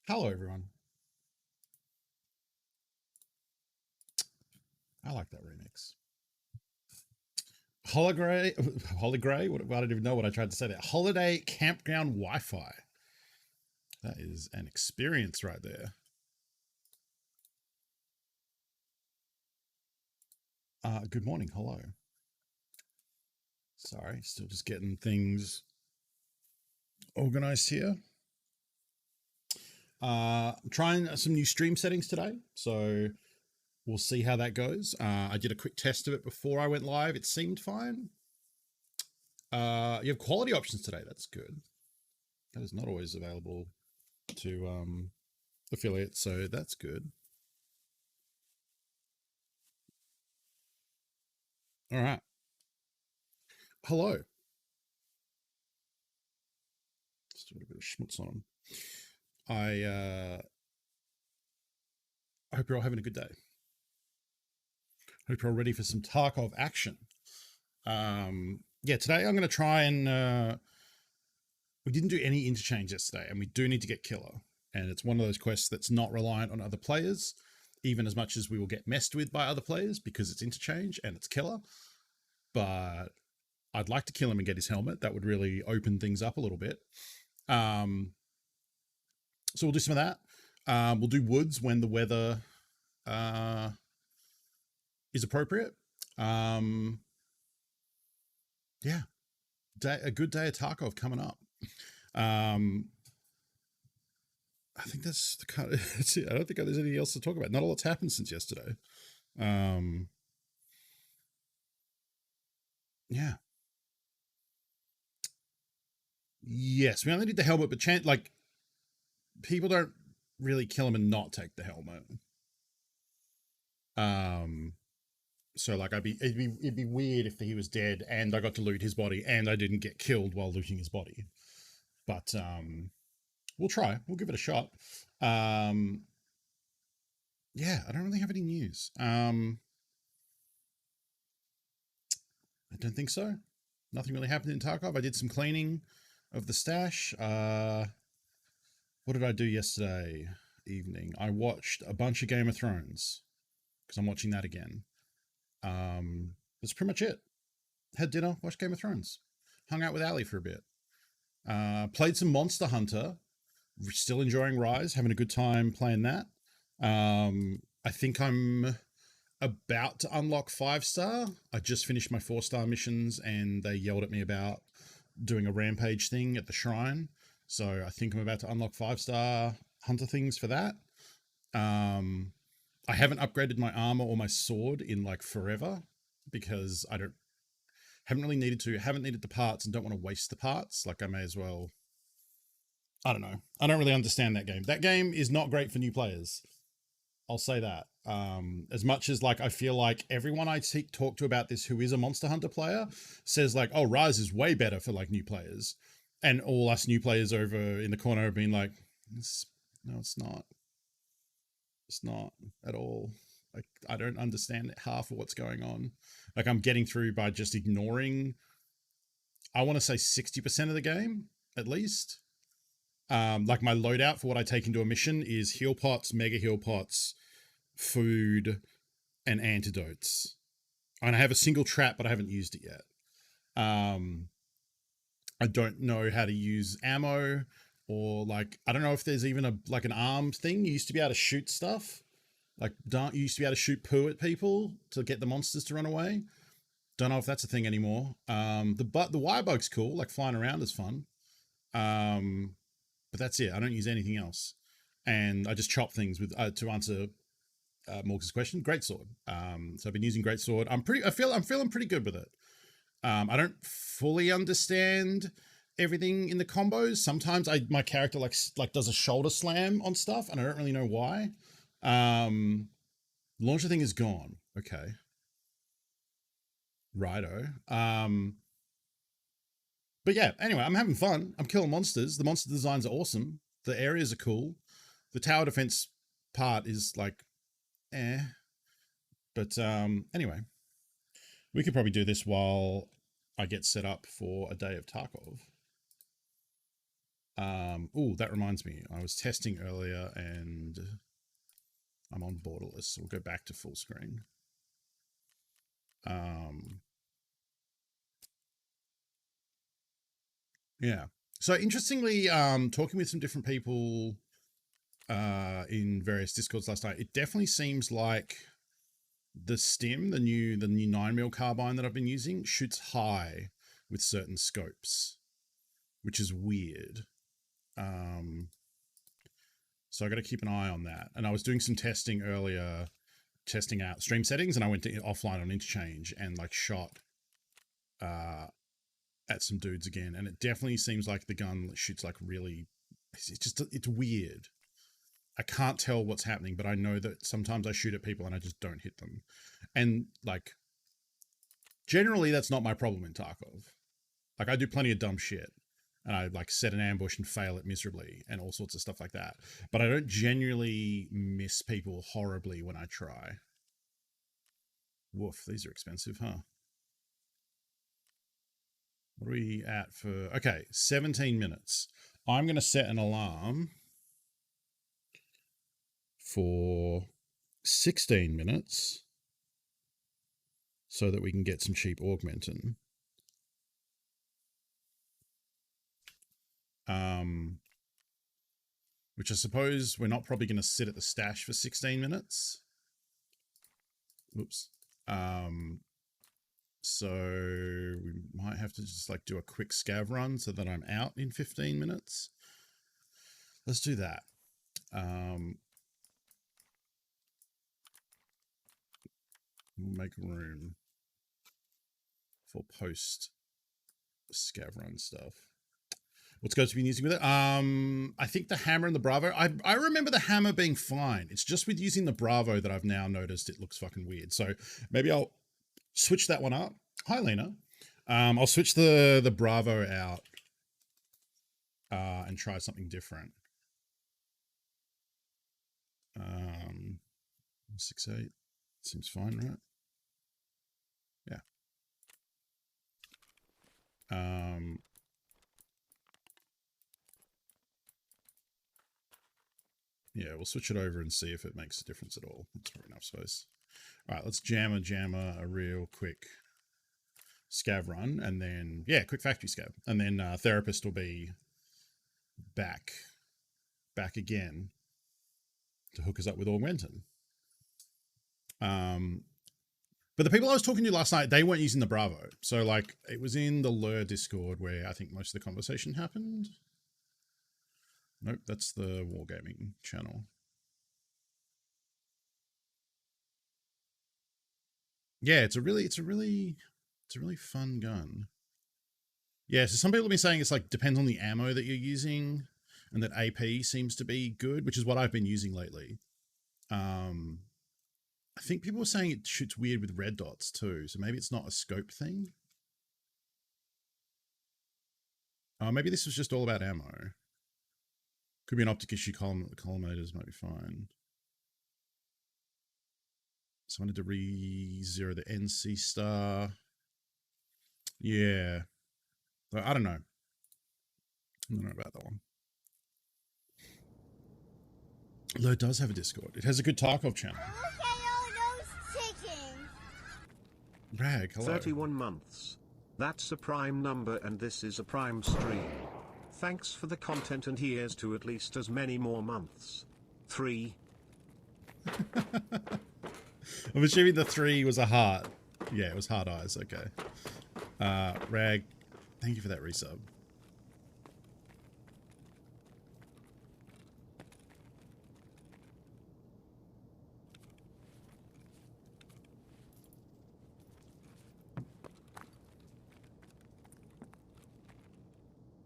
Hello, everyone. I like that remix. Holiday, I don't even know what I tried to say there. Holiday campground Wi-Fi. That is an experience right there. Good morning. Hello. Sorry, still just getting things organized here. I'm trying some new stream settings today, so we'll see how that goes. I did a quick test of it before I went live. It seemed fine. You have quality options today. That's good. That is not always available to affiliates, so that's good. All right. Hello. Just doing a bit of schmutz on them. I hope you're all having a good day. Hope you're all ready for some Tarkov action. Yeah, today I'm going to try and we didn't do any interchange yesterday, and we do need to get killer. And it's one of those quests that's not reliant on other players, even as much as we will get messed with by other players because it's interchange and it's killer. But I'd like to kill him and get his helmet. That would really open things up a little bit. So we'll do some of that. We'll do woods when the weather is appropriate. Yeah, a good day of Tarkov coming up. I think that's the kind of, that's it. I don't think there's anything else to talk about. Not a lot's happened since yesterday. Yeah. Yes, we only need the helmet, but like people don't really kill him and not take the helmet. So like it'd be weird if he was dead and I got to loot his body and I didn't get killed while looting his body. But we'll try. We'll give it a shot. Yeah, I don't really have any news. I don't think so. Nothing really happened in Tarkov. I did some cleaning of the stash. What did I do yesterday evening? I watched a bunch of Game of Thrones because I'm watching that again. That's pretty much it. Had dinner, watched Game of Thrones, hung out with Ali for a bit. Played some Monster Hunter. Still enjoying Rise, having a good time playing that. I think I'm about to unlock 5-star. I just finished my 4-star missions and they yelled at me about doing a rampage thing at the shrine. So I think I'm about to unlock 5-star hunter things for that. I haven't upgraded my armor or my sword in like forever because haven't really needed to, haven't needed the parts and don't want to waste the parts. Like I may as well, I don't know. I don't really understand that game. That game is not great for new players. I'll say that. As much as like I feel like everyone I talk to about this who is a Monster Hunter player says like, oh, Rise is way better for like new players, and all us new players over in the corner have been like, no, it's not. It's not at all. Like I don't understand half of what's going on. Like I'm getting through by just ignoring, I want to say 60% of the game at least. Like my loadout for what I take into a mission is heal pots, mega heal pots, food, and antidotes. And I have a single trap, but I haven't used it yet. I don't know how to use ammo, or like I don't know if there's even an armed thing. You used to be able to shoot stuff. Like you used to be able to shoot poo at people to get the monsters to run away. Don't know if that's a thing anymore. The wire bug's cool. Like flying around is fun. But that's it. I don't use anything else, and I just chop things with to answer Morgan's question. Greatsword. So I've been using Greatsword. I'm feeling pretty good with it. I don't fully understand everything in the combos. Sometimes my character like does a shoulder slam on stuff, and I don't really know why. Launcher thing is gone. Okay. Righto. But yeah, anyway, I'm having fun. I'm killing monsters. The monster designs are awesome. The areas are cool. The tower defense part is like, But anyway, we could probably do this while I get set up for a day of Tarkov. Oh, that reminds me. I was testing earlier and I'm on borderless, so we'll go back to full screen. Yeah. So interestingly, talking with some different people in various Discords last night, it definitely seems like the stim, the new 9mm carbine that I've been using, shoots high with certain scopes, which is weird. So I got to keep an eye on that. And I was doing some testing earlier, testing out stream settings, and I went to offline on interchange and like shot at some dudes again, and it definitely seems like the gun shoots like really, it's weird. I can't tell what's happening, but I know that sometimes I shoot at people and I just don't hit them. And like, generally that's not my problem in Tarkov. Like I do plenty of dumb shit and I like set an ambush and fail it miserably and all sorts of stuff like that. But I don't genuinely miss people horribly when I try. Woof, these are expensive, huh? What are we at for? Okay, 17 minutes. I'm going to set an alarm for 16 minutes so that we can get some cheap augmentin. Which I suppose we're not probably going to sit at the stash for 16 minutes. Oops. So we might have to just like do a quick scav run so that I'm out in 15 minutes. Let's do that. We'll make room for post scav run stuff. What's going to be using with it? I think the hammer and the Bravo. I remember the hammer being fine. It's just with using the Bravo that I've now noticed it looks fucking weird. So maybe I'll switch that one up. Hi, Lena. I'll switch the Bravo out and try something different. 6.8 seems fine, right? Yeah. Yeah, we'll switch it over and see if it makes a difference at all. That's probably enough space. All right, let's jam a real quick scav run, and then, yeah, quick factory scav. And then Therapist will be back again to hook us up with augmentin. But the people I was talking to last night, they weren't using the Bravo. So, like, it was in the Lure Discord where I think most of the conversation happened. Nope, that's the Wargaming channel. Yeah, it's a really fun gun. Yeah, so some people have been saying it's like depends on the ammo that you're using, and that AP seems to be good, which is what I've been using lately. I think people were saying it shoots weird with red dots too, so maybe it's not a scope thing. Maybe this was just all about ammo. Could be an optic issue. Collimators might be fine. So I wanted to re-zero the NC star. Yeah. I don't know. I don't know about that one. Although it does have a Discord. It has a good Tarkov channel. Look at all those chickens. Rag, hello. 31 months. That's a prime number and this is a prime stream. Thanks for the content and here's to at least as many more months. 3. I'm assuming the 3 was a heart. Yeah, it was heart eyes. Okay. Rag, thank you for that resub.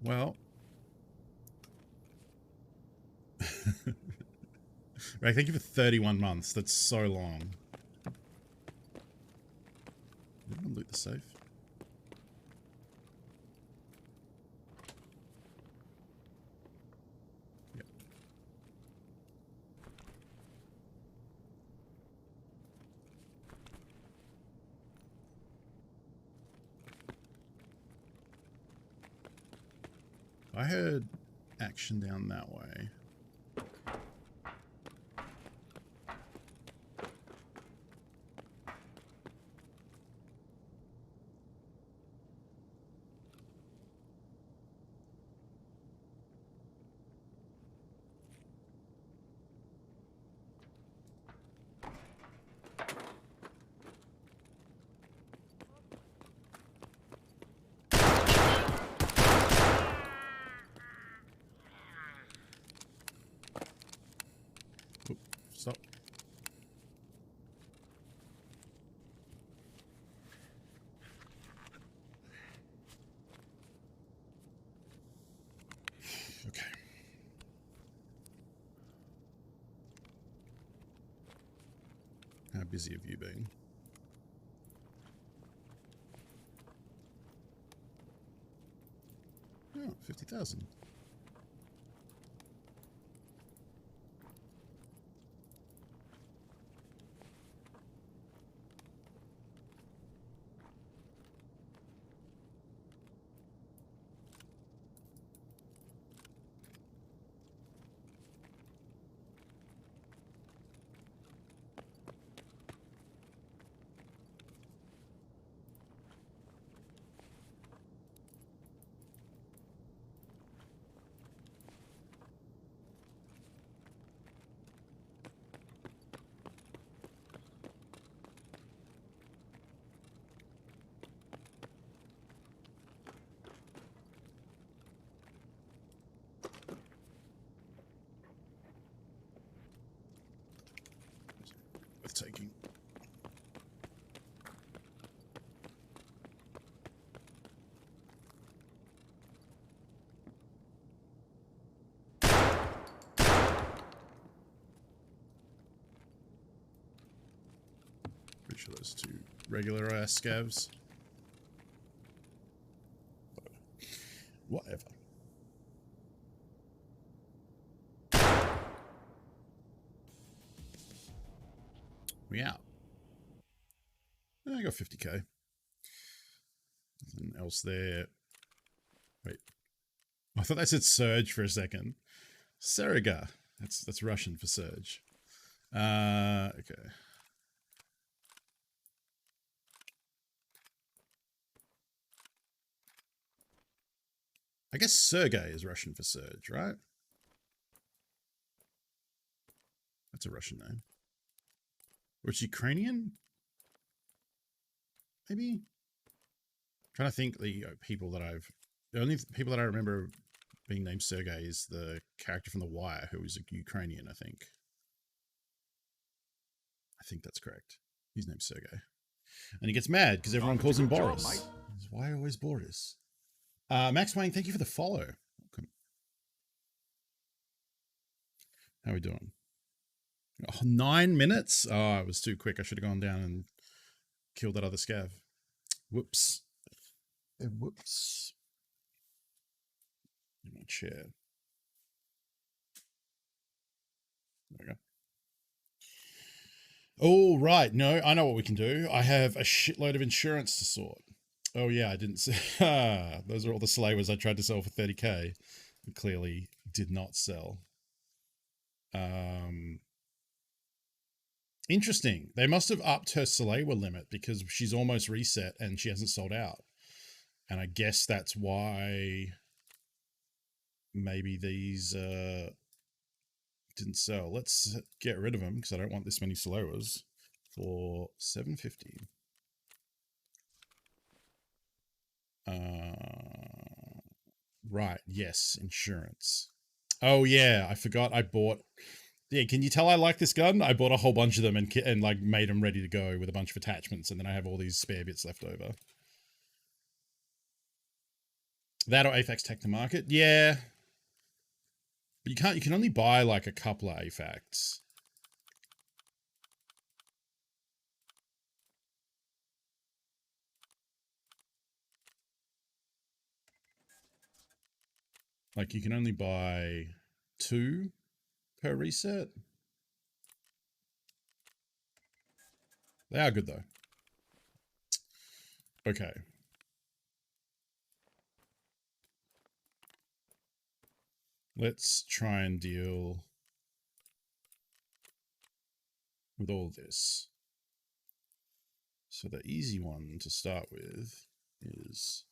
Well. Rag, thank you for 31 months. That's so long. Did I loot the safe? Yep. I heard action down that way. Stop. Okay. How busy have you been? Oh, 50,000. Worth taking. Pretty sure those two regular ass scavs. Whatever. We out. I got 50k. Nothing else there. Wait. I thought that said surge for a second. Seriga. That's Russian for surge. Okay. I guess Sergei is Russian for surge, right? That's a Russian name. Or it's Ukrainian? Maybe? I'm trying to think the people that the only people that I remember being named Sergei is the character from The Wire who was a Ukrainian, I think. I think that's correct. His name's Sergei. And he gets mad because everyone calls him Boris. That's why always Boris. Max Wayne, thank you for the follow. Welcome. How are we doing? Oh, 9 minutes? Oh, it was too quick. I should have gone down and killed that other scav. Whoops. Whoops. In my chair. There we go. Oh, right. No, I know what we can do. I have a shitload of insurance to sort. Oh, yeah, I didn't see. Those are all the slavers I tried to sell for 30k. But clearly did not sell. Interesting. They must have upped her Salewa limit because she's almost reset and she hasn't sold out. And I guess that's why maybe these didn't sell. Let's get rid of them because I don't want this many Salewas for 750. Right. Yes. Insurance. Oh, yeah. I forgot I bought... Yeah, can you tell I like this gun? I bought a whole bunch of them and like made them ready to go with a bunch of attachments, and then I have all these spare bits left over. That or AFAX Tech to Market? Yeah. But you can only buy like a couple of AFAX. Like you can only buy 2 per reset. They are good though. Okay. let's try and deal with all this. So the easy one to start with is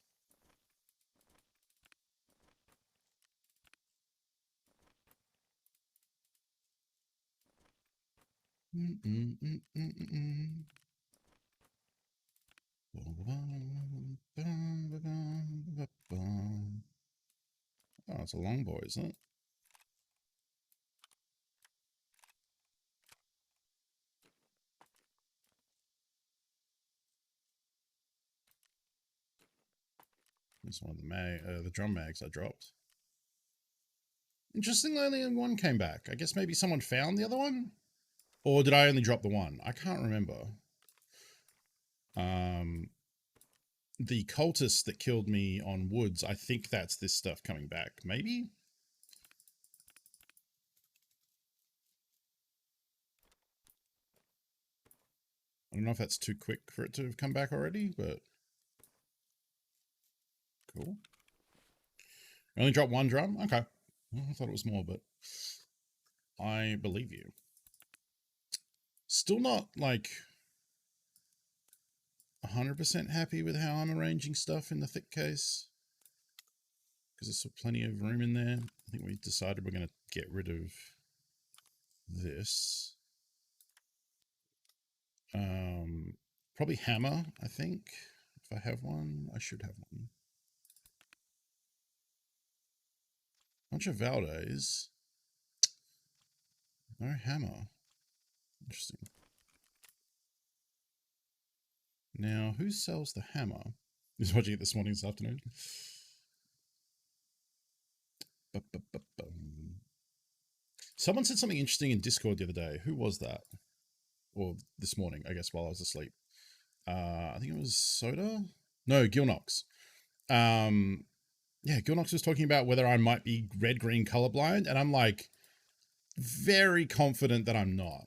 Oh, it's a longbow, isn't it? It's one of the drum mags I dropped. Interestingly, only one came back. I guess maybe someone found the other one? Or did I only drop the one? I can't remember. The cultist that killed me on Woods, I think that's this stuff coming back. Maybe? I don't know if that's too quick for it to have come back already, but cool. I only dropped one drum? Okay. Well, I thought it was more, but I believe you. Still not, like, 100% happy with how I'm arranging stuff in the thick case. Because there's still plenty of room in there. I think we decided we're going to get rid of this. Probably hammer, I think. If I have one, I should have one. Bunch of Valdes. No hammer. Interesting. Now, who sells the hammer? I was watching it this morning, this afternoon. Someone said something interesting in Discord the other day. Who was that? Or this morning, I guess, while I was asleep. I think it was Soda? No, Gilnox. Yeah, Gilnox was talking about whether I might be red-green colorblind, and I'm like, very confident that I'm not.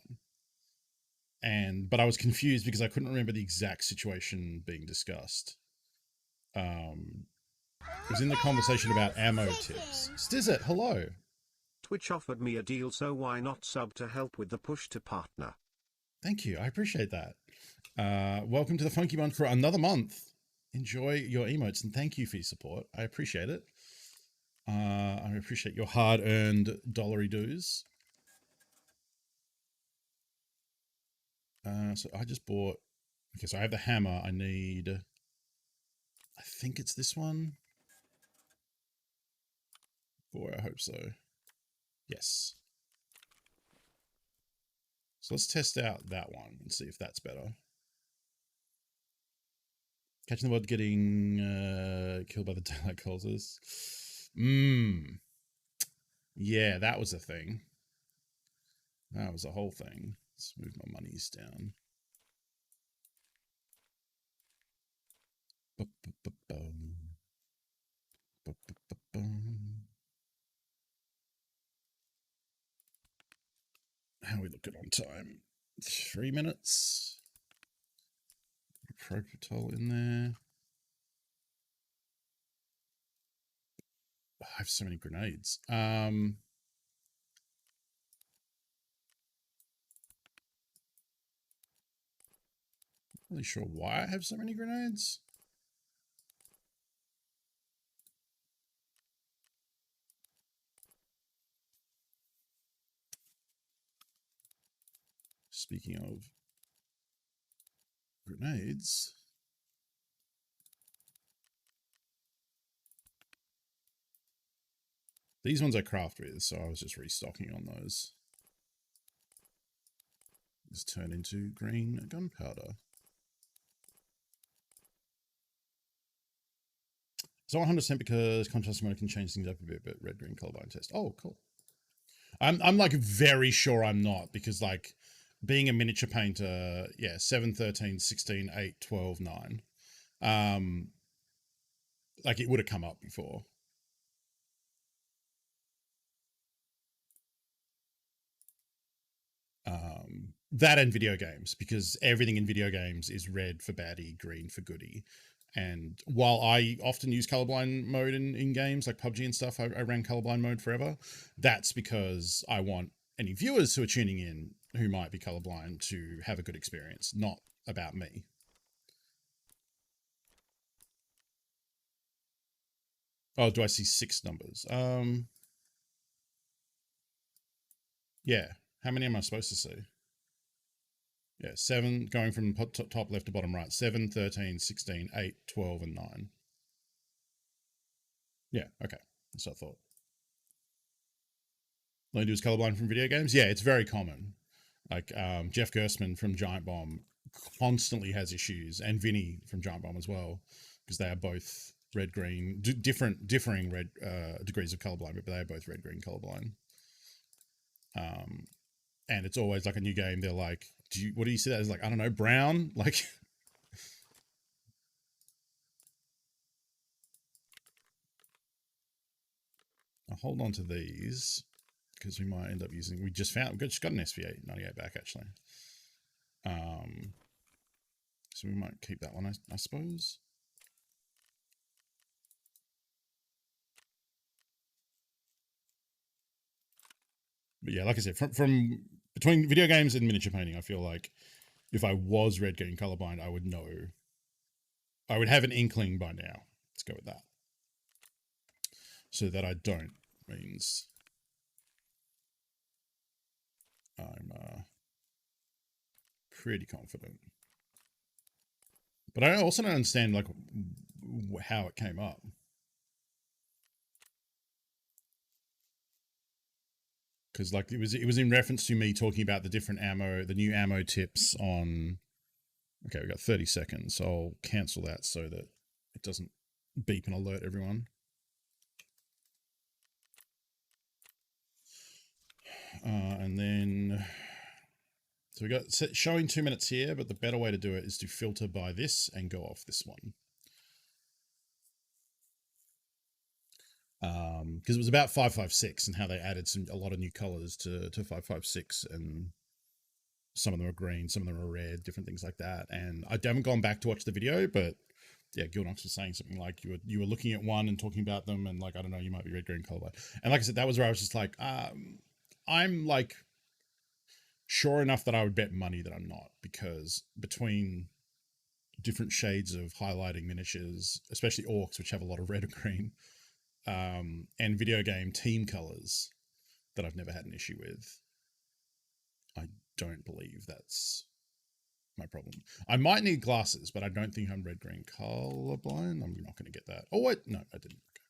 But I was confused because I couldn't remember the exact situation being discussed. It was in the conversation about ammo tips. Stizzit, hello. Twitch offered me a deal, so why not sub to help with the push to partner? Thank you, I appreciate that. Welcome to the Funky Bunch for another month. Enjoy your emotes and thank you for your support. I appreciate it. I appreciate your hard-earned dollary dues. So I just bought... Okay, so I have the hammer. I need... I think it's this one. Boy, I hope so. Yes. So let's test out that one and see if that's better. Catching the world getting killed by the daylight cultists. Yeah, that was a thing. That was a whole thing. Let's move my monies down. How are we looking on time? 3 minutes. Propitol in there. Oh, I have so many grenades. Not really sure why I have so many grenades. Speaking of grenades, these ones I craft with, so I was just restocking on those. Just turn into green gunpowder. It's not 100% because contrast mode can change things up a bit, but red-green colorblind test. Oh, cool. I'm like very sure I'm not, because like being a miniature painter, yeah, 7, 13, 16, 8, 12, 9. Like it would have come up before. That and video games, because everything in video games is red for baddie, green for goodie. And while I often use colorblind mode in games like PUBG and stuff, I ran colorblind mode forever. That's because I want any viewers who are tuning in who might be colorblind to have a good experience, not about me. Oh, do I see 6 numbers? Yeah. How many am I supposed to see? Yeah, 7, going from top left to bottom right. 7, 13, 16, 8, 12, and 9. Yeah, okay. That's what I thought. Only do is colorblind from video games? Yeah, it's very common. Like Jeff Gerstmann from Giant Bomb constantly has issues, and Vinny from Giant Bomb as well, because they are both red-green, differing red degrees of colorblind, but they are both red-green colorblind. And it's always like a new game. They're like, what do you see that as? Like, I don't know, brown? Like, I'll hold on to these because we might end up using, we just got an SV898 back actually. So we might keep that one, I suppose. But yeah, like I said, from between video games and miniature painting, I feel like if I was red green colorblind, I would know. I would have an inkling by now. Let's go with that. So that I don't means I'm pretty confident. But I also don't understand like how it came up. Because like it was in reference to me talking about the different ammo, the new ammo tips on. Okay, we got 30 seconds, so I'll cancel that so that it doesn't beep and alert everyone. And then, so we got showing 2 minutes here, but the better way to do it is to filter by this and go off this one. Because it was about 556 and how they added a lot of new colors to 556, and some of them are green, some of them are red, different things like that. And I haven't gone back to watch the video, but yeah, Gilnox was saying something like you were looking at one and talking about them, and like, I don't know, you might be red, green, colorblind. And like I said, that was where I was just like, I'm like sure enough that I would bet money that I'm not, because between different shades of highlighting miniatures, especially orcs, which have a lot of red or green, and video game team colors that I've never had an issue with, I don't believe that's my problem. I might need glasses, but I don't think I'm red-green colorblind. I'm not going to get that. Oh, wait. No, I didn't. Okay.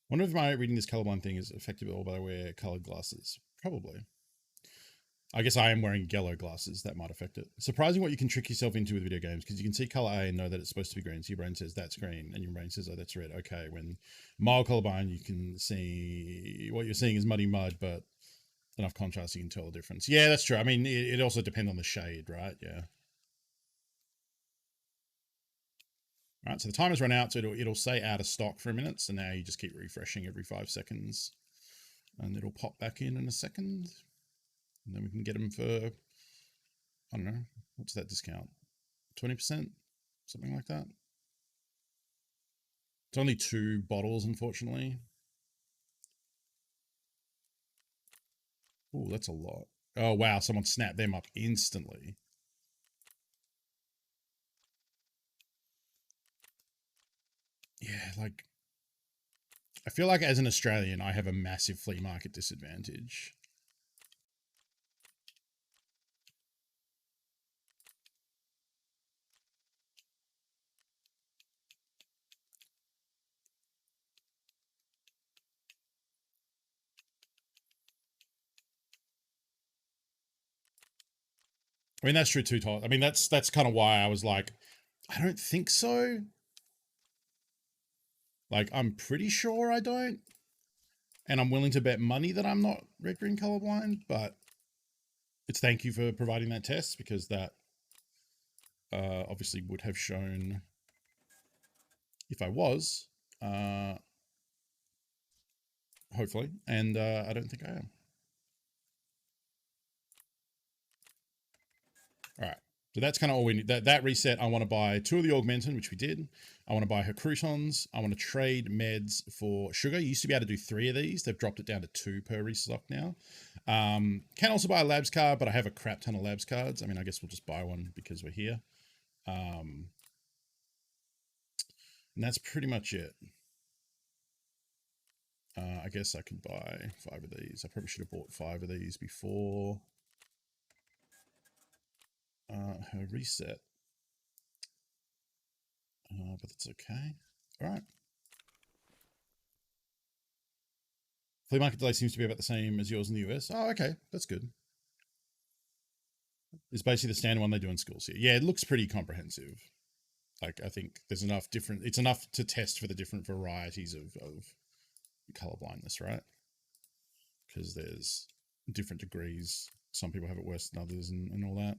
Wonder if my reading this colorblind thing is affected at all by I wear colored glasses. Probably. I guess I am wearing yellow glasses. That might affect it. Surprising what you can trick yourself into with video games, because you can see color A and know that it's supposed to be green. So your brain says that's green, and your brain says, oh, that's red. Okay, when mild colorblind, you can see what you're seeing is muddy mud, but enough contrast you can tell the difference. Yeah, that's true. I mean, it also depends on the shade, right? Yeah. All right, so the timer's run out, so it'll say out of stock for a minute. So now you just keep refreshing every 5 seconds, and it'll pop back in a second. And then we can get them for, I don't know, what's that discount? 20%? Something like that. It's only 2 bottles, unfortunately. Oh, that's a lot. Oh, wow, someone snapped them up instantly. Yeah, like, I feel like as an Australian, I have a massive flea market disadvantage. I mean, that's true too, Todd. I mean, that's kind of why I was like, I don't think so. Like, I'm pretty sure I don't. And I'm willing to bet money that I'm not red, green, colorblind, but it's thank you for providing that test, because that obviously would have shown if I was, hopefully, and I don't think I am. All right, So that's kind of all we need. That reset, I want to buy 2 of the Augmentin, which we did. I want to buy her croutons. I want to trade meds for sugar. You used to be able to do 3 of these. They've dropped it down to 2 per restock now. Can also buy a labs card, but I have a crap ton of labs cards. I mean, I guess we'll just buy one because we're here. And that's pretty much it. I guess I could buy 5 of these. I probably should have bought 5 of these before her reset. But it's okay. All right. Flea market delay seems to be about the same as yours in the US. Oh, okay. That's good. It's basically the standard one they do in schools here. Yeah, it looks pretty comprehensive. Like, I think there's enough different... It's enough to test for the different varieties of color blindness, right? Because there's different degrees. Some people have it worse than others and all that.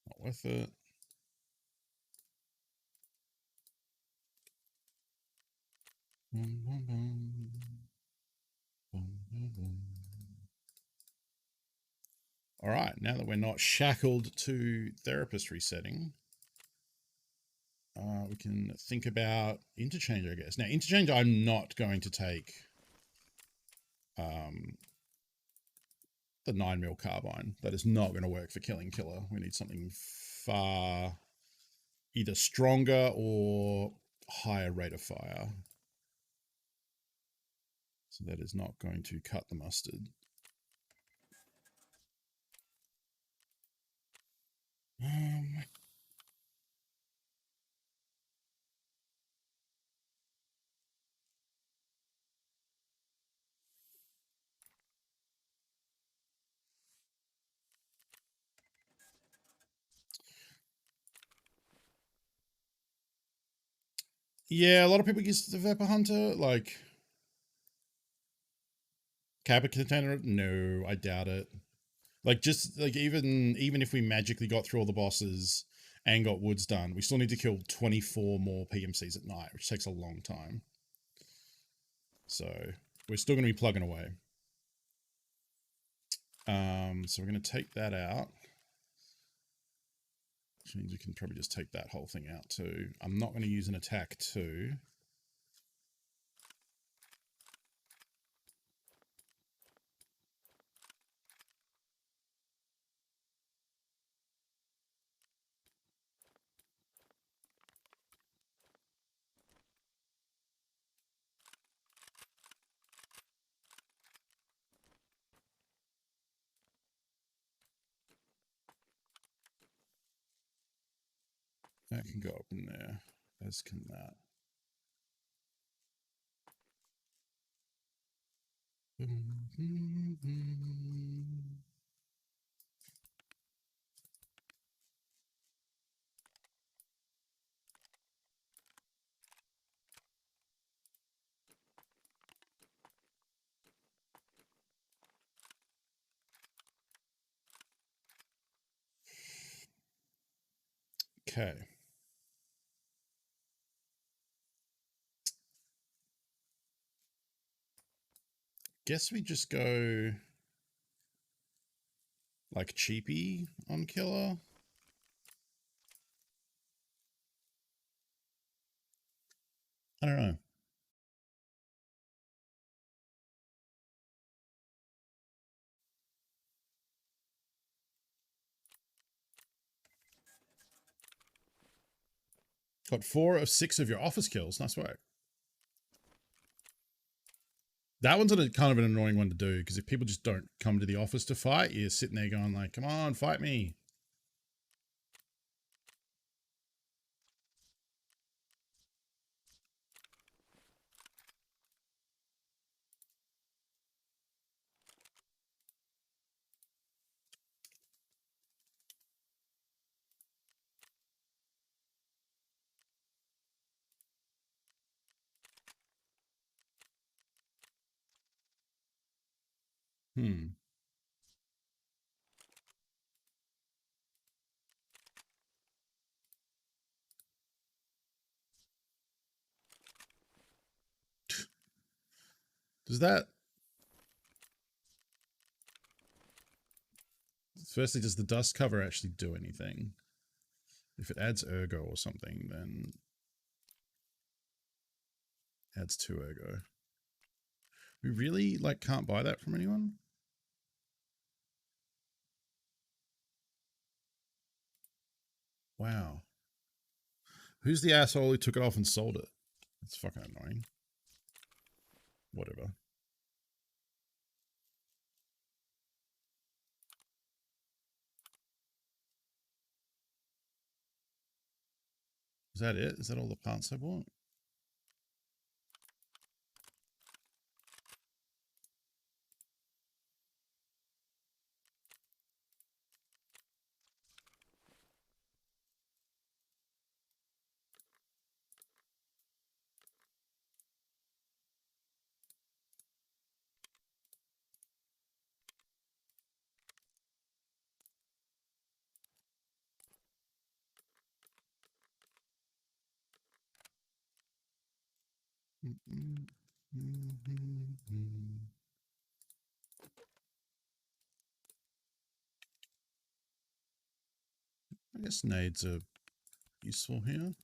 Not worth it. All right, now that we're not shackled to therapist resetting, we can think about interchange, I guess. Now, interchange, I'm not going to take the 9mm carbine. That is not going to work for killing killer. We need something far either stronger or higher rate of fire. So that is not going to cut the mustard. Yeah, a lot of people use the Vapor Hunter, like Kappa Container. No, I doubt it. Like, just like even if we magically got through all the bosses and got woods done, we still need to kill 24 more PMCs at night, which takes a long time. So we're still going to be plugging away. So we're going to take that out. Which means we can probably just take that whole thing out too. I'm not going to use an attack too. That can go up in there, as can that. Okay. Guess we just go like cheapy on killer. I don't know. Got 4 of 6 of your office kills. Nice work. That one's kind of an annoying one to do, because if people just don't come to the office to fight, you're sitting there going like, come on, fight me. Does that... Firstly, does the dust cover actually do anything? If it adds ergo or something, then adds 2 ergo. We really can't buy that from anyone? Wow. Who's the asshole who took it off and sold it? That's fucking annoying. Whatever. Is that it? Is that all the parts I bought? I guess nades are useful here.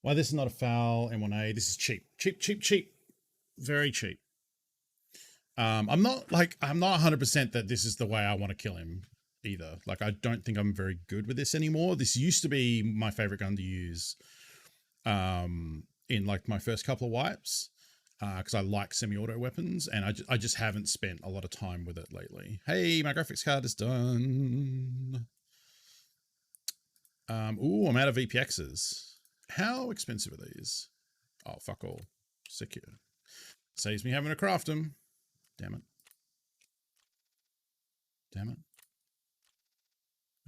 Why this is not a foul M1A? This is cheap, cheap, very cheap. I'm not 100% that this is the way I want to kill him either. I don't think I'm very good with this anymore. This used to be my favorite gun to use in my first couple of wipes because I like semi-auto weapons, and I just haven't spent a lot of time with it lately. Hey, my graphics card is done. Ooh, I'm out of VPXs. How expensive are these? Oh, fuck all. Secure. Saves me having to craft them. Damn it. Damn it.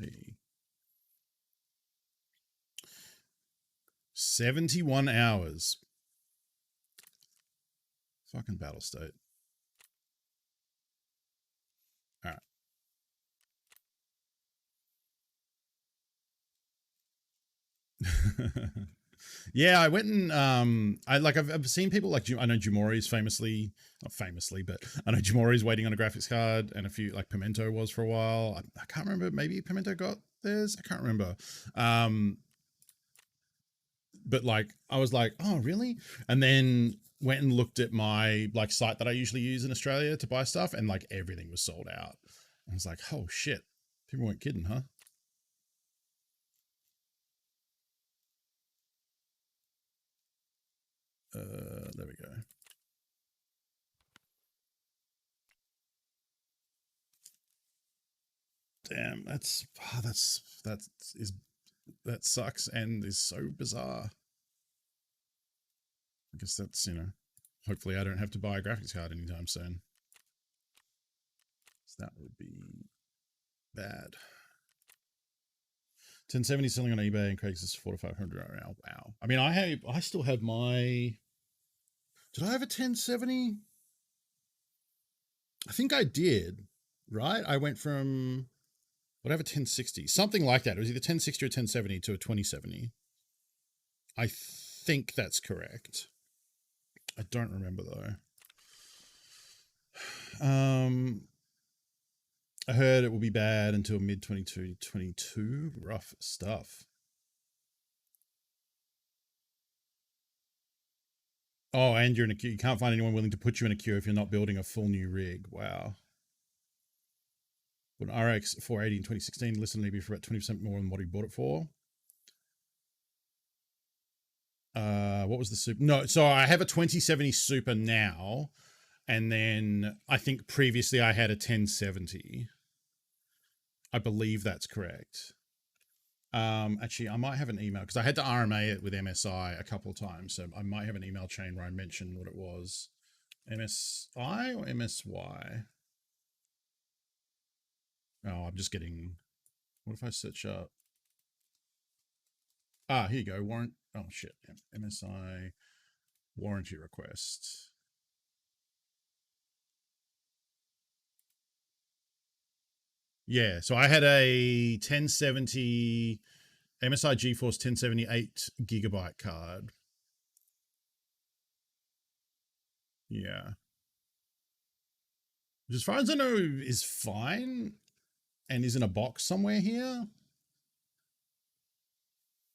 Hey. 71 hours. Fucking battle state. All right. Yeah, I went and I've seen people I know Jumori's famously, not famously, but I know Jumori's waiting on a graphics card, and a few Pimento was for a while. I can't remember, maybe Pimento got theirs, I can't remember. But I was like, oh really? And then went and looked at my site that I usually use in Australia to buy stuff, and everything was sold out. I was like, oh shit, people weren't kidding, huh? There we go. Damn, that sucks and is so bizarre. I guess that's, hopefully I don't have to buy a graphics card anytime soon. So that would be bad. 1070 selling on eBay and Craigslist 400 to 500 right now. Wow. I mean, I still have my. Did I have a 1070? I think I did. Right? I went from whatever 1060, something like that. It was either 1060 or 1070 to a 2070. I think that's correct. I don't remember though. I heard it will be bad until mid 2022. Rough stuff. Oh, and you're in a queue. You can't find anyone willing to put you in a queue if you're not building a full new rig. Wow. An RX 480 in 2016 listed on eBay for about 20% more than what he bought it for. What was the super? No, so I have a 2070 Super now, and then I think previously I had a 1070. I believe that's correct. Actually, I might have an email because I had to RMA it with MSI a couple of times, so I might have an email chain where I mentioned what it was. MSI or MSY? Oh, I'm just getting What if I search up? Ah, here you go. Warrant. Oh shit. MSI warranty request. Yeah, so I had a 1070 MSI GeForce 1078 gigabyte card. Yeah. Which, as far as I know, is fine and is in a box somewhere here.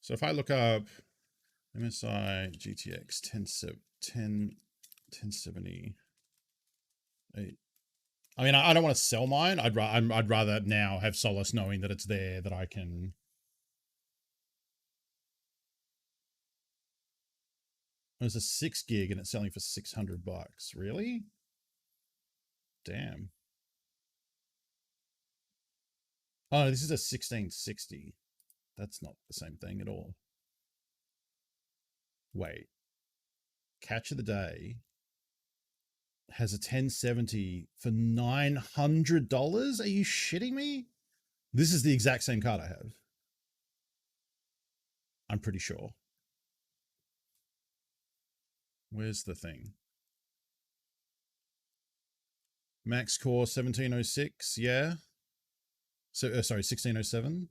So if I look up MSI GTX 1078, I mean, I don't want to sell mine. I'd rather now have solace knowing that it's there, that I can. It's a 6 gig and it's selling for $600. Really? Damn. Oh, this is a 1660. That's not the same thing at all. Wait. Catch of the Day has a 1070 for $900? Are you shitting me? This is the exact same card I have. I'm pretty sure. Where's the thing? Max Core 1706, yeah. So, sorry, 1607.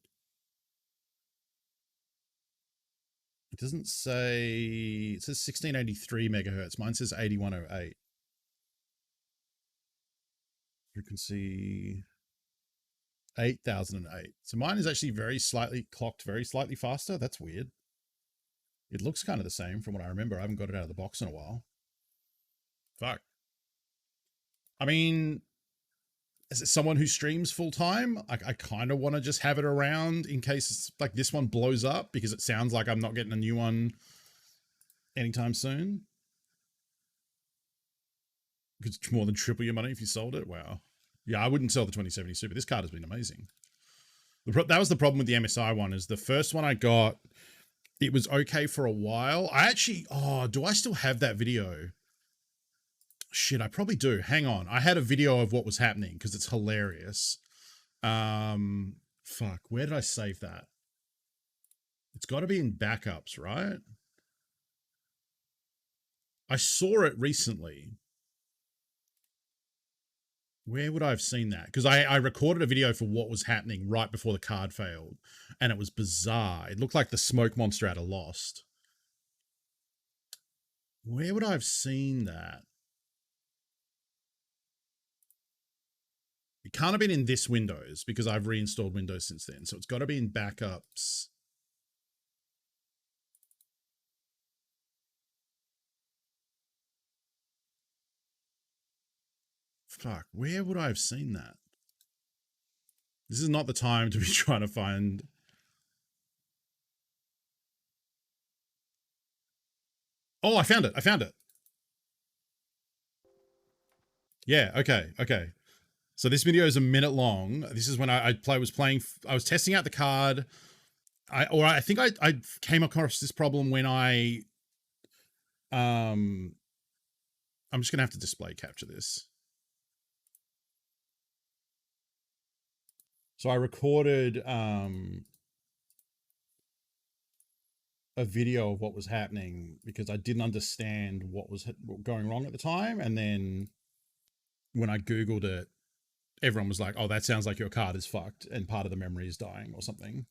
It doesn't say, it says 1683 megahertz. Mine says 8108. Frequency 8008. So mine is actually clocked very slightly faster. That's weird. It looks kind of the same from what I remember. I haven't got it out of the box in a while. Fuck. I mean, as someone who streams full time, I kind of want to just have it around in case it's like this one blows up, because it sounds like I'm not getting a new one anytime soon. Because it's more than triple your money if you sold it. Wow. Yeah, I wouldn't sell the 2070 Super. This card has been amazing. That was the problem with the MSI one, is the first one I got, it was okay for a while. I actually, do I still have that video? Shit, I probably do. Hang on. I had a video of what was happening because it's hilarious. Fuck, where did I save that? It's got to be in backups, right? I saw it recently. Where would I have seen that? Because I recorded a video for what was happening right before the card failed, and it was bizarre. It looked like the smoke monster had a lost. Where would I have seen that? It can't have been in this Windows, because I've reinstalled Windows since then. So it's got to be in backups. Fuck, where would I have seen that? This is not the time to be trying to find. Oh, I found it. I found it. Yeah, okay. So this video is a minute long. This is when I was testing out the card. I think I came across this problem when I'm just gonna have to display capture this. So I recorded a video of what was happening because I didn't understand what was going wrong at the time, and then when I Googled it, everyone was like, oh, that sounds like your card is fucked and part of the memory is dying or something.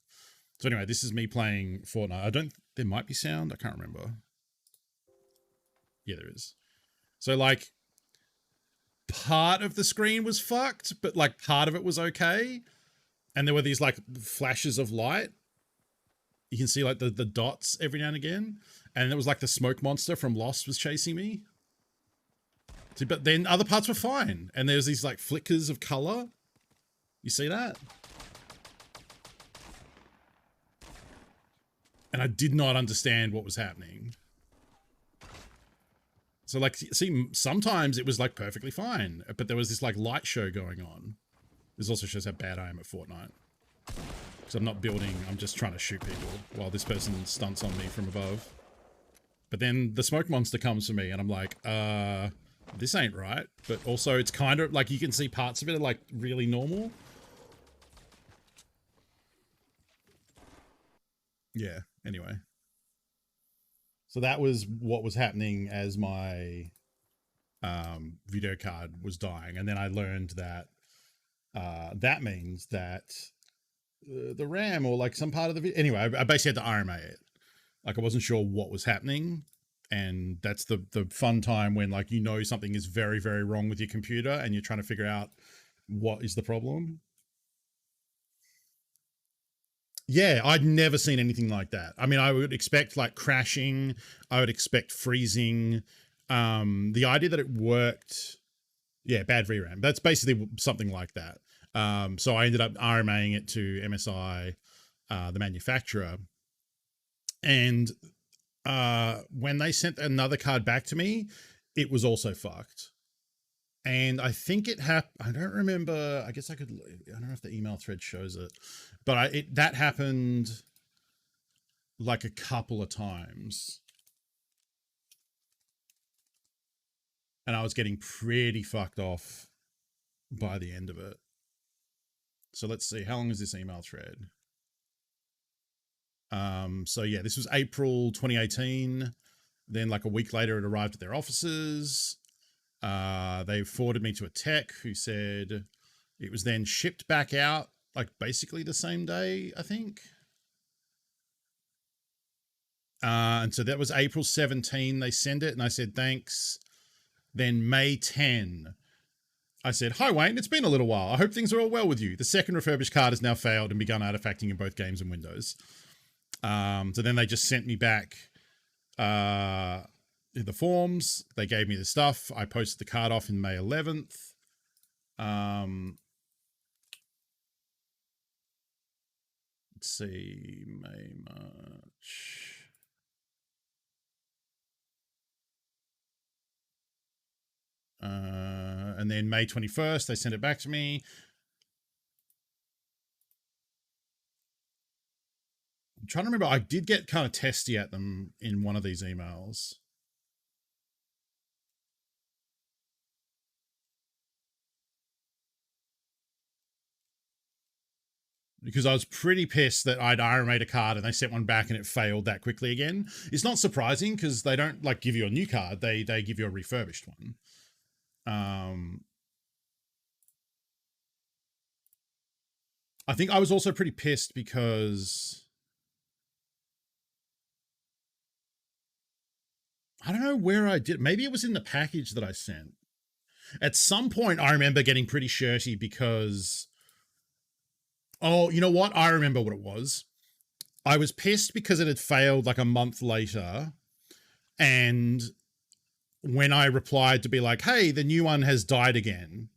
So anyway, this is me playing Fortnite. There might be sound. I can't remember. Yeah, there is. So like part of the screen was fucked, but like part of it was okay. And there were these like flashes of light. You can see like the dots every now and again. And it was like the smoke monster from Lost was chasing me. But then other parts were fine. And there's these like flickers of color. You see that? And I did not understand what was happening. So like, see, sometimes it was like perfectly fine, but there was this like light show going on. This also shows how bad I am at Fortnite. Because I'm not building, I'm just trying to shoot people while this person stunts on me from above. But then the smoke monster comes for me and I'm like, this ain't right. But also it's kind of like, you can see parts of it are like really normal. Yeah. Anyway, so that was what was happening as my video card was dying, and then I learned that that means that the RAM or like some part of the video. Anyway, I basically had to RMA it. Like I wasn't sure what was happening, and that's the fun time when like you know something is very very wrong with your computer and you're trying to figure out what is the problem. Yeah, I'd never seen anything like that. I mean, I would expect like crashing, I would expect freezing. The idea that it worked, yeah, bad VRAM. That's basically something like that. So I ended up RMAing it to MSI, the manufacturer, and when they sent another card back to me, it was also fucked. And I think it happened. I don't remember. I guess I could. I don't know if the email thread shows it, but that happened like a couple of times, and I was getting pretty fucked off by the end of it. So let's see. How long is this email thread? So yeah, this was April 2018. Then like a week later, it arrived at their offices. They forwarded me to a tech who said it was then shipped back out like basically the same day, I think. And so that was April 17. They sent it and I said, thanks. Then May 10, I said, hi Wayne, it's been a little while. I hope things are all well with you. The second refurbished card has now failed and begun artifacting in both games and Windows. So then they just sent me back the forms. They gave me the stuff. I posted the card off in May 11th. Let's see, May, March. And then May 21st, they sent it back to me. I'm trying to remember. I did get kind of testy at them in one of these emails. Because I was pretty pissed that I'd RMA'd a card and they sent one back and it failed that quickly again. It's not surprising because they don't like give you a new card. They give you a refurbished one. I think I was also pretty pissed because I don't know where I did. Maybe it was in the package that I sent. At some point, I remember getting pretty shirty because, oh, you know what? I remember what it was. I was pissed because it had failed like a month later. And when I replied to be like, hey, the new one has died again,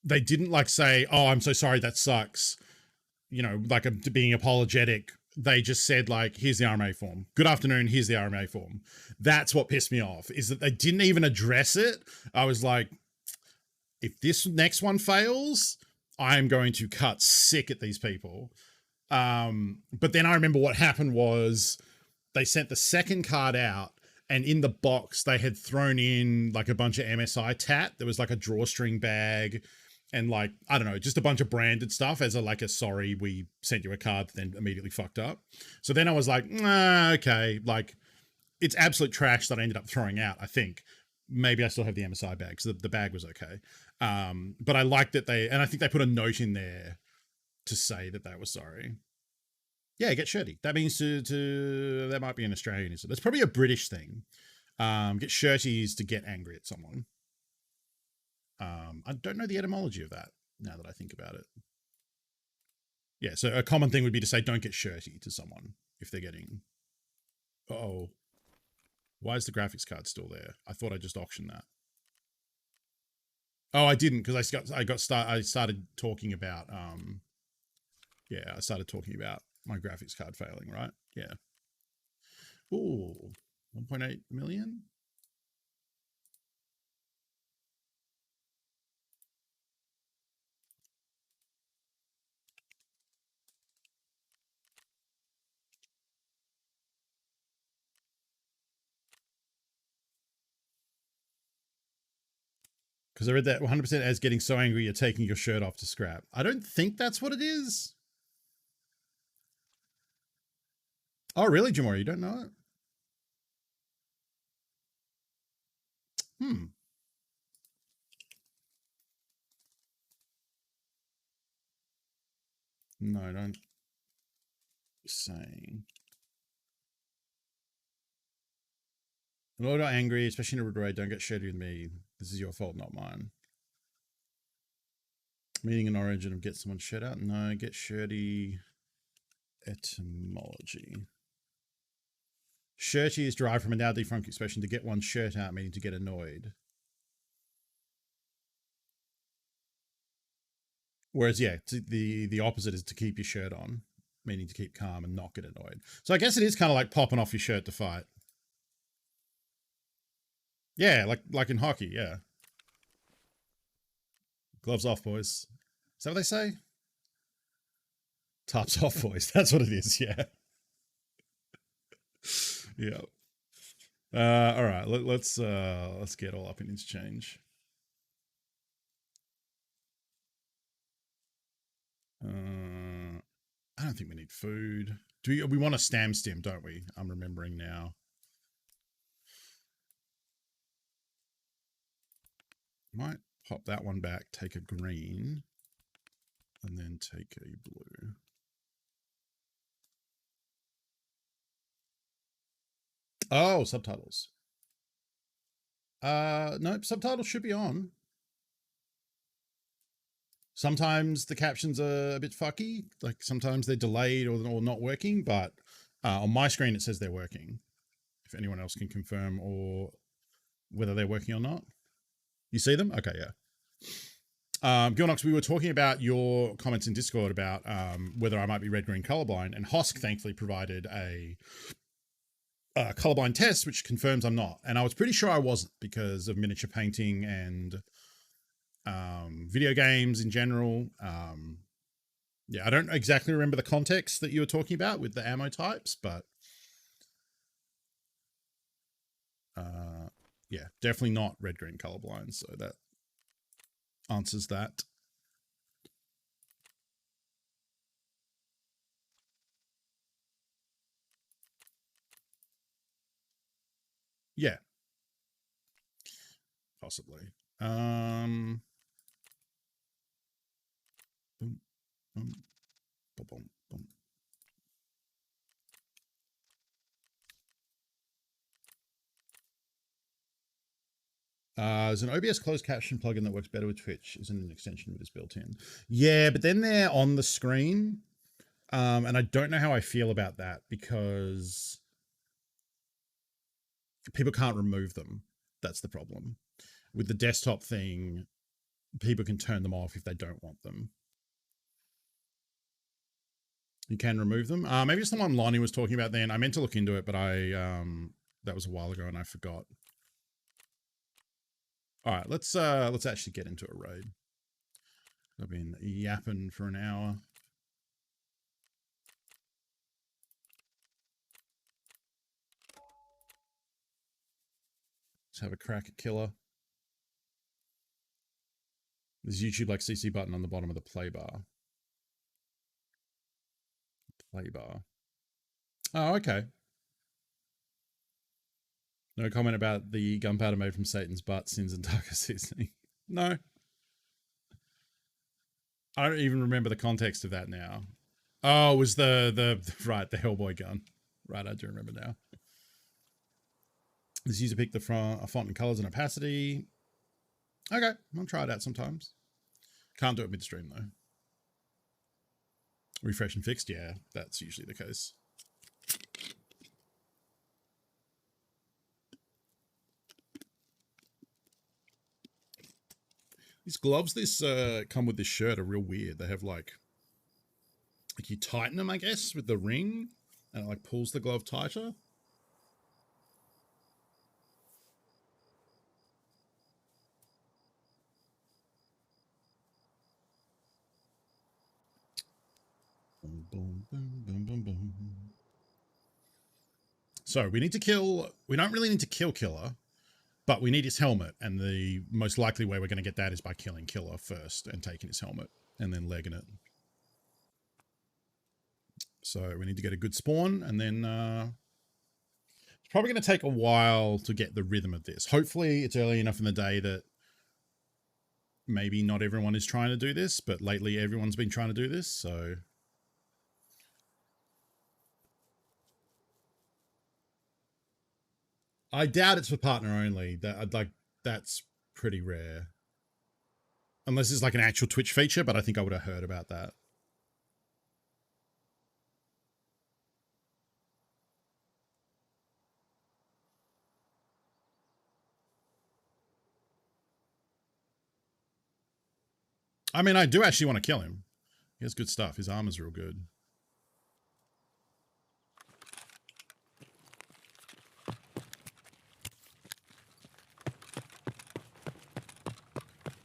they didn't like say, oh, I'm so sorry, that sucks. You know, like being apologetic. They just said like, here's the RMA form. Good afternoon, here's the RMA form. That's what pissed me off, is that they didn't even address it. I was like, if this next one fails, I am going to cut sick at these people. But then I remember what happened was they sent the second card out, and in the box they had thrown in like a bunch of MSI tat. There was like a drawstring bag and like, I don't know, just a bunch of branded stuff as a sorry, we sent you a card, then immediately fucked up. So then I was like, nah, okay, like it's absolute trash that I ended up throwing out, I think. Maybe I still have the MSI bag, so the bag was okay. But I liked that and I think they put a note in there to say that they were sorry. Yeah, get shirty. That means that might be an Australian. That's probably a British thing. Get shirty is to get angry at someone. I don't know the etymology of that now that I think about it. Yeah, so a common thing would be to say don't get shirty to someone if they're getting... Uh-oh. Why is the graphics card still there? I thought I just auctioned that. Oh, I didn't, because I started talking about I started talking about my graphics card failing, right? Yeah. Ooh, 1.8 million? Because I read that 100% as getting so angry you're taking your shirt off to scrap. I don't think that's what it is. Oh, really, Jamora? You don't know it? Hmm. No, don't say. I'm a little angry, especially in a rude way. Don't get shirty with me. This is your fault, not mine. Meaning an origin of get someone shirt out? No, get shirty. Etymology. Shirty is derived from a now defunct expression to get one's shirt out, meaning to get annoyed. Whereas, yeah, the opposite is to keep your shirt on, meaning to keep calm and not get annoyed. So I guess it is kind of like popping off your shirt to fight. Yeah, like in hockey, yeah. Gloves off, boys. Is that what they say? Tops off, boys. That's what it is, yeah. Yeah. All right, let's get all up in interchange. I don't think we need food. We want a stam stim, don't we? I'm remembering now. Might pop that one back, take a green, and then take a blue. Oh, subtitles. Nope, subtitles should be on. Sometimes the captions are a bit fucky, like sometimes they're delayed or not working, but on my screen it says they're working. If anyone else can confirm or whether they're working or not. You see them? Okay, yeah. Gilnox, we were talking about your comments in Discord about whether I might be red-green colorblind, and Hosk thankfully provided a colorblind test, which confirms I'm not. And I was pretty sure I wasn't because of miniature painting and video games in general. Yeah, I don't exactly remember the context that you were talking about with the ammo types, but yeah, definitely not red-green colorblind. So that answers that. Yeah, possibly. Boom, boom, boom, boom, boom. There's an OBS closed caption plugin that works better with Twitch. Isn't an extension of it is built in. Yeah, but then they're on the screen. And I don't know how I feel about that because people can't remove them. That's the problem. With the desktop thing, people can turn them off if they don't want them. You can remove them. Maybe it's the one Lonnie was talking about then. I meant to look into it, but that was a while ago and I forgot. All right, let's actually get into a raid. I've been yapping for an hour. Let's have a crack at killer. There's YouTube like CC button on the bottom of the play bar. Play bar. Oh, okay. No comment about the gunpowder made from Satan's butt, sins and taco seasoning. No. I don't even remember the context of that now. Oh, it was the right, the Hellboy gun. Right, I do remember now. This user picked the font and colors and opacity. Okay, I'll try it out sometimes. Can't do it midstream though. Refresh and fixed, yeah, that's usually the case. These gloves come with this shirt are real weird. They have like you tighten them, I guess, with the ring, and it like pulls the glove tighter. Boom, boom, boom, boom, boom, boom. So we don't really need to kill Killer, but we need his helmet, and the most likely way we're going to get that is by killing Killer first and taking his helmet, and then legging it. So we need to get a good spawn, and then it's probably going to take a while to get the rhythm of this. Hopefully it's early enough in the day that maybe not everyone is trying to do this, but lately everyone's been trying to do this, so... I doubt it's for partner only. That's pretty rare. Unless it's like an actual Twitch feature, but I think I would have heard about that. I mean, I do actually want to kill him. He has good stuff. His armor's real good.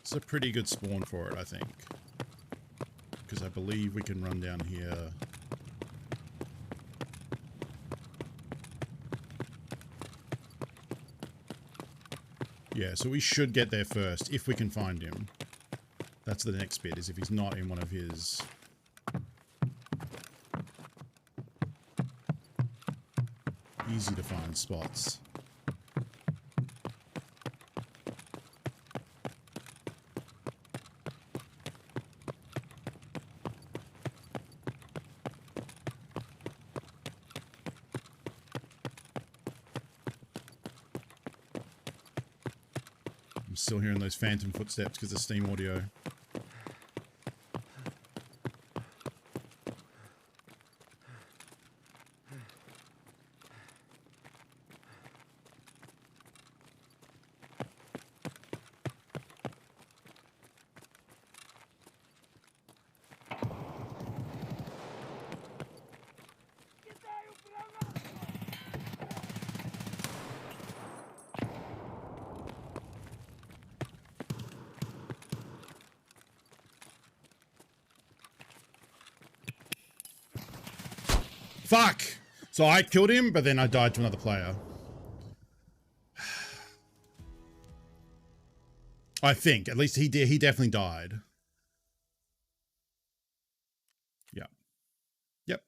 It's a pretty good spawn for it, I think. Because I believe we can run down here. Yeah, so we should get there first, if we can find him. That's the next bit, is if he's not in one of his... easy to find spots. I'm still hearing those phantom footsteps because of Steam audio. Fuck! So I killed him, but then I died to another player. I think. At least he did. He definitely died. Yeah. Yep.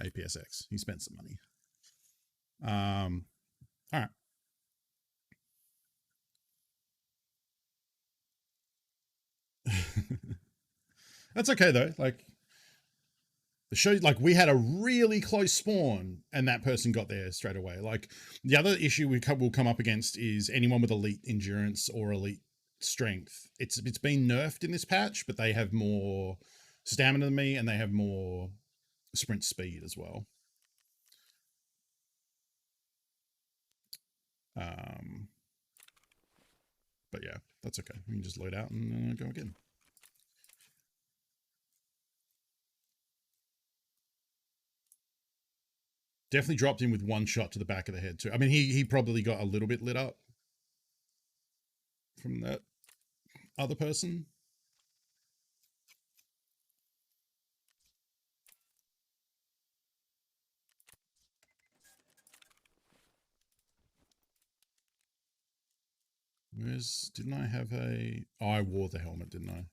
APSX. He spent some money. All right. That's okay though. Like the show, like we had a really close spawn, and that person got there straight away. Like the other issue will come up against is anyone with elite endurance or elite strength. It's been nerfed in this patch, but they have more stamina than me, and they have more sprint speed as well. But yeah, that's okay. We can just load out and go again. Definitely dropped him with one shot to the back of the head too. I mean, he probably got a little bit lit up from that other person. Didn't I have a... Oh, I wore the helmet, didn't I?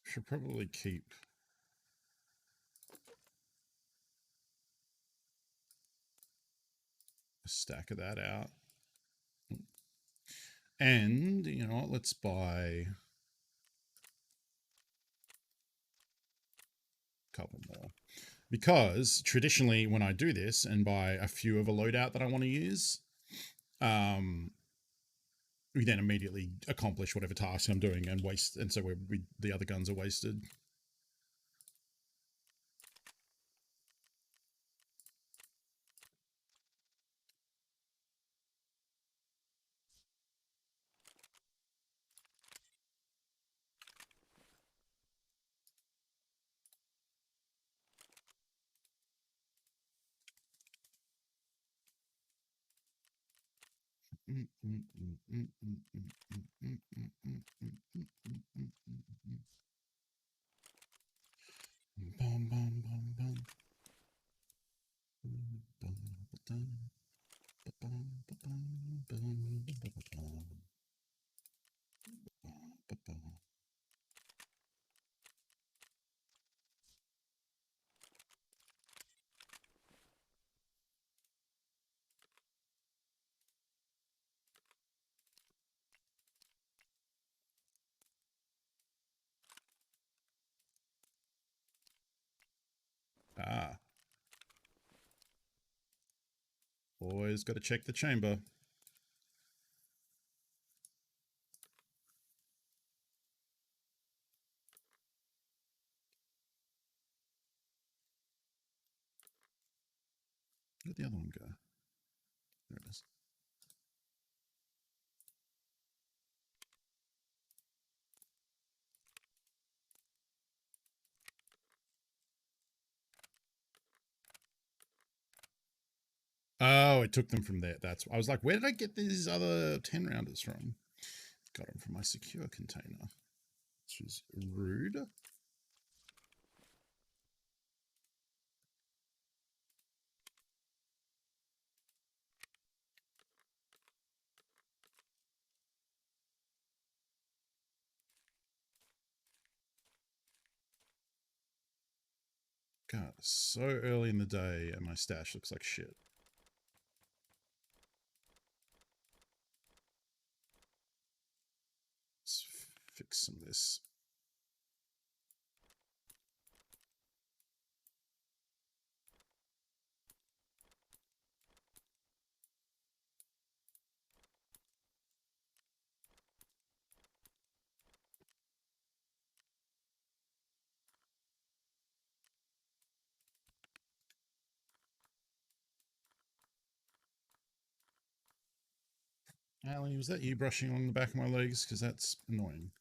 Should probably keep a stack of that out. And, you know what, let's buy a couple more. Because traditionally when I do this and buy a few of a loadout that I want to use, we then immediately accomplish whatever task I'm doing and waste, and so the other guns are wasted. Ah. Always got to check the chamber. Where'd the other one go? There it is. Oh, it took them from there. I was like, where did I get these other 10 rounders from? Got them from my secure container, which is rude. God, so early in the day and my stash looks like shit. Let's fix some of this. Ali, was that you brushing along the back of my legs? Because that's annoying.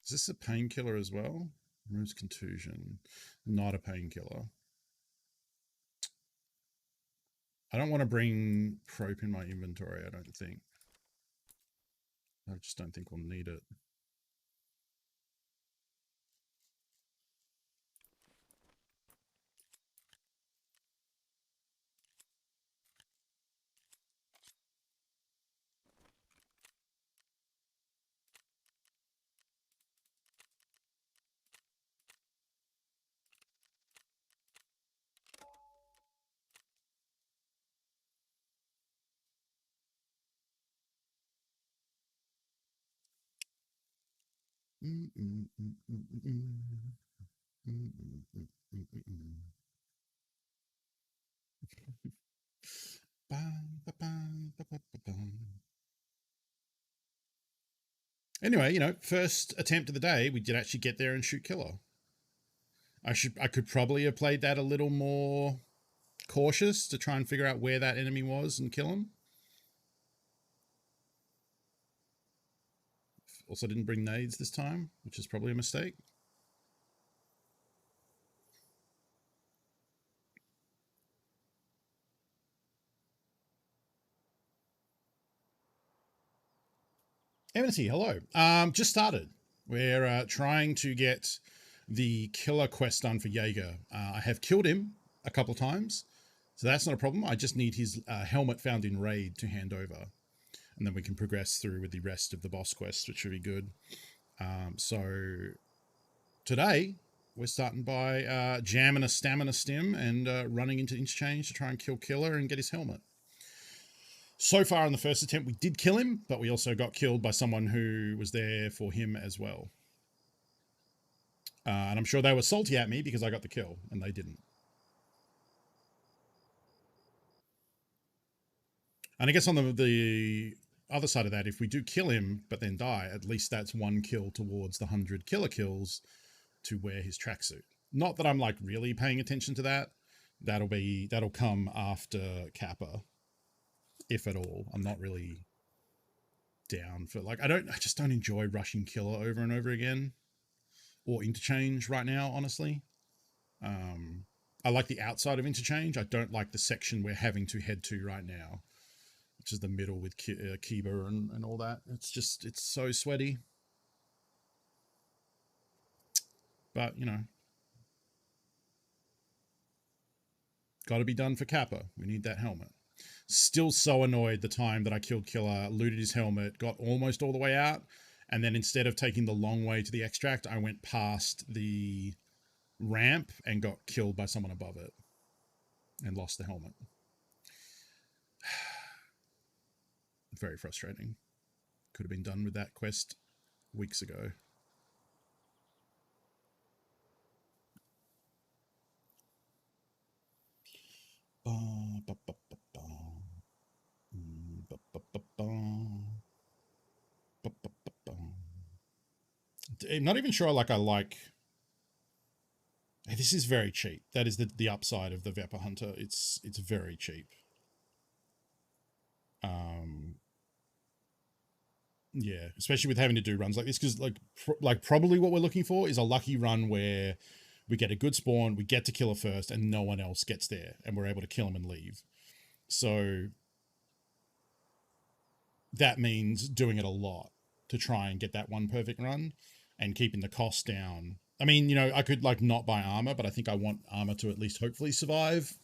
Is this a painkiller as well? Removes contusion. Not a painkiller. I don't want to bring Prope in my inventory, I don't think. I just don't think we'll need it. Anyway, you know, first attempt of the day, we did actually get there and shoot Killer. I could probably have played that a little more cautious to try and figure out where that enemy was and kill him. Also didn't bring nades this time, which is probably a mistake. Amity, hello. Just started. We're trying to get the killer quest done for Jaeger. I have killed him a couple times, so that's not a problem. I just need his helmet found in raid to hand over, and then we can progress through with the rest of the boss quest, which should be good. So today we're starting by jamming a stamina stim and running into interchange to try and kill Killer and get his helmet. So far in the first attempt, we did kill him, but we also got killed by someone who was there for him as well. And I'm sure they were salty at me because I got the kill and they didn't. And I guess on the other side of that, if we do kill him but then die, at least that's one kill towards the 100 killer kills to wear his tracksuit. Not that I'm like really paying attention to that. That'll come after Kappa, if at all. I'm not really down for like I just don't enjoy rushing killer over and over again or interchange right now, honestly. I like the outside of interchange. I don't like the section we're having to head to right now, which is the middle with Kiba and all that. It's so sweaty. But, you know, got to be done for Kappa. We need that helmet. Still so annoyed the time that I killed Killer, looted his helmet, got almost all the way out, and then instead of taking the long way to the extract, I went past the ramp and got killed by someone above it and lost the helmet. Very frustrating. Could have been done with that quest weeks ago. I'm not even sure I like. This is very cheap. That is the upside of the Vepr Hunter. It's very cheap. Yeah, especially with having to do runs like this, because probably what we're looking for is a lucky run where we get a good spawn, we get to killer first, and no one else gets there, and we're able to kill him and leave. So that means doing it a lot to try and get that one perfect run and keeping the cost down. I mean, you know, I could like not buy armor, but I think I want armor to at least hopefully survive,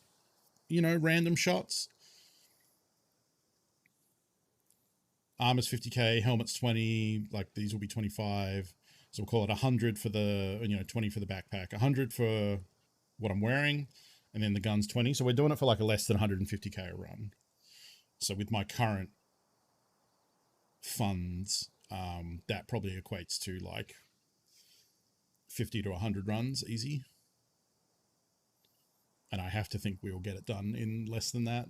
you know, random shots. Armor's 50k, helmet's 20, like these will be 25. So we'll call it 100 for the, you know, 20 for the backpack, 100 for what I'm wearing, and then the gun's 20. So we're doing it for like a less than 150k a run. So with my current funds, that probably equates to like 50 to 100 runs easy. And I have to think we'll get it done in less than that.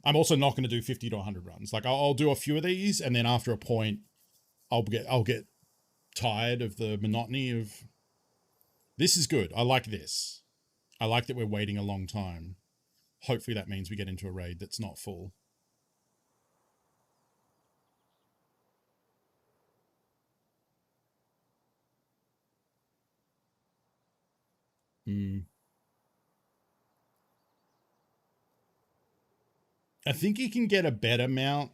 I'm also not going to do 50 to 100 runs. Like I'll do a few of these, and then after a point, I'll get tired of the monotony of. This is good. I like this. I like that we're waiting a long time. Hopefully that means we get into a raid that's not full. I think you can get a better mount,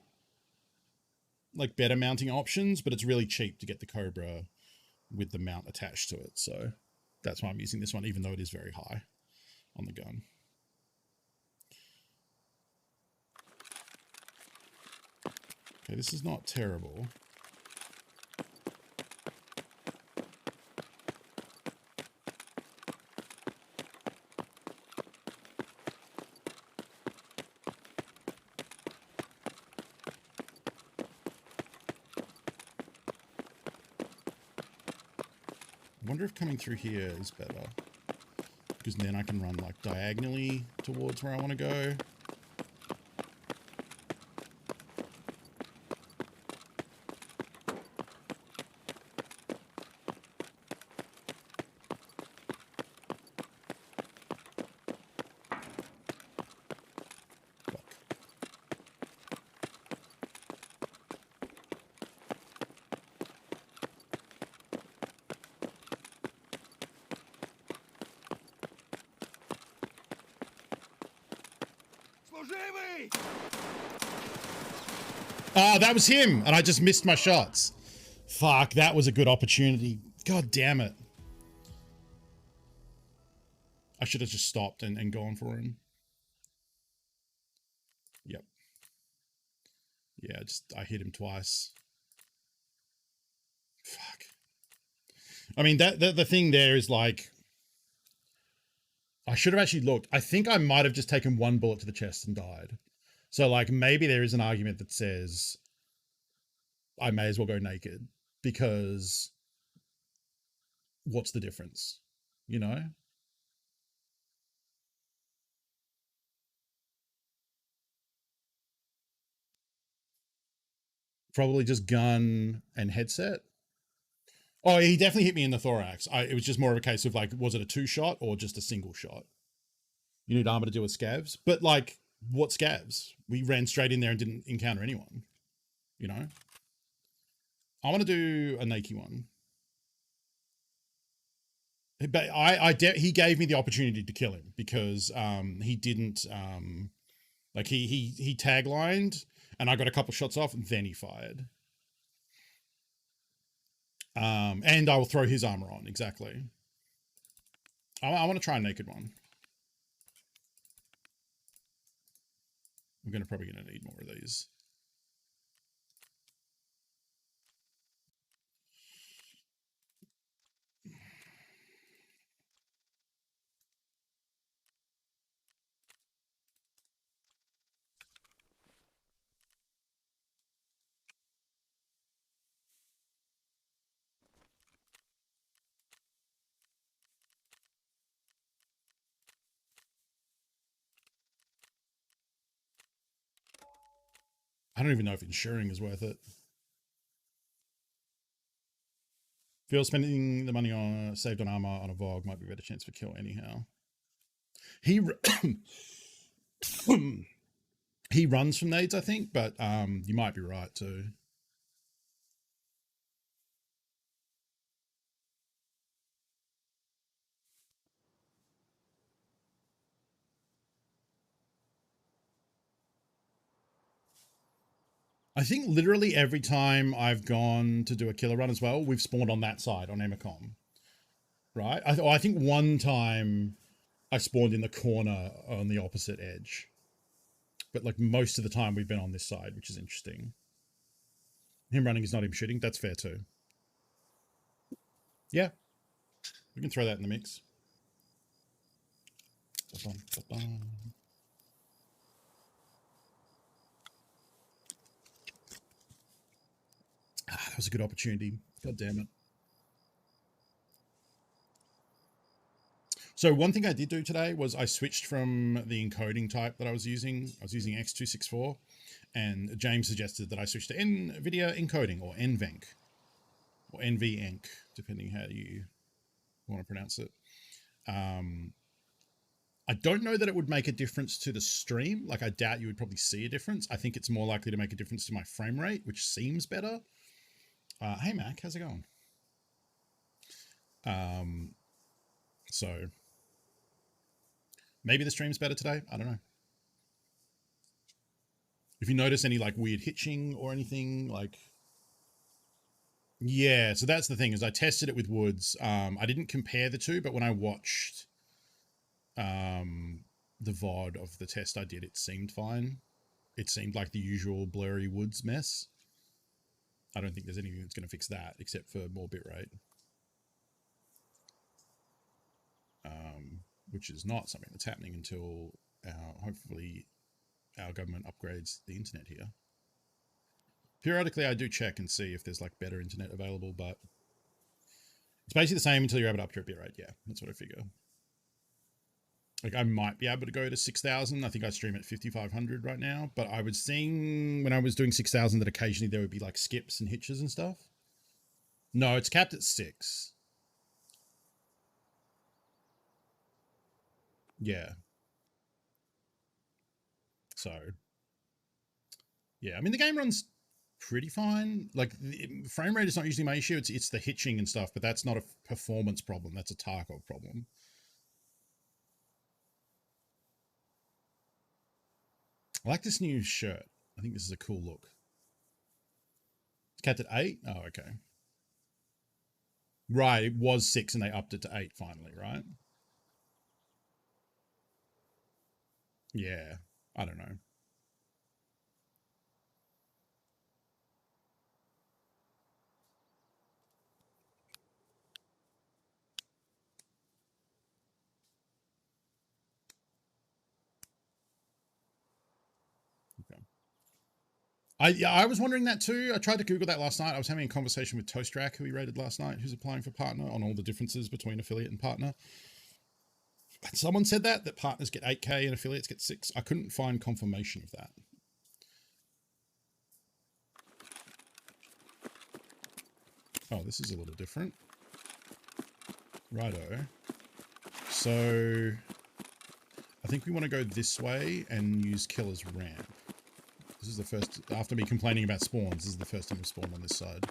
like better mounting options, but it's really cheap to get the Cobra with the mount attached to it. So that's why I'm using this one, even though it is very high on the gun. Okay, this is not terrible. I wonder if coming through here is better, because then I can run like diagonally towards where I want to go. Oh, that was him, and I just missed my shots. Fuck, that was a good opportunity. God damn it. I should have just stopped and gone for him. Yep. Yeah, I hit him twice. Fuck. I mean, the thing there is like, I should have actually looked. I think I might have just taken one bullet to the chest and died. So like maybe there is an argument that says I may as well go naked, because what's the difference? You know? Probably just gun and headset. Oh, he definitely hit me in the thorax. It was just more of a case of like, was it a 2-shot or just a single shot? You need armor to deal with scavs. But like, what scavs? We ran straight in there and didn't encounter anyone. You know? I want to do a naked one. But he gave me the opportunity to kill him because he didn't like he taglined and I got a couple shots off and then he fired. And I will throw his armor on, exactly. I want to try a naked one. I'm probably gonna need more of these. I don't even know if insuring is worth it. Feel spending the money on saved on armor on a Vogue might be a better chance for kill anyhow. He he runs from nades, I think, but you might be right too. I think literally every time I've gone to do a killer run as well, we've spawned on that side on Emacom, right? I think one time I spawned in the corner on the opposite edge, but like most of the time we've been on this side, which is interesting. Him running is not him shooting. That's fair too. Yeah, we can throw that in the mix. That was a good opportunity. God damn it. So one thing I did do today was I switched from the encoding type that I was using. I was using X264, and James suggested that I switch to NVIDIA encoding, or NVENC, or NVENC, depending how you want to pronounce it. I don't know that it would make a difference to the stream. Like, I doubt you would probably see a difference. I think it's more likely to make a difference to my frame rate, which seems better. Hey, Mac, how's it going? So maybe the stream's better today. I don't know. If you notice any like weird hitching or anything, like, yeah. So that's the thing, is I tested it with Woods. I didn't compare the two, but when I watched the VOD of the test I did, it seemed fine. It seemed like the usual blurry Woods mess. I don't think there's anything that's going to fix that except for more bitrate, which is not something that's happening until hopefully our government upgrades the internet here. Periodically, I do check and see if there's like better internet available, but it's basically the same until you're able to up your bitrate. Yeah, that's what I figure. Like, I might be able to go to 6,000. I think I stream at 5,500 right now, but I was seeing when I was doing 6,000 that occasionally there would be like skips and hitches and stuff. No, it's capped at 6. Yeah. So, yeah, I mean, the game runs pretty fine. Like, the frame rate is not usually my issue. It's the hitching and stuff, but that's not a performance problem. That's a Tarkov problem. I like this new shirt. I think this is a cool look. It's capped at 8? Oh, okay. Right, it was 6 and they upped it to 8 finally, right? Yeah, I don't know. Okay. I was wondering that too. I tried to Google that last night. I was having a conversation with Toastrak, who we rated last night, who's applying for partner, on all the differences between affiliate and partner. And someone said that partners get 8K and affiliates get 6. I couldn't find confirmation of that. Oh, this is a little different. Righto. So I think we want to go this way and use Killer's ramp. This is the first, after me complaining about spawns, this is the first time we've spawned on this side.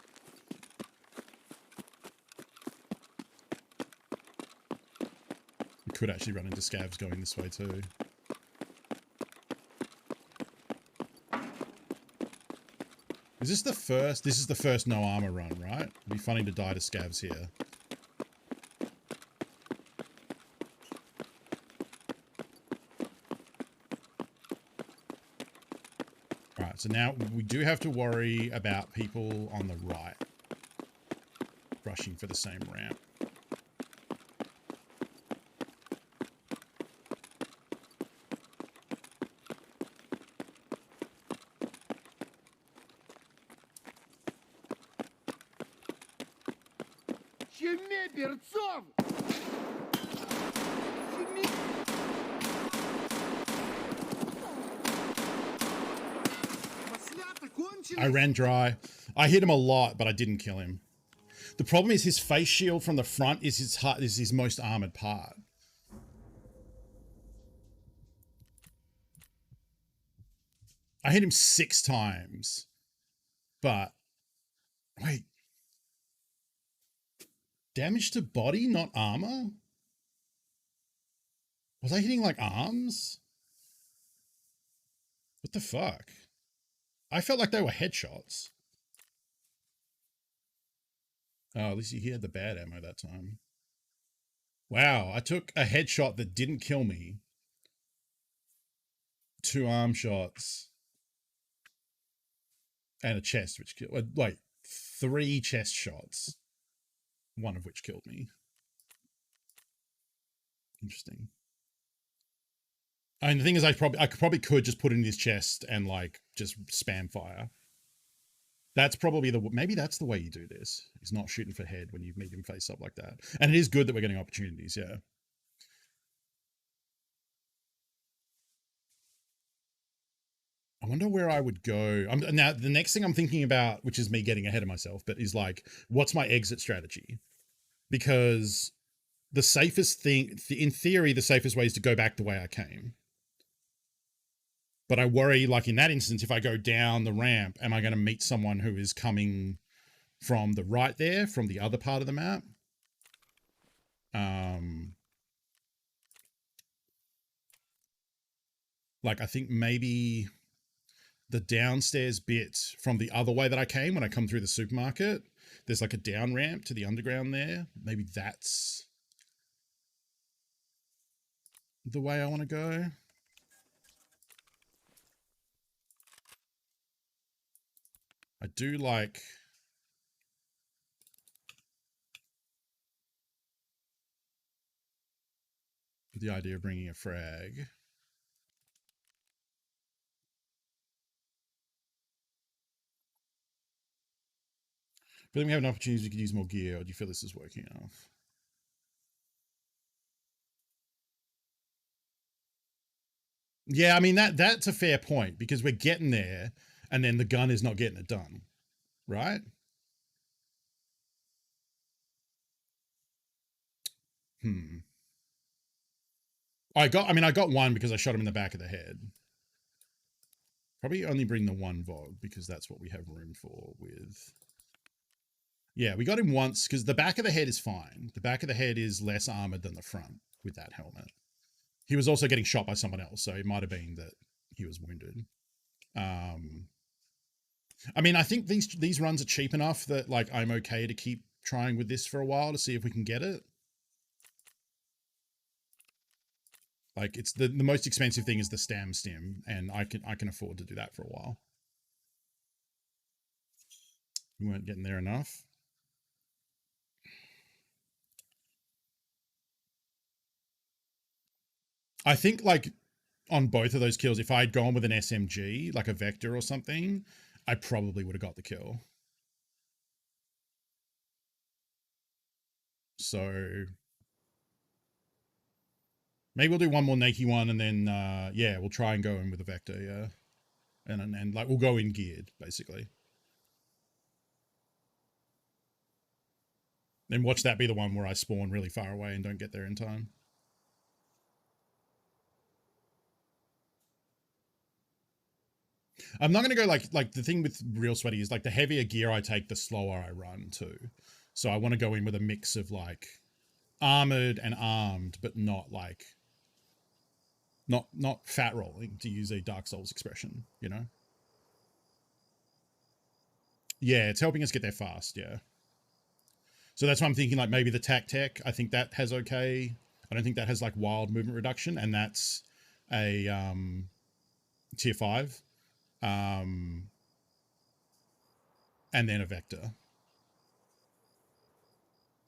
We could actually run into scavs going this way too. Is this the first? This is the first no armor run, right? It'd be funny to die to scavs here. Alright, so now we do have to worry about people on the right rushing for the same ramp. I ran dry. I hit him a lot, but I didn't kill him. The problem is his face shield from the front is his most armored part. I hit him 6 times, but wait. Damage to body, not armor? Was I hitting like arms? What the fuck? I felt like they were headshots. Oh, at least he had the bad ammo that time. Wow, I took a headshot that didn't kill me. 2 arm shots. And a chest, which killed... Like, 3 chest shots. 1 of which killed me. Interesting. And the thing is, I probably could just put it in his chest and like just spam fire. That's probably maybe that's the way you do this. He's not shooting for head when you meet him face up like that. And it is good that we're getting opportunities, yeah. I wonder where I would go. Now, the next thing I'm thinking about, which is me getting ahead of myself, but is like, what's my exit strategy? Because the safest thing, in theory, the safest way is to go back the way I came. But I worry, like in that instance, if I go down the ramp, am I going to meet someone who is coming from the right there, from the other part of the map? Like, I think maybe the downstairs bit from the other way that I came when I come through the supermarket, there's like a down ramp to the underground there. Maybe that's the way I want to go. I do like the idea of bringing a frag. But then we have an opportunity we could use more gear, or do you feel this is working enough? Yeah, I mean, that's a fair point, because we're getting there, and then the gun is not getting it done, right? I got 1 because I shot him in the back of the head. Probably only bring the 1 VOG, because that's what we have room for with... Yeah, we got him once, because the back of the head is fine. The back of the head is less armored than the front with that helmet. He was also getting shot by someone else, so it might have been that he was wounded. I mean, I think these runs are cheap enough that like I'm okay to keep trying with this for a while to see if we can get it. Like, it's the most expensive thing is the stim, and I can afford to do that for a while. We weren't getting there enough. I think like on both of those kills, if I had gone with an SMG, like a Vector or something, I probably would have got the kill. So maybe we'll do one more naked one, and then yeah, we'll try and go in with a vector, yeah. And like we'll go in geared, basically. Then watch that be the one where I spawn really far away and don't get there in time. I'm not going to go like the thing with real sweaty is like the heavier gear I take, the slower I run too. So I want to go in with a mix of like armored and armed, but not like not fat rolling, to use a Dark Souls expression, you know? Yeah, it's helping us get there fast, yeah. So that's why I'm thinking like maybe the tech, I think that has okay. I don't think that has like wild movement reduction, and that's a tier 5. And then a vector.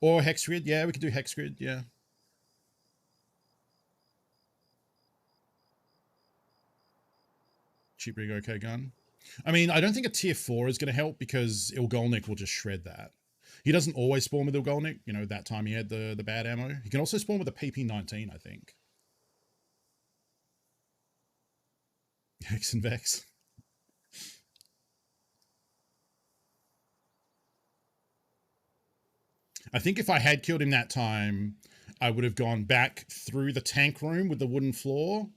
Or hex grid, yeah, we could do hex grid, yeah. Cheap rig, okay gun. I mean, I don't think a tier 4 is going to help because Ilgolnik will just shred that. He doesn't always spawn with Ilgolnik. You know, that time he had the bad ammo. He can also spawn with a PP-19, I think. Hex and Vex. I think if I had killed him that time, I would have gone back through the tank room with the wooden floor,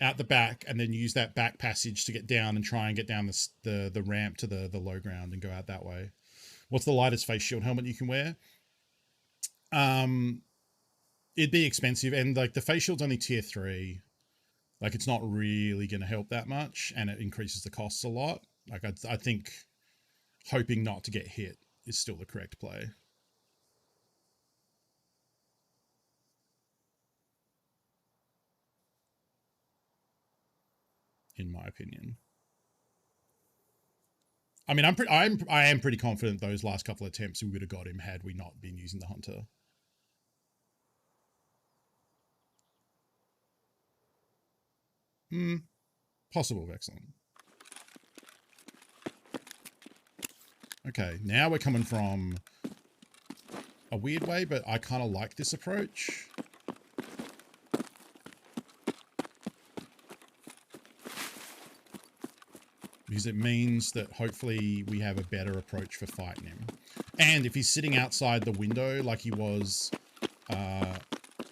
out the back, and then use that back passage to get down and try and get down the ramp to the low ground and go out that way. What's the lightest face shield helmet you can wear? It'd be expensive, and like the face shield's only tier 3. Like it's not really going to help that much, and it increases the costs a lot. Like I think hoping not to get hit is still the correct play. In my opinion. I mean, I am pretty confident those last couple of attempts we would have got him had we not been using the hunter. Possible, excellent. Okay, now we're coming from a weird way, but I kind of like this approach. Because it means that hopefully we have a better approach for fighting him. And if he's sitting outside the window like he was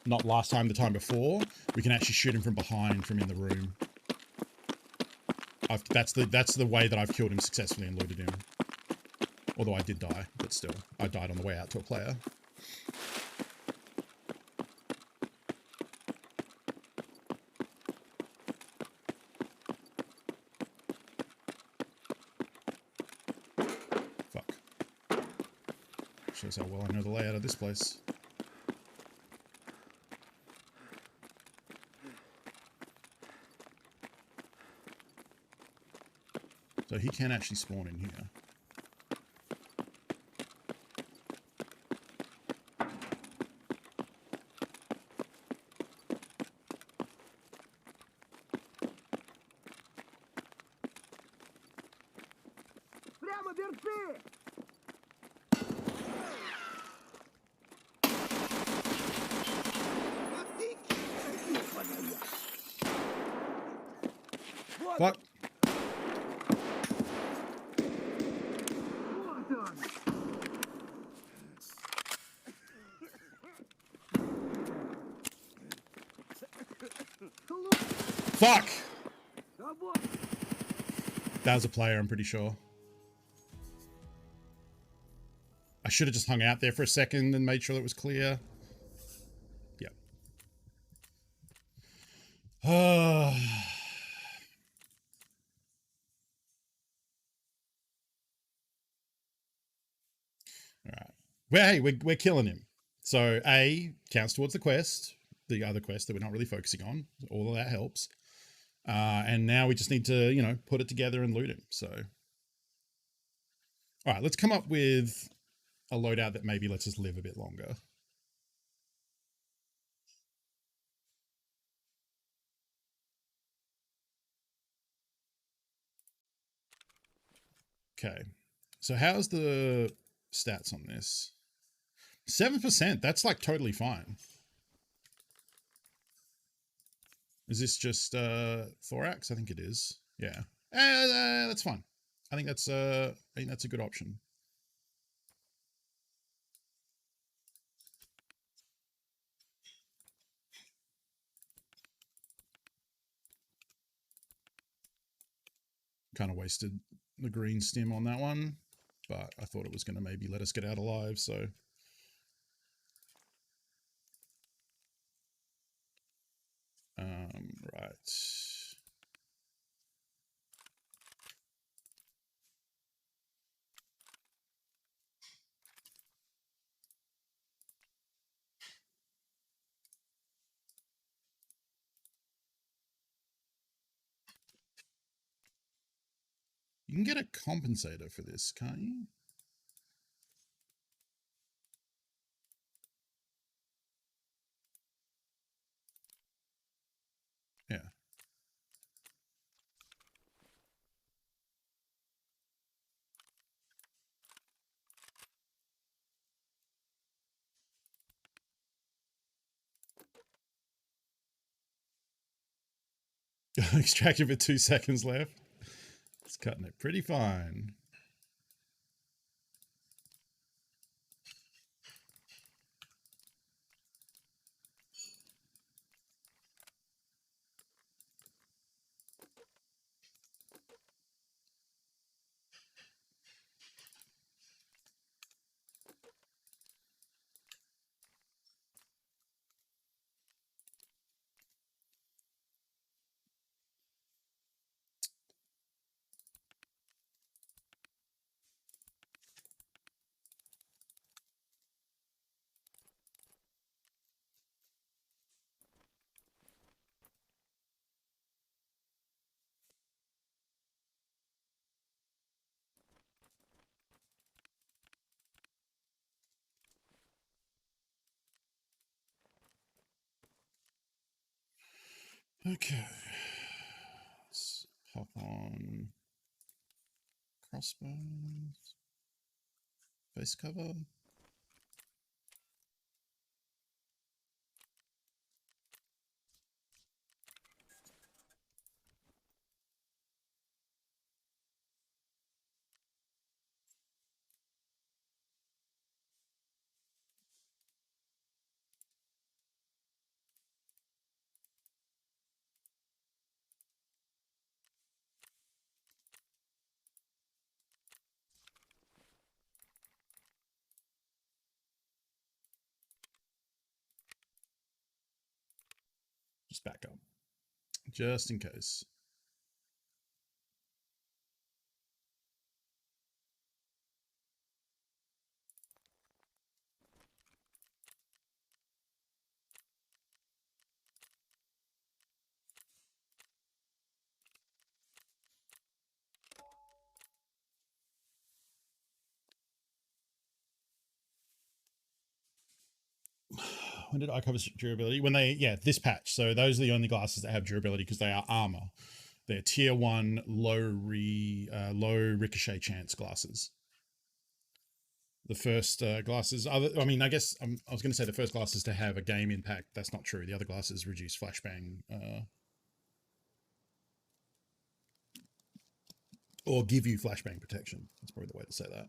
not last time, the time before, we can actually shoot him from behind from in the room. That's the way that I've killed him successfully and looted him. Although I did die, but still, I died on the way out to a player. Fuck. Shows how well I know the layout of this place. So he can actually spawn in here. Fuck. Fuck! That was a player, I'm pretty sure. I should have just hung out there for a second and made sure that it was clear. Yep. Alright. Well, hey, we're killing him. So A counts towards the quest, the other quest that we're not really focusing on. All of that helps. And now we just need to, you know, put it together and loot him. So, all right, let's come up with a loadout that maybe lets us live a bit longer. Okay. So how's the stats on this? 7%. That's like totally fine. Is this just thorax? I think it is. Yeah. That's fine. I think that's a good option. Kind of wasted the green stim on that one, but I thought it was going to maybe let us get out alive, so right. You can get a compensator for this, can't you? Yeah. Extracted with 2 seconds left. It's cutting it pretty fine. Okay. Let's pop on crossbows. Face cover. Just back up. Just in case. When did I cover durability? When they, yeah, this patch. So those are the only glasses that have durability because they are armor. They're tier 1 low ricochet chance glasses. The first glasses, I mean, I guess I was going to say the first glasses to have a game impact. That's not true. The other glasses reduce flashbang or give you flashbang protection. That's probably the way to say that.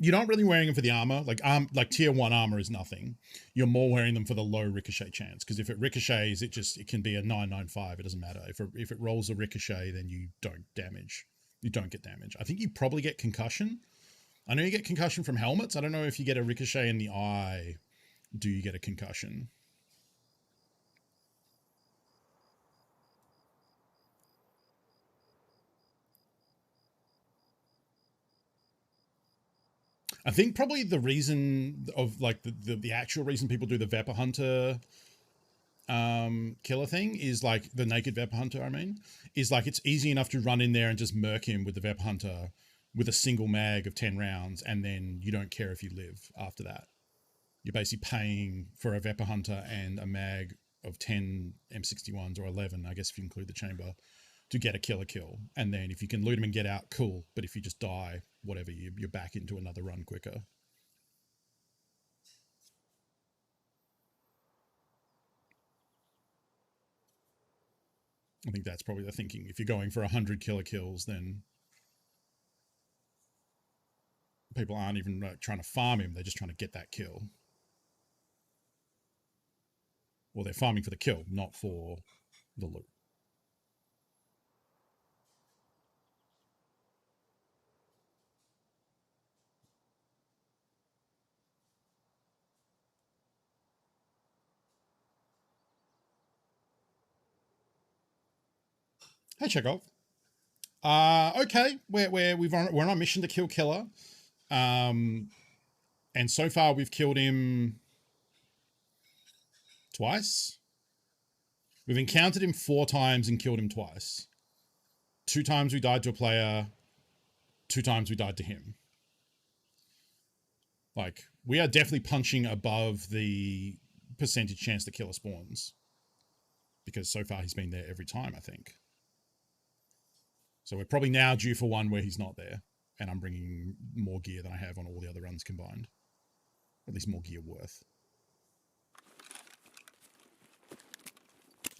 You're not really wearing them for the armor. Like tier 1 armor is nothing. You're more wearing them for the low ricochet chance, because if it ricochets, it can be a 995. It doesn't matter. If it rolls a ricochet, then you don't damage. You don't get damage. I think you probably get concussion. I know you get concussion from helmets. I don't know if you get a ricochet in the eye. Do you get a concussion? I think probably the reason of like the actual reason people do the Vapor Hunter killer thing is like the naked Vapor Hunter, I mean, is like it's easy enough to run in there and just murk him with the Vapor Hunter with a single mag of 10 rounds, and then you don't care if you live after that. You're basically paying for a Vapor Hunter and a mag of 10 M61s, or 11, I guess if you include the chamber, to get a killer kill. And then if you can loot them and get out, cool. But if you just die, whatever, you're back into another run quicker. I think that's probably the thinking. If you're going for 100 killer kills, then people aren't even trying to farm him. They're just trying to get that kill. Well, they're farming for the kill, not for the loot. Hey, Chekhov. Okay, we're on a mission to kill Killer, and so far we've killed him twice. We've encountered him 4 times and killed him twice. 2 times we died to a player. 2 times we died to him. Like, we are definitely punching above the percentage chance that Killer spawns, because so far he's been there every time, I think. So we're probably now due for one where he's not there, and I'm bringing more gear than I have on all the other runs combined. At least more gear worth.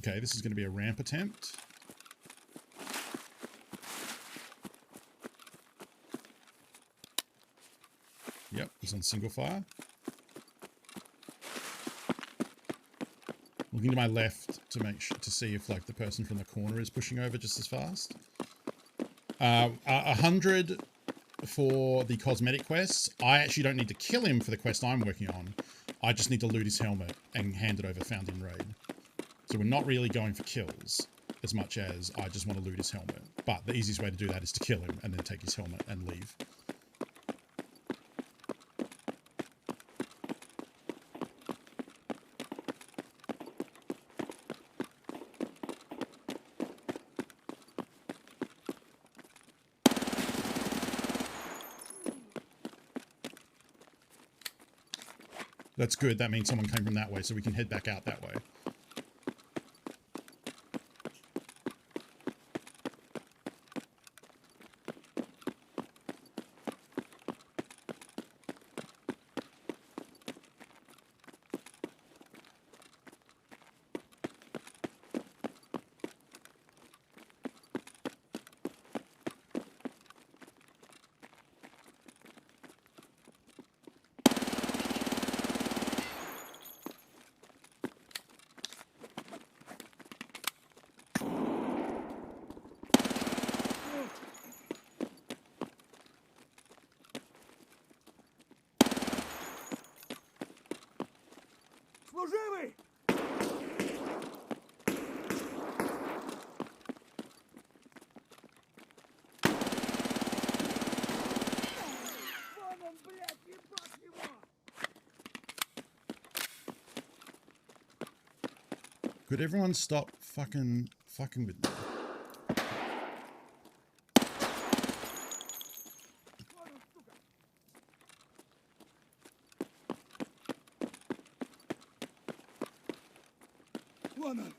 Okay, this is going to be a ramp attempt. Yep, he's on single fire. Looking to my left to make sure, to see if like the person from the corner is pushing over just as fast. 100 for the cosmetic quests. I actually don't need to kill him for the quest I'm working on. I just need to loot his helmet and hand it over found in raid. So we're not really going for kills as much as I just want to loot his helmet. But the easiest way to do that is to kill him and then take his helmet and leave. That's good. That means someone came from that way, so we can head back out that way. Служивый! Вон он, блядь, ебать его! Could everyone stop fucking with me? Вон он, сука! Вон он!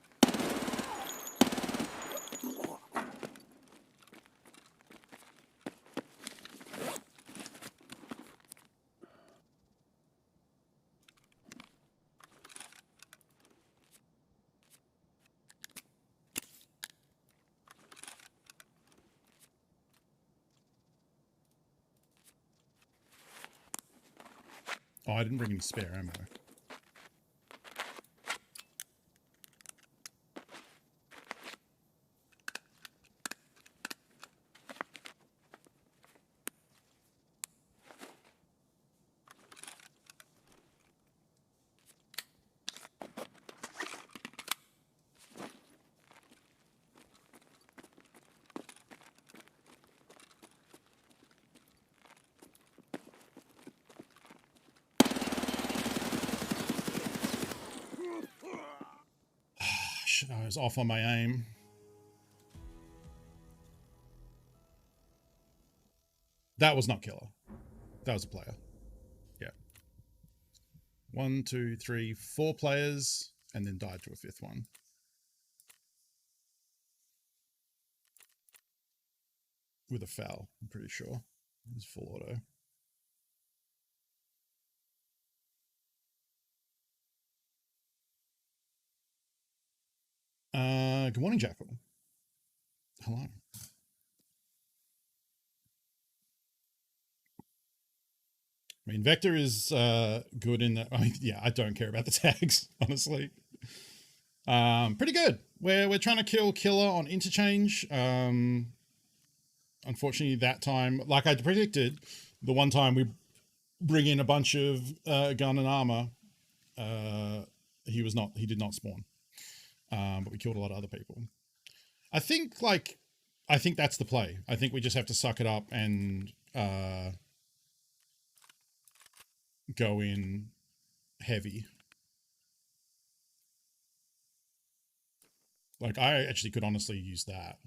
Oh, I didn't bring any spare ammo. I was off on my aim. That was not Killer. That was a player. Yeah. 1, 2, 3, 4 players. and then died to a 5th one. With a foul, I'm pretty sure. It was full auto. Good morning, Jackal. Hello. I mean, Vector is good in that. I mean, yeah, I don't care about the tags, honestly. Pretty good. We're trying to kill Killer on interchange. Unfortunately, that time, like I predicted, the one time we bring in a bunch of gun and armor, he did not spawn. But we killed a lot of other people. I think that's the play. I think we just have to suck it up and go in heavy. Like, I actually could honestly use that.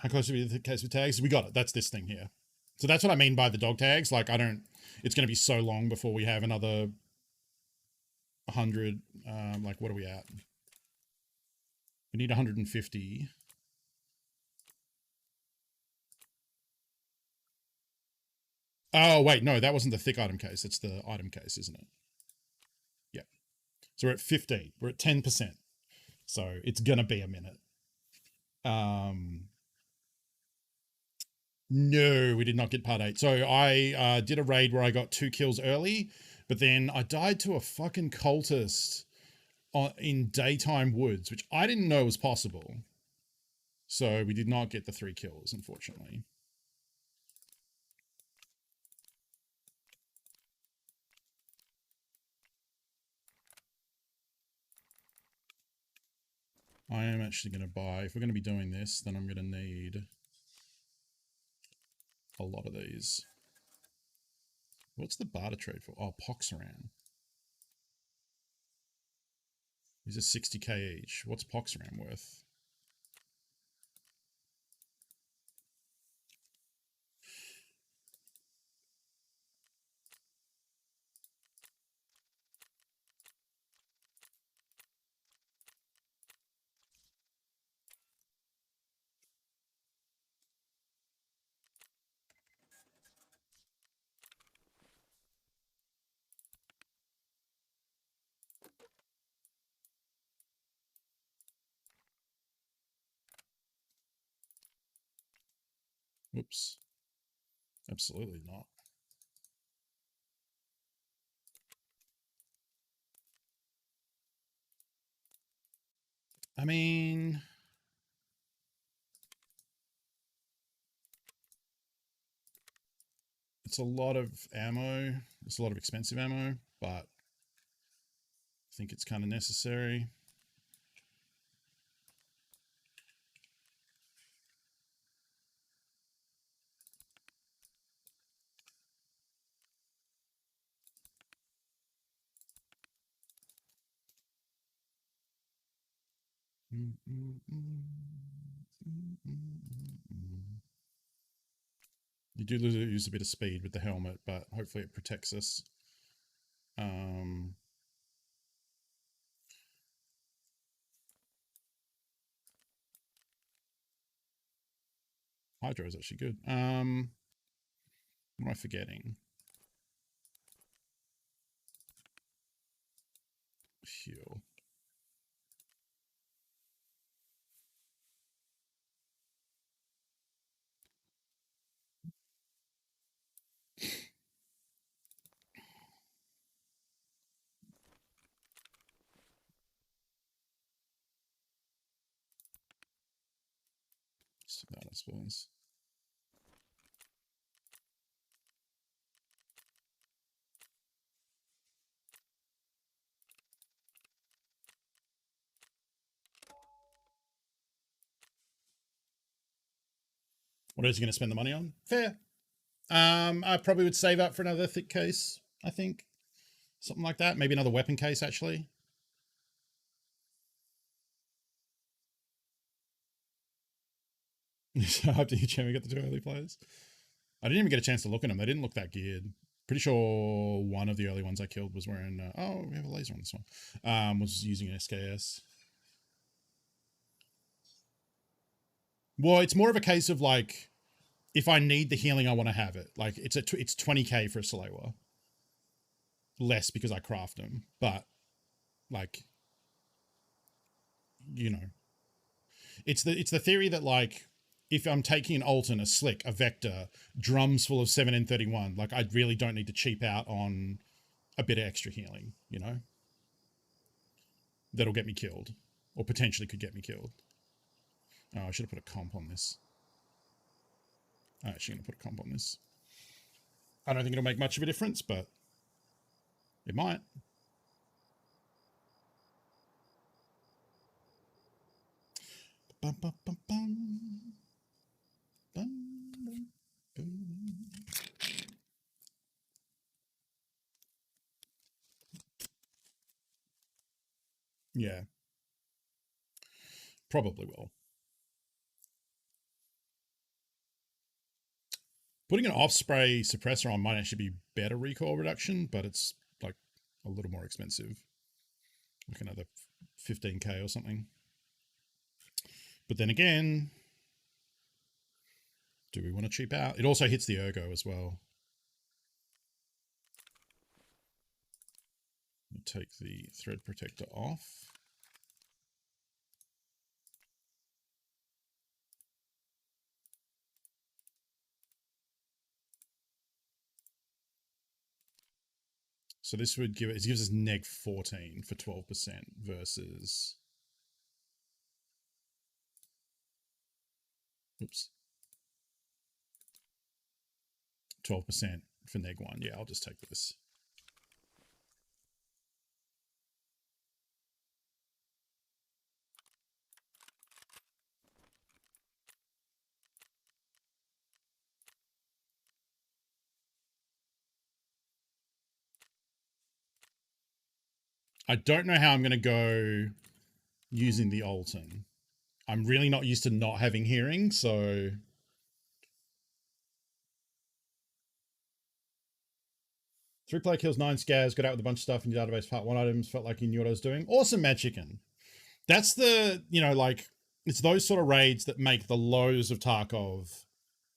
How close are we to the case with tags? We got it. That's this thing here. So that's what I mean by the dog tags. Like, it's going to be so long before we have another 100. Like, what are we at? We need 150. Oh, wait, no, that wasn't the thick item case. It's the item case, isn't it? Yeah. So we're at 15. We're at 10%. So it's going to be a minute. No, we did not get part 8. So I did a raid where I got 2 kills early, but then I died to a fucking cultist in daytime woods, which I didn't know was possible. So we did not get the 3 kills, unfortunately. I am actually going to buy, if we're going to be doing this, then I'm going to need a lot of these. What's the barter trade for? Oh, Poxaran. These are 60k each. What's Poxaran worth? Oops. Absolutely not. I mean, it's a lot of ammo. It's a lot of expensive ammo, but I think it's kind of necessary. You do lose a bit of speed with the helmet, but hopefully it protects us. Hydro is actually good. What am I forgetting? Heal. So that, I suppose. What else are you going to spend the money on? Fair. I probably would save up for another thick case, I think. Something like that. Maybe another weapon case, actually. So after you Jimmy got the 2 early players. I didn't even get a chance to look at them. They didn't look that geared. Pretty sure one of the early ones I killed was wearing... oh, we have a laser on this one. Was using an SKS. Well, it's more of a case of like, if I need the healing, I want to have it. Like, it's 20k for a Salewa. Less because I craft them. But, like, you know. It's the theory that, like, if I'm taking an Alton, a Slick, a Vector, drums full of 7N31, like, I really don't need to cheap out on a bit of extra healing, you know? That'll get me killed. Or potentially could get me killed. Oh, I should have put a comp on this. I'm actually going to put a comp on this. I don't think it'll make much of a difference, but it might. Bum, bum, bum, bum. Bum, bum, bum. Yeah. Probably will. Putting an off-spray suppressor on might actually be better recoil reduction, but it's like a little more expensive. Like another 15k or something. But then again, do we want to cheap out? It also hits the ergo as well. Take the thread protector off. So this would give it gives us neg 14 for 12% versus 12% for neg 1. Yeah, I'll just take this. I don't know how I'm going to go using the Alton. I'm really not used to not having hearing, so... Three player kills 9 scares, got out with a bunch of stuff in your database, part 1 items, felt like you knew what I was doing. Awesome, Mad Chicken. That's the, you know, like, it's those sort of raids that make the lows of Tarkov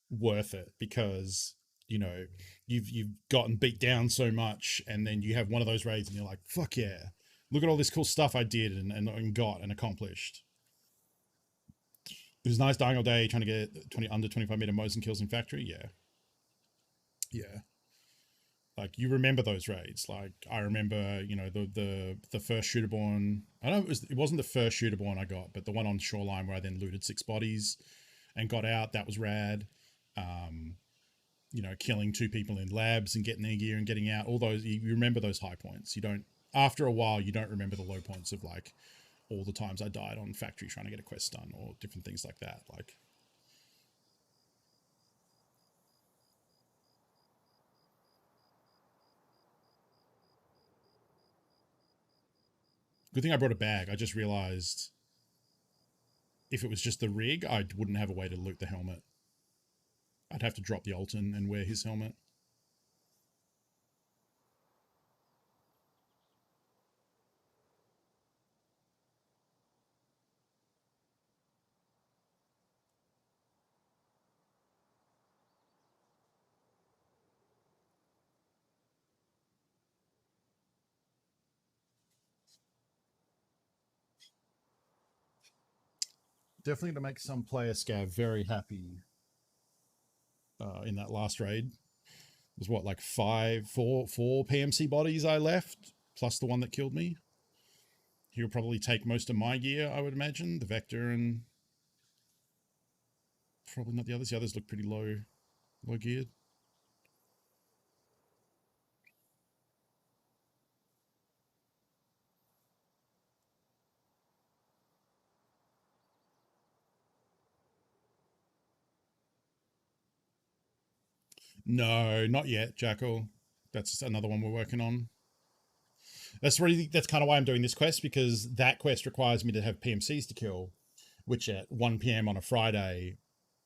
worth it, because, you know, you've gotten beat down so much, and then you have one of those raids and you're like, fuck yeah, look at all this cool stuff I did and got and accomplished. It was nice dying all day trying to get under 25 meter Mosin kills in factory. Yeah. Yeah. Like, you remember those raids. Like, I remember, you know, the first shooterborn. I don't know, it wasn't the first shooterborn I got, but the one on Shoreline where I then looted 6 bodies and got out. That was rad. You know, killing 2 people in labs and getting their gear and getting out. All those, you remember those high points. You don't, after a while, you don't remember the low points of, like, all the times I died on factory trying to get a quest done or different things like that. Like, good thing I brought a bag. I just realized if it was just the rig, I wouldn't have a way to loot the helmet. I'd have to drop the Alton and wear his helmet. Definitely to make some player scav very happy in that last raid. It was what, like four PMC bodies I left, plus the one that killed me. He'll probably take most of my gear, I would imagine. The Vector and probably not the others. The others look pretty low geared. No, not yet, Jackal. That's another one we're working on. That's kind of why I'm doing this quest, because that quest requires me to have PMCs to kill, which at 1 p.m. on a Friday,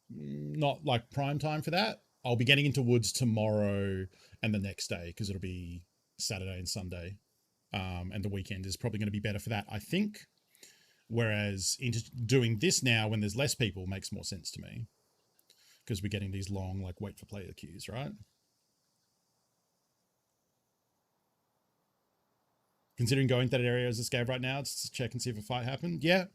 not like prime time for that. I'll be getting into woods tomorrow and the next day because it'll be Saturday and Sunday, and the weekend is probably going to be better for that, I think. Whereas doing this now when there's less people makes more sense to me, because we're getting these long like wait for player queues, right? Considering going to that area as a scav right now, just to check and see if a fight happened. Yeah.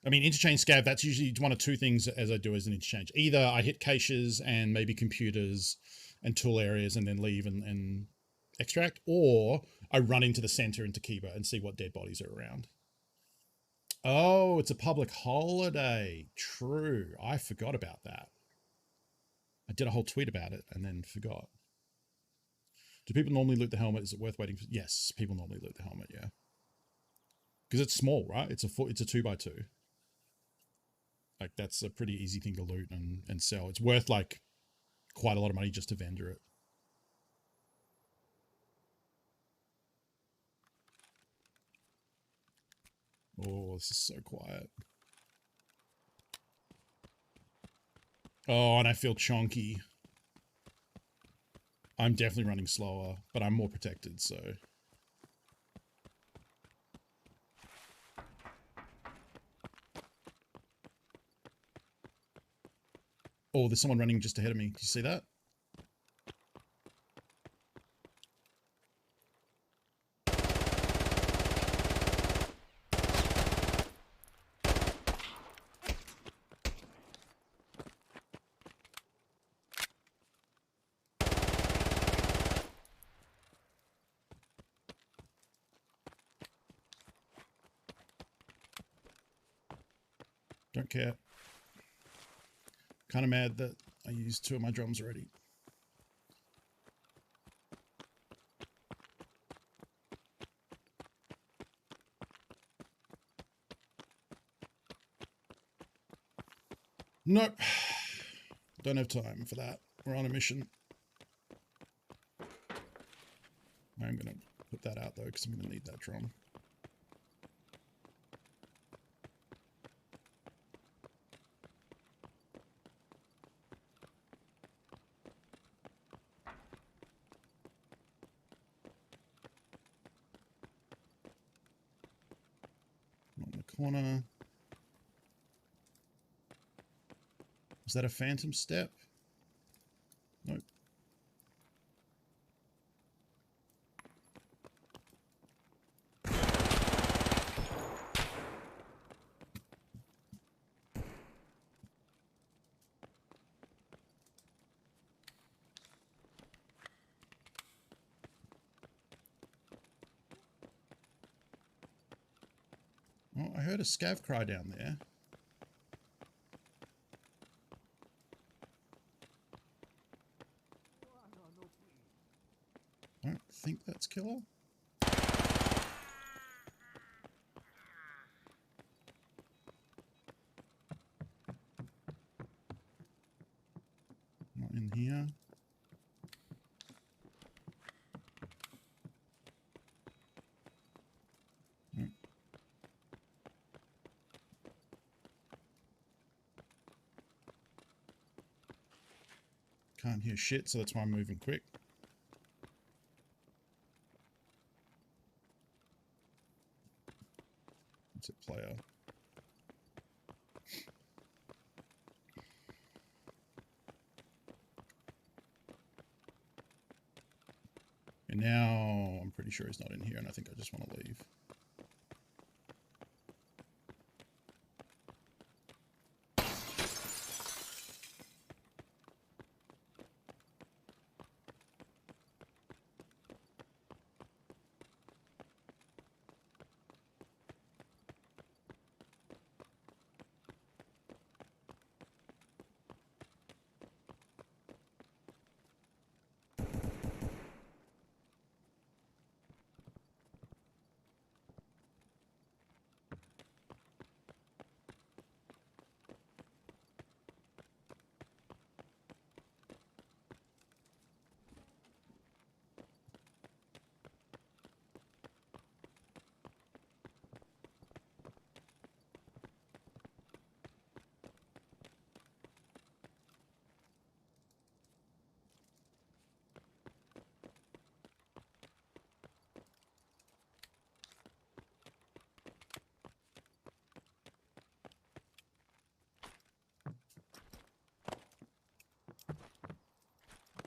I mean, interchange scav, that's usually one of two things as I do as an interchange. Either I hit caches and maybe computers and tool areas and then leave and extract, or I run into the center into Kiba and see what dead bodies are around. Oh, it's a public holiday. True. I forgot about that. I did a whole tweet about it and then forgot. Do people normally loot the helmet? Is it worth waiting for? Yes, people normally loot the helmet, yeah. Because it's small, right? It's a 2x2. Like, that's a pretty easy thing to loot and sell. It's worth, like, quite a lot of money just to vendor it. Oh, this is so quiet. Oh, and I feel chonky. I'm definitely running slower, but I'm more protected, so... Oh, there's someone running just ahead of me. Do you see that? Don't care. Kind of mad that I used 2 of my drums already. Nope. Don't have time for that. We're on a mission. I'm going to put that out though, because I'm going to need that drum. On the corner. Is that a phantom step? Nope. Oh, I heard a scav cry down there. I don't think that's killer. Not in here. Nope. Can't hear shit, so that's why I'm moving quick. It's a player. And now I'm pretty sure he's not in here, and I think I just want to leave.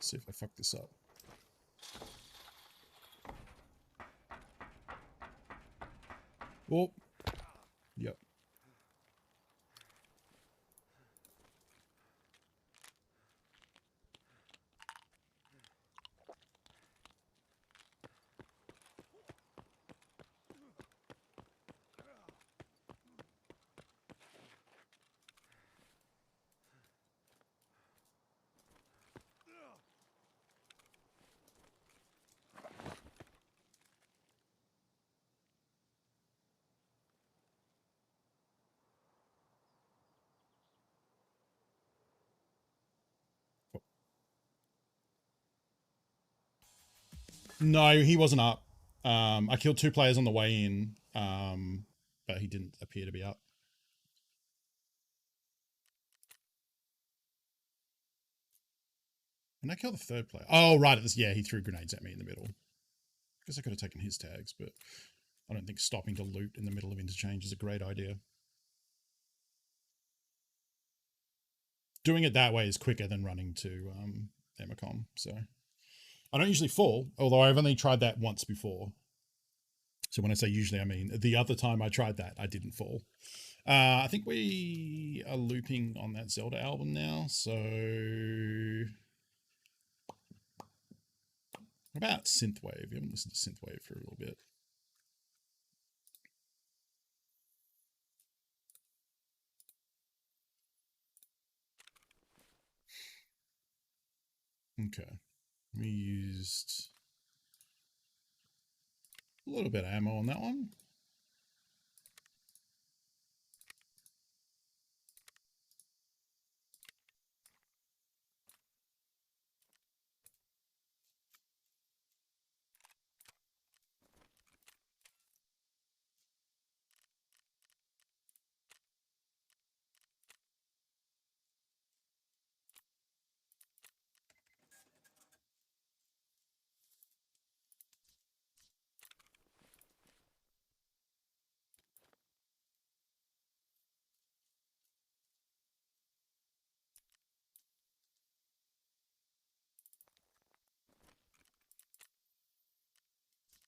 see if I fuck this up. Oh, yep. No, he wasn't up. I killed 2 players on the way in, but he didn't appear to be up. And I killed the 3rd player. Oh, right. Yeah, he threw grenades at me in the middle. Guess I could have taken his tags, but I don't think stopping to loot in the middle of interchange is a great idea. Doing it that way is quicker than running to Emacom, so I don't usually fall, although I've only tried that once before. So when I say usually, I mean the other time I tried that, I didn't fall. I think we are looping on that Zelda album now, so what about Synthwave? We haven't listened to Synthwave for a little bit. Okay, we used a little bit of ammo on that one.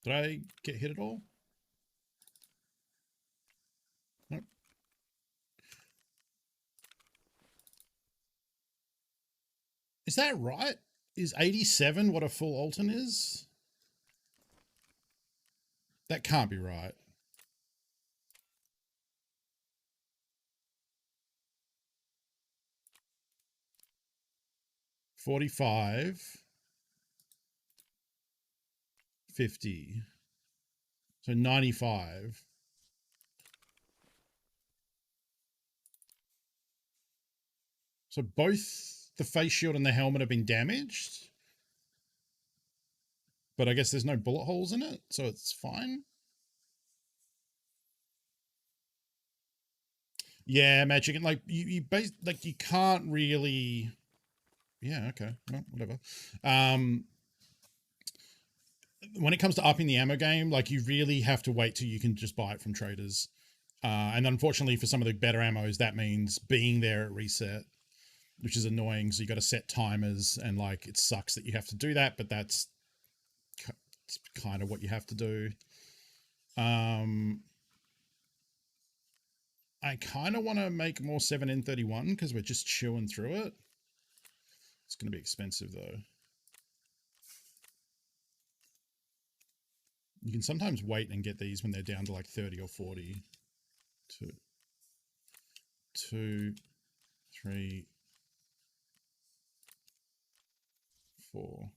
Did I get hit at all? Nope. Is that right? Is 87 what a full Alton is? That can't be right. $45, $50, so $95. So both the face shield and the helmet have been damaged, but I guess there's no bullet holes in it, so it's fine. Yeah, magic, and like you can't really. Yeah, okay, well, whatever. When it comes to upping the ammo game, like you really have to wait till you can just buy it from traders. And unfortunately for some of the better ammos, that means being there at reset, which is annoying. So you got to set timers, and like it sucks that you have to do that, but that's kind of what you have to do. I kind of want to make more 7N31 because we're just chewing through it. It's going to be expensive though. You can sometimes wait and get these when they're down to like 30 or 40. 2, 3, 4.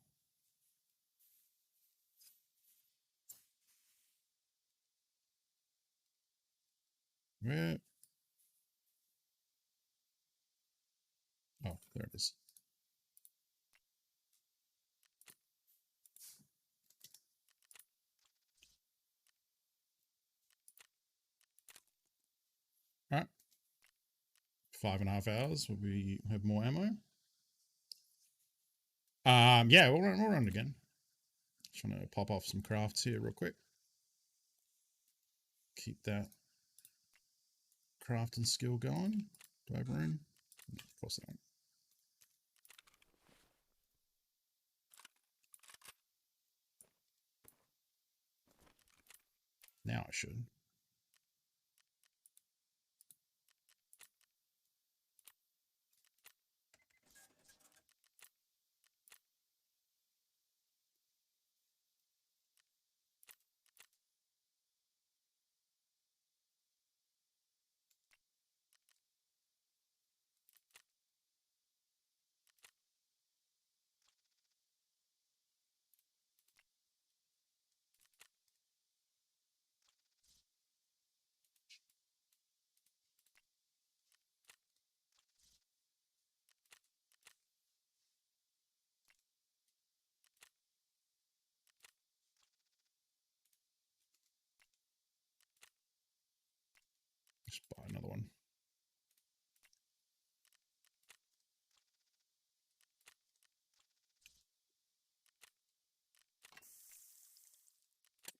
Where? Oh, there it is. All right. 5.5 hours. Will we have more ammo? Yeah, we'll run it again. Just want to pop off some crafts here real quick. Keep that crafting skill going. Do I have room? Of course I don't. Now I should. Just buy another one.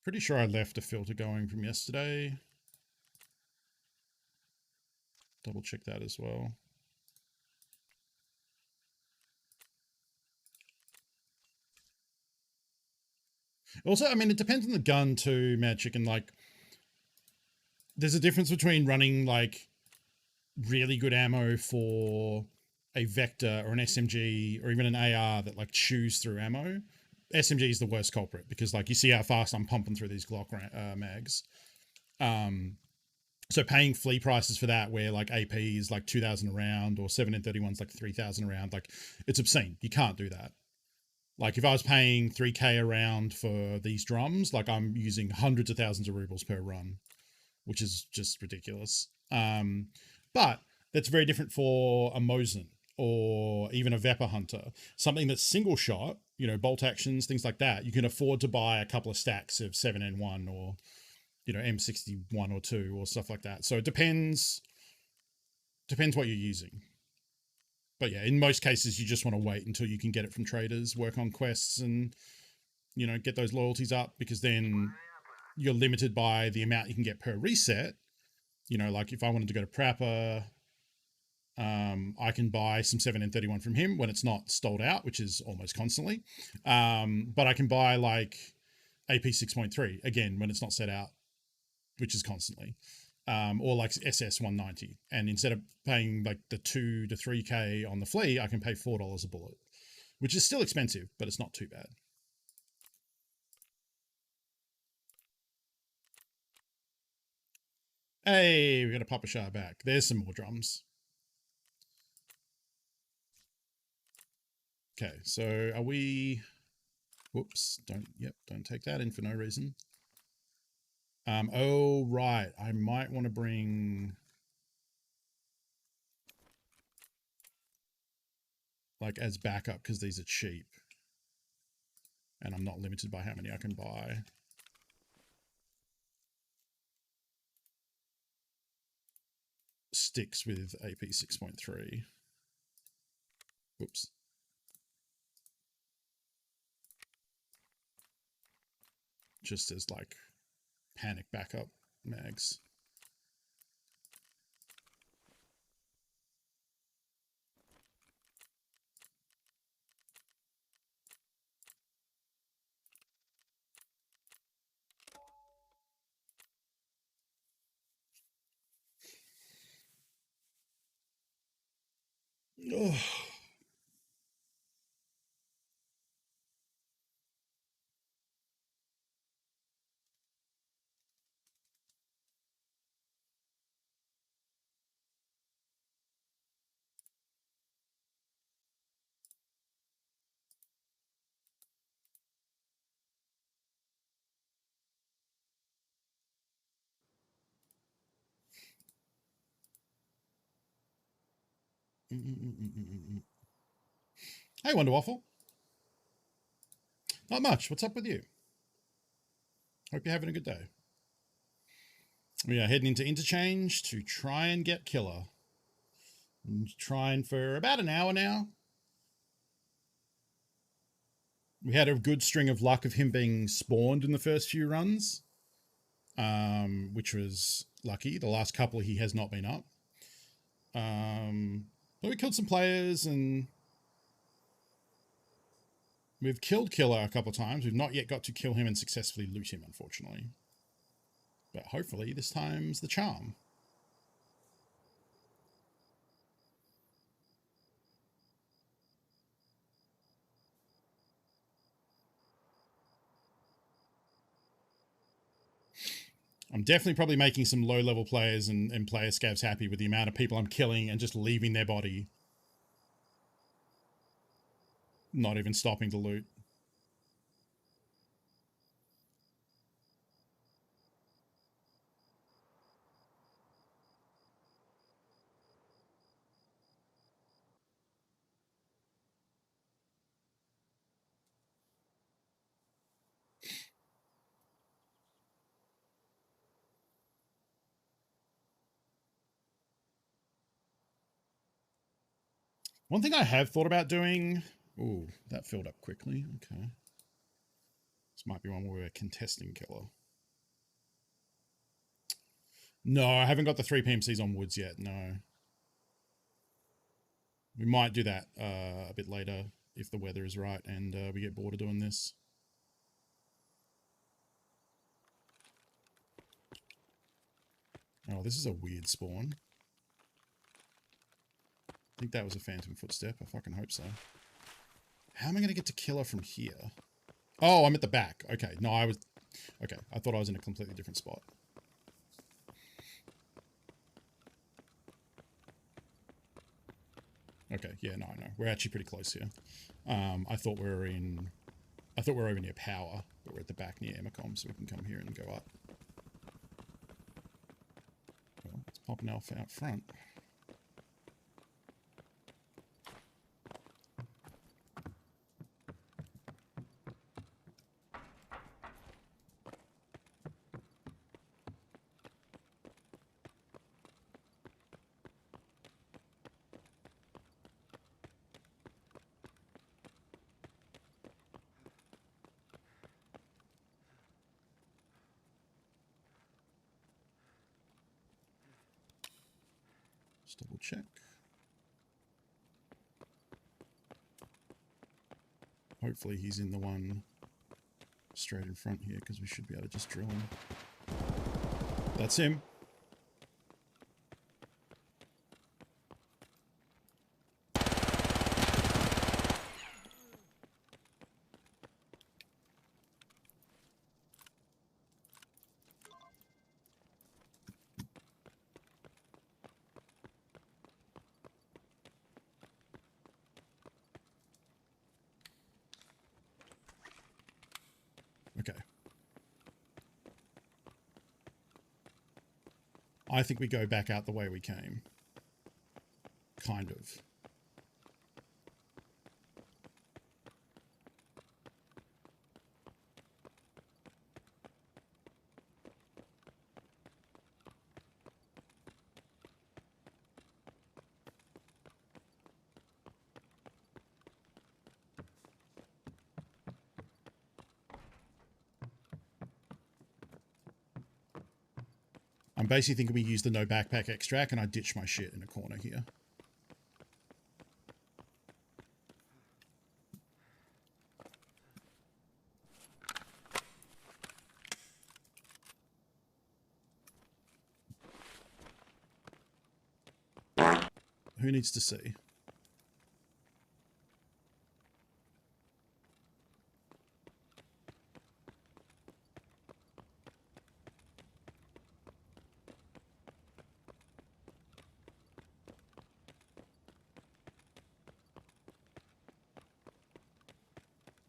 Pretty sure I left a filter going from yesterday. Double check that as well. Also, I mean, it depends on the gun too, Mad Chicken. Like, there's a difference between running like really good ammo for a Vector or an SMG or even an AR that like chews through ammo. SMG is the worst culprit because like you see how fast I'm pumping through these Glock mags. So paying flea prices for that, where like AP is like 2,000 a round or 7N31's like 3,000 a round, like it's obscene. You can't do that. Like if I was paying 3K a round for these drums, like I'm using hundreds of thousands of rubles per run, which is just ridiculous. But that's very different for a Mosin or even a Vepper Hunter, something that's single shot, you know, bolt actions, things like that. You can afford to buy a couple of stacks of 7N1 or, you know, M61 or 2 or stuff like that. So it depends what you're using. But yeah, in most cases, you just want to wait until you can get it from traders, work on quests and, you know, get those loyalties up, because then you're limited by the amount you can get per reset. You know, like if I wanted to go to Prapper, I can buy some 7N31 from him when it's not stalled out, which is almost constantly. But I can buy like AP 6.3 again when it's not set out, which is constantly. Or like SS 190. And instead of paying like the 2 to 3K on the flea, I can pay $4 a bullet, which is still expensive, but it's not too bad. Hey, we got a Papa Shah back. There's some more drums. Okay, so are we... Whoops, don't take that in for no reason. Oh, right, I might want to bring... like as backup, because these are cheap. And I'm not limited by how many I can buy. Sticks with AP 6.3. Whoops. Just as like panic backup mags. Oh. Hey, Wonder Waffle. Not much. What's up with you? Hope you're having a good day. We are heading into Interchange to try and get Killer. I'm trying for about an hour now. We had a good string of luck of him being spawned in the first few runs, which was lucky. The last couple he has not been up. But we killed some players and we've killed Killer a couple of times. We've not yet got to kill him and successfully loot him, unfortunately. But hopefully this time's the charm. I'm definitely probably making some low-level players and player scavs happy with the amount of people I'm killing and just leaving their body. Not even stopping to loot. One thing I have thought about doing... Ooh, that filled up quickly. Okay. This might be one where we're contesting killer. No, I haven't got the 3 PMCs on woods yet, no. We might do that a bit later if the weather is right and we get bored of doing this. Oh, this is a weird spawn. I think that was a phantom footstep. I fucking hope so. How am I going to get to killer from here? Oh, I'm at the back. Okay. No, I was... Okay. I thought I was in a completely different spot. Okay. Yeah, no. We're actually pretty close here. I thought we were over near power, but we're at the back near Emacom, so we can come here and go up. Well, let's pop an alpha out front. Just double check. Hopefully he's in the one straight in front here because we should be able to just drill him. That's him. Okay. I think we go back out the way we came. Kind of. I'm basically thinking we use the no backpack extract and I ditch my shit in a corner here. Who needs to see?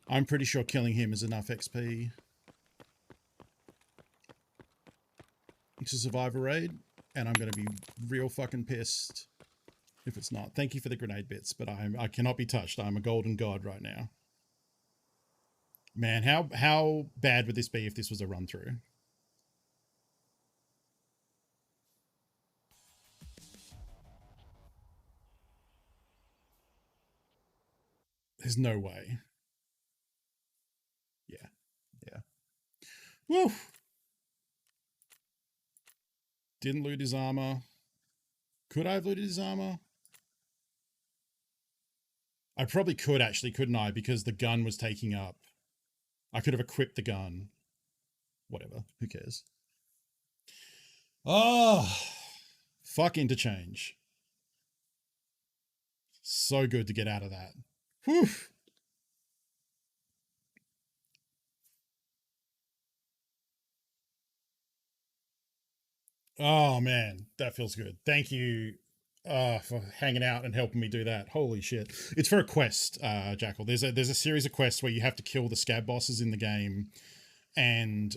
I'm pretty sure killing him is enough XP to survive a raid, and I'm going to be real fucking pissed if it's not. Thank you for the grenade bits, but I cannot be touched. I'm a golden god right now. Man, how bad would this be if this was a run through? There's no way. Yeah. Woo! Didn't loot his armor. Could I have looted his armor? I probably could actually, couldn't I? Because the gun was taking up. I could have equipped the gun. Whatever. Who cares? Oh, fuck interchange. So good to get out of that. Whew. Oh man, that feels good. Thank you for hanging out and helping me do that. Holy shit. It's for a quest, Jackal. There's a series of quests where you have to kill the scab bosses in the game and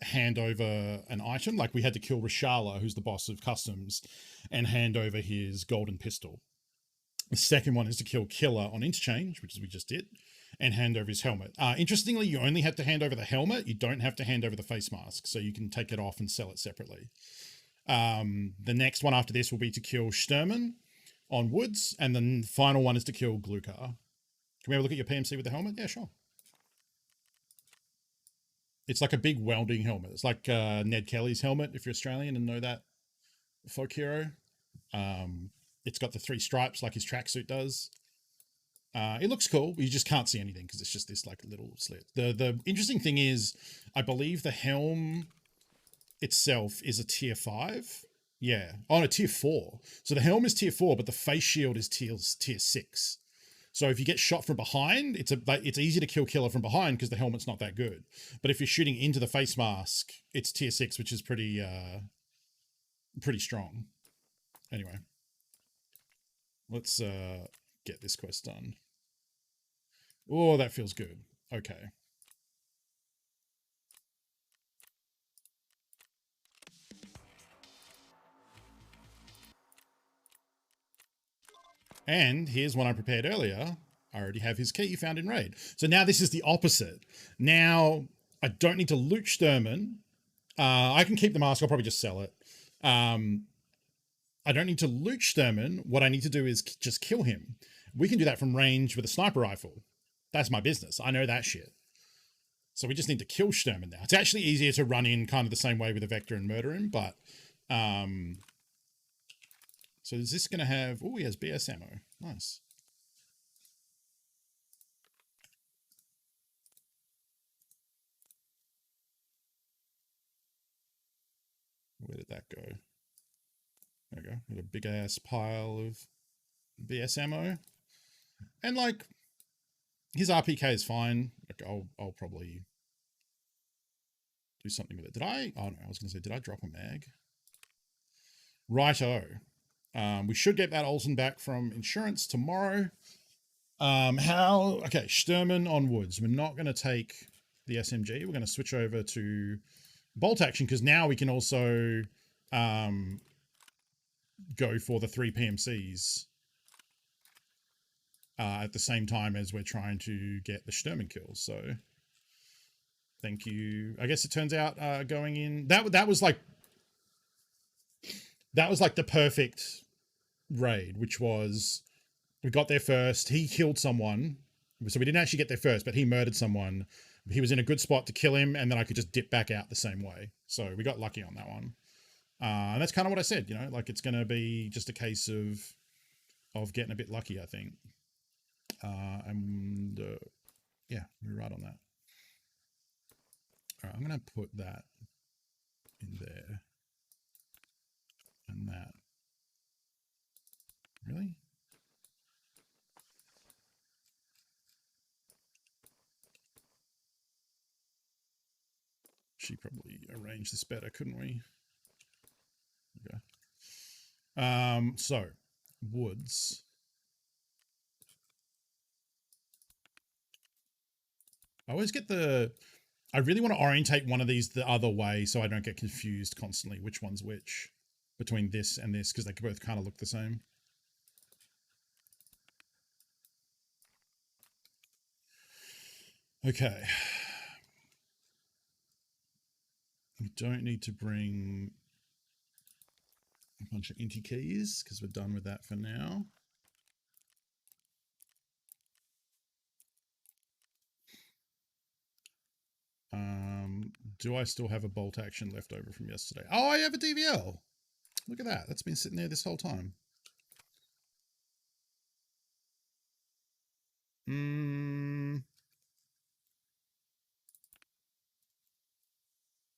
hand over an item. Like we had to kill Rishala, who's the boss of customs, and hand over his golden pistol. The second one is to kill Killer on Interchange, which is we just did, and hand over his helmet. Interestingly, you only have to hand over the helmet. You don't have to hand over the face mask, so you can take it off and sell it separately. The next one after this will be to kill Sturman on Woods, and the final one is to kill Glukar. Can we have a look at your PMC with the helmet? Yeah, sure. It's like a big welding helmet. It's like Ned Kelly's helmet, if you're Australian and know that folk hero. It's got the 3 stripes like his tracksuit does. It looks cool. You just can't see anything because it's just this like little slit. The interesting thing is, I believe the helm itself is a tier 5. Yeah. Oh no, tier 4. So the helm is tier 4, but the face shield is tier 6. So if you get shot from behind, it's easy to kill Killer from behind because the helmet's not that good. But if you're shooting into the face mask, it's tier 6, which is pretty strong. Anyway, let's get this quest done. Oh, that feels good. Okay. And here's one I prepared earlier. I already have his key found in raid. So now this is the opposite. Now I don't need to loot Sturman. I can keep the mask. I'll probably just sell it. I don't need to loot Sturman. What I need to do is just kill him. We can do that from range with a sniper rifle. That's my business. I know that shit. So we just need to kill Sturman now. It's actually easier to run in kind of the same way with a Vector and murder him, but so is this going to have... Oh, he has BS ammo. Nice. Where did that go? There we go. Got a big ass pile of BS ammo. And like, his RPK is fine. Like, I'll probably do something with it. Did I? Oh no, I was going to say, did I drop a mag? Righto. We should get that Olsen back from insurance tomorrow. Okay, Sturman on Woods. We're not going to take the SMG. We're going to switch over to bolt action because now we can also go for the 3 PMCs at the same time as we're trying to get the Sturman kills. So thank you. I guess it turns out going in that was like the perfect raid, which was we got there first. He killed someone, so we didn't actually get there first, but he murdered someone. He was in a good spot to kill him, and then I could just dip back out the same way. So we got lucky on that one. And that's kind of what I said, you know, like it's going to be just a case of getting a bit lucky, I think. Yeah, you're right on that. All right, I'm going to put that in there and that. Really? She probably arranged this better, couldn't we? Okay. So Woods. I always get I really want to orientate one of these the other way so I don't get confused constantly which one's which between this and this, because they both kind of look the same. Okay. We don't need to bring a bunch of inti keys because we're done with that for now. Do I still have a bolt action left over from yesterday? Oh, I have a DVL. Look at that. That's been sitting there this whole time.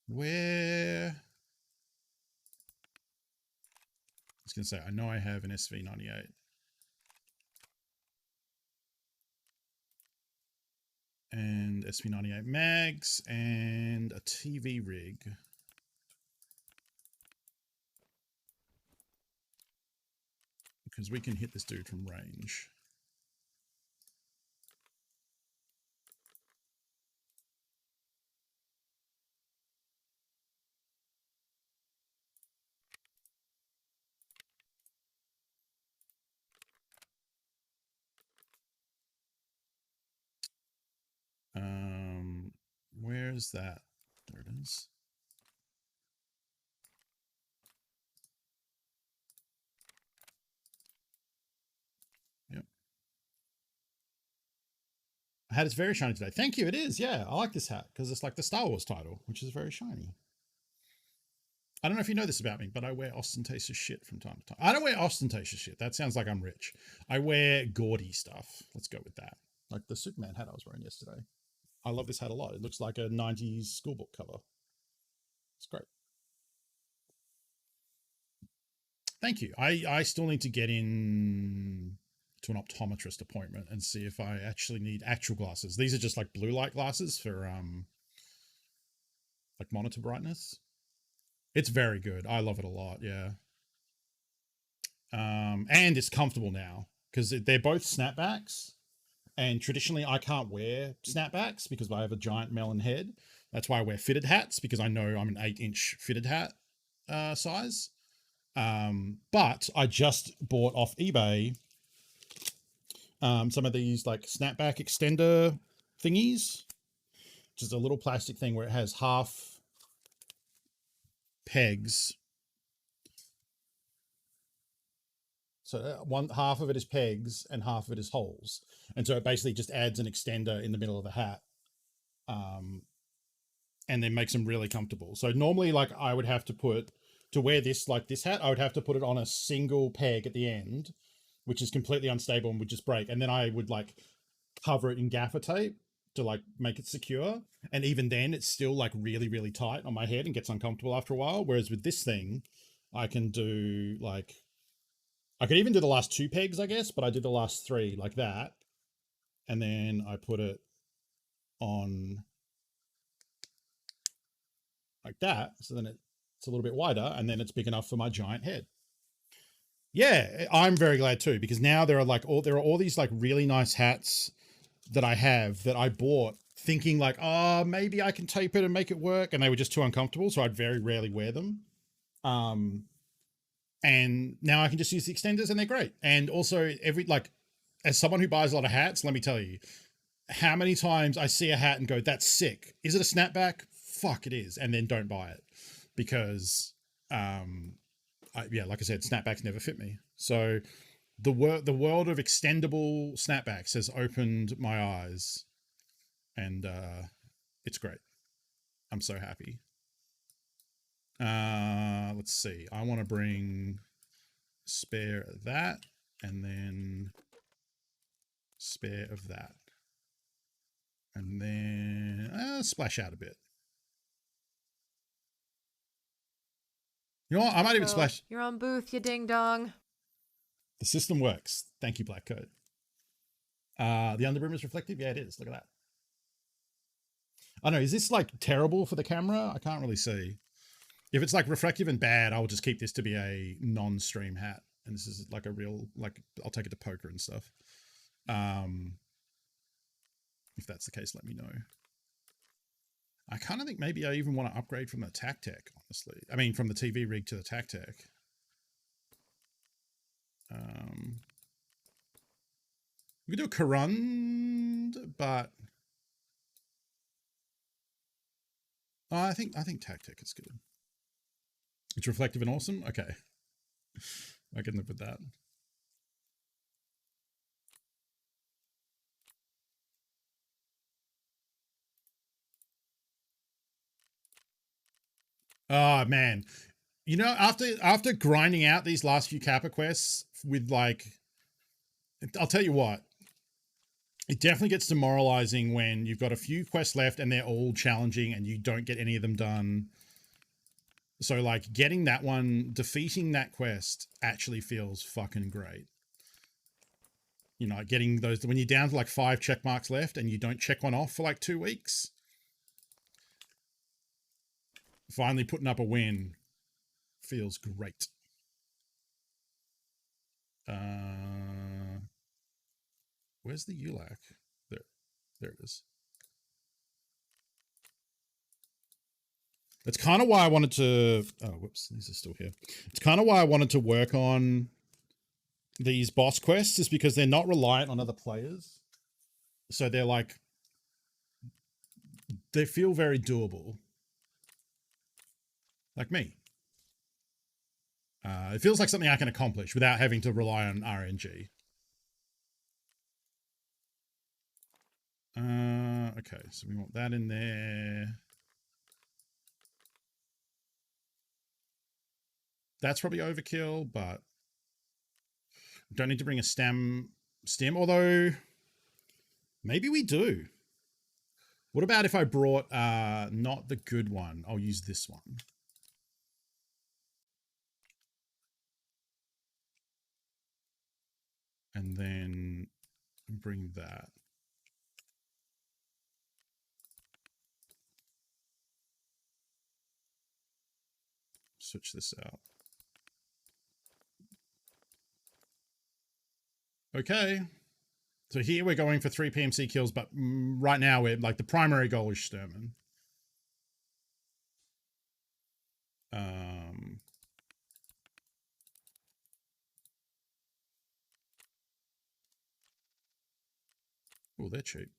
Where was going to say, I know I have an SV98. And SV98 mags and a TV rig. Because we can hit this dude from range. Where's that? There it is. Yep. A hat is very shiny today. Thank you. It is. Yeah, I like this hat because it's like the Star Wars title, which is very shiny. I don't know if you know this about me, but I wear ostentatious shit from time to time. I don't wear ostentatious shit. That sounds like I'm rich. I wear gaudy stuff. Let's go with that. Like the Superman hat I was wearing yesterday. I love this hat a lot. It looks like a 90s schoolbook cover. It's great. Thank you. I still need to get in to an optometrist appointment and see if I actually need actual glasses. These are just like blue light glasses for like monitor brightness. It's very good. I love it a lot. Yeah. And it's comfortable now because they're both snapbacks. And traditionally, I can't wear snapbacks because I have a giant melon head. That's why I wear fitted hats, because I know I'm an 8-inch fitted hat size. But I just bought off eBay some of these like snapback extender thingies, which is a little plastic thing where it has half pegs. So one half of it is pegs and half of it is holes. And so it basically just adds an extender in the middle of the hat. And then makes them really comfortable. So normally like I would have to wear this, like this hat, I would have to put it on a single peg at the end, which is completely unstable and would just break. And then I would like cover it in gaffer tape to like make it secure. And even then it's still like really, really tight on my head and gets uncomfortable after a while. Whereas with this thing, I can do like, I could even do the last 2 pegs, I guess, but I did the last 3 like that. And then I put it on like that. So then it's a little bit wider and then it's big enough for my giant head. Yeah, I'm very glad too, because now there are all these like really nice hats that I have that I bought thinking like, oh, maybe I can tape it and make it work. And they were just too uncomfortable. So I'd very rarely wear them. And now I can just use the extenders and they're great. And also as someone who buys a lot of hats, let me tell you how many times I see a hat and go, that's sick. Is it a snapback? Fuck, it is. And then don't buy it because, like I said, snapbacks never fit me. So the world of extendable snapbacks has opened my eyes and, it's great. I'm so happy. Let's see. I want to bring spare of that and then spare of that. And then splash out a bit. You know what? I might even splash. You're on booth, you ding dong. The system works. Thank you, Black Coat. The underbrim is reflective. Yeah, it is. Look at that. I don't know. Is this like terrible for the camera? I can't really see. If it's like reflective and bad, I will just keep this to be a non-stream hat. And this is like a real, like, I'll take it to poker and stuff. If that's the case, let me know. I kind of think maybe I even want to upgrade from the Tactec, honestly. I mean, from the TV rig to the Tactec. We could do a Corund, but I think Tactec is good. It's reflective and awesome. Okay, I can live with that. Oh man, you know, after grinding out these last few Kappa quests with like, I'll tell you what, it definitely gets demoralizing when you've got a few quests left and they're all challenging and you don't get any of them done. So like getting that one, defeating that quest actually feels fucking great. You know, getting those, when you're down to like 5 check marks left and you don't check one off for like 2 weeks, finally putting up a win feels great. Where's the ULAC? There it is. That's kind of why I wanted to, oh, whoops, these are still here. It's kind of why I wanted to work on these boss quests, is because they're not reliant on other players. So they're like, they feel very doable. Like me. It feels like something I can accomplish without having to rely on RNG. Okay, so we want that in there. That's probably overkill, but don't need to bring a stem, although maybe we do. What about if I brought not the good one? I'll use this one. And then bring that. Switch this out. Okay. So here we're going for 3 PMC kills, but right now we're like, the primary goal is Sturman. Oh, they're cheap.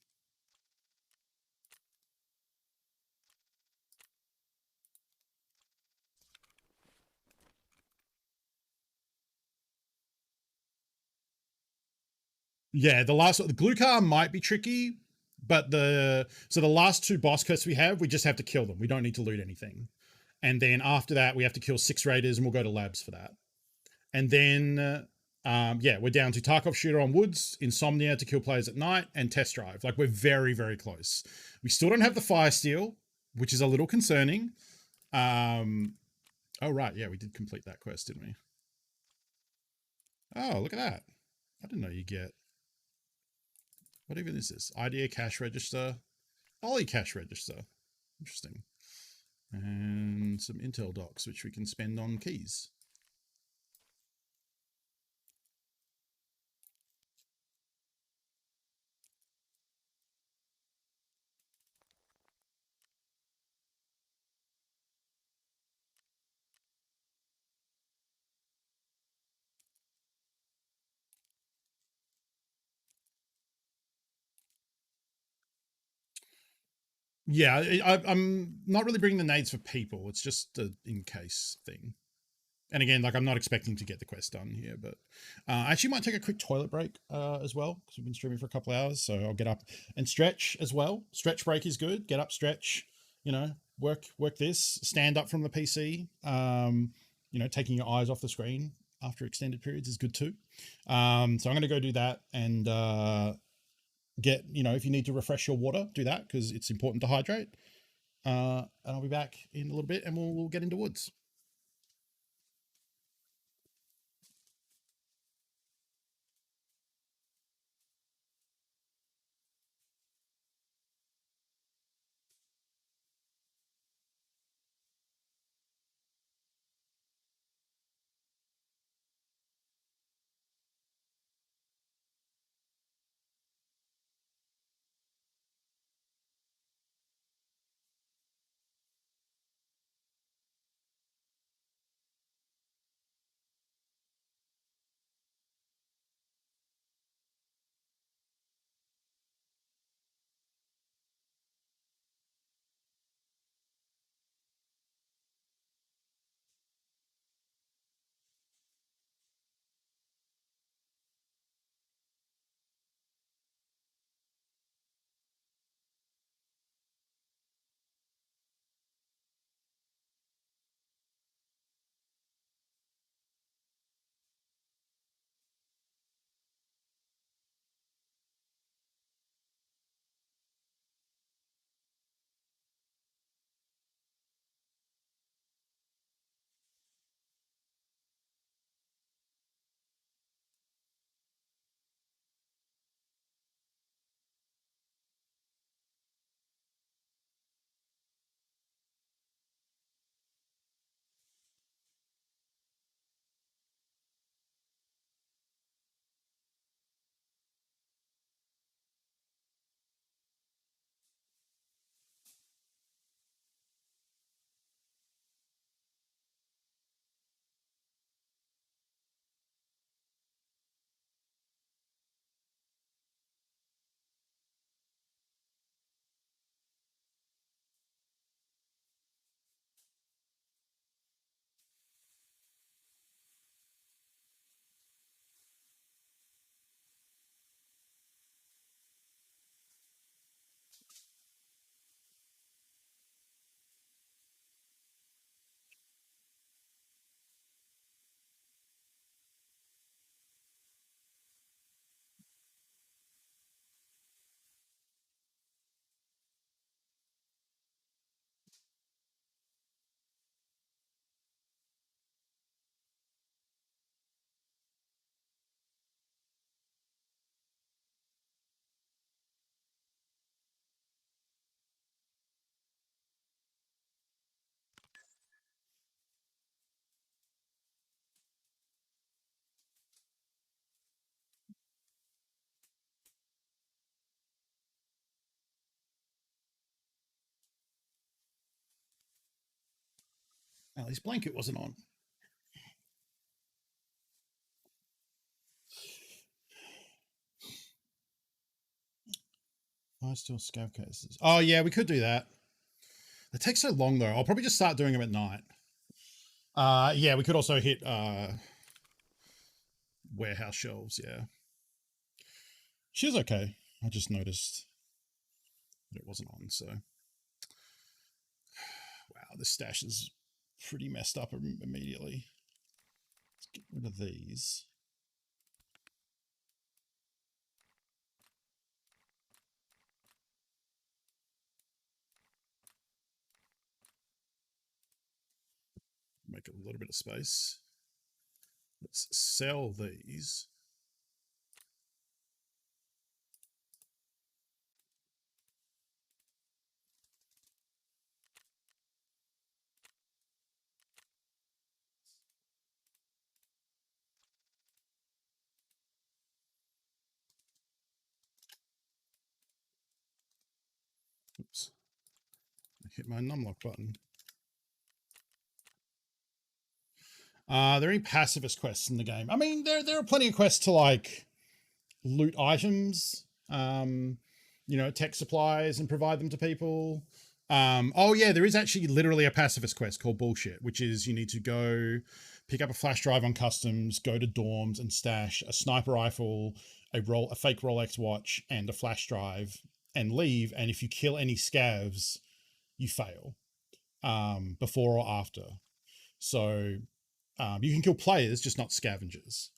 Yeah, the glue car might be tricky, but the last 2 boss quests we have, we just have to kill them. We don't need to loot anything. And then after that, we have to kill 6 raiders, and we'll go to labs for that. And then, yeah, we're down to Tarkov shooter on woods, Insomnia to kill players at night, and test drive. Like, we're very, very close. We still don't have the fire steel, which is a little concerning. Oh, right. Yeah, we did complete that quest, didn't we? Oh, look at that. I didn't know you get... What even is this? IDA cash register. Ollie cash register. Interesting. And some Intel docs, which we can spend on keys. Yeah, I'm not really bringing the nades for people. It's just an in-case thing. And again, like, I'm not expecting to get the quest done here, but I actually might take a quick toilet break as well, because we've been streaming for a couple hours. So I'll get up and stretch as well. Stretch break is good. Get up, stretch, you know, work this, stand up from the PC. You know, taking your eyes off the screen after extended periods is good too. So I'm going to go do that and get, you know, if you need to refresh your water, do that, because it's important to hydrate. And I'll be back in a little bit and we'll get into woods. At least blanket wasn't on. Five still scav cases. Oh yeah, we could do that. It takes so long though. I'll probably just start doing them at night. Yeah, we could also hit warehouse shelves. Yeah, she was okay. I just noticed that it wasn't on. So, wow, this stash is pretty messed up immediately. Let's get rid of these. Make a little bit of space. Let's sell these. Oops. I hit my numlock button. Are there any pacifist quests in the game? I mean, there are plenty of quests to like loot items, you know, tech supplies and provide them to people. Oh yeah, there is actually literally a pacifist quest called Bullshit, which is you need to go pick up a flash drive on customs, go to dorms and stash a sniper rifle, a fake Rolex watch, and a flash drive, and leave. And if you kill any scavs, you fail, before or after. So you can kill players, just not scavengers.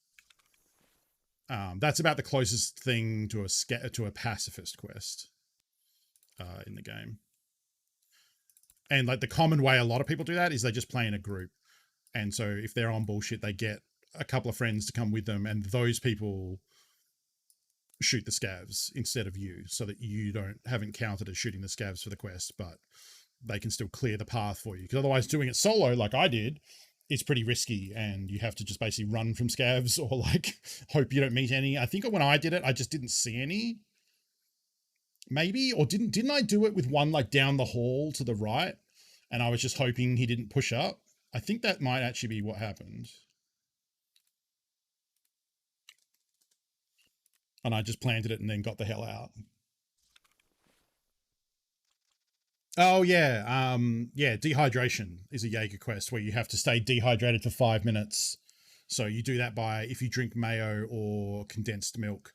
That's about the closest thing to a pacifist quest in the game. And like the common way a lot of people do that is they just play in a group. And so if they're on Bullshit, they get a couple of friends to come with them, and those people shoot the scavs instead of you, so that you haven't counted as shooting the scavs for the quest, but they can still clear the path for you. Because otherwise, doing it solo like I did, it's pretty risky, and you have to just basically run from scavs or like hope you don't meet any. I think when I did it, I just didn't see any. Maybe, or didn't I do it with one like down the hall to the right, and I was just hoping he didn't push up? I think that might actually be what happened. And I just planted it and then got the hell out. Oh yeah, yeah. Dehydration is a Jaeger quest where you have to stay dehydrated for 5 minutes. So you do that by, if you drink mayo or condensed milk,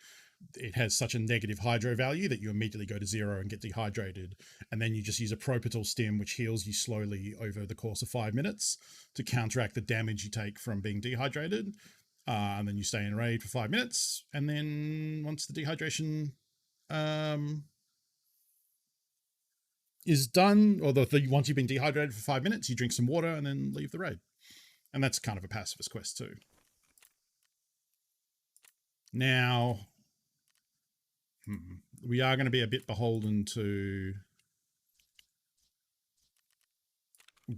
it has such a negative hydro value that you immediately go to 0 and get dehydrated. And then you just use a Propital stim, which heals you slowly over the course of 5 minutes to counteract the damage you take from being dehydrated. And then you stay in raid for 5 minutes. And then once the dehydration is done, or once you've been dehydrated for 5 minutes, you drink some water and then leave the raid. And that's kind of a pacifist quest too. Now, we are going to be a bit beholden to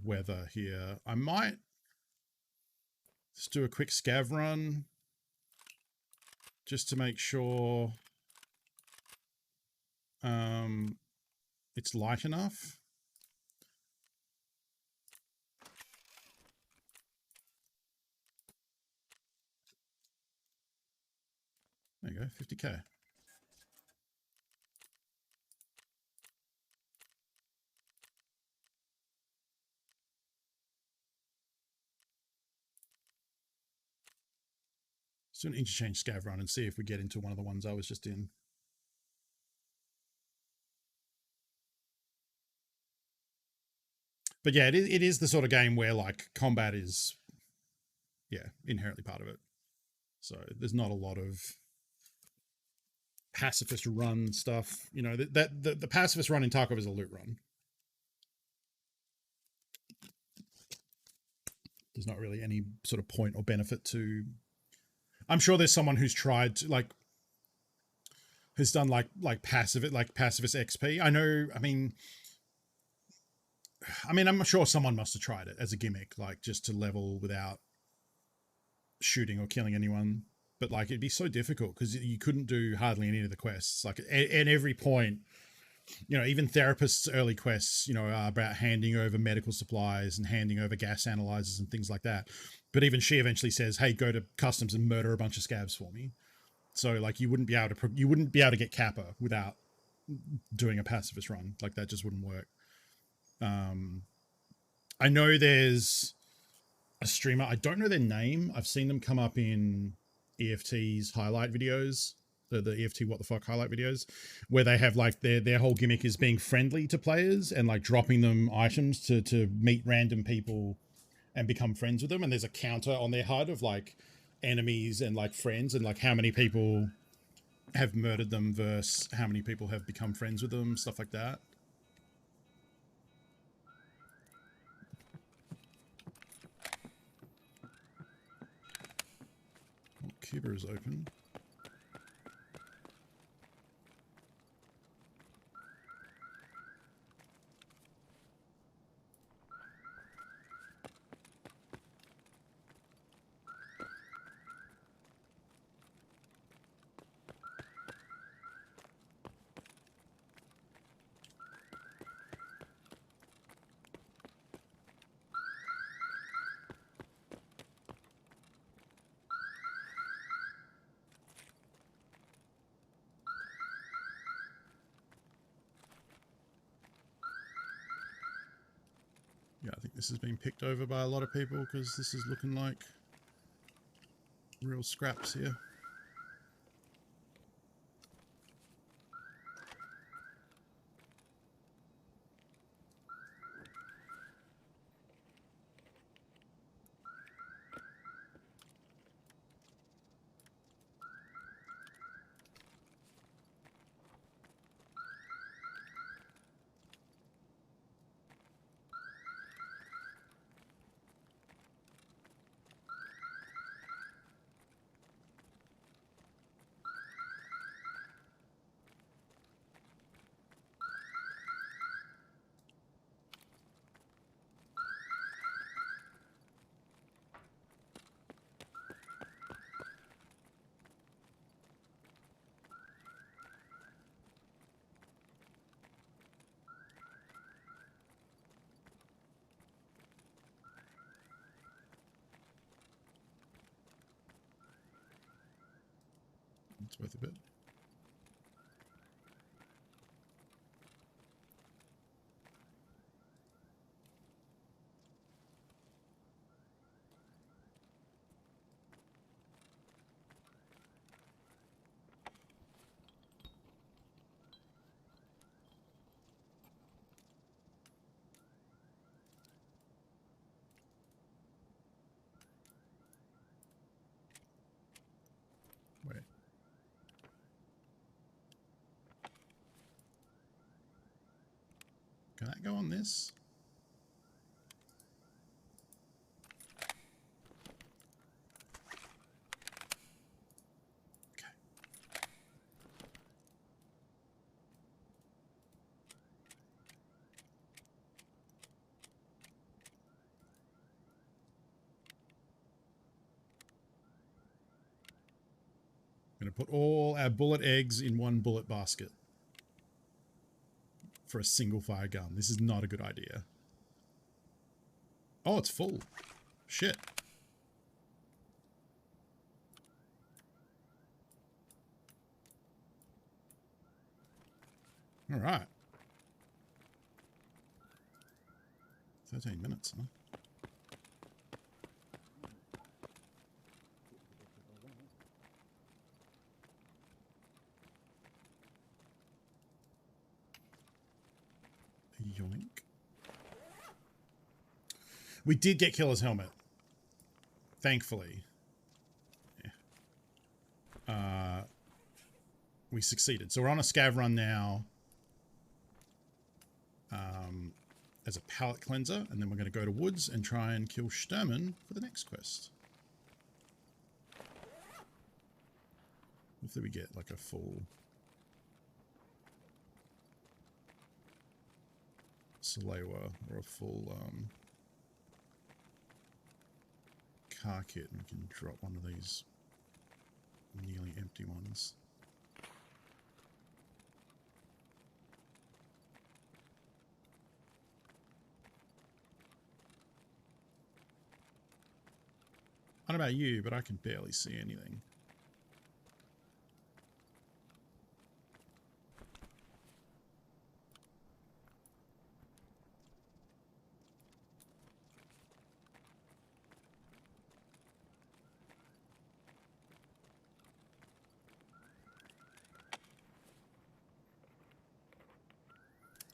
weather here. I might just do a quick scav run just to make sure it's light enough. There you go, 50k. Let's do an interchange scav run and see if we get into one of the ones I was just in. But yeah, it is the sort of game where like combat is, yeah, inherently part of it. So there's not a lot of pacifist run stuff. You know, the pacifist run in Tarkov is a loot run. There's not really any sort of point or benefit to. I'm sure there's someone who's tried to like, who's done like pacifist XP. I know. I mean, I'm sure someone must have tried it as a gimmick, like just to level without shooting or killing anyone. But like, it'd be so difficult because you couldn't do hardly any of the quests. Like at every point, you know, even therapists' early quests, you know, are about handing over medical supplies and handing over gas analyzers and things like that. But even she eventually says, "Hey, go to customs and murder a bunch of scabs for me." So like you wouldn't be able to get Kappa without doing a pacifist run. Like that just wouldn't work. I know there's a streamer. I don't know their name. I've seen them come up in EFT's highlight videos, the EFT what the fuck highlight videos, where they have like their whole gimmick is being friendly to players and like dropping them items to meet random people and become friends with them. And there's a counter on their HUD of like enemies and like friends and like how many people have murdered them versus how many people have become friends with them, stuff like that. Oh, Cuba is open. Yeah, I think this has been picked over by a lot of people because this is looking like real scraps here. It's worth a bit. Wait. Can that go on this? Okay. I'm going to put all our bullet eggs in one bullet basket for a single fire gun. This is not a good idea. Oh, it's full. Shit. All right. 13 minutes, huh? Yoink. We did get Killer's helmet. Thankfully. Yeah. We succeeded. So we're on a scav run now. As a pallet cleanser, and then we're going to go to woods and try and kill Sturman for the next quest. Hopefully we get like a full Salewa or a full car kit, and we can drop one of these nearly empty ones. don't know about you, but I can barely see anything.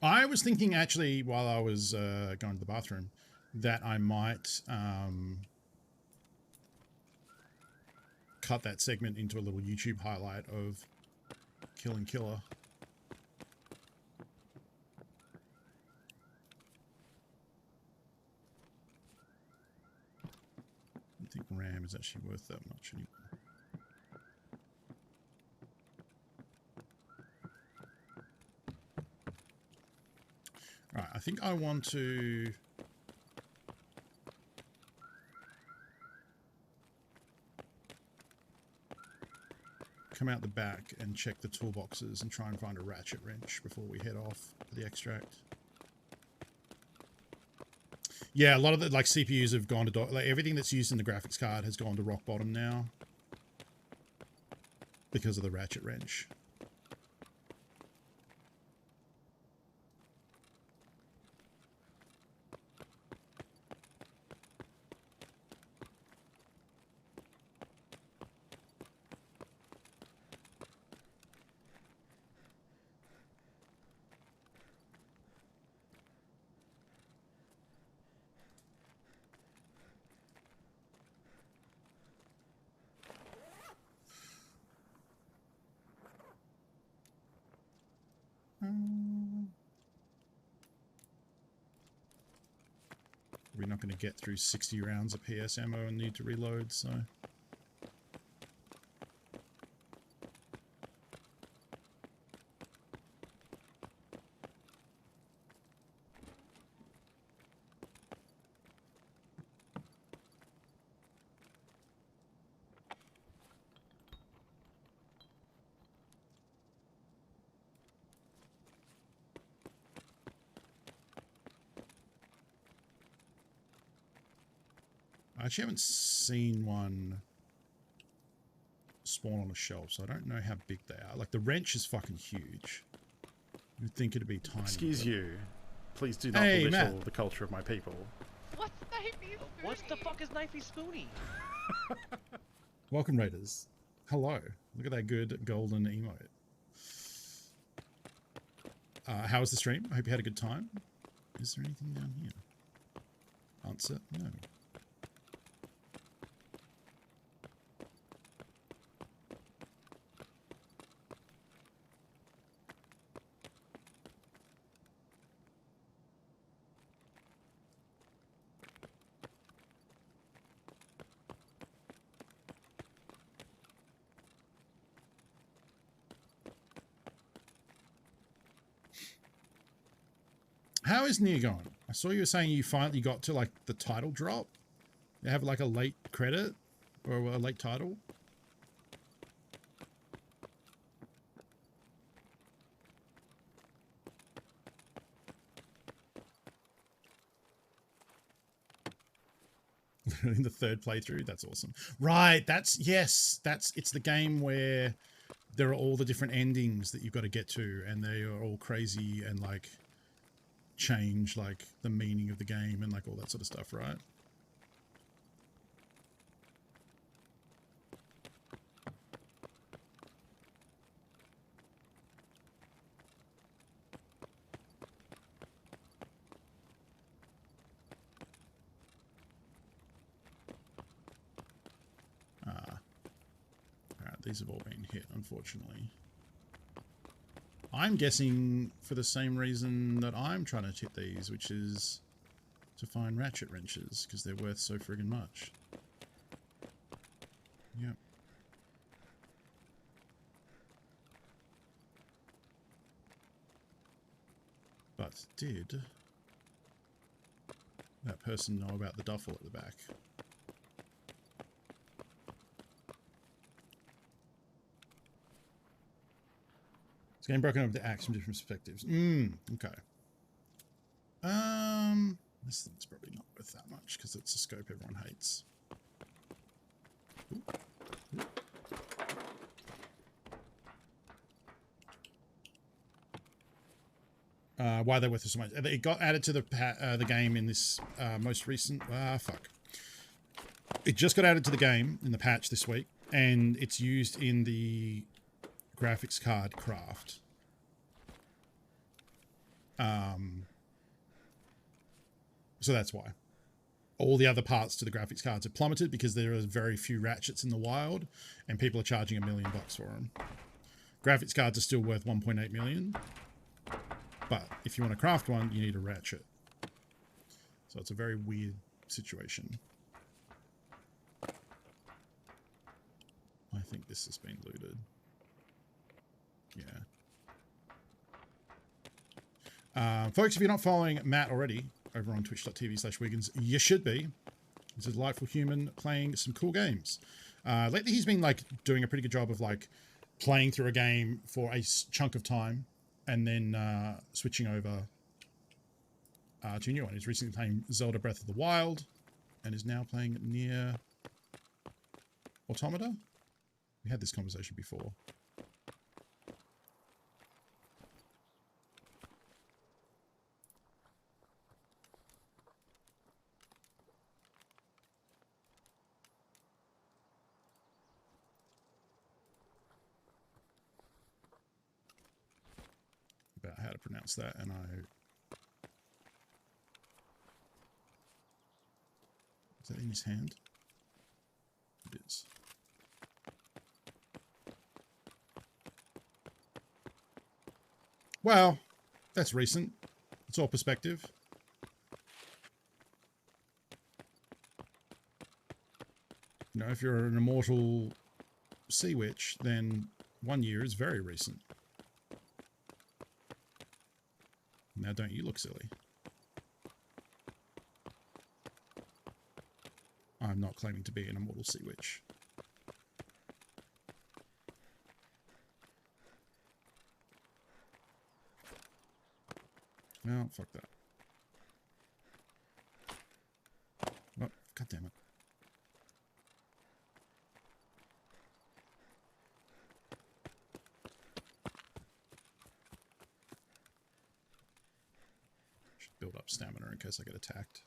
I was thinking actually while I was going to the bathroom that I might cut that segment into a little YouTube highlight of killing Killer. I think RAM is actually worth that much anymore. Right, I think I want to come out the back and check the toolboxes and try and find a ratchet wrench before we head off for the extract. Yeah, a lot of the like CPUs have gone to like everything that's used in the graphics card has gone to rock bottom now because of the ratchet wrench. We're not going to get through 60 rounds of PS ammo and need to reload, so... I actually haven't seen one spawn on a shelf, so I don't know how big they are. Like, the wrench is fucking huge. You'd think it'd be tiny. Excuse you. Please do not belittle the culture of my people. What's Knifey Spoony? What the fuck is Knifey Spoony? Welcome, Raiders. Hello. Look at that good golden emote. How was the stream? I hope you had a good time. Is there anything down here? Answer, no. How is Nier going? I saw you were saying you finally got to like the title drop. You have like a late credit or a late title. In the third playthrough, that's awesome. Right, it's the game where there are all the different endings that you've got to get to, and they are all crazy and like change like the meaning of the game and like all that sort of stuff, right? Alright, these have all been hit, unfortunately. I'm guessing for the same reason that I'm trying to hit these, which is to find ratchet wrenches, because they're worth so friggin' much. Yep. But did that person know about the duffel at the back? It's getting broken up with the axe from different perspectives. Okay. This thing's probably not worth that much because it's a scope everyone hates. Why they're worth so much. It got added to the game in this most recent... fuck. It just got added to the game in the patch this week, and it's used in the graphics card craft. So that's why. All the other parts to the graphics cards have plummeted because there are very few ratchets in the wild, and people are charging $1 million for them. Graphics cards are still worth 1.8 million, but if you want to craft one, you need a ratchet. So it's a very weird situation. I think this has been looted. Yeah. Folks, if you're not following Matt already over on twitch.tv/Wiggins, you should be. He's a delightful human playing some cool games. Lately, he's been like doing a pretty good job of like playing through a game for a chunk of time and then switching over to a new one. He's recently playing Zelda Breath of the Wild and is now playing Nier Automata. We had this conversation before. About how to pronounce that, and is that in his hand? It is. Well, that's recent. It's all perspective. You know, if you're an immortal sea witch, then 1 year is very recent. Now don't you look silly. I'm not claiming to be an immortal sea witch. Well, fuck that. Oh, God damn it. Should build up stamina in case I get attacked.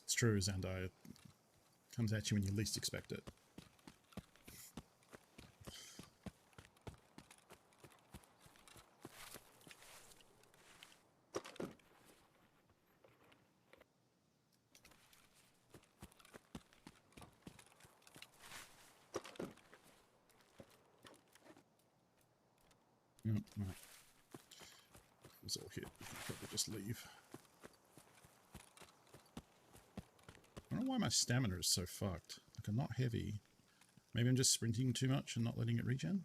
It's true, Zandai. It comes at you when you least expect it. Right. It was all hit. I'll probably just leave. I don't know why my stamina is so fucked. Like, I'm not heavy. Maybe I'm just sprinting too much and not letting it regen?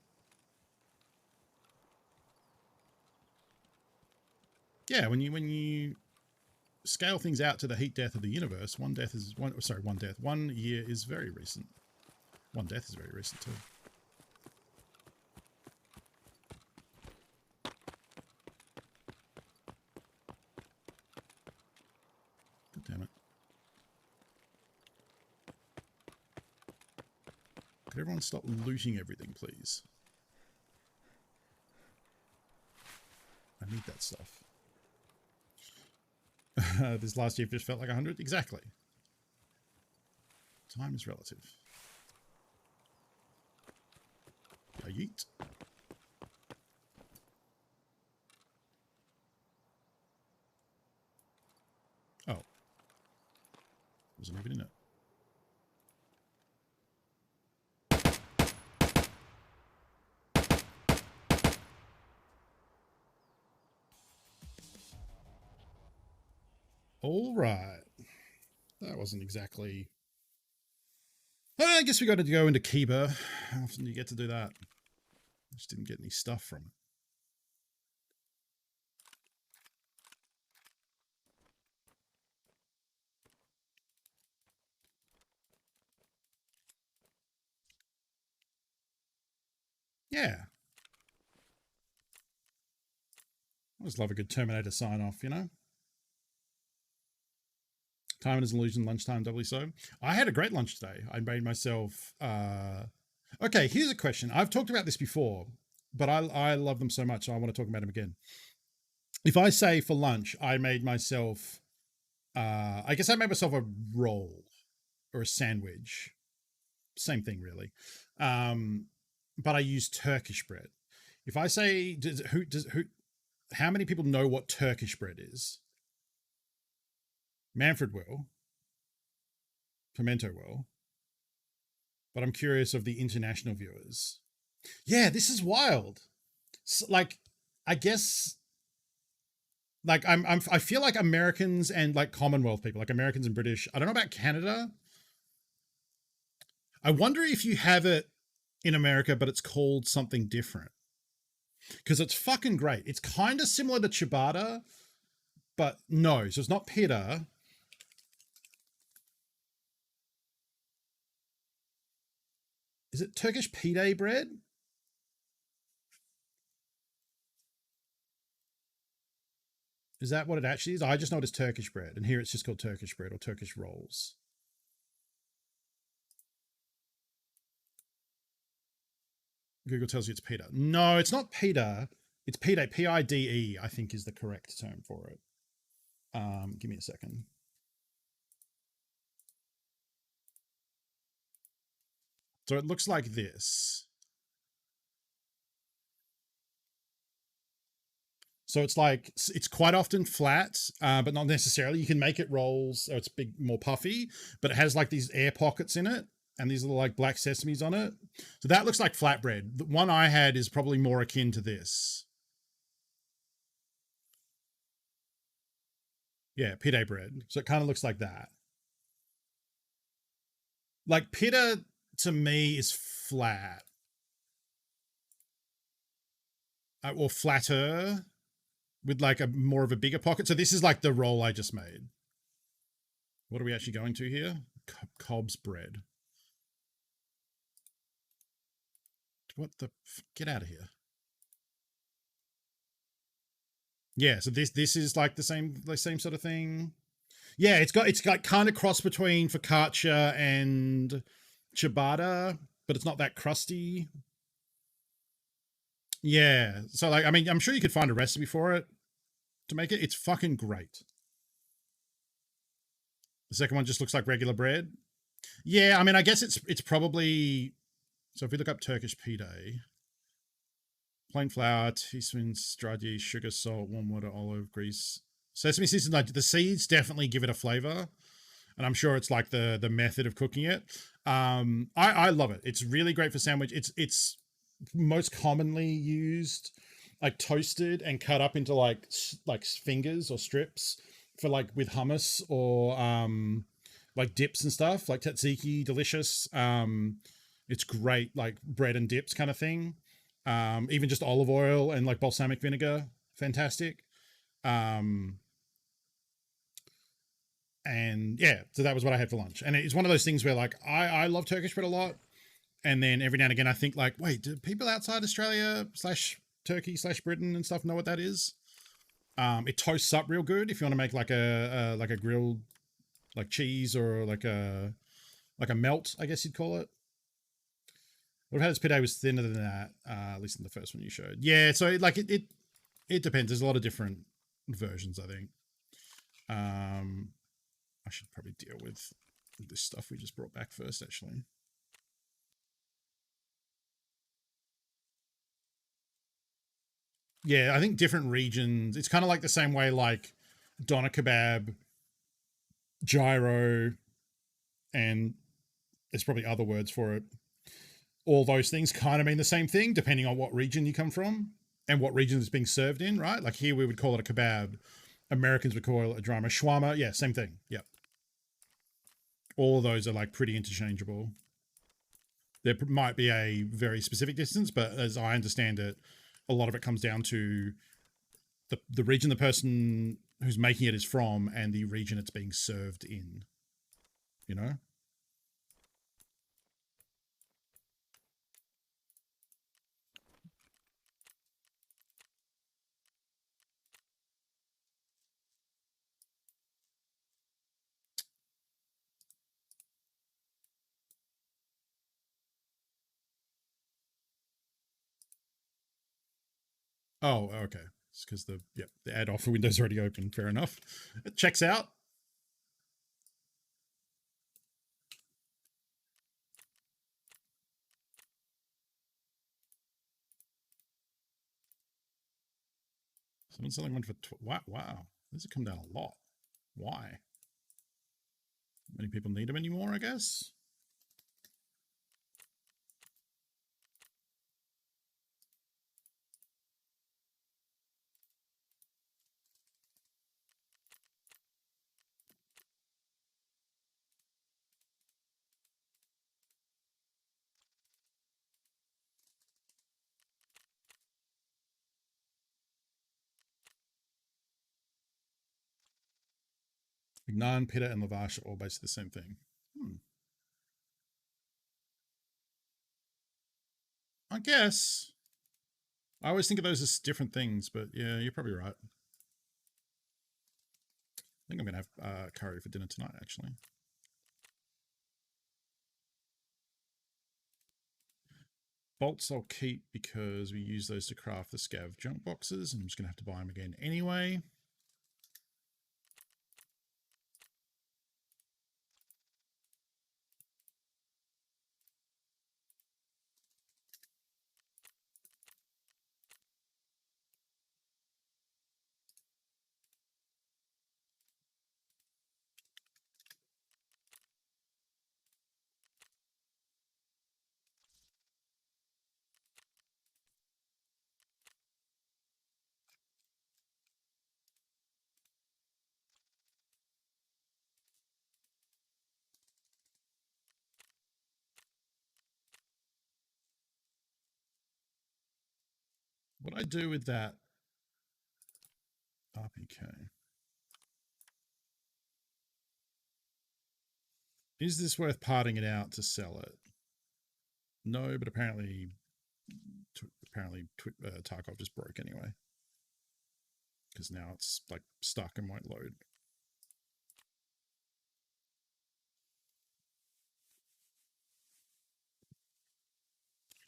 Yeah, when you scale things out to the heat death of the universe, one year is very recent. One death is very recent too. God damn it. Could everyone stop looting everything, please? I need that stuff. This last year just felt like 100? Exactly. Time is relative. Yeet. Oh. Wasn't even in it. All right. That wasn't exactly... I guess we got to go into Kiba. How often do you get to do that? I just didn't get any stuff from it. Yeah. I always love a good Terminator sign-off, you know? Time is an illusion, lunchtime, doubly so. I had a great lunch today. I made myself... Okay, here's a question. I've talked about this before, but I love them so much, so I want to talk about them again. If I say for lunch, I made myself... I guess I made myself a roll or a sandwich. Same thing, really. But I use Turkish bread. If I say, how many people know what Turkish bread is? Manfred will. Pimento will. But I'm curious of the international viewers. Yeah, this is wild. So, like, I guess, like, I feel like Americans and like Commonwealth people, like Americans and British. I don't know about Canada. I wonder if you have it in America, but it's called something different. Because it's fucking great. It's kind of similar to ciabatta, but no. So it's not pita. Is it Turkish Pitay bread? Is that what it actually is? I just know it as Turkish bread. And here it's just called Turkish bread or Turkish rolls. Google tells you it's pita. No, it's not pita. It's pide. P-I-D-E, I think is the correct term for it. Give me a second. So it looks like this. So it's like, it's quite often flat, but not necessarily. You can make it rolls, so it's big, more puffy, but it has like these air pockets in it. And these little like black sesames on it. So that looks like flatbread. The one I had is probably more akin to this. Yeah, pita bread. So it kind of looks like that. Like pita to me is flat. Or flatter with like a more of a bigger pocket. So this is like the roll I just made. What are we actually going to here? Cobb's bread. What the... Get out of here. Yeah, so this is like the same sort of thing. Yeah, it's got kind of cross between focaccia and ciabatta, but it's not that crusty. Yeah, so like, I mean, I'm sure you could find a recipe for it to make it. It's fucking great. The second one just looks like regular bread. Yeah, I mean, I guess it's probably... So if we look up Turkish Pitay, plain flour, teaspoons, dried yeast, sugar, salt, warm water, olive, grease, sesame seeds. Like the seeds definitely give it a flavor, and I'm sure it's like the method of cooking it. I love it. It's really great for sandwich. It's most commonly used like toasted and cut up into like fingers or strips for like with hummus or like dips and stuff, like tzatziki, delicious. It's great, like bread and dips kind of thing. Even just olive oil and like balsamic vinegar, fantastic. And yeah, so that was what I had for lunch. And it's one of those things where like I love Turkish bread a lot. And then every now and again I think like, wait, do people outside Australia / Turkey / Britain and stuff know what that is? It toasts up real good if you want to make like a grilled like cheese or like a melt, I guess you'd call it. What I've had Pitay was thinner than that, at least in the first one you showed. Yeah, so like it depends. There's a lot of different versions, I think. I should probably deal with this stuff we just brought back first, actually. Yeah, I think different regions, it's kind of like the same way like doner kebab, gyro, and there's probably other words for it. All those things kind of mean the same thing, depending on what region you come from and what region it's being served in, right? Like here we would call it a kebab. Americans would call it a drama. Shawarma, yeah, same thing. Yep. All of those are like pretty interchangeable. There might be a very specific distance, but as I understand it, a lot of it comes down to the region the person who's making it is from and the region it's being served in, you know? Oh, okay. It's because the ad offer window's already open. Fair enough. It checks out. Someone's selling one for wow. These have come down a lot. Why? Many people need them anymore, I guess. Naan, pita, and lavash are all basically the same thing. I guess. I always think of those as different things, but yeah, you're probably right. I think I'm going to have curry for dinner tonight, actually. Bolts I'll keep because we use those to craft the scav junk boxes, and I'm just going to have to buy them again anyway. What I do with that RPK? Is this worth parting it out to sell it? No, but apparently Tarkov just broke anyway. Because now it's like stuck and won't load.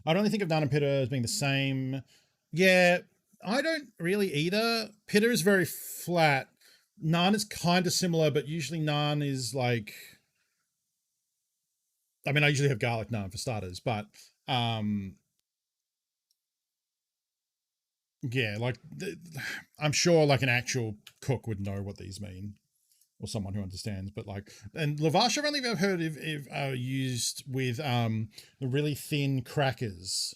I don't really think of naan and pita as being the same. Yeah, I don't really either. Pita is very flat. Naan is kind of similar, but usually naan is like... I mean, I usually have garlic naan for starters, but... yeah, like... I'm sure like an actual cook would know what these mean. Or someone who understands, but like... And lavash I've only ever heard of used with the really thin crackers.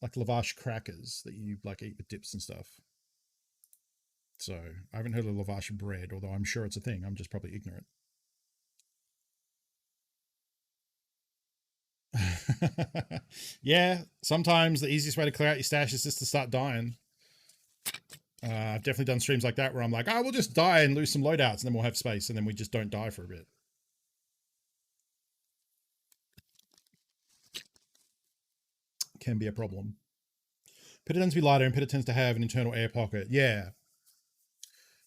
Like lavash crackers that you like eat with dips and stuff. So I haven't heard of lavash bread, although I'm sure it's a thing. I'm just probably ignorant. Yeah, sometimes the easiest way to clear out your stash is just to start dying. I've definitely done streams like that where I'm like, oh, we'll just die and lose some loadouts and then we'll have space, and then we just don't die for a bit. Can be a problem. Pita tends to be lighter and pita tends to have an internal air pocket. Yeah.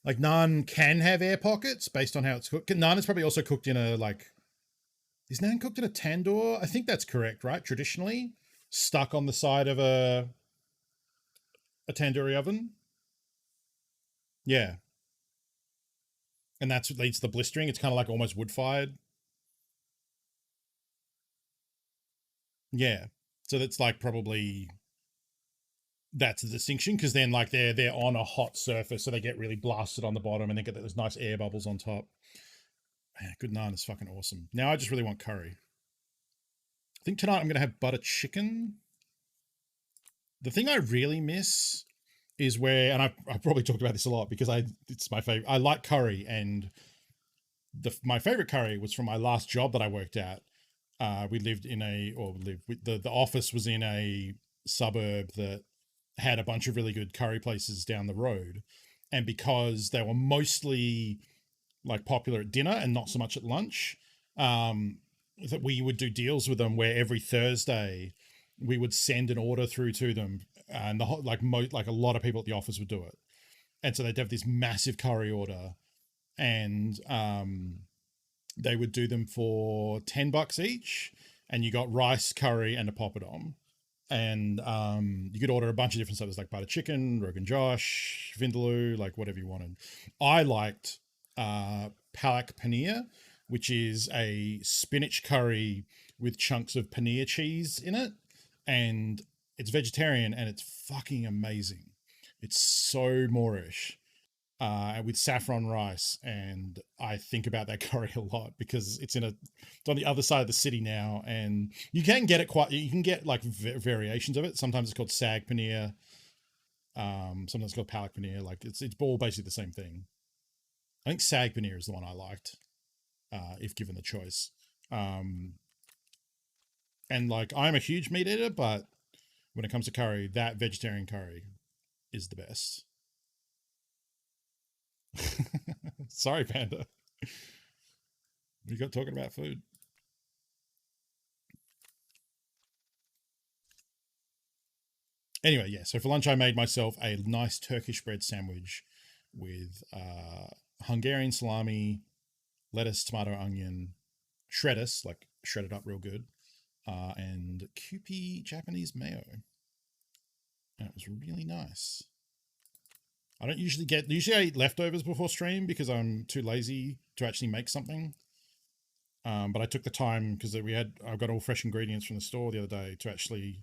Like naan can have air pockets based on how it's cooked. Naan is probably also cooked in a like... Is naan cooked in a tandoor? I think that's correct, right? Traditionally, stuck on the side of a tandoori oven. Yeah. And that's what leads to the blistering. It's kind of like almost wood-fired. Yeah. So that's like probably... That's the distinction, because then like they're on a hot surface, so they get really blasted on the bottom and they get those nice air bubbles on top. Man, good naan is fucking awesome. Now I just really want curry. I think tonight I'm going to have butter chicken. The thing I really miss is where, and I've probably talked about this a lot because it's my favorite. I like curry, and my favorite curry was from my last job that I worked at. We lived in the office was in a suburb that had a bunch of really good curry places down the road. And because they were mostly like popular at dinner and not so much at lunch, that we would do deals with them where every Thursday we would send an order through to them, and a lot of people at the office would do it. And so they'd have this massive curry order, and they would do them for $10 each, and you got rice, curry, and a poppadom. And you could order a bunch of different stuff. There's like butter chicken, Rogan Josh, vindaloo, like whatever you wanted. I liked palak paneer, which is a spinach curry with chunks of paneer cheese in it, and it's vegetarian and it's fucking amazing. It's so Moorish, with saffron rice, and I think about that curry a lot because it's on the other side of the city now, and you can get like variations of it. Sometimes it's called sag paneer, sometimes it's called palak paneer. Like it's all basically the same thing. I think sag paneer is the one I liked, if given the choice. And like I'm a huge meat eater, but when it comes to curry, that vegetarian curry is the best. Sorry, Panda. We got talking about food. Anyway, yeah, so for lunch I made myself a nice Turkish bread sandwich with Hungarian salami, lettuce, tomato, onion, shredders, like shredded up real good, and Kewpie Japanese mayo. And it was really nice. I don't usually I eat leftovers before stream because I'm too lazy to actually make something. But I took the time because I got all fresh ingredients from the store the other day to actually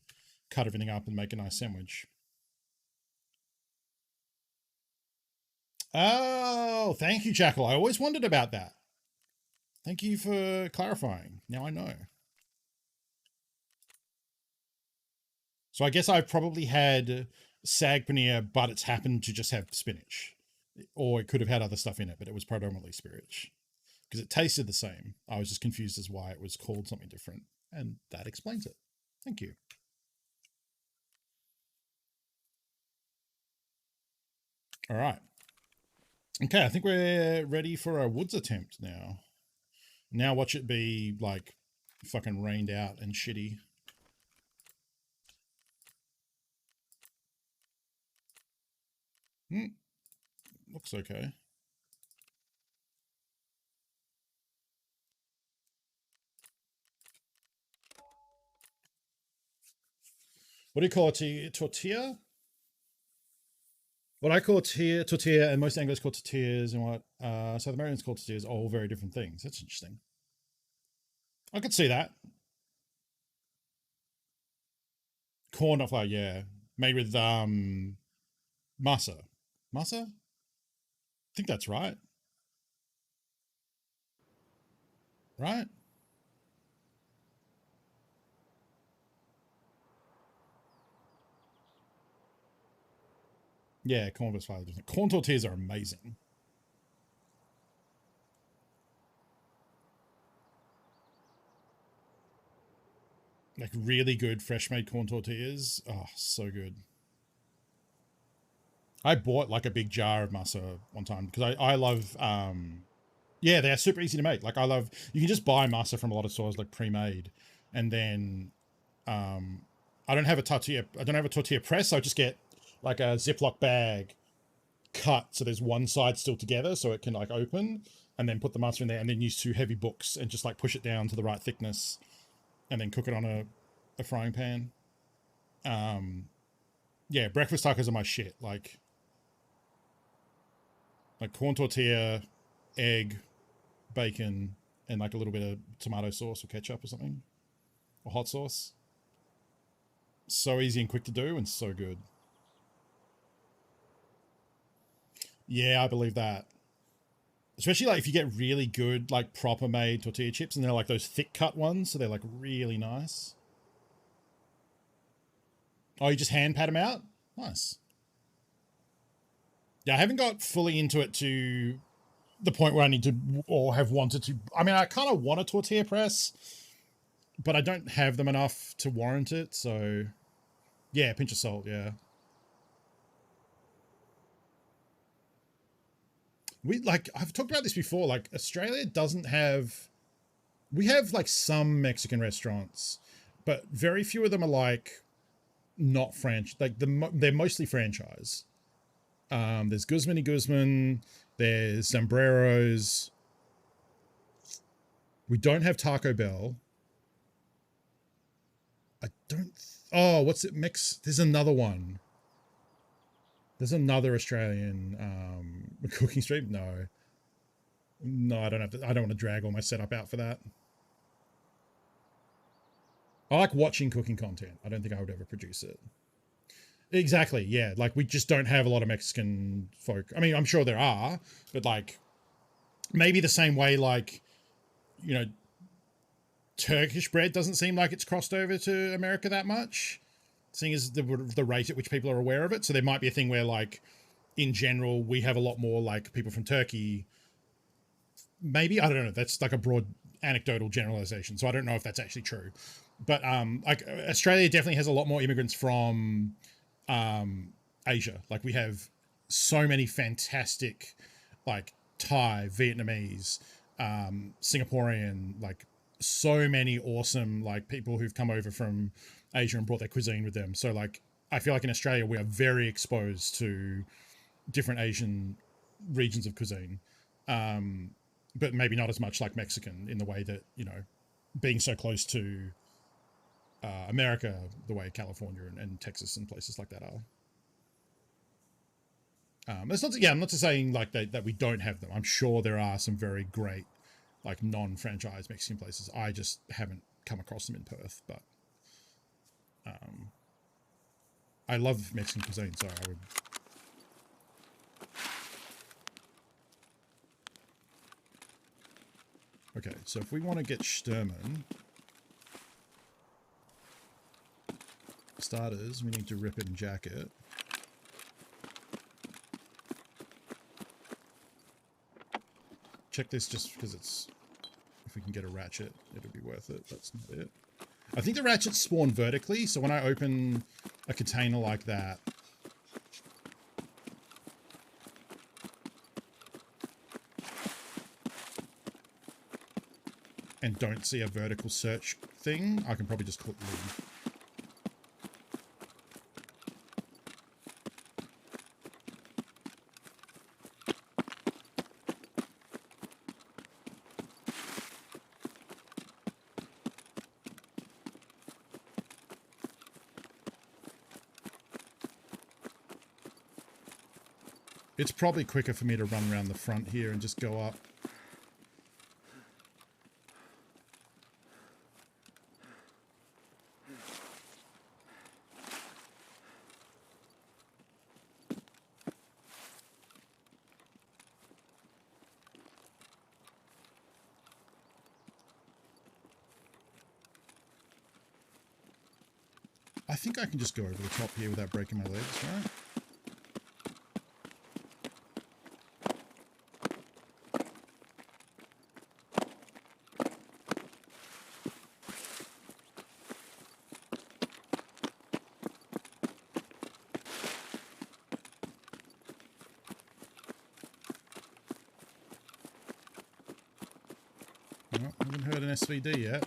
cut everything up and make a nice sandwich. Oh, thank you, Jackal. I always wondered about that. Thank you for clarifying. Now I know. So I guess I've probably had sag paneer, but it's happened to just have spinach. Or it could have had other stuff in it, but it was predominantly spinach. Because it tasted the same. I was just confused as why it was called something different. And that explains it. Thank you. All right. Okay, I think we're ready for our woods attempt now. Now watch it be, like, fucking rained out and shitty. Looks okay. What do you call it? Tortilla? What I call tortilla, and most Anglos call tortillas, and what South Americans call tortillas, are all very different things. That's interesting. I could see that. Corn, not flour, yeah. Made with masa. Masa? I think that's right. Right? Yeah, corn versus flour. Corn tortillas are amazing. Like really good fresh made corn tortillas. Oh, so good. I bought like a big jar of masa one time because I love, yeah, they're super easy to make. Like you can just buy masa from a lot of stores like pre-made, and then I don't have a tortilla press, so I just get like a Ziploc bag cut so there's one side still together so it can like open, and then put the masa in there, and then use 2 heavy books and just like push it down to the right thickness, and then cook it on a frying pan. Yeah, breakfast tacos are my shit. Like corn tortilla, egg, bacon, and like a little bit of tomato sauce or ketchup or something, or hot sauce. So easy and quick to do, and so good. Yeah, I believe that. Especially like if you get really good, like proper made tortilla chips, and they're like those thick cut ones, so they're like really nice. Oh, you just hand pat them out? Nice. Yeah, I haven't got fully into it to the point where I need to, or have wanted to. I mean, I kind of want a tortilla press, but I don't have them enough to warrant it, so yeah, pinch of salt, yeah. I've talked about this before, like Australia doesn't have, we have like some Mexican restaurants, but very few of them are like not like they're mostly franchise. There's Guzman y Guzman, there's Sombreros. We don't have Taco Bell. Oh, what's it? There's another one. There's another Australian cooking stream. No, I don't have to. I don't want to drag all my setup out for that. I like watching cooking content. I don't think I would ever produce it. Exactly. Yeah. Like we just don't have a lot of Mexican folk. I mean, I'm sure there are, but like maybe the same way, like, you know, Turkish bread doesn't seem like it's crossed over to America that much, seeing as the rate at which people are aware of it. So there might be a thing where, like, in general, we have a lot more like people from Turkey. Maybe, I don't know. That's like a broad anecdotal generalization. So I don't know if that's actually true. But like Australia definitely has a lot more immigrants from Asia. Like we have so many fantastic, like Thai, Vietnamese, Singaporean, like so many awesome like people who've come over from Asia and brought their cuisine with them. So like I feel like in Australia we are very exposed to different Asian regions of cuisine, but maybe not as much like Mexican in the way that, you know, being so close to America, the way California and Texas and places like that are. That's not. Yeah, I'm not just saying like that we don't have them. I'm sure there are some very great, like non-franchise Mexican places. I just haven't come across them in Perth. But I love Mexican cuisine, so I would. Okay, so if we want to get Sturman starters, we need to rip it and jack it. Check this just because it's, if we can get a ratchet, it'll be worth it. That's not it. I think the ratchets spawn vertically, so when I open a container like that, and don't see a vertical search thing, I can probably just click leave. It's probably quicker for me to run around the front here and just go up. I think I can just go over the top here without breaking my legs, right? Well, I haven't heard an SVD yet.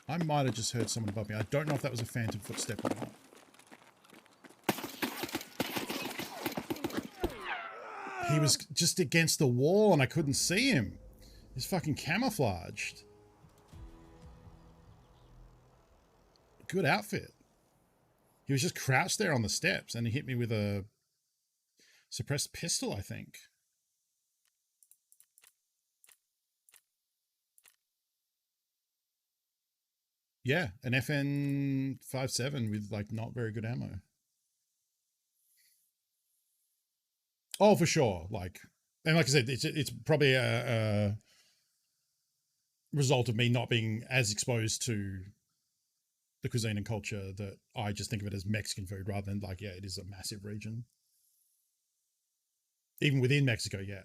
I might have just heard someone above me. I don't know if that was a phantom footstep or not. He was just against the wall and I couldn't see him. He's fucking camouflaged. Good outfit. He was just crouched there on the steps and he hit me with a suppressed pistol, I think. Yeah, an FN57 with like not very good ammo. Oh, for sure. Like, and like I said, it's probably a result of me not being as exposed to the cuisine and culture that I just think of it as Mexican food rather than like, yeah, it is a massive region. Even within Mexico, yeah.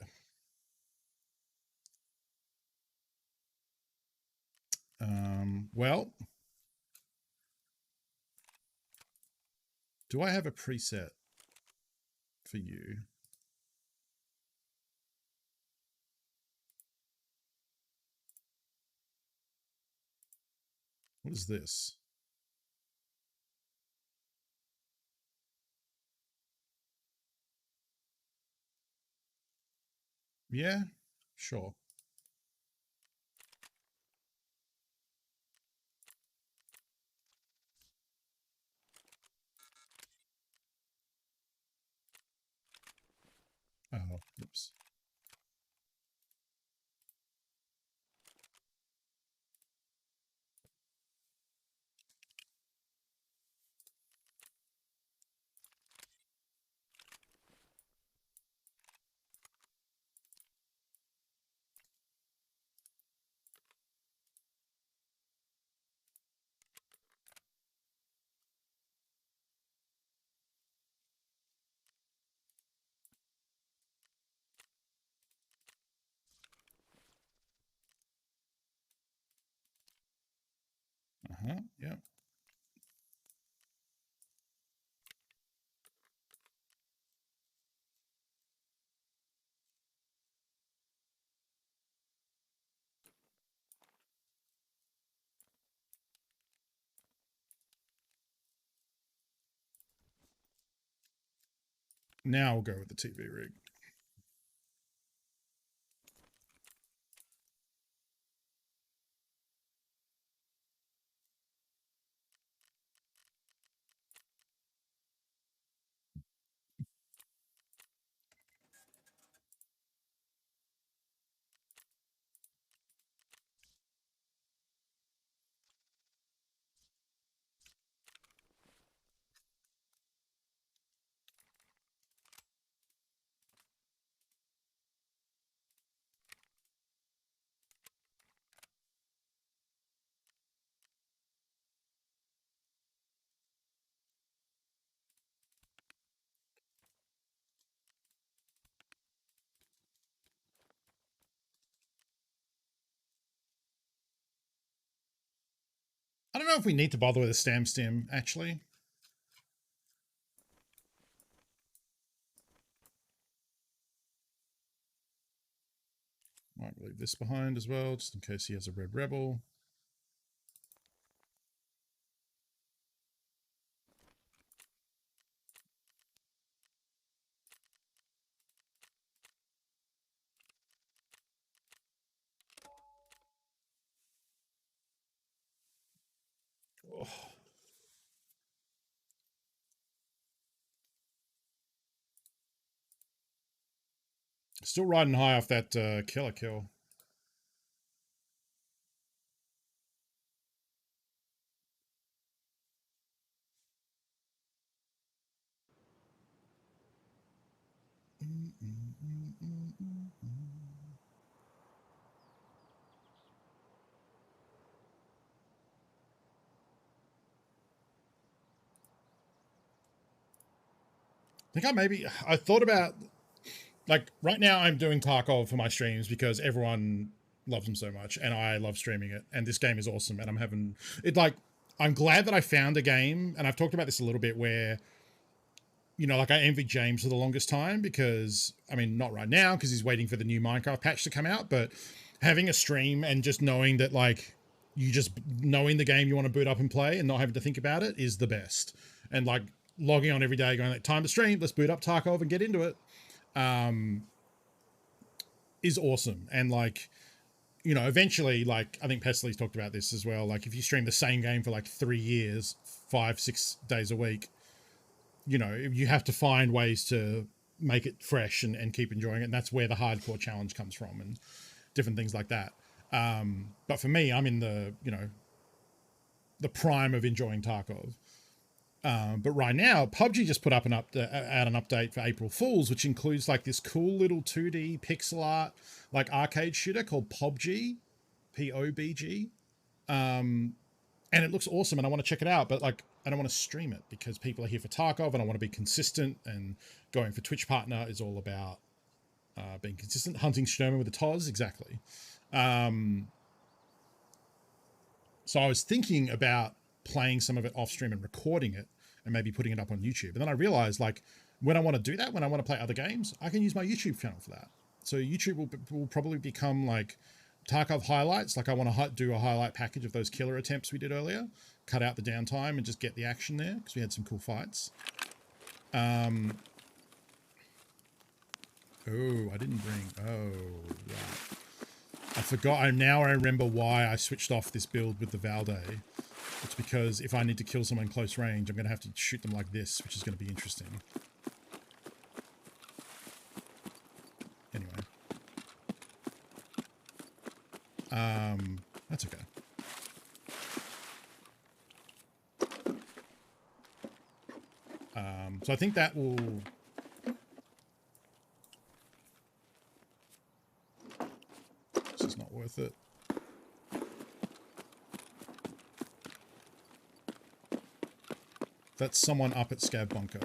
Well, do I have a preset for you? What is this? Yeah, sure. Oh, oops. Yeah. Now we'll go with the TV rig. I don't know if we need to bother with a stem, actually. Might leave this behind as well, just in case he has a red rebel. Oh. Still riding high off that killer kill. I think I thought about, like, right now I'm doing Tarkov for my streams because everyone loves them so much and I love streaming it, and this game is awesome, and I'm having it, like, I'm glad that I found a game, and I've talked about this a little bit, where, you know, like, I envied James for the longest time because, I mean, not right now because he's waiting for the new Minecraft patch to come out, but having a stream and just knowing that, like, you just knowing the game you want to boot up and play and not having to think about it is the best. And, like, logging on every day going, like, time to stream, let's boot up Tarkov and get into it, is awesome. And, like, you know, eventually, like, I think Pesley's talked about this as well, like, if you stream the same game for like 3 years, 5-6 days a week, you know, you have to find ways to make it fresh and keep enjoying it. And that's where the hardcore challenge comes from and different things like that. But for me, I'm in the, you know, the prime of enjoying Tarkov. But right now, PUBG just put up out an update for April Fools, which includes, like, this cool little 2D pixel art, like, arcade shooter called PUBG, POBG. And it looks awesome, and I want to check it out, but, like, I don't want to stream it because people are here for Tarkov, and I want to be consistent, and going for Twitch partner is all about being consistent. Hunting Sherman with the Toz, exactly. So I was thinking about playing some of it off stream and recording it and maybe putting it up on YouTube. And then I realized, like, when I want to do that, when I want to play other games, I can use my YouTube channel for that. So YouTube will probably become like Tarkov highlights. Like, I want to do a highlight package of those killer attempts we did earlier, cut out the downtime and just get the action there because we had some cool fights. Oh, I didn't bring, oh, right. I forgot, I remember why I switched off this build with the Valde. It's because if I need to kill someone close range, I'm going to have to shoot them like this, which is going to be interesting. That's okay. So I think that will... This is not worth it. That's someone up at Scav Bunker.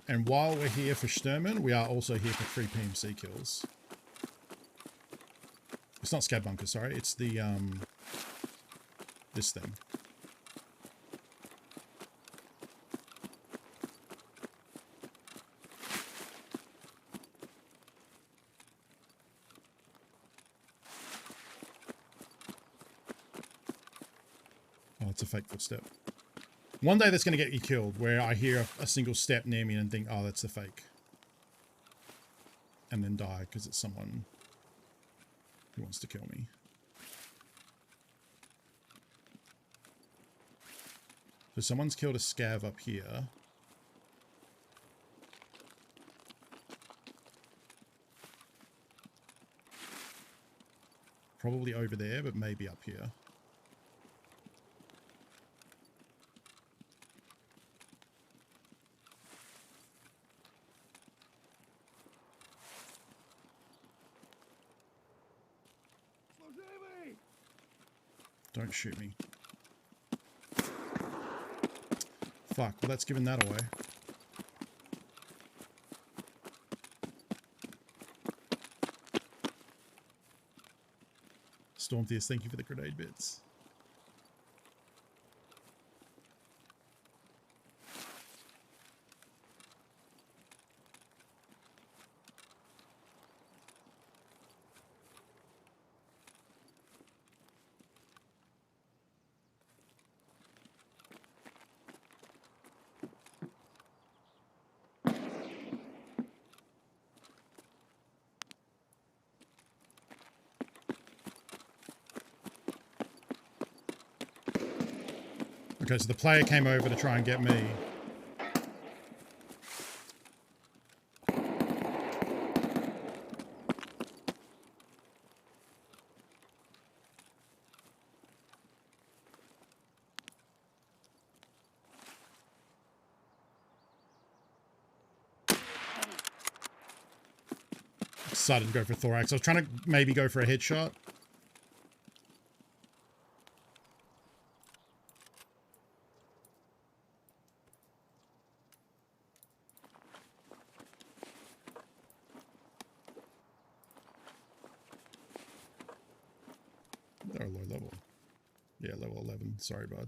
And while we're here for Sturman, we are also here for 3 PMC kills. It's not Scav Bunker, sorry. It's the, this thing. Oh, it's a fake footstep. One day that's going to get you killed, where I hear a single step near me and think, oh, that's the fake. And then die because it's someone who wants to kill me. So someone's killed a scav up here. Probably over there, but maybe up here. Don't shoot me. Fuck, well that's giving that away. Stormtheus, thank you for the grenade bits. Okay, so the player came over to try and get me. Decided to go for thorax. I was trying to maybe go for a headshot. They're low level. Yeah, level 11. Sorry, bud.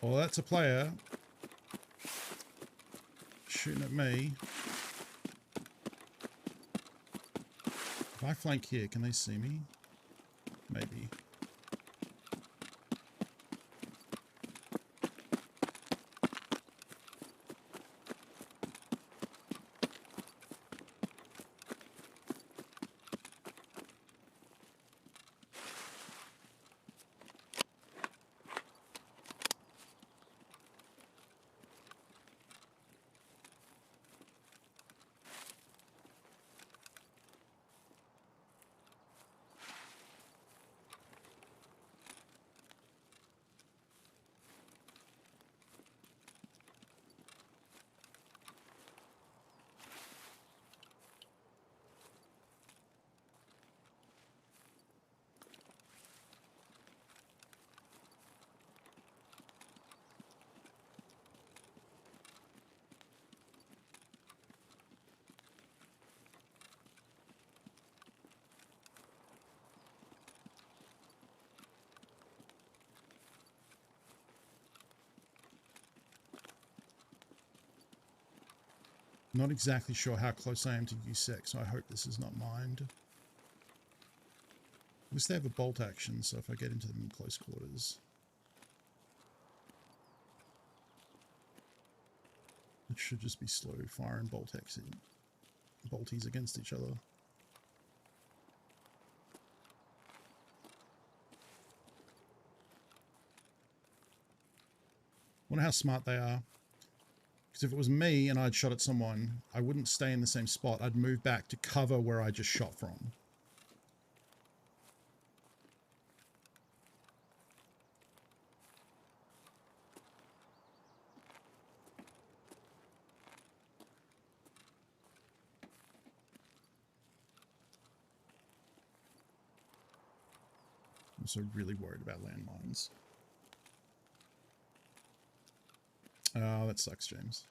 Well, that's a player shooting at me. If I flank here, can they see me? Maybe. Not exactly sure how close I am to USEC, so I hope this is not mined. At least they have a bolt action, so if I get into them in close quarters... It should just be slow fire and bolties against each other. Wonder how smart they are. Because if it was me and I'd shot at someone, I wouldn't stay in the same spot. I'd move back to cover where I just shot from. I'm also really worried about landmines. Oh, that sucks, James.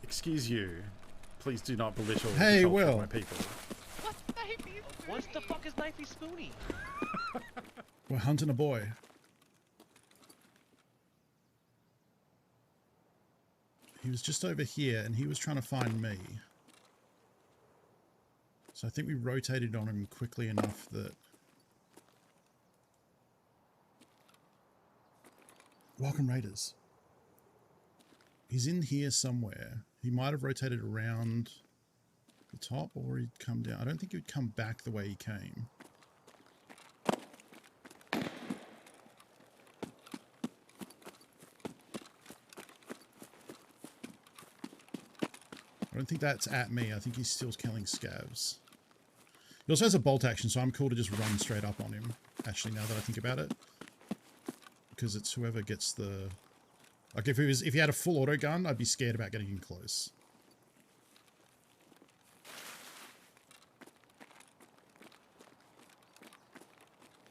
Excuse you. Please do not belittle Hey, the culture Will. of my people. What the fuck is Knifey Spoony? We're hunting a boy. He was just over here and he was trying to find me. So I think we rotated on him quickly enough that... Welcome, Raiders. He's in here somewhere. He might have rotated around the top or he'd come down. I don't think he'd come back the way he came. I don't think that's at me. I think he's still killing scavs. He also has a bolt action, so I'm cool to just run straight up on him. Actually, now that I think about it. Because it's whoever gets the... Like, if he had a full auto gun, I'd be scared about getting in close.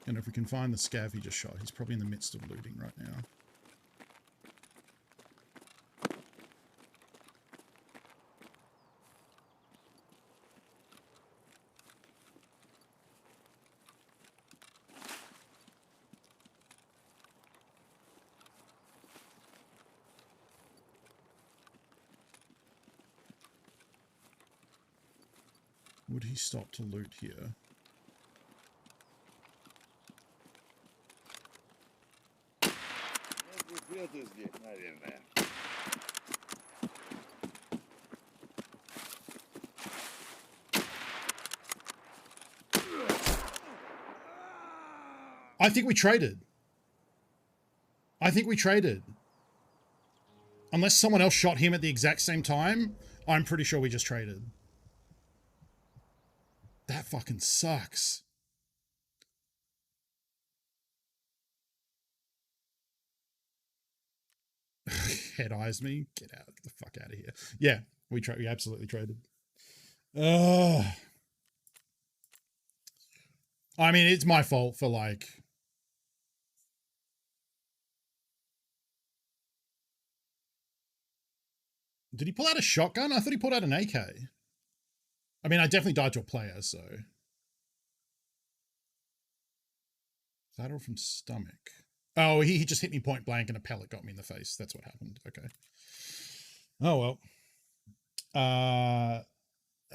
And if we can find the scav he just shot, he's probably in the midst of looting right now. Would he stop to loot here? I think we traded. I think we traded. Unless someone else shot him at the exact same time, I'm pretty sure we just traded. That fucking sucks. Head eyes me. Get out the fuck out of here. Yeah, we absolutely traded. I mean, it's my fault for like... Did he pull out a shotgun? I thought he pulled out an AK. I mean, I definitely died to a player, so... Lateral from stomach. Oh, he just hit me point blank and a pellet got me in the face. That's what happened. Okay. Oh, well. Are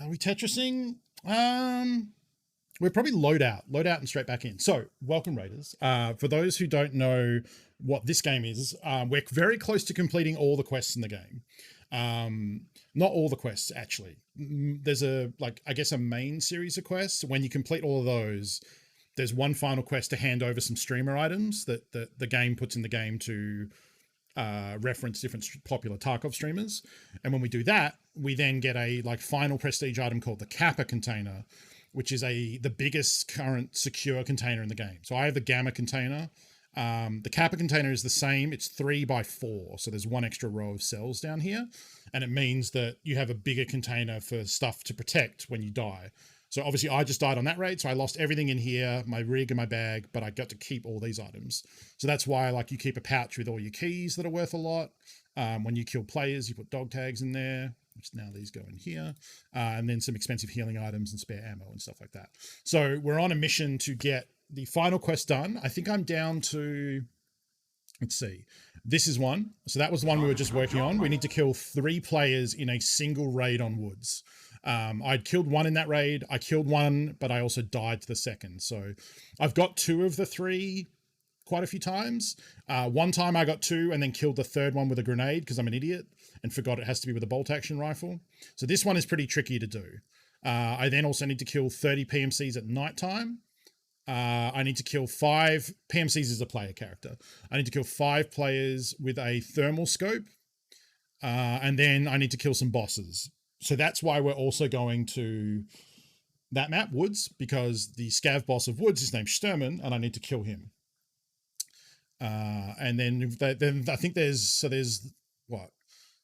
we Tetrising? We're probably load out and straight back in. So, welcome, Raiders. For those who don't know what this game is, we're very close to completing all the quests in the game. Not all the quests, actually. There's a, like, I guess a main series of quests. When you complete all of those, there's one final quest to hand over some streamer items that the game puts in the game to reference different popular Tarkov streamers. And when we do that, we then get a like final prestige item called the Kappa Container, which is the biggest current secure container in the game. So I have the Gamma Container. The Kappa Container is the same. It's 3x4. So there's one extra row of cells down here. And it means that you have a bigger container for stuff to protect when you die. So obviously I just died on that raid. So I lost everything in here, my rig and my bag, but I got to keep all these items. So that's why like you keep a pouch with all your keys that are worth a lot. When you kill players, you put dog tags in there, which now these go in here. And then some expensive healing items and spare ammo and stuff like that. So we're on a mission to get the final quest done. I think I'm down to, let's see, this is one. So that was the one we were just working on. We need to kill 3 players in a single raid on woods. I'd killed one in that raid. I killed one, but I also died to the second. So I've got 2 of the 3 quite a few times. One time I got 2 and then killed the third one with a grenade because I'm an idiot and forgot it has to be with a bolt action rifle. So this one is pretty tricky to do. I then also need to kill 30 PMCs at nighttime. I need to kill 5 PMCs as a player character. I need to kill 5 players with a thermal scope. And then I need to kill some bosses. So that's why we're also going to that map, Woods, because the scav boss of Woods is named Sturman, and I need to kill him. And then I think there's what?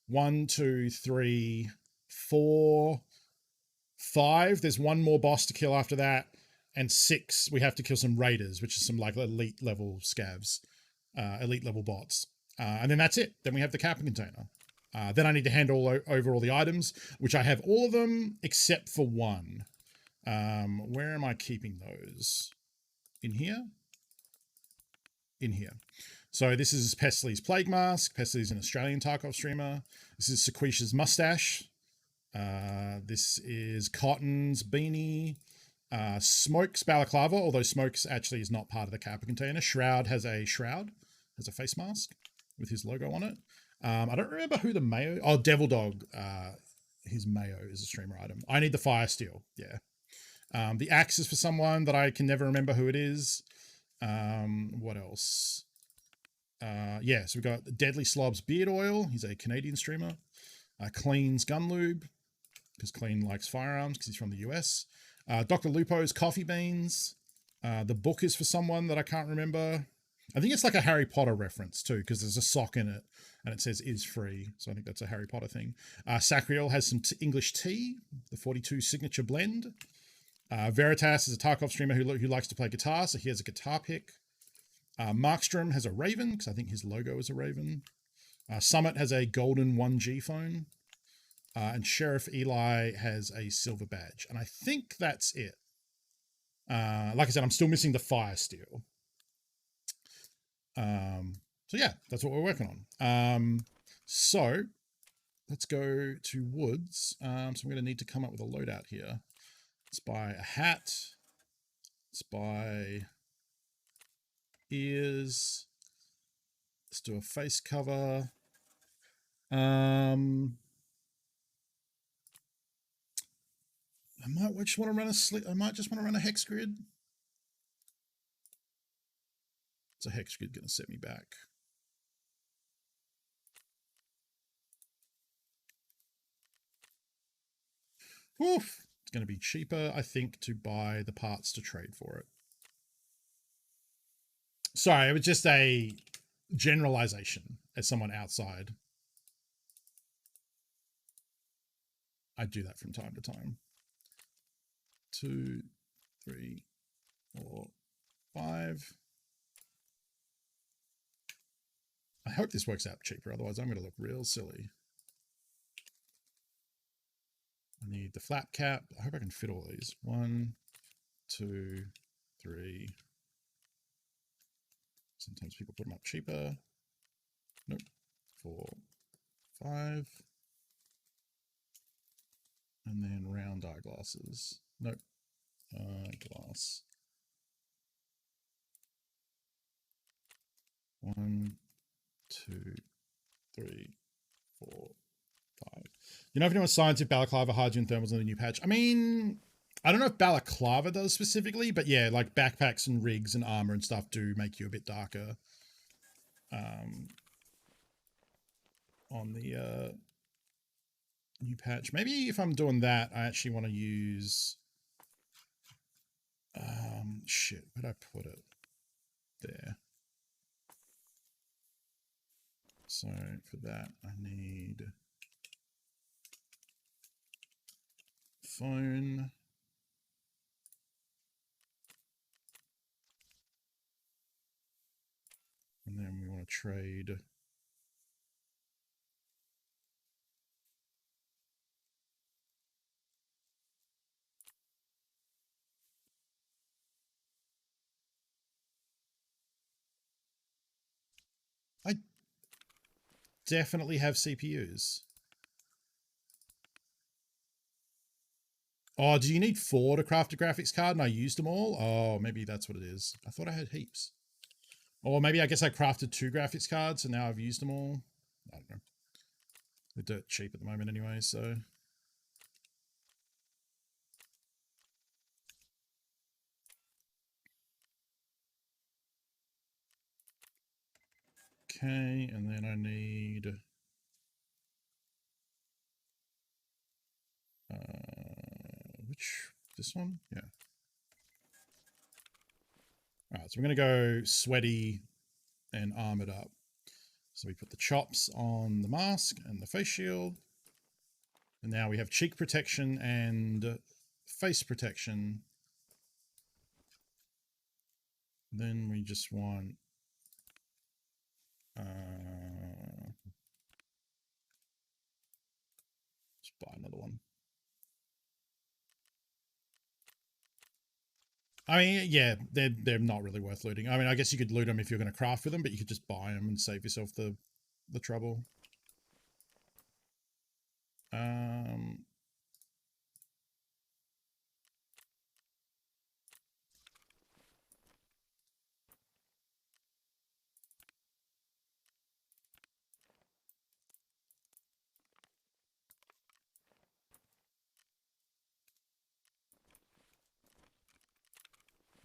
1, 2, 3, 4, 5. There's one more boss to kill after that. And 6, we have to kill some raiders, which is some like elite level scavs, elite level bots. And then that's it. Then we have the Kappa Container. Then I need to hand over all the items, which I have all of them except for one. Where am I keeping those? In here? In here. So this is Pestly's Plague Mask. Pestly's an Australian Tarkov streamer. This is Sequisha's Mustache. This is Cotton's Beanie. Smoke's Balaclava, although Smoke's actually is not part of the Kappa Container. Shroud has a face mask with his logo on it. I don't remember who the mayo. Oh, Devil Dog. His mayo is a streamer item. I need the Fire Steel. Yeah. The axe is for someone that I can never remember who it is. What else? Yeah, so we've got Deadly Slob's Beard Oil. He's a Canadian streamer. Clean's Gun Lube, because Clean likes firearms because he's from the US. Dr. Lupo's Coffee Beans. The book is for someone that I can't remember. I think it's like a Harry Potter reference too, because there's a sock in it and it says is free. So I think that's a Harry Potter thing. Sacriel has some English tea, the 42 signature blend. Veritas is a Tarkov streamer who likes to play guitar, so he has a guitar pick. Markstrom has a Raven, because I think his logo is a Raven. Summit has a golden 1G phone. And Sheriff Eli has a silver badge. And I think that's it. Like I said, I'm still missing the Fire Steel. So yeah, that's what we're working on. So let's go to Woods. So I'm going to need to come up with a loadout here. Let's buy a hat. Let's buy ears. Let's do a face cover. I might just want to run a hex grid. It's a hex grid going to set me back. Oof. It's going to be cheaper, I think, to buy the parts to trade for it. Sorry, it was just a generalization as someone outside. I do that from time to time. 2, 3, 4, 5. I hope this works out cheaper, otherwise I'm going to look real silly. I need the flap cap. I hope I can fit all these. 1, 2, 3. Sometimes people put them up cheaper. Nope. 4, 5. And then round eyeglasses. Nope. Glass. 1, 2, 3, 4, You know if anyone signs if Balaclava hides you in thermals in the new patch? I mean, I don't know if Balaclava does specifically, but yeah, like backpacks and rigs and armor and stuff do make you a bit darker. On the new patch. Maybe if I'm doing that, I actually want to use... shit, where'd I put it? There. So for that, I need phone. And then we want to trade I definitely have CPUs. Oh, do you need 4 to craft a graphics card and I used them all? Oh, maybe that's what it is. I thought I had heaps. Or maybe I guess I crafted 2 graphics cards and now I've used them all. I don't know. They're dirt cheap at the moment anyway, so... Okay, and then I need... this one? Yeah. Alright, so we're going to go sweaty and armored up. So we put the chops on the mask and the face shield. And now we have cheek protection and face protection. Then we just want... let's buy another one. I mean, yeah, they're not really worth looting. I mean, I guess you could loot them if you're going to craft with them, but you could just buy them and save yourself the trouble.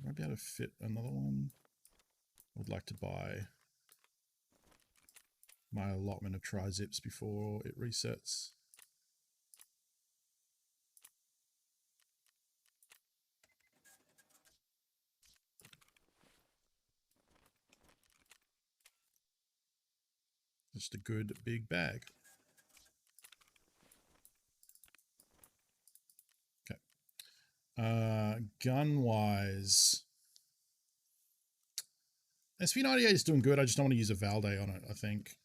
Might be able to fit another one. I would like to buy my allotment of tri-zips before it resets. Just a good big bag. Okay. Gun-wise... SV98 is doing good. I just don't want to use a Valday on it, I think.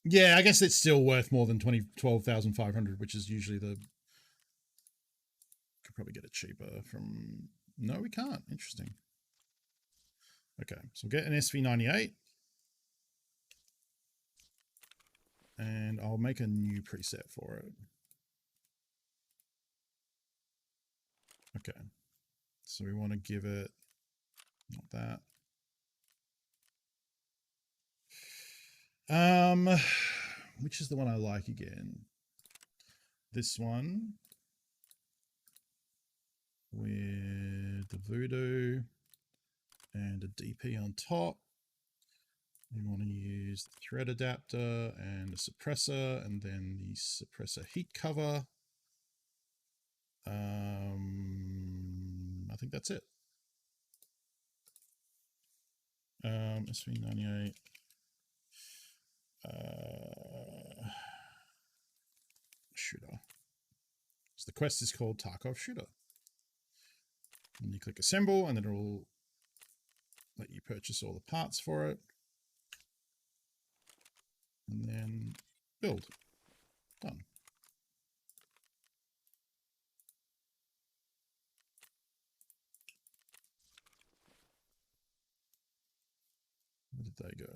Yeah, I guess it's still worth more than 12,500, which is usually the... Could probably get it cheaper from... No, we can't. Interesting. Okay, so we'll get an SV98. And I'll make a new preset for it. Okay. So we want to give it... Not that. Which is the one I like again? This one. With the voodoo. And a DP on top. We want to use the thread adapter and a suppressor, and then the suppressor heat cover. I think that's it. SV98. Shooter. So the quest is called Tarkov Shooter. And you click assemble, and then it'll let you purchase all the parts for it. And then build. Done. Where did they go?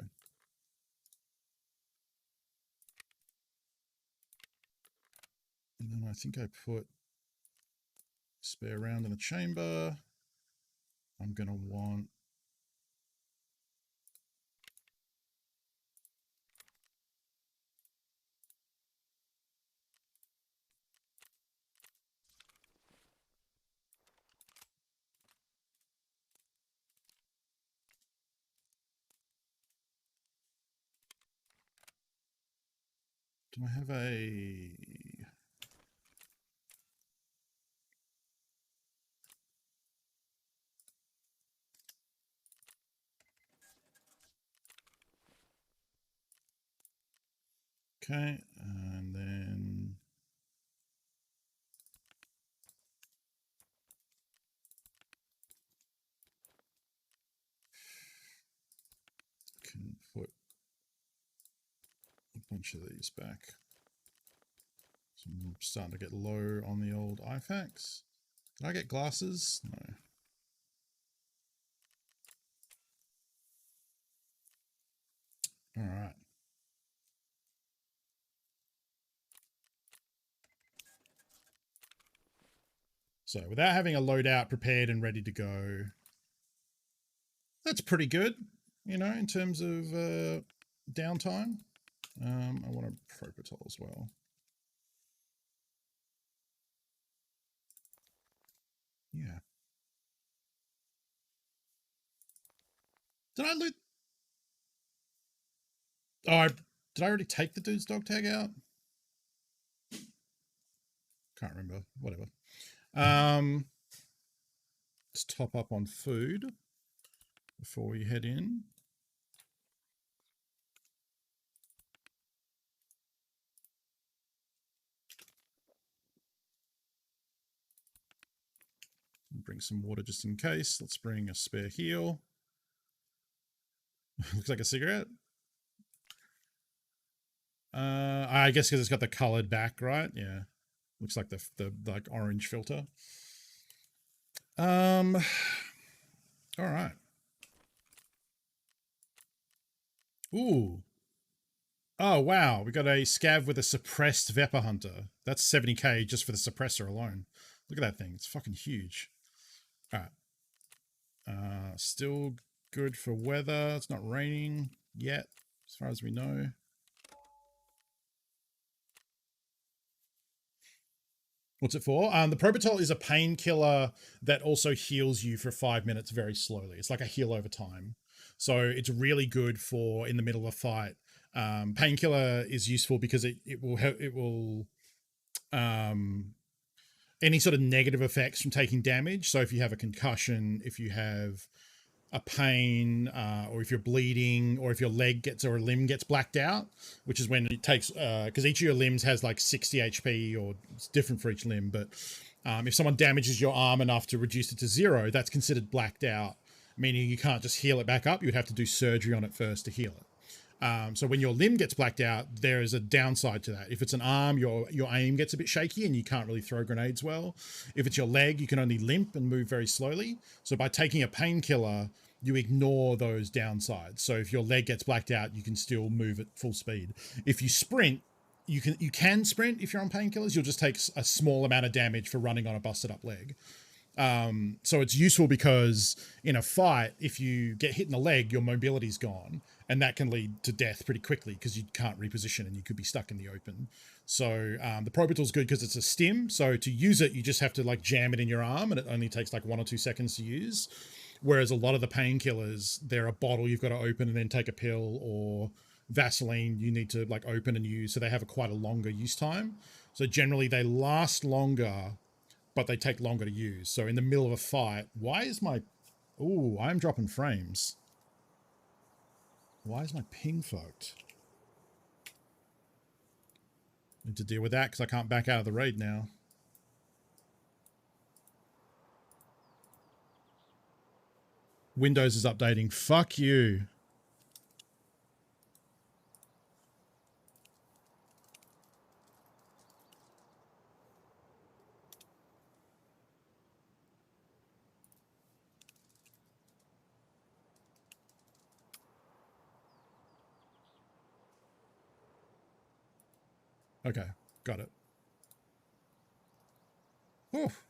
And then I think I put spare round in the chamber. I'm going to want Do I have a... Okay, and then... Can put a bunch of these back. So I'm starting to get low on the old IFAX. Did I get glasses? No. All right. So without having a loadout prepared and ready to go, that's pretty good, you know, in terms of downtime. I want a Propitol as well. Yeah. Did I loot? Oh, did I already take the dude's dog tag out? Can't remember. Whatever. Let's top up on food before we head in. Bring some water just in case. Let's bring a spare heal. Looks like a cigarette. I guess because it's got the colored back, right? Yeah. Looks like the like orange filter. All right. Ooh. Oh, wow. We got a scav with a suppressed Vepper Hunter. That's 70k just for the suppressor alone. Look at that thing. It's fucking huge. All right. Still good for weather. It's not raining yet, as far as we know. What's it for? The Propitol is a painkiller that also heals you for 5 minutes very slowly. It's like a heal over time. So it's really good for in the middle of a fight. Painkiller is useful because it will any sort of negative effects from taking damage. So if you have a concussion, if you have a pain, or if you're bleeding, or if your leg gets or a limb gets blacked out, which is when it takes, because each of your limbs has like 60 HP, or it's different for each limb. But if someone damages your arm enough to reduce it to 0, that's considered blacked out, meaning you can't just heal it back up. You'd have to do surgery on it first to heal it. So when your limb gets blacked out, there is a downside to that. If it's an arm, your aim gets a bit shaky and you can't really throw grenades well. If it's your leg, you can only limp and move very slowly. So by taking a painkiller, you ignore those downsides. So if your leg gets blacked out, you can still move at full speed. If you sprint, you can sprint if you're on painkillers. You'll just take a small amount of damage for running on a busted up leg. So it's useful because in a fight, if you get hit in the leg, your mobility's gone, and that can lead to death pretty quickly because you can't reposition and you could be stuck in the open. So the Propitol's good because it's a stim. So to use it, you just have to like jam it in your arm, and it only takes like 1 or 2 seconds to use. Whereas a lot of the painkillers, they're a bottle you've got to open and then take a pill, or Vaseline you need to like open and use. So they have quite a longer use time. So generally they last longer, but they take longer to use. So in the middle of a fight, why is my... Ooh, I'm dropping frames. Why is my ping fucked? Need to deal with that because I can't back out of the raid now. Windows is updating. Fuck you. Okay, got it. Oof.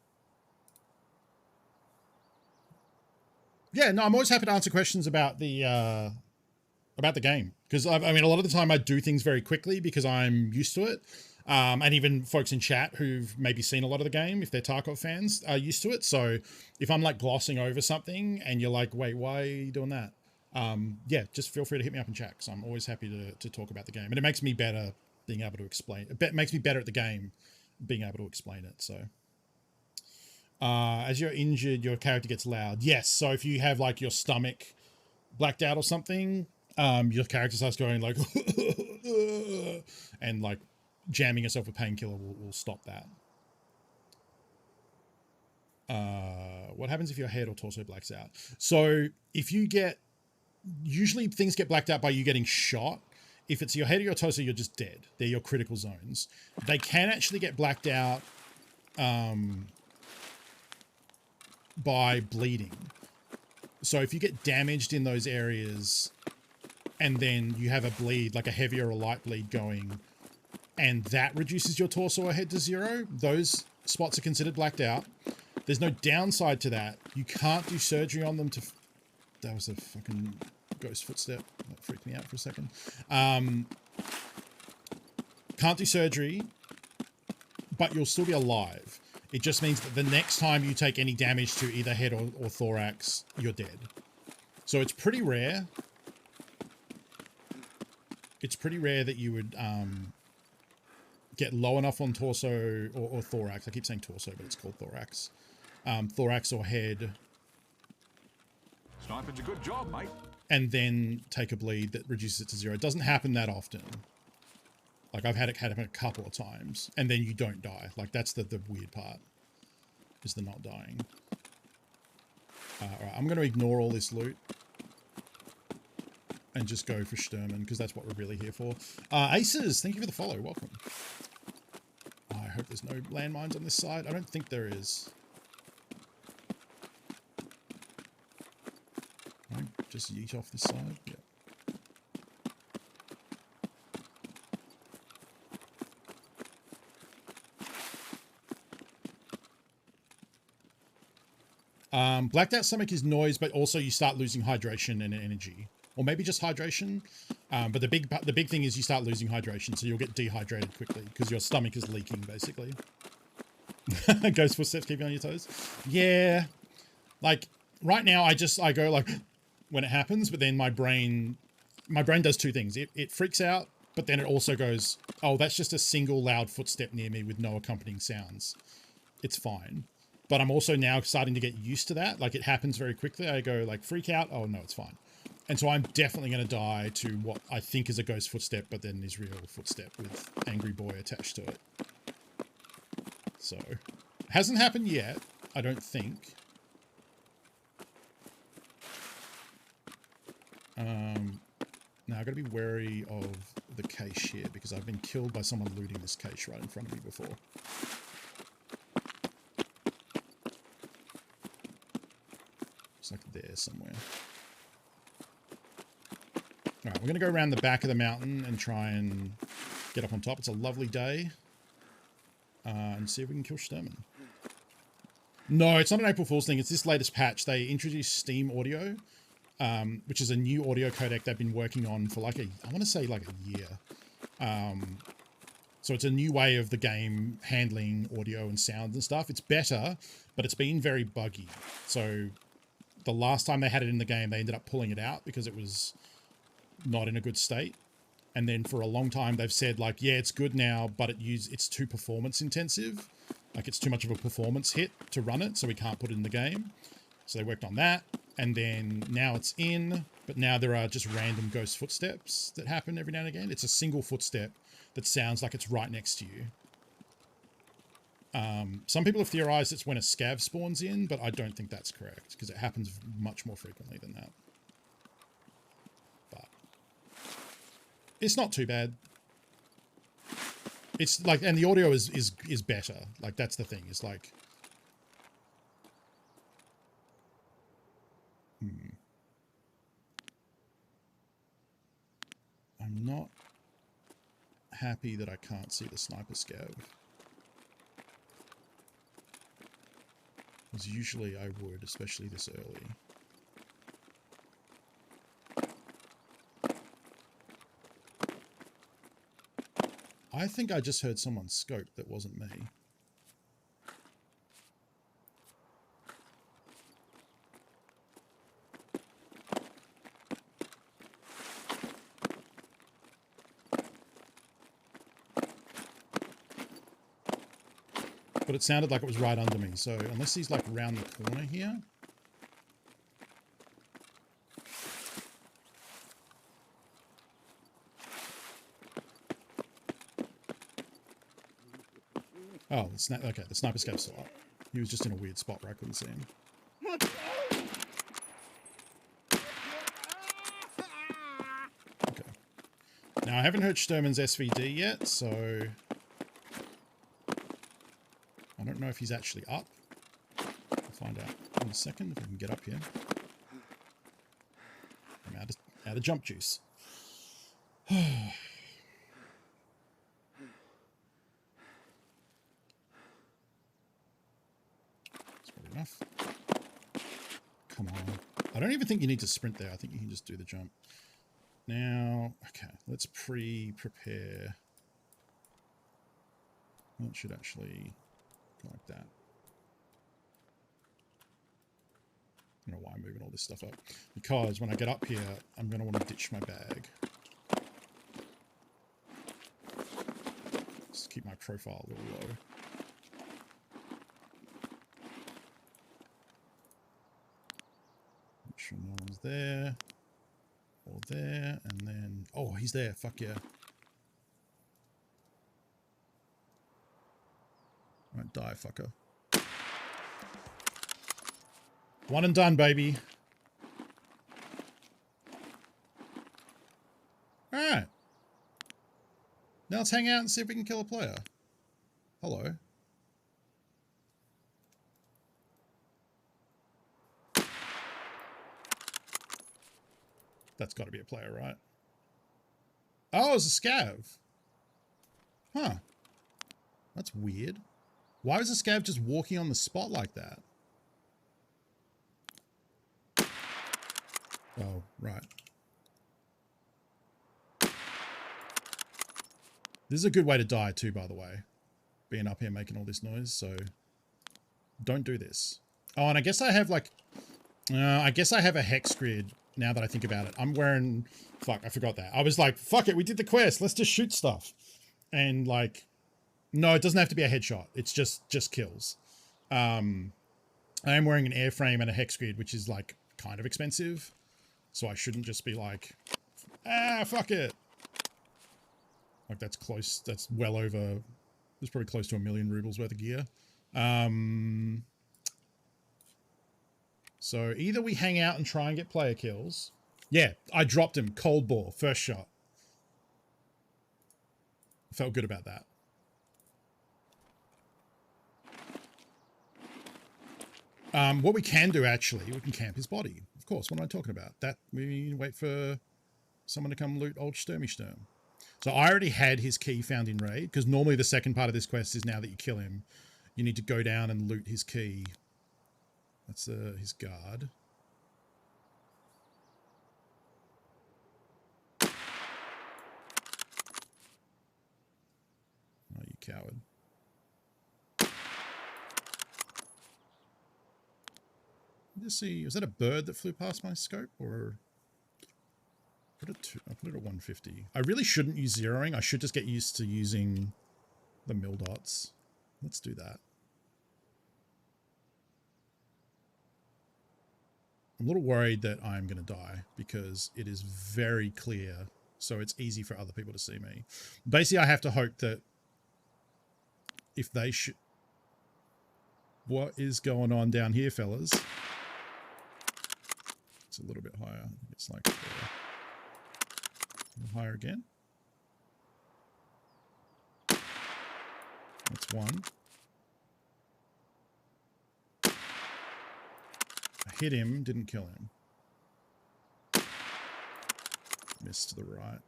Yeah, no, I'm always happy to answer questions about the game, because I mean, a lot of the time I do things very quickly because I'm used to it. And even folks in chat who've maybe seen a lot of the game, if they're Tarkov fans, are used to it. So if I'm like glossing over something and you're like, wait, why are you doing that? Yeah, just feel free to hit me up in chat because I'm always happy to talk about the game. And it makes me better being able to explain it makes me better at the game, being able to explain it. So as you're injured, your character gets loud. Yes. So if you have like your stomach blacked out or something, your character starts going like and like jamming yourself with painkiller will stop that. What happens if your head or torso blacks out? So if you usually things get blacked out by you getting shot. If it's your head or your torso, you're just dead. They're your critical zones. They can actually get blacked out by bleeding. So if you get damaged in those areas and then you have a bleed, like a heavy or a light bleed going, and that reduces your torso or head to 0, those spots are considered blacked out. There's no downside to that. You can't do surgery on them to... That was a fucking ghost footstep. That freaked me out for a second. Can't do surgery, but you'll still be alive. It just means that the next time you take any damage to either head or thorax, you're dead. So it's pretty rare. It's pretty rare that you would get low enough on torso or thorax. I keep saying torso, but it's called thorax. Thorax or head. Sniping's a good job, mate. And then take a bleed that reduces it to 0. It doesn't happen that often. Like I've had it happen a couple of times, and then you don't die. Like that's the weird part, is the not dying. All right, I'm going to ignore all this loot and just go for Sturman because that's what we're really here for. Aces, thank you for the follow. Welcome. Oh, I hope there's no landmines on this side. I don't think there is. Right, just yeet off this side. Yeah. Blacked out stomach is noise, but also you start losing hydration and energy, or maybe just hydration. But the big thing is you start losing hydration, so you'll get dehydrated quickly because your stomach is leaking, basically. Ghost footsteps keep you on your toes. Yeah, like right now, I go like when it happens, but then my brain does two things. It freaks out, but then it also goes, oh, that's just a single loud footstep near me with no accompanying sounds. It's fine. But I'm also now starting to get used to that. Like it happens very quickly. I go like freak out. Oh no, it's fine. And so I'm definitely going to die to what I think is a ghost footstep, but then is real footstep with Angry Boy attached to it. So hasn't happened yet, I don't think. Now I've got to be wary of the cache here because I've been killed by someone looting this cache right in front of me before. It's like there somewhere. All right, we're going to go around the back of the mountain and try and get up on top. It's a lovely day. And see if we can kill Sturman. No, it's not an April Fool's thing. It's this latest patch. They introduced Steam Audio, which is a new audio codec they've been working on for like I want to say like a year. So it's a new way of the game handling audio and sound and stuff. It's better, but it's been very buggy. So the last time they had it in the game, they ended up pulling it out because it was not in a good state. And then for a long time, they've said like, yeah, it's good now, but it's too performance intensive. Like it's too much of a performance hit to run it, so we can't put it in the game. So they worked on that. And then now it's in, but now there are just random ghost footsteps that happen every now and again. It's a single footstep that sounds like it's right next to you. Some people have theorized it's when a scav spawns in, but I don't think that's correct because it happens much more frequently than that. But it's not too bad. It's like, and the audio is better. Like that's the thing. It's like, I'm not happy that I can't see the sniper scav. Because usually I would, especially this early. I think I just heard someone scope that wasn't me. but it sounded like it was right under me. So unless he's like around the corner here. Oh, okay, the sniper scape's still up. He was just in a weird spot where I couldn't see him. Okay. Now, I haven't heard Sturman's SVD yet, so I don't know if he's actually up. I'll find out in a second if I can get up here. I'm out of jump juice. Enough. Come on. I don't even think you need to sprint there. I think you can just do the jump. Now, okay, let's prepare. That should actually go like that. I don't know why I'm moving all this stuff up. Because when I get up here, I'm going to want to ditch my bag. Just keep my profile a little low. Sure no one's there or there, and then oh, he's there. Fuck yeah. Alright, die, fucker. One and done, baby. Alright. Now let's hang out and see if we can kill a player. Hello. That's got to be a player, right? Oh, it's a scav. Huh. That's weird. Why was the scav just walking on the spot like that? Oh, right. This is a good way to die too, by the way. Being up here making all this noise, so don't do this. Oh, and I guess I have like... I guess I have a hex grid now that I think about it. I'm wearing... Fuck, I forgot that. I was like, fuck it, we did the quest. Let's just shoot stuff. And like... No, it doesn't have to be a headshot. It's just kills. I am wearing an airframe and a hex grid, which is like kind of expensive. So I shouldn't just be like, ah, fuck it. Like that's close. That's well over... There's probably close to 1 million rubles worth of gear. So either we hang out and try and get player kills. Yeah, I dropped him. Cold ball. First shot. I felt good about that. What we can do, actually, we can camp his body. Of course, what am I talking about? That we wait for someone to come loot old Sturmy Sturm. So I already had his key found in raid, because normally the second part of this quest is now that you kill him, you need to go down and loot his key. That's his guard. Oh, you coward. Just see, was that a bird that flew past my scope, or I put it at 150. I really shouldn't use zeroing. I should just get used to using the mil dots. Let's do that. I'm a little worried that I'm going to die because it is very clear, so it's easy for other people to see me. Basically, I have to hope that if they should... What is going on down here, fellas? It's a little bit higher. It's like a little higher again. That's one. I hit him, didn't kill him. Missed to the right.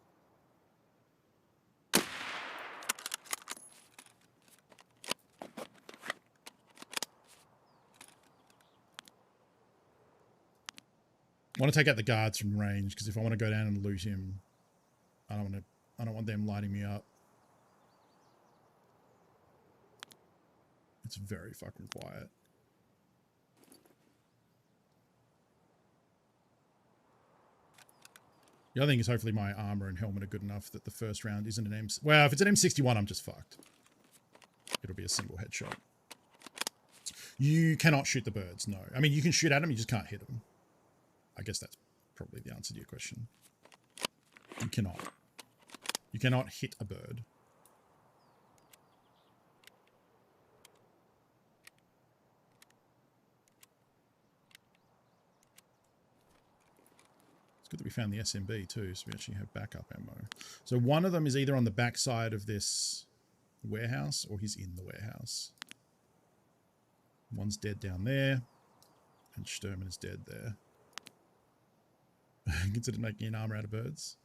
I want to take out the guards from range, because if I want to go down and loot him, I don't want them lighting me up. It's very fucking quiet. The other thing is hopefully my armor and helmet are good enough that the first round isn't an M... Well, if it's an M61, I'm just fucked. It'll be a single headshot. You cannot shoot the birds, no. I mean, you can shoot at them, you just can't hit them. I guess that's probably the answer to your question. You cannot. You cannot hit a bird. It's good that we found the SMB too, so we actually have backup ammo. So one of them is either on the back side of this warehouse or he's in the warehouse. One's dead down there, and Sturman is dead there. Considered making an armor out of birds.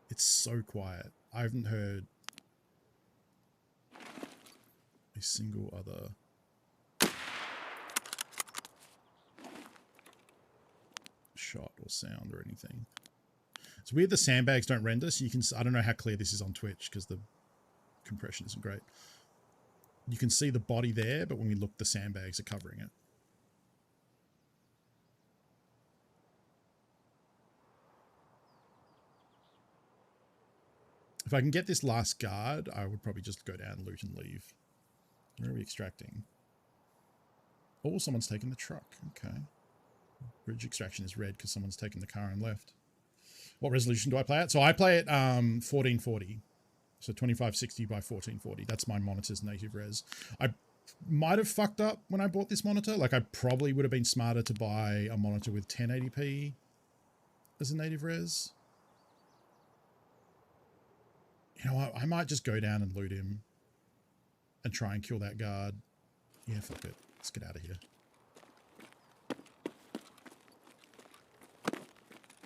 It's so quiet. I haven't heard a single other shot or sound or anything. It's weird the sandbags don't render, so you can... I don't know how clear this is on Twitch because the compression isn't great. You can see the body there, but when we look, the sandbags are covering it. If I can get this last guard, I would probably just go down, loot, and leave. Where are we extracting? Oh, someone's taken the truck. Okay. Bridge extraction is red because someone's taken the car and left. What resolution do I play at? So I play at 1440. So 2560 by 1440. That's my monitor's native res. I might have fucked up when I bought this monitor. Like, I probably would have been smarter to buy a monitor with 1080p as a native res. You know what? I might just go down and loot him and try and kill that guard. Yeah, fuck it. Let's get out of here.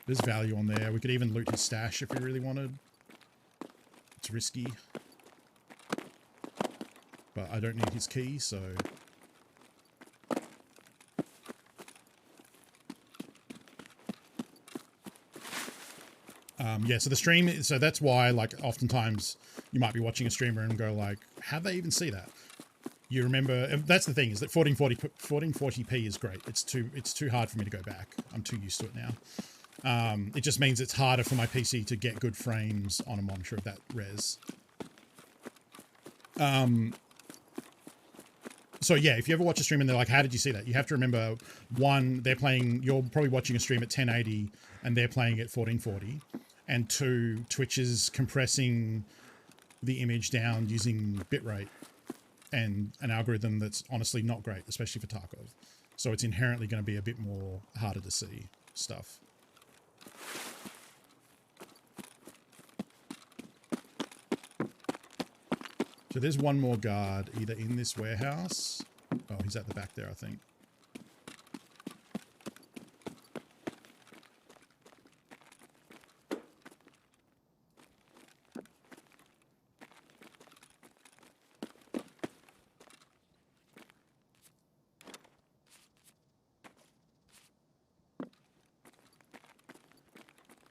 There's value on there. We could even loot his stash if we really wanted. It's risky. But I don't need his key, so... yeah, so the stream... So that's why, like, oftentimes you might be watching a streamer and go like, how'd they even see that? You remember... And that's the thing, is that 1440p is great. It's too hard for me to go back. I'm too used to it now. It just means it's harder for my PC to get good frames on a monitor of that res. So yeah, if you ever watch a stream and they're like, how did you see that? You have to remember, one, you're probably watching a stream at 1080 and they're playing at 1440. And two, Twitch is compressing the image down using bitrate and an algorithm that's honestly not great, especially for Tarkov. So it's inherently going to be a bit more harder to see stuff. So there's one more guard either in this warehouse. Oh, he's at the back there, I think.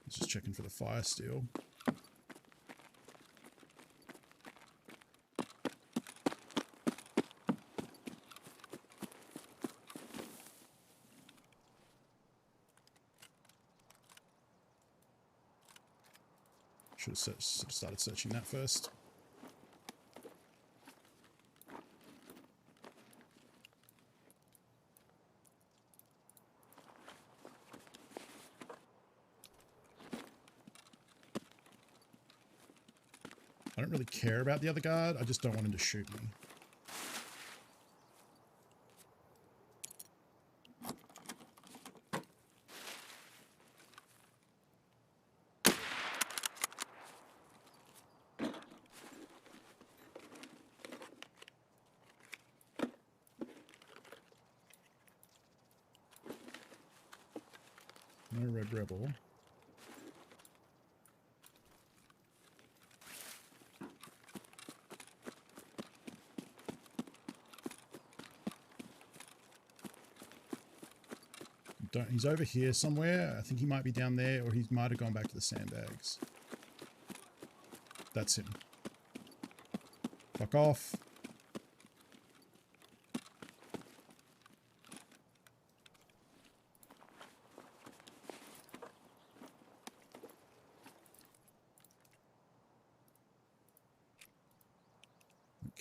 Just checking for the fire steel. Should have started searching that first. I don't really care about the other guard. I just don't want him to shoot me. No red rebel. He's over here somewhere. I think he might be down there, or he might have gone back to the sandbags. That's him. Fuck off.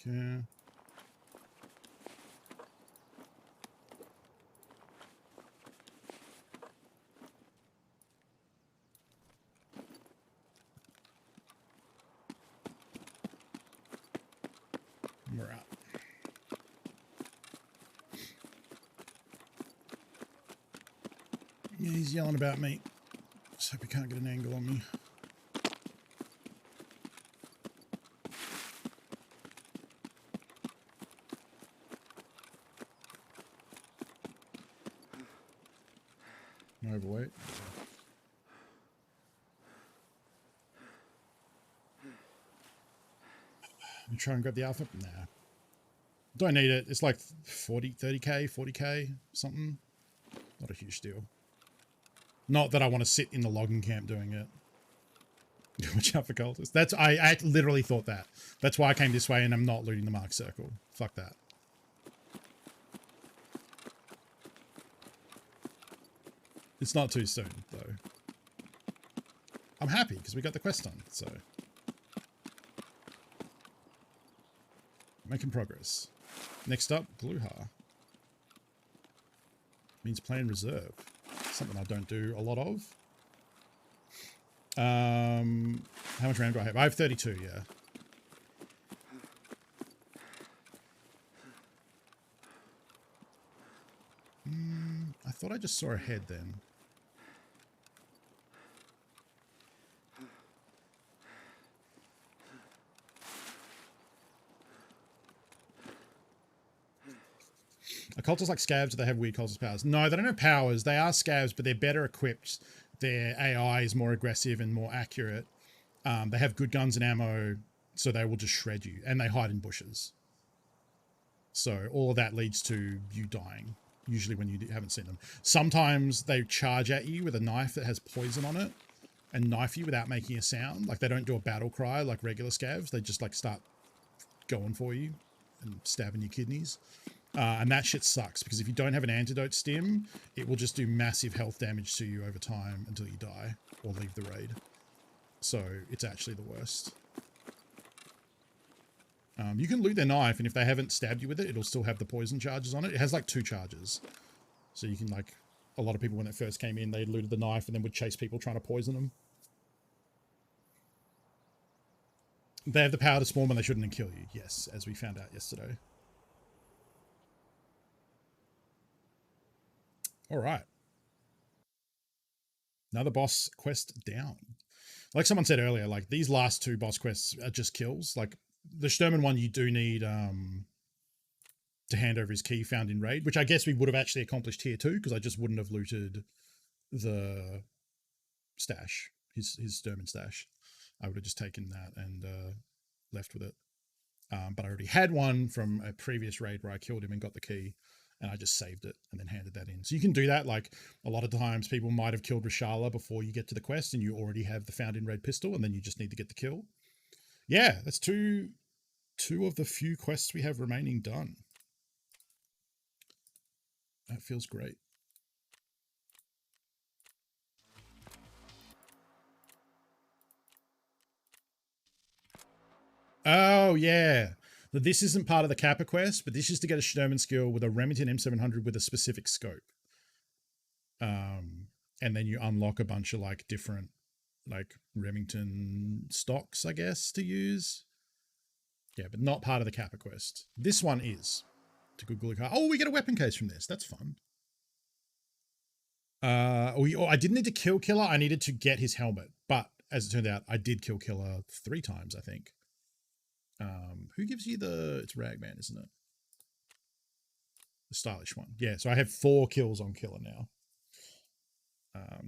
Okay. We're out. Yeah, he's yelling about me. Just hope he can't get an angle on me. Overweight. I'm trying to grab the alpha. Nah. Don't need it. It's like 30k, 40k, something. Not a huge deal. Not that I want to sit in the logging camp doing it. Watch out for cultists. I literally thought that. That's why I came this way and I'm not looting the mark circle. Fuck that. It's not too soon, though. I'm happy because we got the quest done, so. Making progress. Next up, Gluha. Means plan reserve. Something I don't do a lot of. How much RAM do I have? I have 32, yeah. I thought I just saw a head then. Are cultists like scavs, do they have weird cultist powers? No, they don't have powers. They are scavs, but they're better equipped. Their AI is more aggressive and more accurate. They have good guns and ammo, so they will just shred you. And they hide in bushes. So all of that leads to you dying, usually when you haven't seen them. Sometimes they charge at you with a knife that has poison on it and knife you without making a sound. Like they don't do a battle cry like regular scavs. They just like start going for you and stabbing your kidneys. And that shit sucks because if you don't have an antidote stim, it will just do massive health damage to you over time until you die or leave the raid. So it's actually the worst. You can loot their knife, and if they haven't stabbed you with it, it'll still have the poison charges on it. It has like 2 charges. So you can like, a lot of people when it first came in, they looted the knife and then would chase people trying to poison them. They have the power to spawn when they shouldn't and kill you. Yes, as we found out yesterday. All right. Another boss quest down. Like someone said earlier, like these last 2 boss quests are just kills. Like the Sturman one, you do need to hand over his key found in raid, which I guess we would have actually accomplished here too, because I just wouldn't have looted the stash, his Sturman stash. I would have just taken that and left with it. But I already had one from a previous raid where I killed him and got the key. And I just saved it and then handed that in. So you can do that. Like a lot of times people might have killed Rishala before you get to the quest and you already have the found in red pistol and then you just need to get the kill. Yeah, that's two of the few quests we have remaining done. That feels great. Oh, yeah. This isn't part of the Kappa quest, but this is to get a Sturman skill with a Remington M700 with a specific scope. And then you unlock a bunch of like different like Remington stocks, I guess, to use. Yeah, but not part of the Kappa quest. This one is. To Google car. Oh, we get a weapon case from this. That's fun. I didn't need to kill Killer. I needed to get his helmet. But as it turned out, I did kill Killer 3 times, I think. Who gives you the... It's Ragman, isn't it? The stylish one. Yeah, so I have 4 kills on Killer now.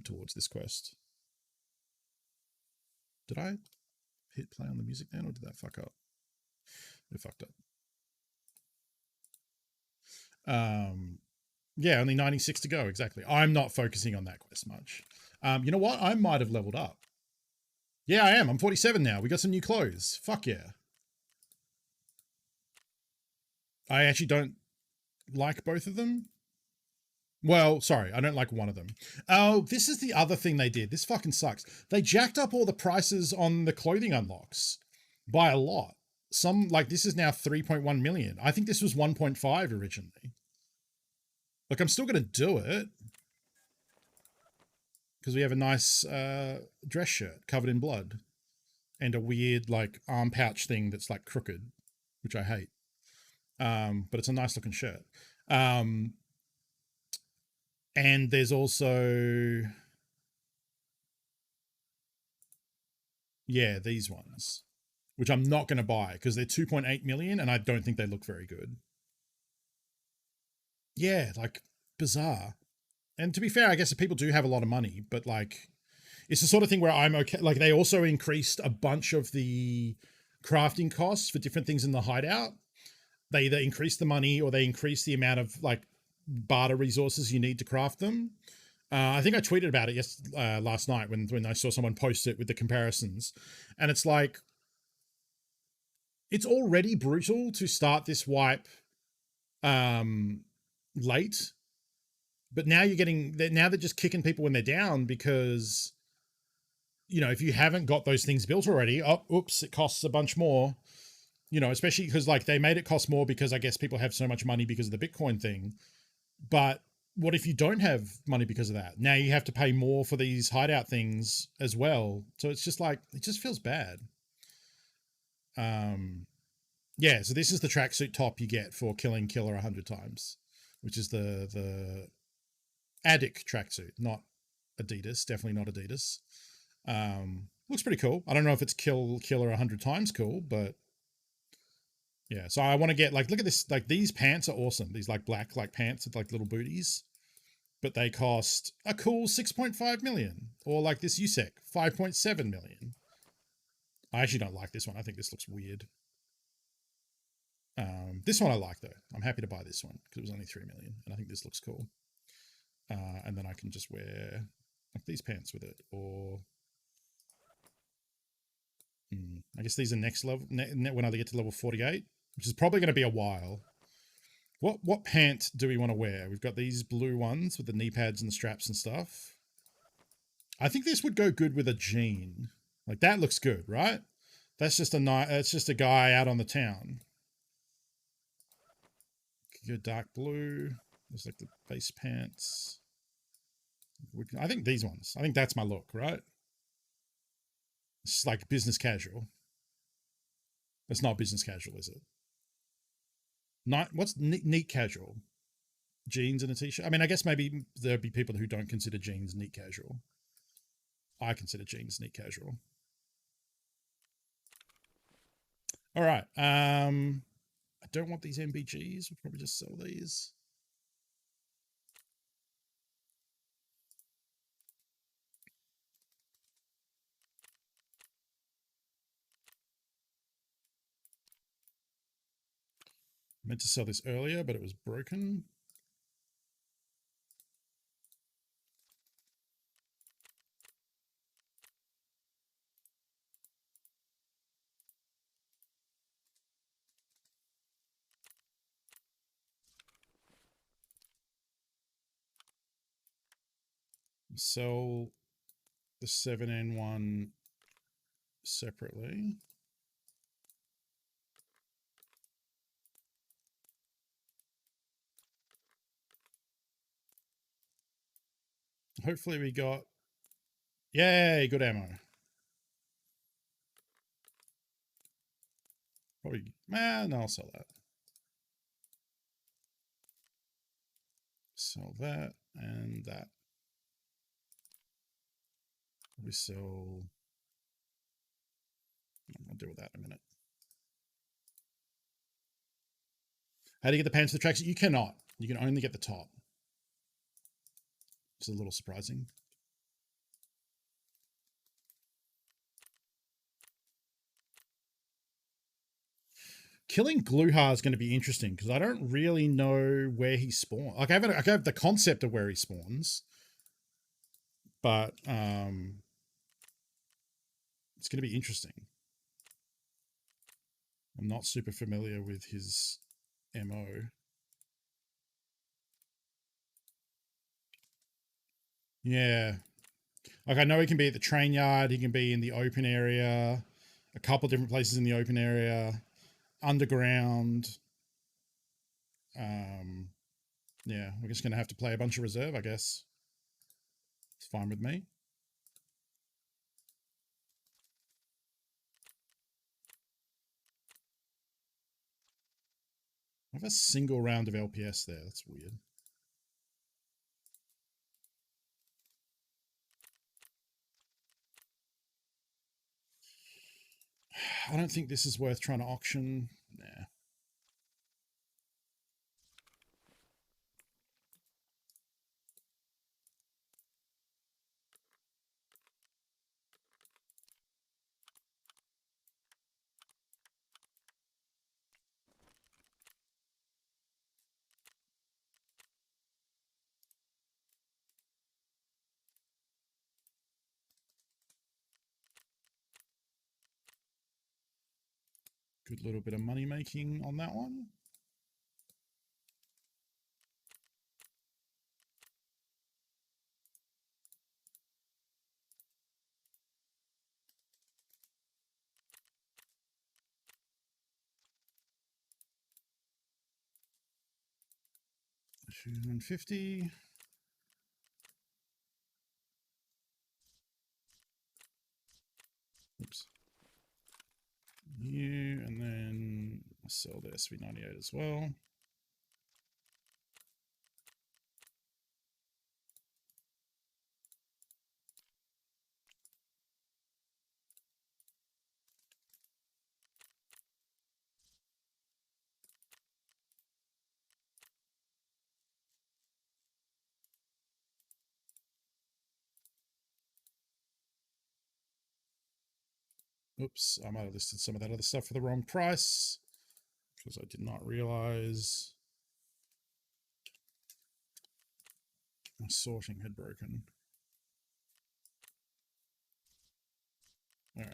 Towards this quest. Did I hit play on the music then, or did that fuck up? It fucked up. Yeah, only 96 to go, exactly. I'm not focusing on that quest much. You know what? I might have leveled up. Yeah, I am. I'm 47 now. We got some new clothes. Fuck yeah. I actually don't like both of them. Well, sorry, I don't like one of them. Oh, this is the other thing they did. This fucking sucks. They jacked up all the prices on the clothing unlocks by a lot. some like this is now 3.1 million. I think this was 1.5 originally. Look, I'm still going to do it because we have a nice dress shirt covered in blood and a weird like arm pouch thing that's like crooked, which I hate. But it's a nice looking shirt. And there's also, yeah, these ones, which I'm not going to buy because they're 2.8 million and I don't think they look very good. Yeah, like bizarre. And to be fair, I guess if people do have a lot of money, but like it's the sort of thing where I'm okay. Like they also increased a bunch of the crafting costs for different things in the hideout. They either increase the money or they increase the amount of like barter resources you need to craft them. I think I tweeted about it last night when I saw someone post it with the comparisons, and it's like it's already brutal to start this wipe late, but now they're just kicking people when they're down because, you know, if you haven't got those things built already, oops, it costs a bunch more, you know, especially because like they made it cost more because I guess people have so much money because of the Bitcoin thing. But what if you don't have money because of that? Now you have to pay more for these hideout things as well. So it's just like, it just feels bad. Yeah, so this is the tracksuit top you get for killing Killer 100 times, which is the Addict tracksuit, not Adidas, definitely not Adidas. Looks pretty cool. I don't know if it's Killer 100 times cool, but yeah. So I want to get like, look at this, like these pants are awesome. These like black like pants with like little booties, but they cost a cool 6.5 million, or like this USEC 5.7 million. I actually don't like this one. I think this looks weird. This one I like though. I'm happy to buy this one because it was only 3 million, and I think this looks cool. And then I can just wear like these pants with it, or I guess these are next level when I get to level 48, which is probably going to be a while. What pant do we want to wear? We've got these blue ones with the knee pads and the straps and stuff. I think this would go good with a jean. Like that looks good, right? That's just it's just a guy out on the town. Good dark blue. There's like the base pants. I think these ones. I think that's my look, right? It's like business casual. It's not business casual, is it? What's neat casual? Jeans and a t-shirt? I mean, I guess maybe there'd be people who don't consider jeans neat casual. I consider jeans neat casual. All right. I don't want these MBGs. We'll probably just sell these. I meant to sell this earlier, but it was broken. Sell the 7N1 separately. Hopefully we got, yay, good ammo. Probably, no, I'll sell that. Sell that and that. We sell, I'll deal with that in a minute. How do you get the pants to the tracks? You cannot. You can only get the top. It's a little surprising. Killing Gluha is going to be interesting because I don't really know where he spawns. Like I have the concept of where he spawns, but it's going to be interesting. I'm not super familiar with his MO. Yeah. Like I know he can be at the train yard, he can be in the open area, a couple different places in the open area. underground. Yeah, we're just going to have to play a bunch of reserve, I guess. It's fine with me. I have a single round of LPS there. That's weird. I don't think this is worth trying to auction. Nah. Good little bit of money making on that one. $250. Oops. You, and then I'll sell the SV98 as well. Oops, I might have listed some of that other stuff for the wrong price because I did not realize my sorting had broken. All right.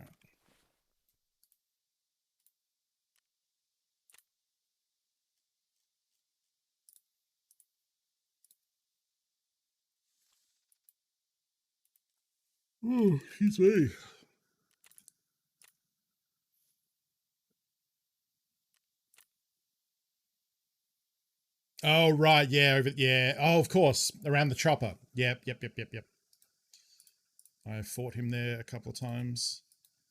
Oh, excuse me. Oh, right. Yeah. Over, yeah. Oh, of course. Around the chopper. Yep. I fought him there a couple of times.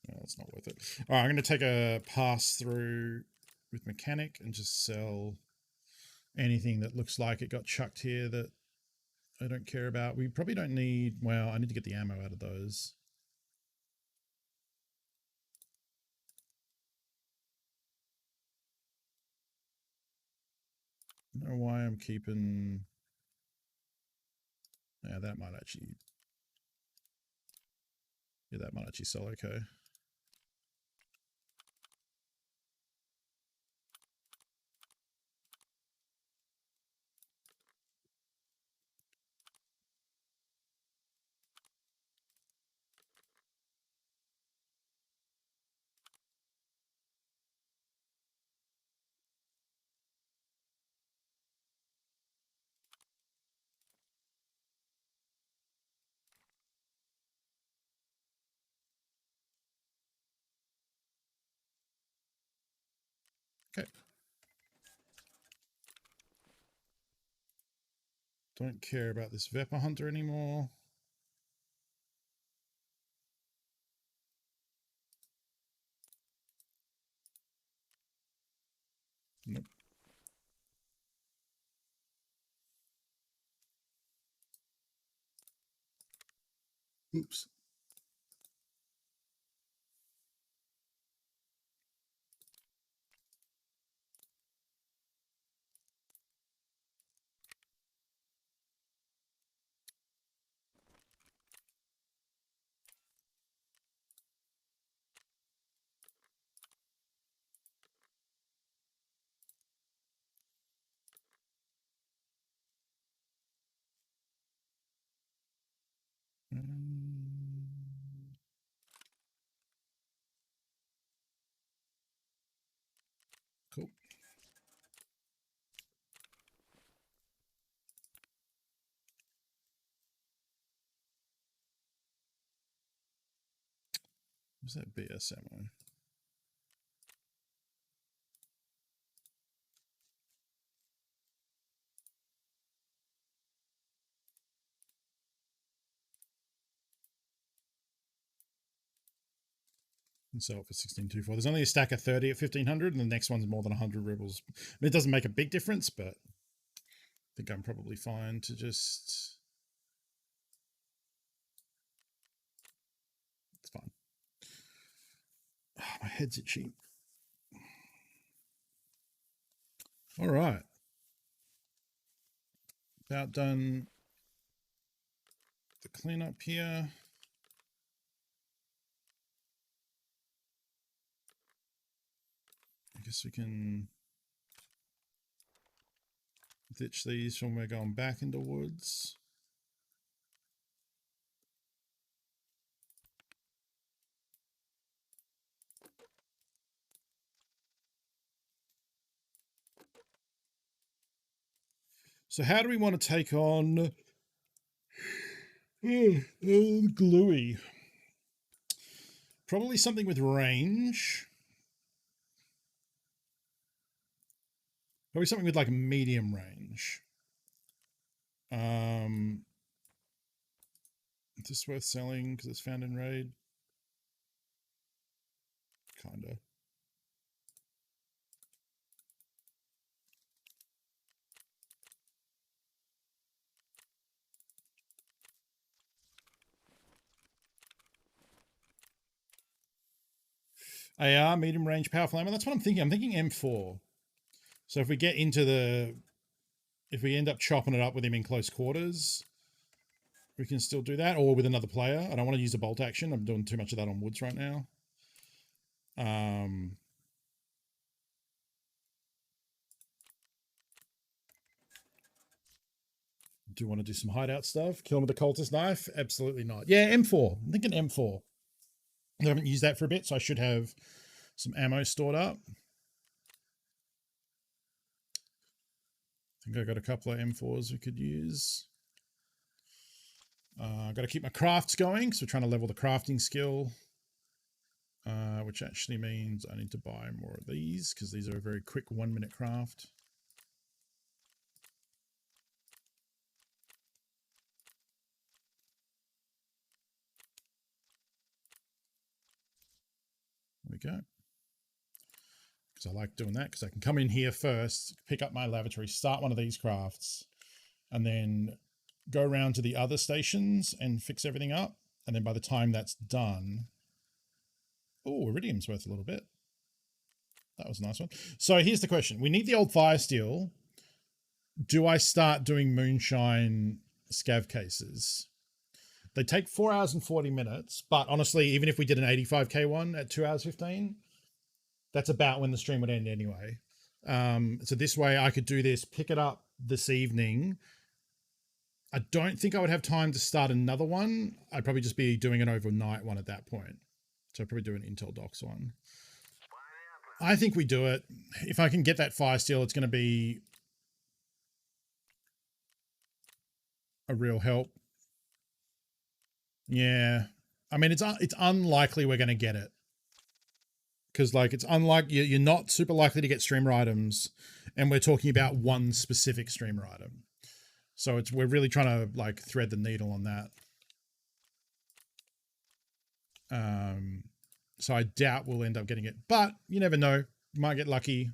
No, it's not worth it. All right. I'm going to take a pass through with mechanic and just sell anything that looks like it got chucked here that I don't care about. We probably don't need, well, I need to get the ammo out of those. I don't know why I'm keeping, yeah, that might actually sell okay. Okay. Don't care about this Vepper Hunter anymore. Nope. Oops. Cool. What's that BS ammo? And sell it for 16.24. There's only a stack of 30 at 1,500, and the next one's more than 100 rubles. I mean, it doesn't make a big difference, but I think I'm probably fine to just... It's fine. Oh, my head's itchy. All right. About done the cleanup here. I guess we can ditch these when we're going back into woods. So how do we want to take on Gluey? Probably something with range. Probably something with like medium range. Is this worth selling because it's found in raid? Kinda. AR, medium range, power flamer. That's what I'm thinking. I'm thinking M4. So if we get into the... If we end up chopping it up with him in close quarters, we can still do that. Or with another player. I don't want to use the bolt action. I'm doing too much of that on woods right now. Do you want to do some hideout stuff? Kill him with a cultist knife? Absolutely not. Yeah, M4. I'm thinking M4. I haven't used that for a bit, so I should have some ammo stored up. I think I got a couple of M4s we could use. I've got to keep my crafts going because we're trying to level the crafting skill, which actually means I need to buy more of these because these are a very quick 1-minute craft. There we go. Because I like doing that because I can come in here first, pick up my lavatory, start one of these crafts, and then go around to the other stations and fix everything up. And then by the time that's done... Oh, iridium's worth a little bit. That was a nice one. So here's the question. We need the old fire steel. Do I start doing moonshine scav cases? They take 4 hours and 40 minutes, but honestly, even if we did an 85k one at 2 hours 15, that's about when the stream would end anyway. So this way I could do this, pick it up this evening. I don't think I would have time to start another one. I'd probably just be doing an overnight one at that point. So I'd probably do an Intel Docs one. I think we do it. If I can get that fire steel, it's going to be a real help. Yeah. I mean, it's unlikely we're going to get it. Because, like, it's unlike... You're not super likely to get streamer items. And we're talking about one specific streamer item. So we're really trying to, like, thread the needle on that. So I doubt we'll end up getting it. But you never know. You might get lucky.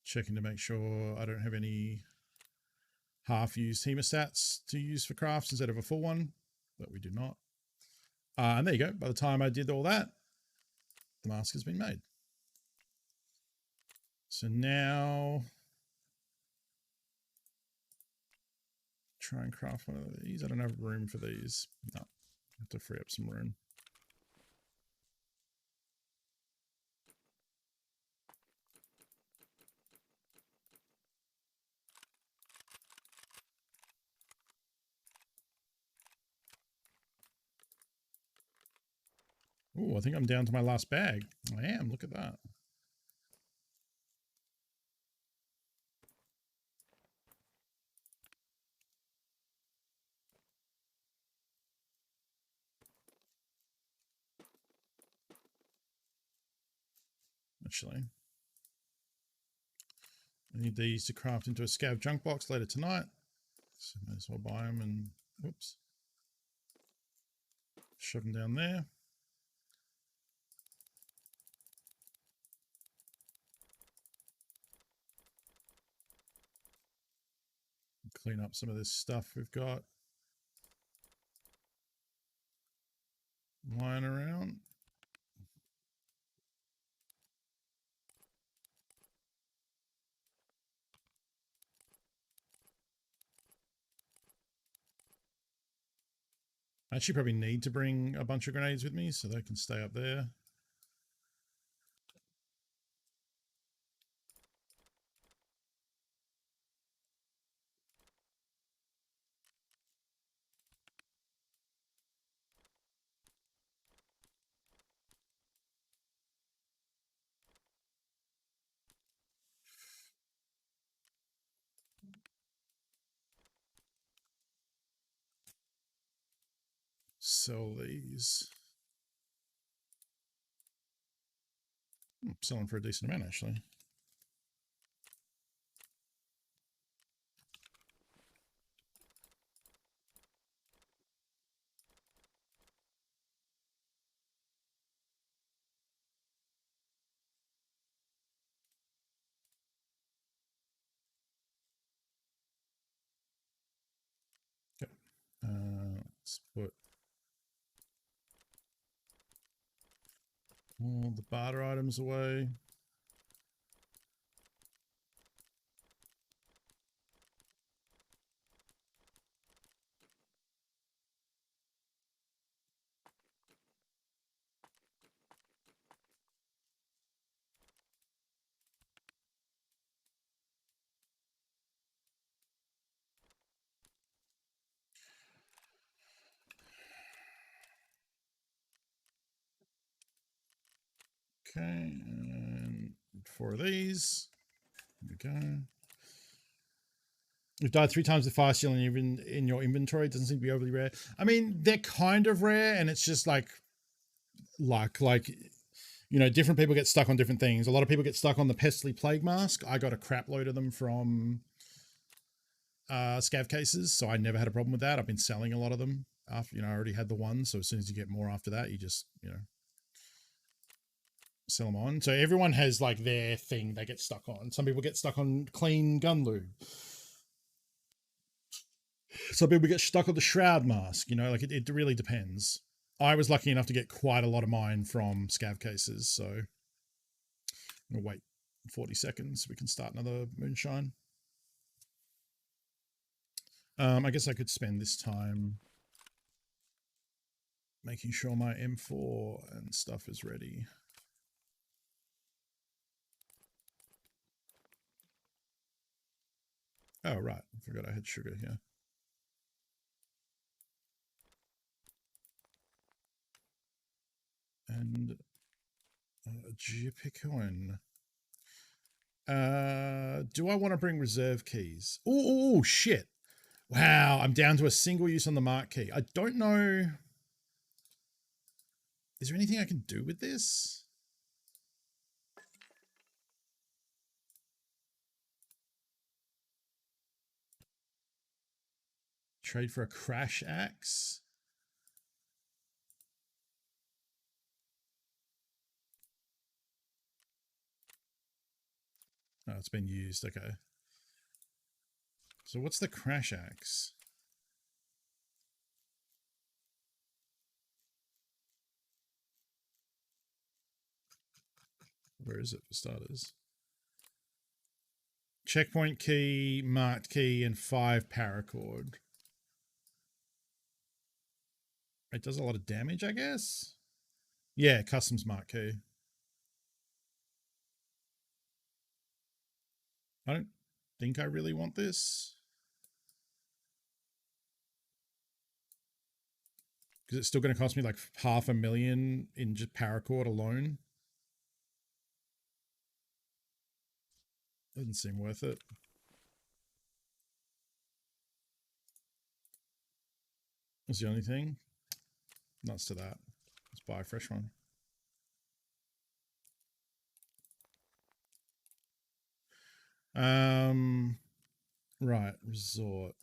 Checking to make sure I don't have any half-used hemostats to use for crafts instead of a full one. But we do not. And there you go. By the time I did all that, the mask has been made. So now... Try and craft one of these. I don't have room for these. No. I have to free up some room. Oh, I think I'm down to my last bag. I am. Look at that. Actually, I need these to craft into a scav junk box later tonight. So may as well buy them and whoops. Shove them down there. Clean up some of this stuff we've got lying around. I actually probably need to bring a bunch of grenades with me so they can stay up there. Sell these. Selling for a decent amount actually. Okay. Let's put all the barter items away. Okay, and 4 of these. There we go. You've died 3 times the fire stealing even in your inventory. It doesn't seem to be overly rare. I mean, they're kind of rare, and it's just like you know, different people get stuck on different things. A lot of people get stuck on the Pestly Plague Mask. I got a crap load of them from scav cases, so I never had a problem with that. I've been selling a lot of them after, you know, I already had the one, so as soon as you get more after that, you just, you know, sell them on. So everyone has like their thing they get stuck on. Some people get stuck on clean gun lube. Some people get stuck on the shroud mask, you know, like it really depends. I was lucky enough to get quite a lot of mine from scav cases, so I'm gonna wait 40 seconds so we can start another moonshine. I guess I could spend this time making sure my M4 and stuff is ready. Oh, right. I forgot I had sugar here. And Geopicoin. Do I want to bring reserve keys? Oh, shit. Wow, I'm down to a single use on the mark key. I don't know. Is there anything I can do with this? Trade for a crash axe. Oh, it's been used. Okay. So what's the crash axe? Where is it for starters? Checkpoint key, marked key, and 5 paracord. It does a lot of damage, I guess? Yeah, customs mark key. I don't think I really want this. Because it's still going to cost me like $500,000 in just paracord alone. Doesn't seem worth it. That's the only thing. Nuts to that. Let's buy a fresh one. Right, resort.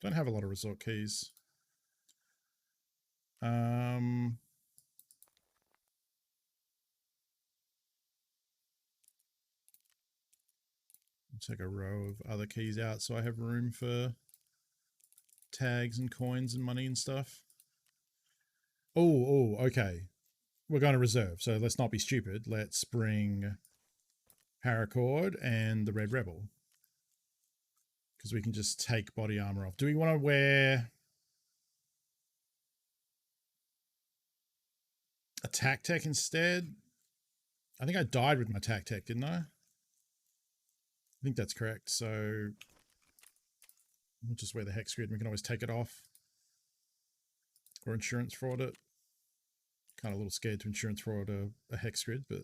Don't have a lot of resort keys. Take a row of other keys out so I have room for tags and coins and money and stuff. Oh, okay. We're going to reserve, so let's not be stupid. Let's bring Paracord and the Red Rebel, because we can just take body armor off. Do we want to wear a tac tech instead? I think I died with my tac tech, didn't I? I think that's correct. So we'll just wear the hex grid. We can always take it off or insurance fraud it. Kind of a little scared to insurance fraud a hex grid, but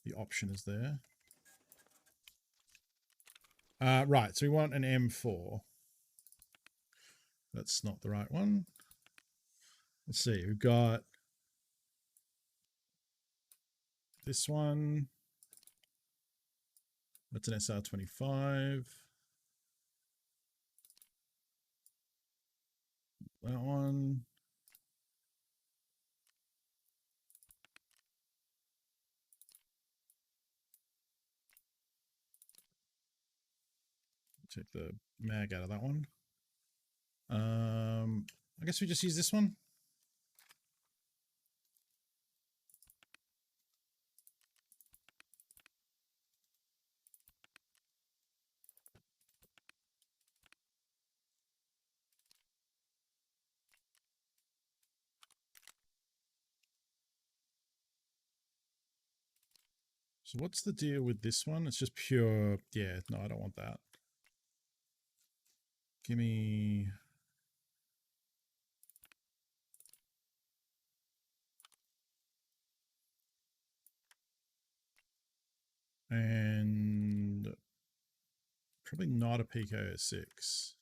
the option is there. Right, so we want an M4. That's not the right one. Let's see, we've got this one. That's an SR25. That one. Take the mag out of that one. I guess we just use this one. So what's the deal with this one? It's just pure, yeah, no, I don't want that. Give me... And probably not a PKO6.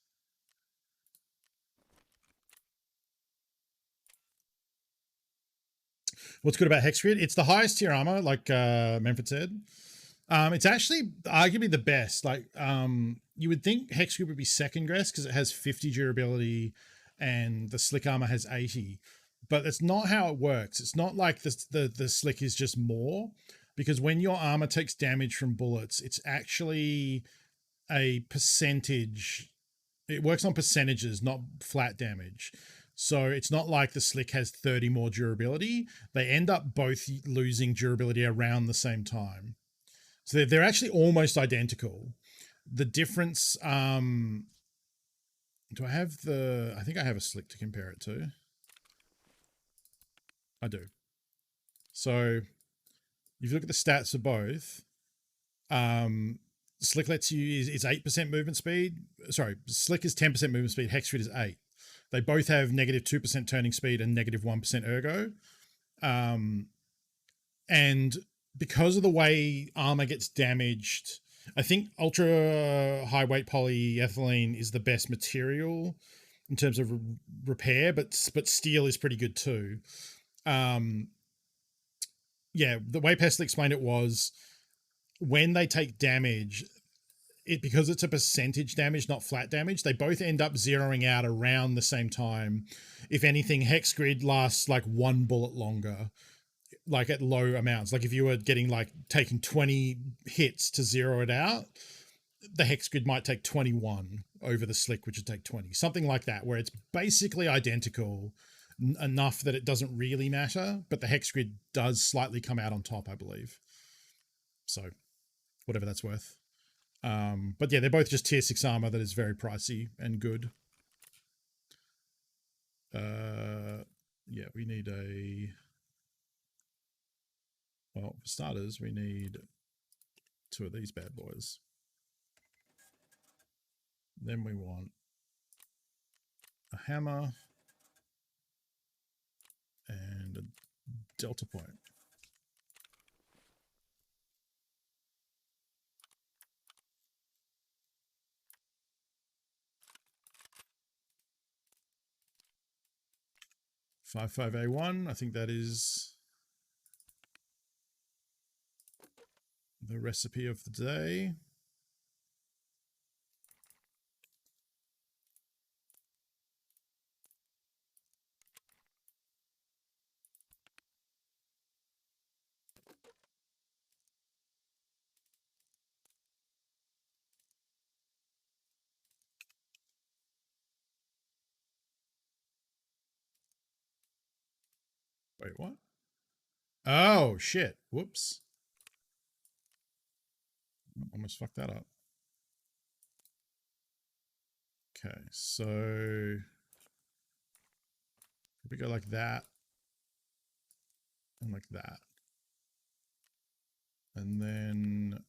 What's good about Hex Grid? It's the highest tier armor, like Manfred said. It's actually arguably the best. Like, you would think Hex Grid would be second best because it has 50 durability and the slick armor has 80. But that's not how it works. It's not like the slick is just more, because when your armor takes damage from bullets, it's actually a percentage. It works on percentages, not flat damage. So it's not like the slick has 30 more durability. They end up both losing durability around the same time. So they're actually almost identical. The difference, do I have I think I have a slick to compare it to. I do. So if you look at the stats for both, slick lets you, it's 8% movement speed. Sorry, slick is 10% movement speed. Hex Grid is 8. They both have negative 2% turning speed and negative 1% ergo. And because of the way armor gets damaged, I think ultra high weight polyethylene is the best material in terms of repair, but steel is pretty good too. Yeah, the way Pestle explained it was when they take damage, because it's a percentage damage, not flat damage, they both end up zeroing out around the same time. If anything, Hex Grid lasts like 1 bullet longer, like at low amounts. Like if you were getting like taking 20 hits to zero it out, the Hex Grid might take 21 over the slick, which would take 20, something like that, where it's basically identical enough that it doesn't really matter, but the Hex Grid does slightly come out on top, I believe. So whatever that's worth. But yeah, they're both just tier 6 armor that is very pricey and good. Yeah, we need well, for starters, we need 2 of these bad boys. Then we want a hammer and a delta point. 55A1, I think that is the recipe of the day. Wait, what? Oh, shit. Whoops. Almost fucked that up. Okay, so we go like that and like that. And then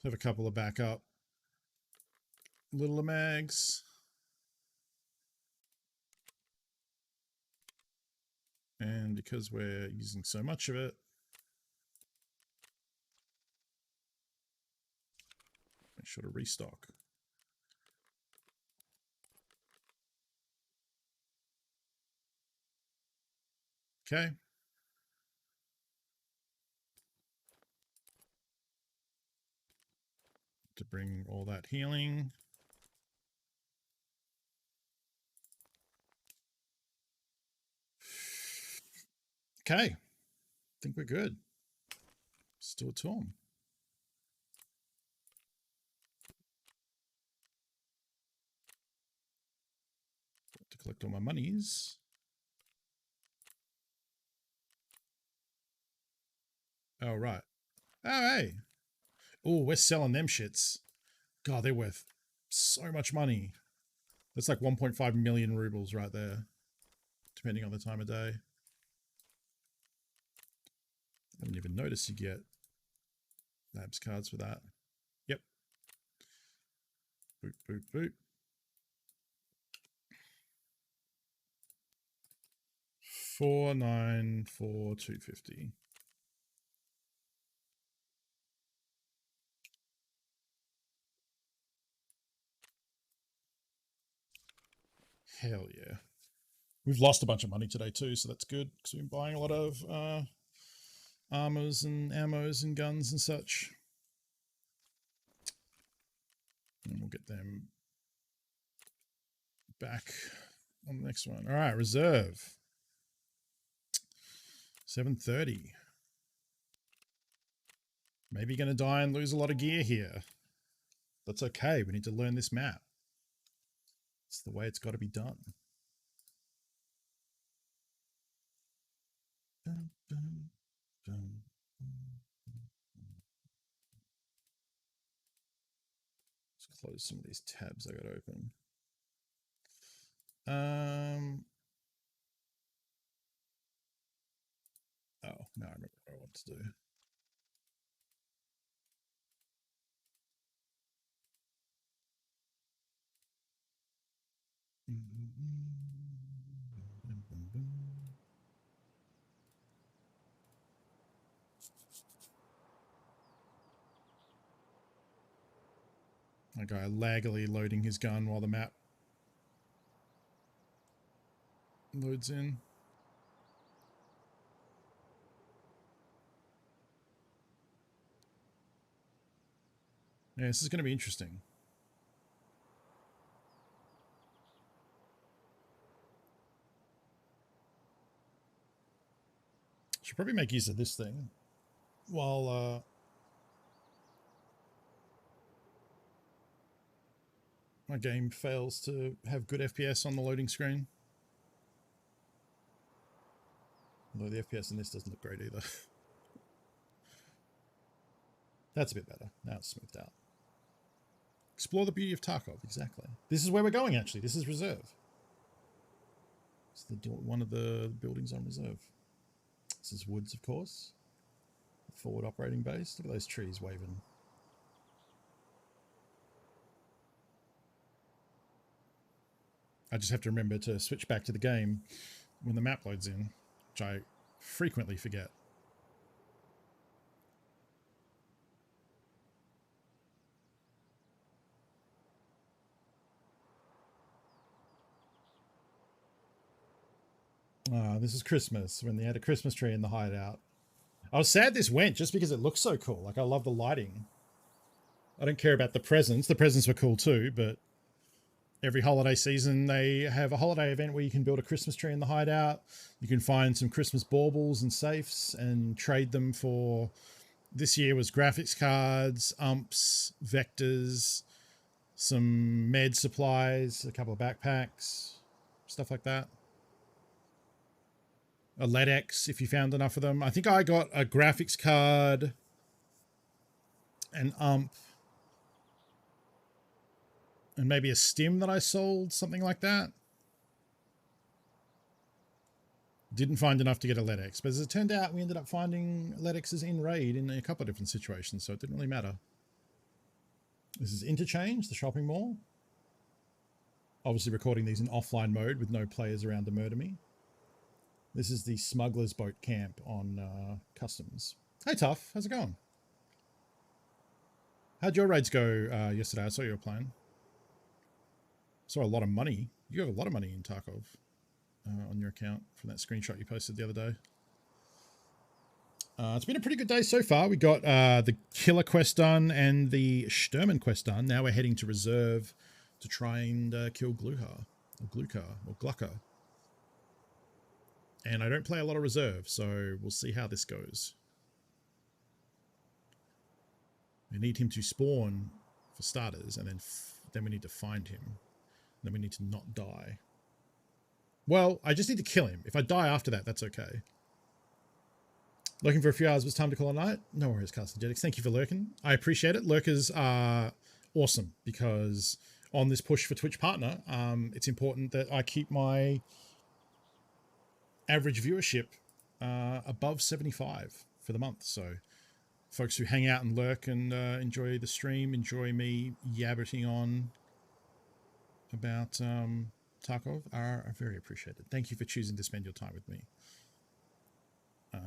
have a couple of backup little mags. And because we're using so much of it, make sure to restock. Okay. To bring all that healing. Okay. I think we're good. Still a Tom. To collect all my monies. Oh, right. Oh, hey. Oh, we're selling them shits. God, they're worth so much money. That's like 1.5 million rubles right there, depending on the time of day. I didn't even notice you get labs cards for that. Yep. Boop, boop, boop. 494,250. Hell yeah. We've lost a bunch of money today too, so that's good because we've been buying a lot of armors and ammos and guns and such. And we'll get them back on the next one. All right, reserve. 730. Maybe you're going to die and lose a lot of gear here. That's okay. We need to learn this map. It's the way it's got to be done. Let's close some of these tabs I got open. Oh, now I remember what I want to do. A guy laggily loading his gun while the map loads in. Yeah, this is going to be interesting. Should probably make use of this thing while my game fails to have good FPS on the loading screen. Although the FPS in this doesn't look great either. That's a bit better. Now it's smoothed out. Explore the beauty of Tarkov, exactly. This is where we're going, actually. This is reserve. It's one of the buildings on reserve. This is woods, of course. Forward operating base. Look at those trees waving. I just have to remember to switch back to the game when the map loads in, which I frequently forget. This is Christmas, when they had a Christmas tree in the hideout. I was sad this went just because it looks so cool. Like, I love the lighting. I don't care about the presents. The presents were cool too, but every holiday season they have a holiday event where you can build a Christmas tree in the hideout. You can find some Christmas baubles and safes and trade them for... This year was graphics cards, umps, vectors, some med supplies, a couple of backpacks, stuff like that. A LEDX, if you found enough of them. I think I got a graphics card, an ump, and maybe a stim that I sold, something like that. Didn't find enough to get a LEDX, but as it turned out, we ended up finding LEDXs in raid in a couple of different situations, so it didn't really matter. This is Interchange, the shopping mall. Obviously recording these in offline mode with no players around to murder me. This is the Smuggler's Boat Camp on Customs. Hey, Tough. How's it going? How'd your raids go yesterday? I saw you were playing. Saw a lot of money. You have a lot of money in Tarkov on your account from that screenshot you posted the other day. It's been a pretty good day so far. We got the Killer quest done and the Sturman quest done. Now we're heading to Reserve to try and kill Gluhar, or Glucker. And I don't play a lot of Reserve, so we'll see how this goes. We need him to spawn for starters, and then we need to find him. Then we need to not die. Well, I just need to kill him. If I die after that, that's okay. Lurking for a few hours was time to call a night. No worries, Carcinogenics. Thank you for lurking. I appreciate it. Lurkers are awesome because on this push for Twitch Partner, it's important that I keep my average viewership above 75 for the month. So folks who hang out and lurk and enjoy the stream, enjoy me yabberting on about Tarkov are very appreciated. Thank you for choosing to spend your time with me.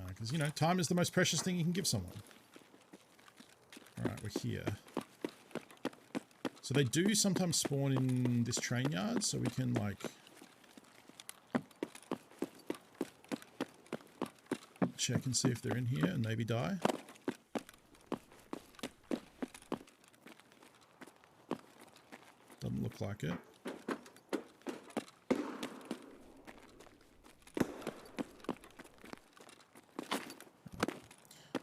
Because, you know, time is the most precious thing you can give someone. All right, we're here. So they do sometimes spawn in this train yard, so we can, like... check and see if they're in here and maybe die. Doesn't look like it.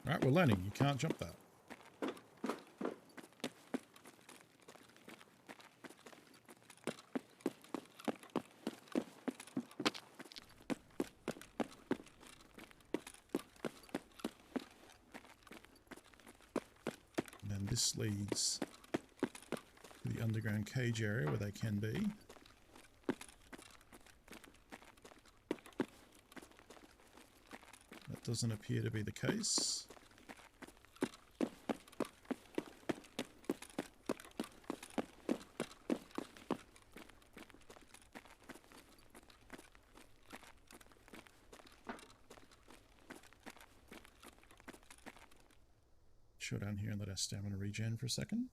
Alright, we're landing. You can't jump that. And then this leads to the underground cage area where they can be. That doesn't appear to be the case. Show down here and let our stamina regen for a second.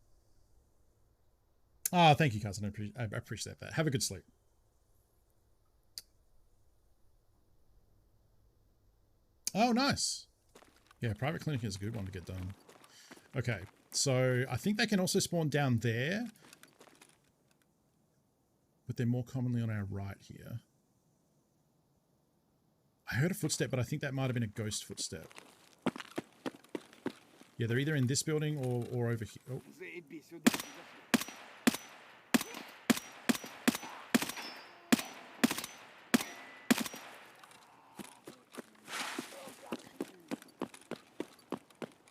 Ah, thank you, cousin. I appreciate that. Have a good sleep. Oh, nice. Yeah, private clinic is a good one to get done. Okay, so I think they can also spawn down there, but they're more commonly on our right here. I heard a footstep, but I think that might have been a ghost footstep. Yeah, they're either in this building or over here. Oh.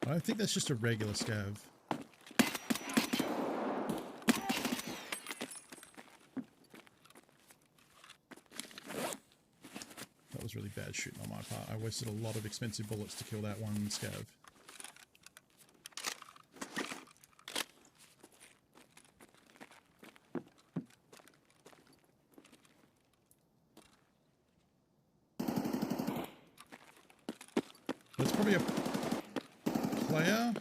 I think that's just a regular scav. That was really bad shooting on my part. I wasted a lot of expensive bullets to kill that one scav. That's probably a player.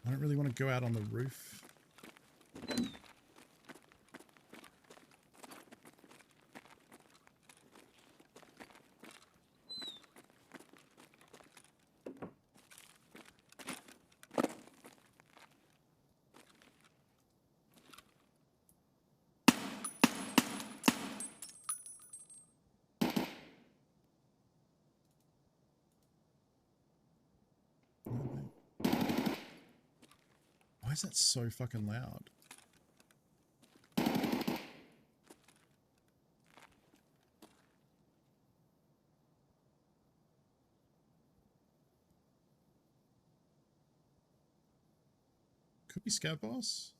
I don't really want to go out on the roof. Why is that so fucking loud? Could be Scout Boss.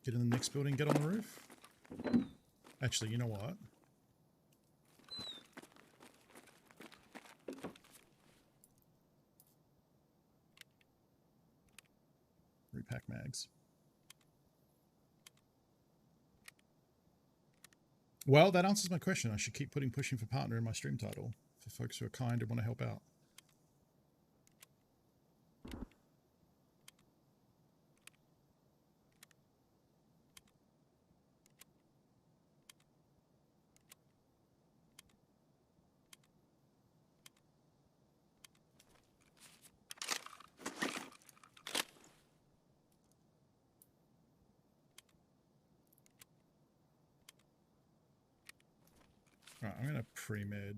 Get in the next building, get on the roof. Actually, you know what? Repack mags. Well, that answers my question. I should keep putting pushing for partner in my stream title for folks who are kind and want to help out. Right, I'm going to pre-med.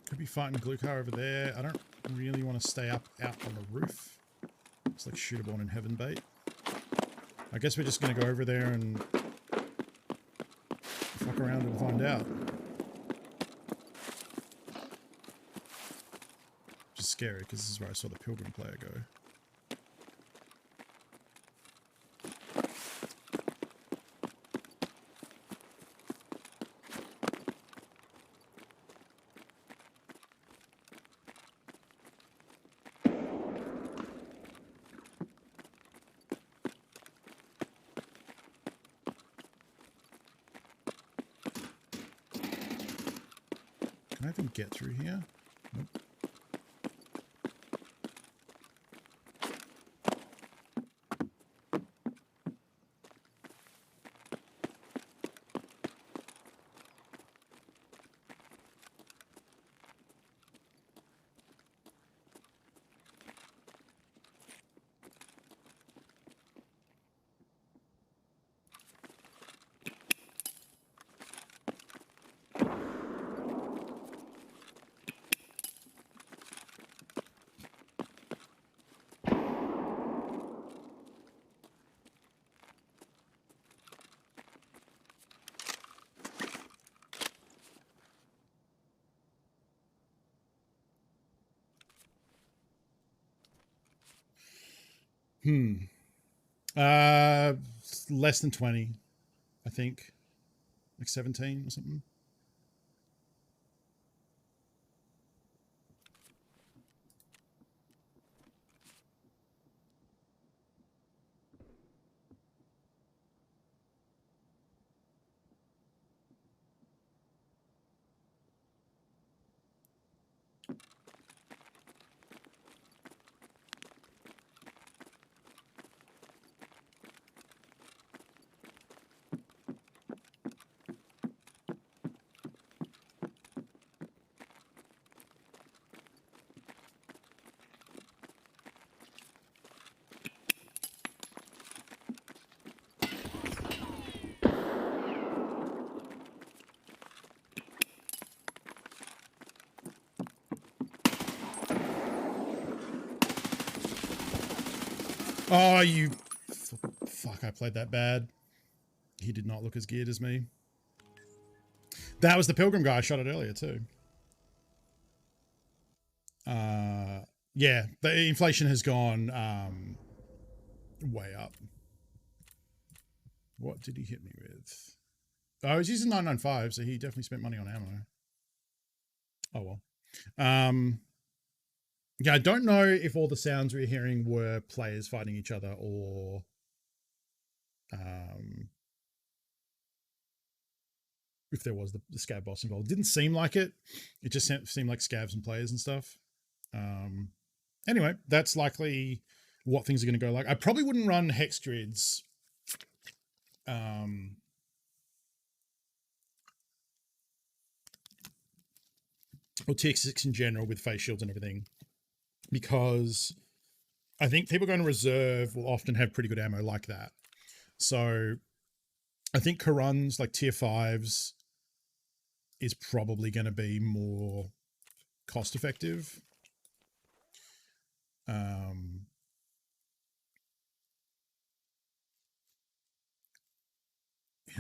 Could be fighting a glue car over there. I don't really want to stay up out on the roof. It's like shooterborn in heaven bait. I guess we're just going to go over there and fuck around and find out. Which is scary because this is where I saw the Pilgrim player go. Can I even get through here? Nope. Less than 20, I think. Like 17 or something. Oh, you... Fuck, I played that bad. He did not look as geared as me. That was the Pilgrim guy. I shot it earlier, too. Yeah, the inflation has gone way up. What did he hit me with? Oh, I was using 995, so he definitely spent money on ammo. Oh, well. Yeah, I don't know if all the sounds we were hearing were players fighting each other or if there was the scav boss involved. It didn't seem like it. It just seemed like scavs and players and stuff. Anyway, that's likely what things are going to go like. I probably wouldn't run hex grids. Or TX6 in general with face shields and everything, because I think people going to reserve will often have pretty good ammo like that. So I think Karuns, like tier 5s, is probably going to be more cost effective. You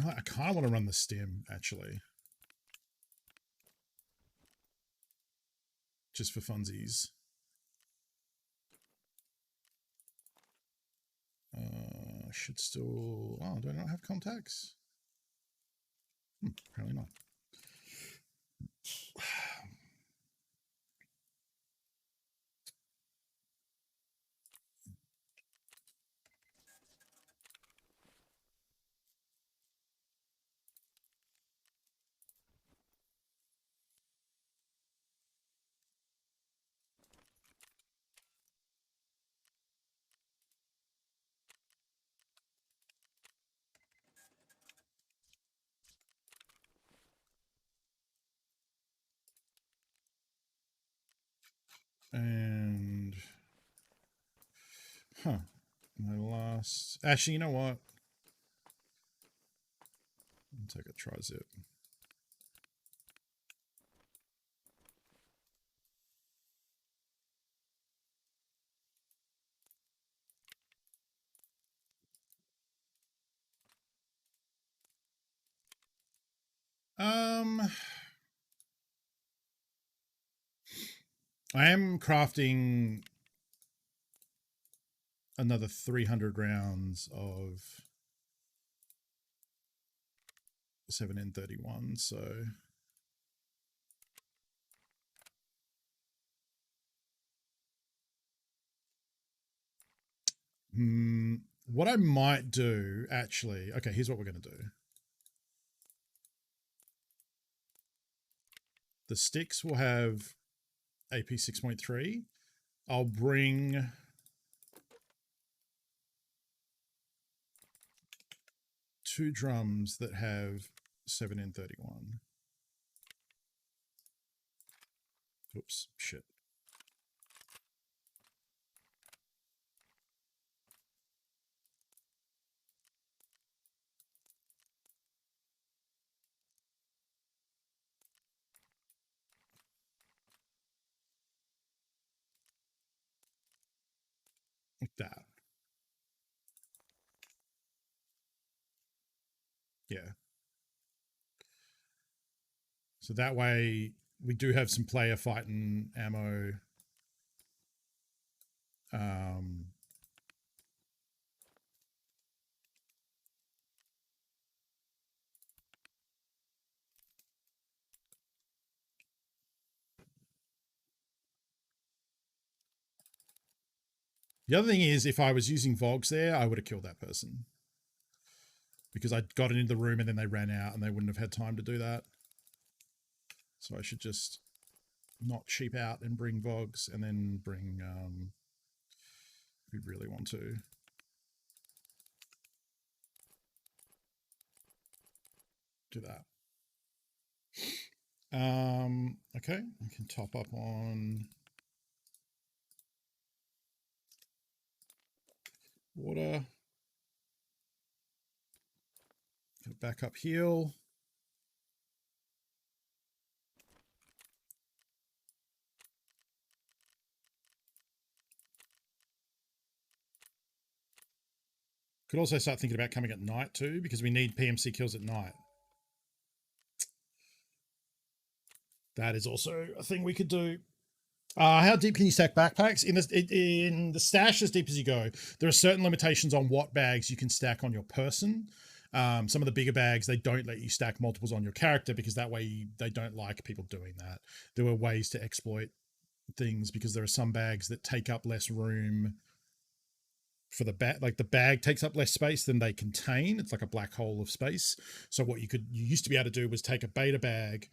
know, I kind of want to run the stim actually, just for funsies. Should still... Oh, do I not have contacts? Apparently not. And... Huh. My last... Actually, you know what? I'll take a tri-zip. I am crafting another 300 rounds of 7N31, so what I might do actually, okay, here's what we're going to do. The sticks will have AP 6.3. I'll bring two drums that have 7N31. Oops, shit. Like that. Yeah. So that way we do have some player fighting ammo. The other thing is, if I was using Vogs there, I would have killed that person. Because I got into the room and then they ran out and they wouldn't have had time to do that. So I should just not cheap out and bring Vogs, and then bring, if we really want to. Do that. Okay, we can top up on water. Backup heal. Could also start thinking about coming at night too, because we need PMC kills at night. That is also a thing we could do. How deep can you stack backpacks? In the stash, as deep as you go. There are certain limitations on what bags you can stack on your person. Some of the bigger bags, they don't let you stack multiples on your character because that way they don't like people doing that. There were ways to exploit things because there are some bags that take up less room for the bag. Like the bag takes up less space than they contain. It's like a black hole of space. So what you used to be able to do was take a beta bag,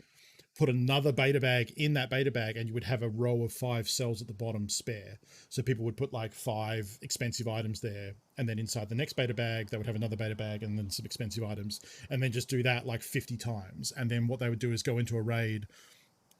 put another beta bag in that beta bag, and you would have a row of 5 cells at the bottom spare. So people would put like 5 expensive items there, and then inside the next beta bag, they would have another beta bag and then some expensive items, and then just do that like 50 times. And then what they would do is go into a raid,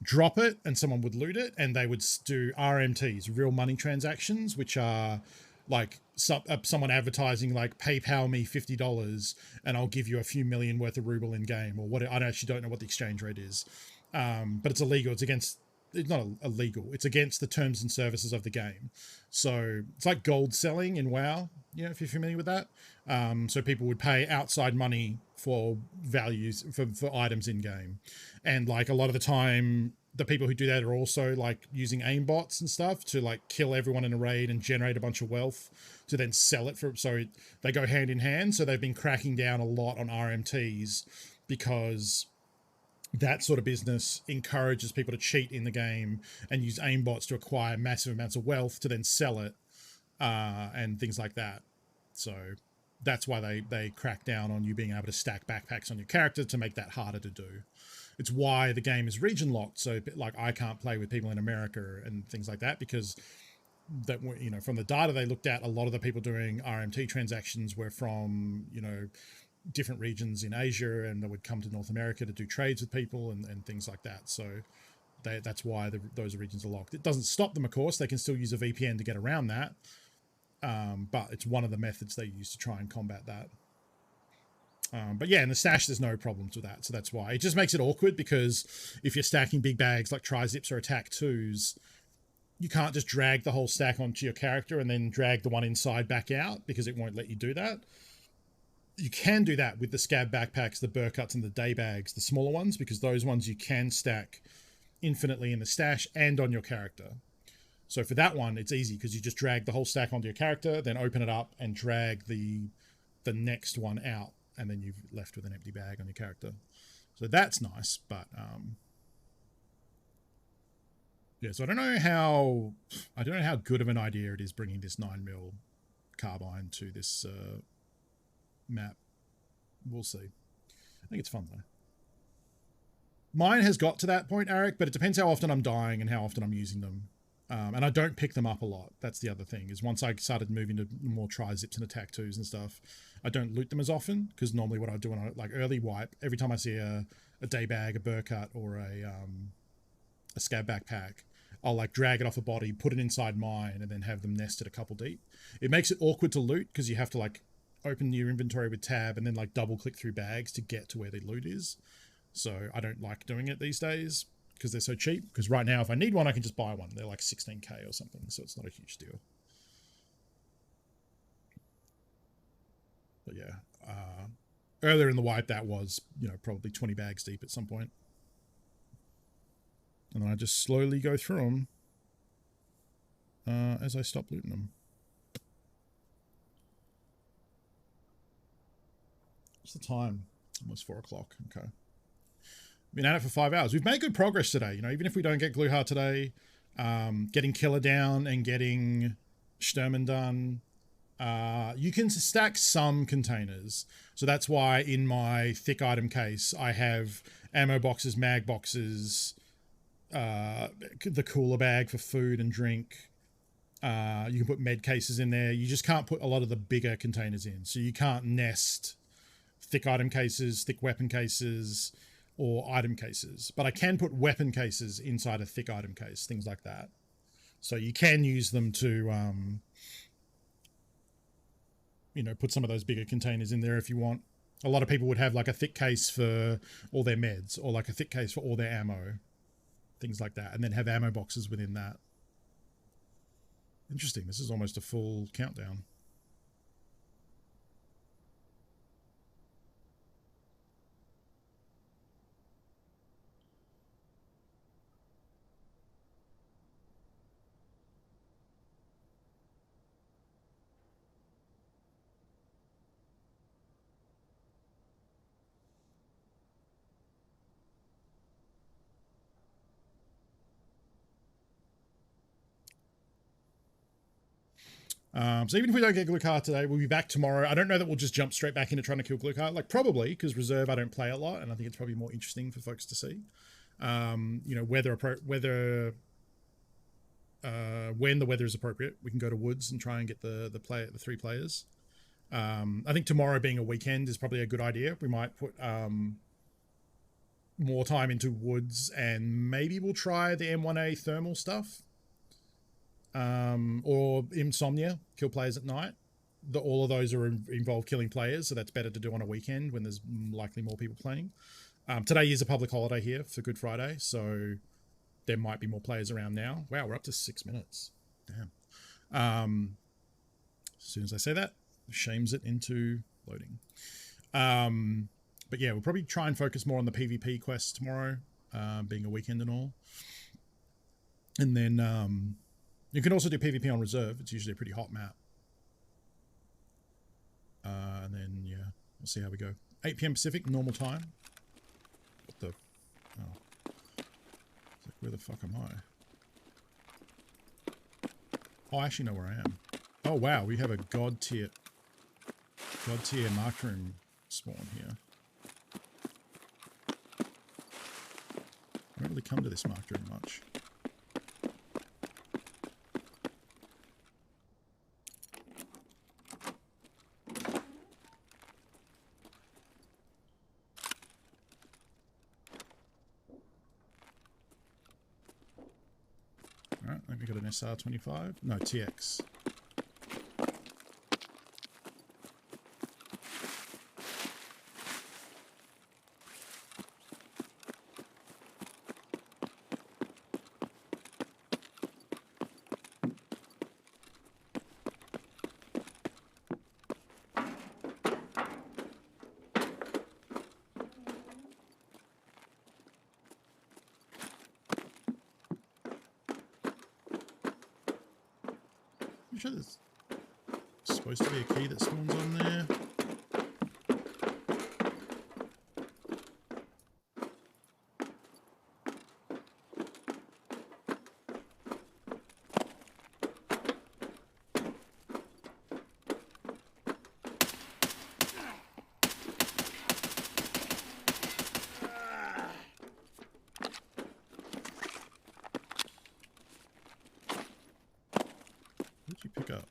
drop it, and someone would loot it, and they would do RMTs, real money transactions, which are like someone advertising like PayPal me $50 and I'll give you a few million worth of ruble in game, or what. I actually don't know what the exchange rate is. But it's illegal. It's not illegal. It's against the terms and services of the game. So it's like gold selling in WoW, if you're familiar with that. So people would pay outside money for values, for items in game. And like a lot of the time, the people who do that are also like using aimbots and stuff to like kill everyone in a raid and generate a bunch of wealth to then sell it for. So they go hand in hand. So they've been cracking down a lot on RMTs because that sort of business encourages people to cheat in the game and use aimbots to acquire massive amounts of wealth to then sell it, and things like that. So that's why they crack down on you being able to stack backpacks on your character to make that harder to do. It's why the game is region locked. So like I can't play with people in America and things like that, because that, from the data they looked at, a lot of the people doing RMT transactions were from, different regions in Asia, and they would come to North America to do trades with people and things like that. So that's why those regions are locked. It doesn't stop them, of course. They can still use a VPN to get around that. But it's one of the methods they use to try and combat that. But yeah, in the stash, there's no problems with that. So that's why. It just makes it awkward, because if you're stacking big bags like tri-zips or attack 2s, you can't just drag the whole stack onto your character and then drag the one inside back out, because it won't let you do that. You can do that with the scab backpacks, the burkuts, and the day bags, the smaller ones, because those ones you can stack infinitely in the stash and on your character. So for that one, it's easy because you just drag the whole stack onto your character, then open it up and drag the next one out, and then you've left with an empty bag on your character. So that's nice, but yeah. So I don't know how good of an idea it is bringing this 9mm carbine to this map. We'll see. I think it's fun though. Mine has got to that point, Eric, but it depends how often I'm dying and how often I'm using them. And I don't pick them up a lot. That's the other thing, is once I started moving to more tri-zips and attack 2s and stuff, I don't loot them as often, because normally what I do on a like early wipe, every time I see a day bag, a burkut, or a scab backpack, I'll like drag it off a body, put it inside mine, and then have them nested a couple deep. It makes it awkward to loot because you have to like open your inventory with tab and then like double click through bags to get to where the loot is. So I don't like doing it these days because they're so cheap. Because right now, if I need one, I can just buy one. They're like 16k or something, so it's not a huge deal. But yeah, earlier in the wipe, that was, probably 20 bags deep at some point. And then I just slowly go through them as I stop looting them. What's the time? Almost 4 o'clock. Okay. Been at it for 5 hours. We've made good progress today. Even if we don't get Gluhar today, getting Killer down and getting Sturman done, you can stack some containers. So that's why in my thick item case, I have ammo boxes, mag boxes, the cooler bag for food and drink. You can put med cases in there. You just can't put a lot of the bigger containers in. So you can't nest thick item cases, thick weapon cases, or item cases. But I can put weapon cases inside a thick item case, things like that. So you can use them to, put some of those bigger containers in there if you want. A lot of people would have like a thick case for all their meds, or like a thick case for all their ammo, things like that, and then have ammo boxes within that. Interesting. This is almost a full countdown. So even if we don't get Glukhar today, we'll be back tomorrow. I don't know that we'll just jump straight back into trying to kill Glukhar. Like, probably, because Reserve I don't play a lot, and I think it's probably more interesting for folks to see. When the weather is appropriate, we can go to Woods and try and get the 3 players. I think tomorrow being a weekend is probably a good idea. We might put more time into Woods, and maybe we'll try the M1A thermal stuff. Or Insomnia, kill players at night. All of those are involved killing players, so that's better to do on a weekend when there's likely more people playing. Today is a public holiday here for Good Friday, so there might be more players around now. Wow, we're up to 6 minutes. Damn. As soon as I say that, it shames it into loading. But yeah, we'll probably try and focus more on the PvP quests tomorrow, being a weekend and all. And then you can also do PvP on Reserve. It's usually a pretty hot map. And then, yeah, we'll see how we go. 8 p.m. Pacific, normal time. What the? Oh. It's like, where the fuck am I? Oh, I actually know where I am. Oh, wow, we have a god tier mark room spawn here. I don't really come to this mark room much. Alright, let me get an SR25. No, TX. I'm sure there's supposed to be a key that spawns on there. What did you pick up?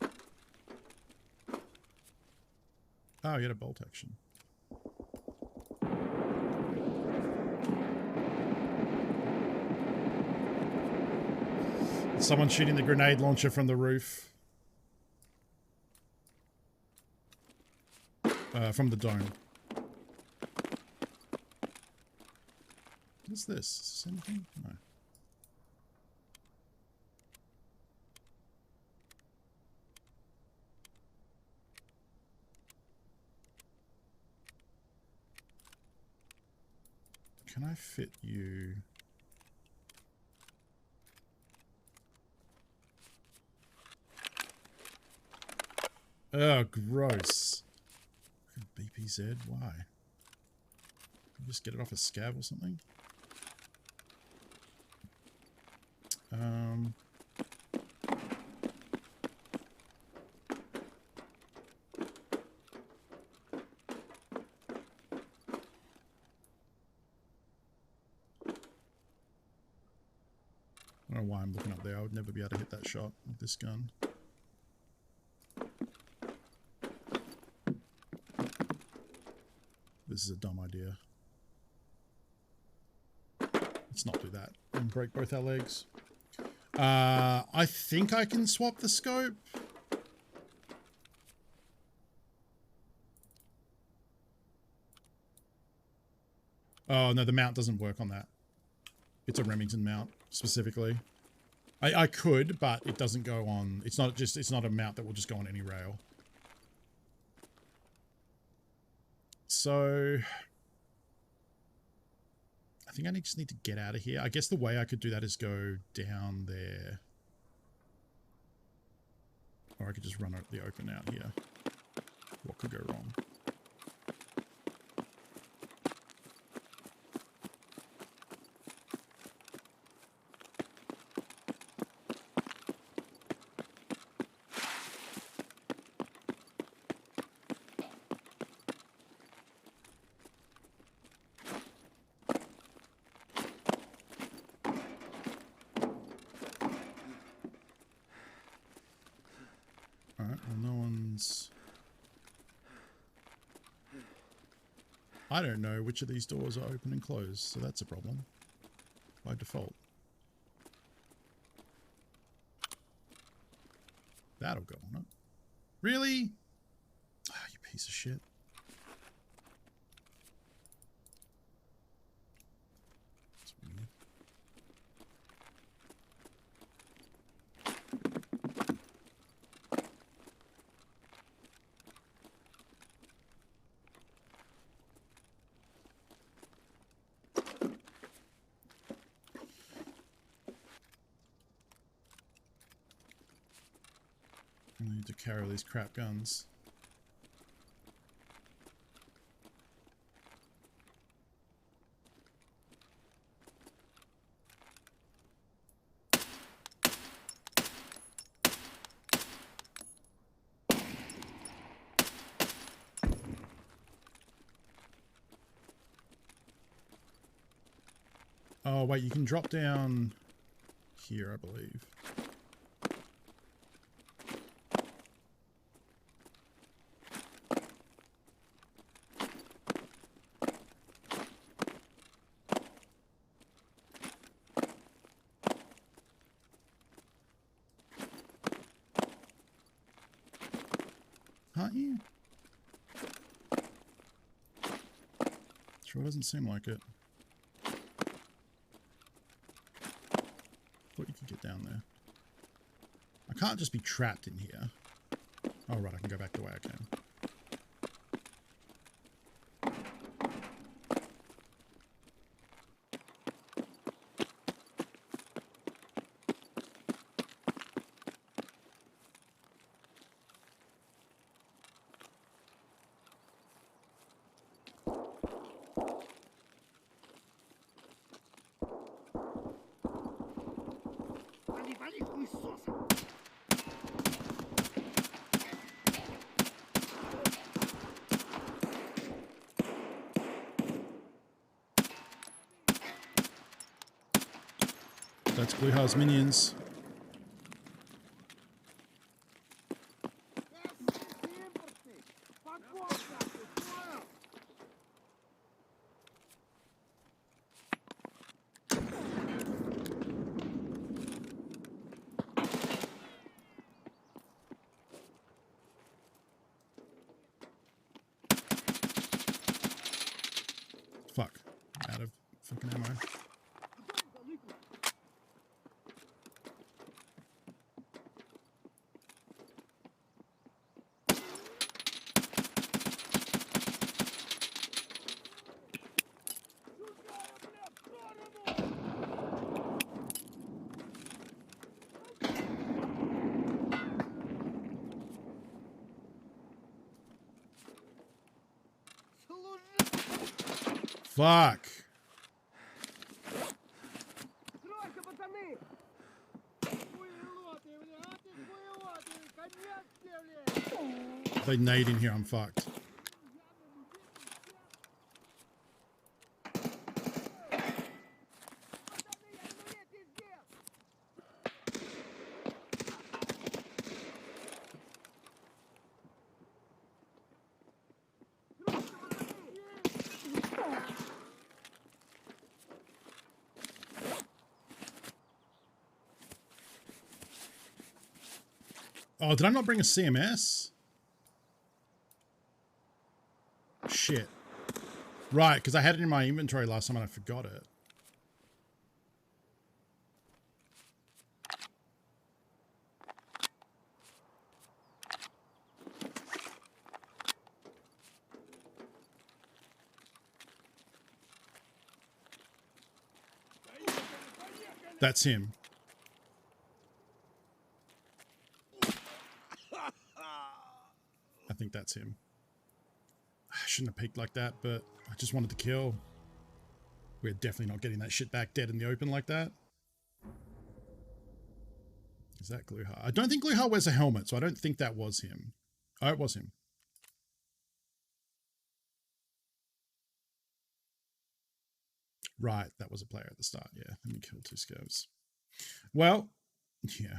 Oh, you had a bolt action. Someone shooting the grenade launcher from the roof. From the dome. What's this? Is this anything? No. Can I fit you? Oh, gross. BPZ, why? Can you just get it off a scav or something? why I'm looking up there. I would never be able to hit that shot with this gun. This is a dumb idea. Let's not do that and break both our legs. I think I can swap the scope. Oh, no, the mount doesn't work on that. It's a Remington mount, specifically. I could, but it doesn't go on... It's not a mount that will just go on any rail. So... I think I just need to get out of here. I guess the way I could do that is go down there. Or I could just run the open out here. What could go wrong? I don't know which of these doors are open and closed, so that's a problem by default. That'll go on it. Really? Ah, you piece of shit. That's weird. I need to carry all these crap guns. Oh, wait, you can drop down here, I believe. Can't you? Sure doesn't seem like it. Thought you could get down there. I can't just be trapped in here. Oh right, I can go back the way I came. That's Blue House minions. Fuck. Out of fucking ammo. Fuck. If they nade in here, I'm fucked. Oh, did I not bring a CMS? Shit. Right, because I had it in my inventory last time and I forgot it. That's him. I think that's him. I shouldn't have peeked like that, but I just wanted to kill. We're definitely not getting that shit back dead in the open like that. Is that Gluha? I don't think Gluha wears a helmet, so I don't think that was him. Oh, it was him. Right, that was a player at the start. Yeah, let me kill 2 scavs. Well, yeah.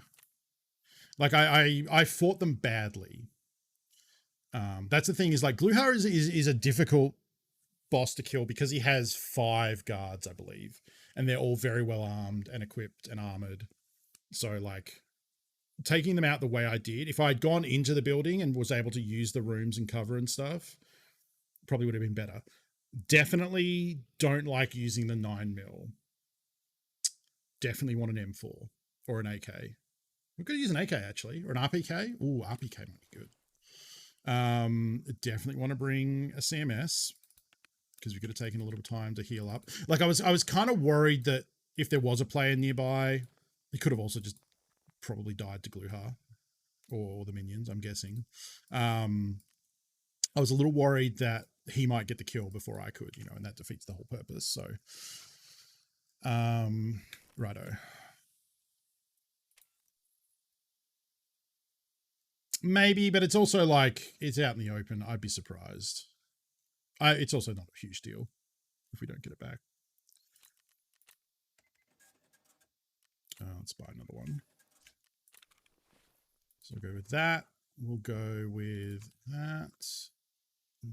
Like, I fought them badly. That's the thing, is like Gluha is a difficult boss to kill because he has 5 guards, I believe, and they're all very well armed and equipped and armored. So like taking them out the way I did, if I had gone into the building and was able to use the rooms and cover and stuff, probably would have been better. Definitely don't like using the 9mm. Definitely want an M4 or an AK. We could use an AK actually, or an RPK. Ooh, RPK might be good. Definitely want to bring a CMS because we could have taken a little time to heal up. Like I was kind of worried that if there was a player nearby, he could have also just probably died to Gluha or the minions, I'm guessing. I was a little worried that he might get the kill before I could, you know, and that defeats the whole purpose. So, righto. Maybe, but it's also like, it's out in the open. I'd be surprised. It's also not a huge deal if we don't get it back. Let's buy another one. So we'll go with that. We'll go with that.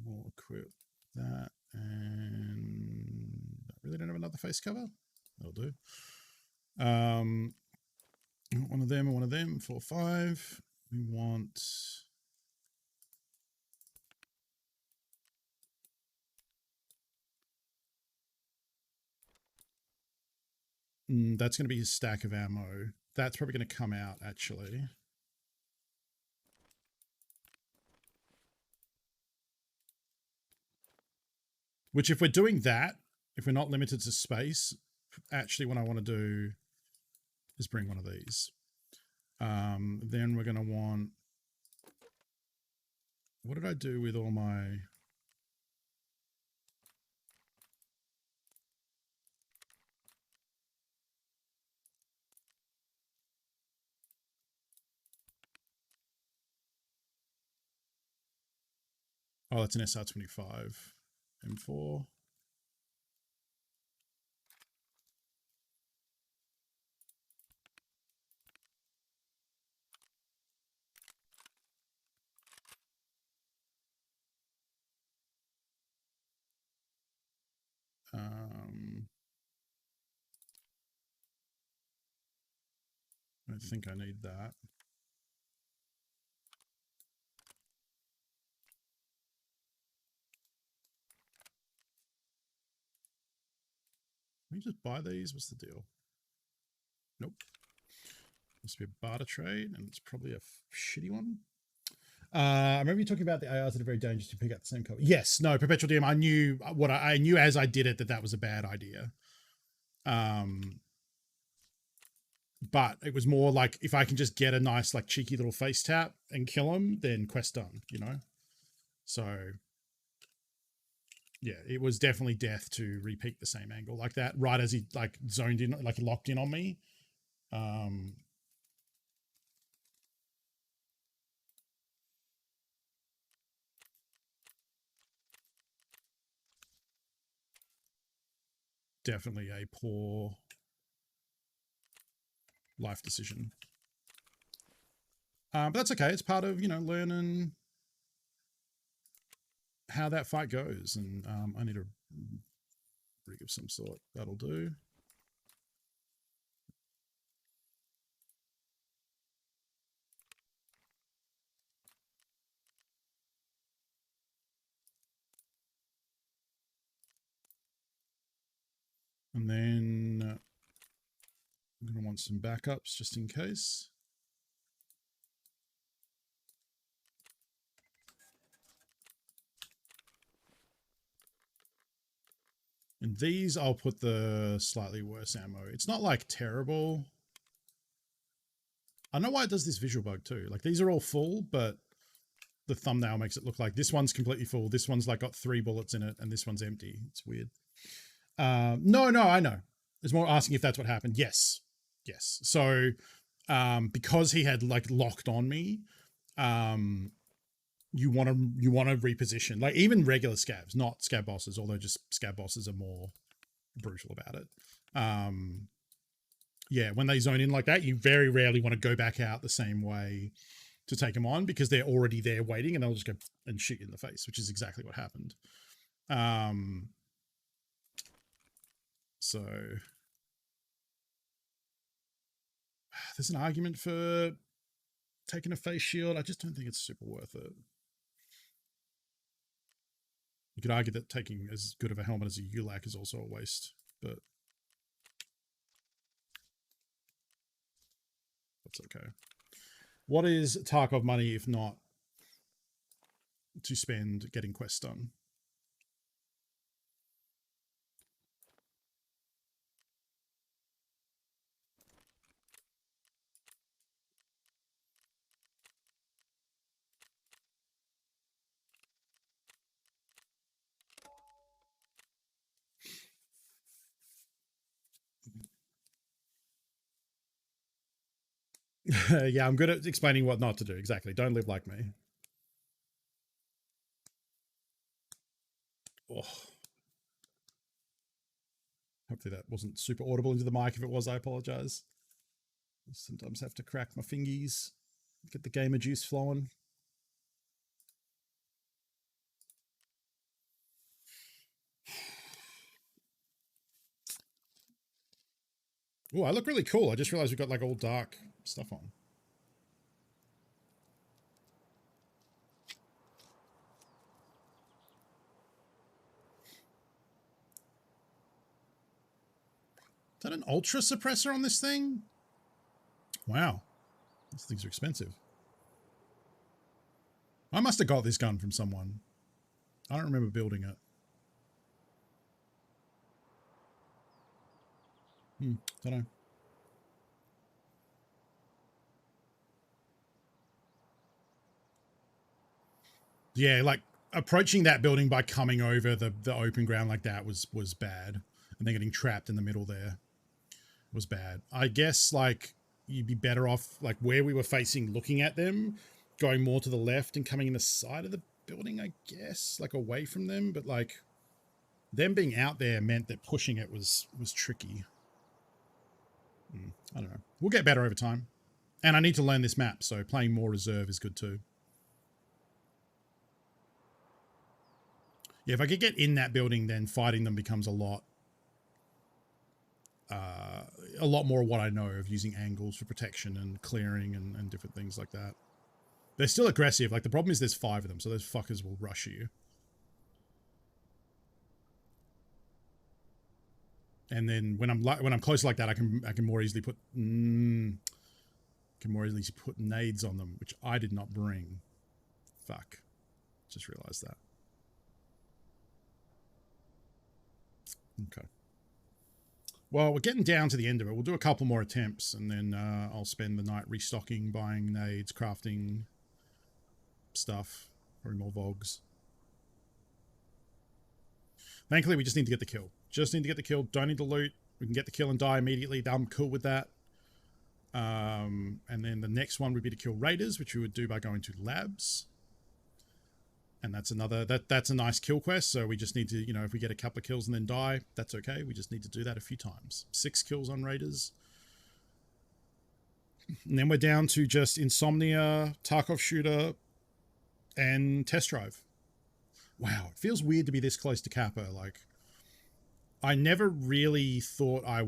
We'll equip that. And I really don't have another face cover. That'll do. One of them and one of them. 4, 5. We want... that's going to be his stack of ammo. That's probably going to come out, actually. Which, if we're doing that, if we're not limited to space, actually what I want to do is bring one of these. Then we're going to want... What did I do with all my... Oh, that's an SR25. M4. I think I need that. Can we just buy these? What's the deal? Nope. Must be a barter trade, and it's probably a shitty one. I remember you talking about the ARs that are very dangerous to pick up the same cover. Yes, no, Perpetual DM. I knew what I knew as I did it that was a bad idea. But it was more like if I can just get a nice like cheeky little face tap and kill him, then quest done. You know. So yeah, it was definitely death to repeat the same angle like that right as he like zoned in, like he locked in on me. Definitely a poor life decision. But that's okay. It's part of, you know, learning how that fight goes. And I need a rig of some sort. That'll do. And then I'm going to want some backups just in case. And these, I'll put the slightly worse ammo. It's not like terrible. I don't know why it does this visual bug too. Like these are all full, but the thumbnail makes it look like this one's completely full. This one's like got 3 bullets in it and this one's empty. It's weird. No, I know. It's more asking if that's what happened. Yes. So, because he had like locked on me, you want to reposition, like even regular scabs, not scab bosses, although just scab bosses are more brutal about it. Yeah, when they zone in like that, you very rarely want to go back out the same way to take them on because they're already there waiting and they'll just go and shoot you in the face, which is exactly what happened. So there's an argument for taking a face shield. I just don't think it's super worth it. You could argue that taking as good of a helmet as a ULAC is also a waste, but that's okay. What is Tarkov money if not to spend getting quests done? Yeah, I'm good at explaining what not to do. Exactly. Don't live like me. Oh. Hopefully that wasn't super audible into the mic. If it was, I apologize. I sometimes have to crack my fingies, get the gamer juice flowing. Oh, I look really cool. I just realized we've got like all dark stuff on. Is that an ultra suppressor on this thing? Wow. These things are expensive. I must have got this gun from someone. I don't remember building it. Don't know. Yeah, like approaching that building by coming over the open ground like that was bad. And then getting trapped in the middle there was bad. I guess like you'd be better off like where we were facing looking at them, going more to the left and coming in the side of the building, I guess, like away from them. But like them being out there meant that pushing it was tricky. I don't know. We'll get better over time. And I need to learn this map, so playing more reserve is good too. Yeah, if I could get in that building, then fighting them becomes a lot more what I know of using angles for protection and clearing and different things like that. They're still aggressive. Like the problem is there's 5 of them, so those fuckers will rush you. And then when I'm close like that, I can more easily put nades on them, which I did not bring. Fuck. Just realized that. Okay. Well, we're getting down to the end of it. We'll do a couple more attempts, and then I'll spend the night restocking, buying nades, crafting stuff, probably more vogs. Thankfully, we just need to get the kill. Just need to get the kill. Don't need to loot. We can get the kill and die immediately. I'm cool with that. And then the next one would be to kill raiders, which we would do by going to labs. And that's another, that's a nice kill quest. So we just need to, you know, if we get a couple of kills and then die, that's okay. We just need to do that a few times. 6 kills on raiders. And then we're down to just Insomnia, Tarkov Shooter, and Test Drive. Wow, it feels weird to be this close to Kappa. Like, I never really thought I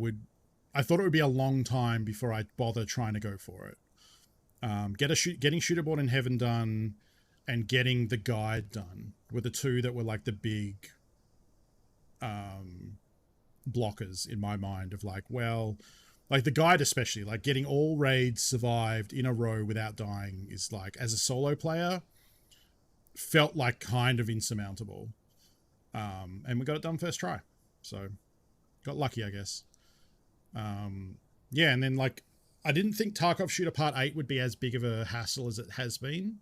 thought it would be a long time before I'd bother trying to go for it. Getting Shooterboard in Heaven done and getting the guide done were the two that were like the big blockers in my mind of like, well, like the guide especially, like getting all raids survived in a row without dying is like, as a solo player, felt like kind of insurmountable. And we got it done first try. So got lucky, I guess. Yeah, and then like, I didn't think Tarkov Shooter Part 8 would be as big of a hassle as it has been.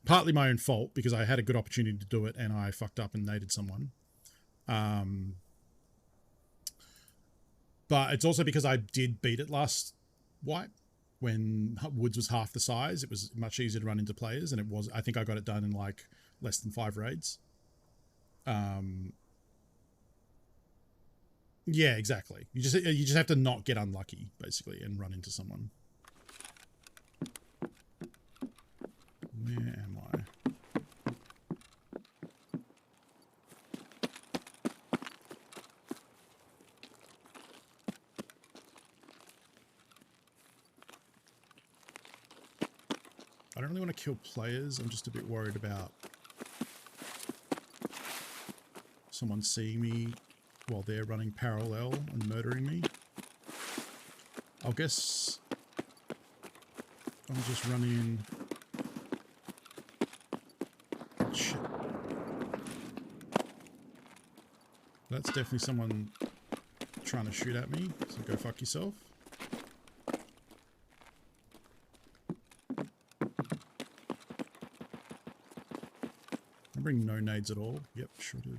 Partly my own fault because I had a good opportunity to do it and I fucked up and naded someone. But it's also because I did beat it last wipe when Woods was half the size. It was much easier to run into players, and it was, I think I got it done in like less than 5 raids. Yeah, exactly. You just have to not get unlucky basically and run into someone. Where am I? I don't really want to kill players. I'm just a bit worried about someone seeing me while they're running parallel and murdering me. I guess I'll just run in. Shit. That's definitely someone trying to shoot at me, so go fuck yourself. I bring no nades at all. Yep, sure did.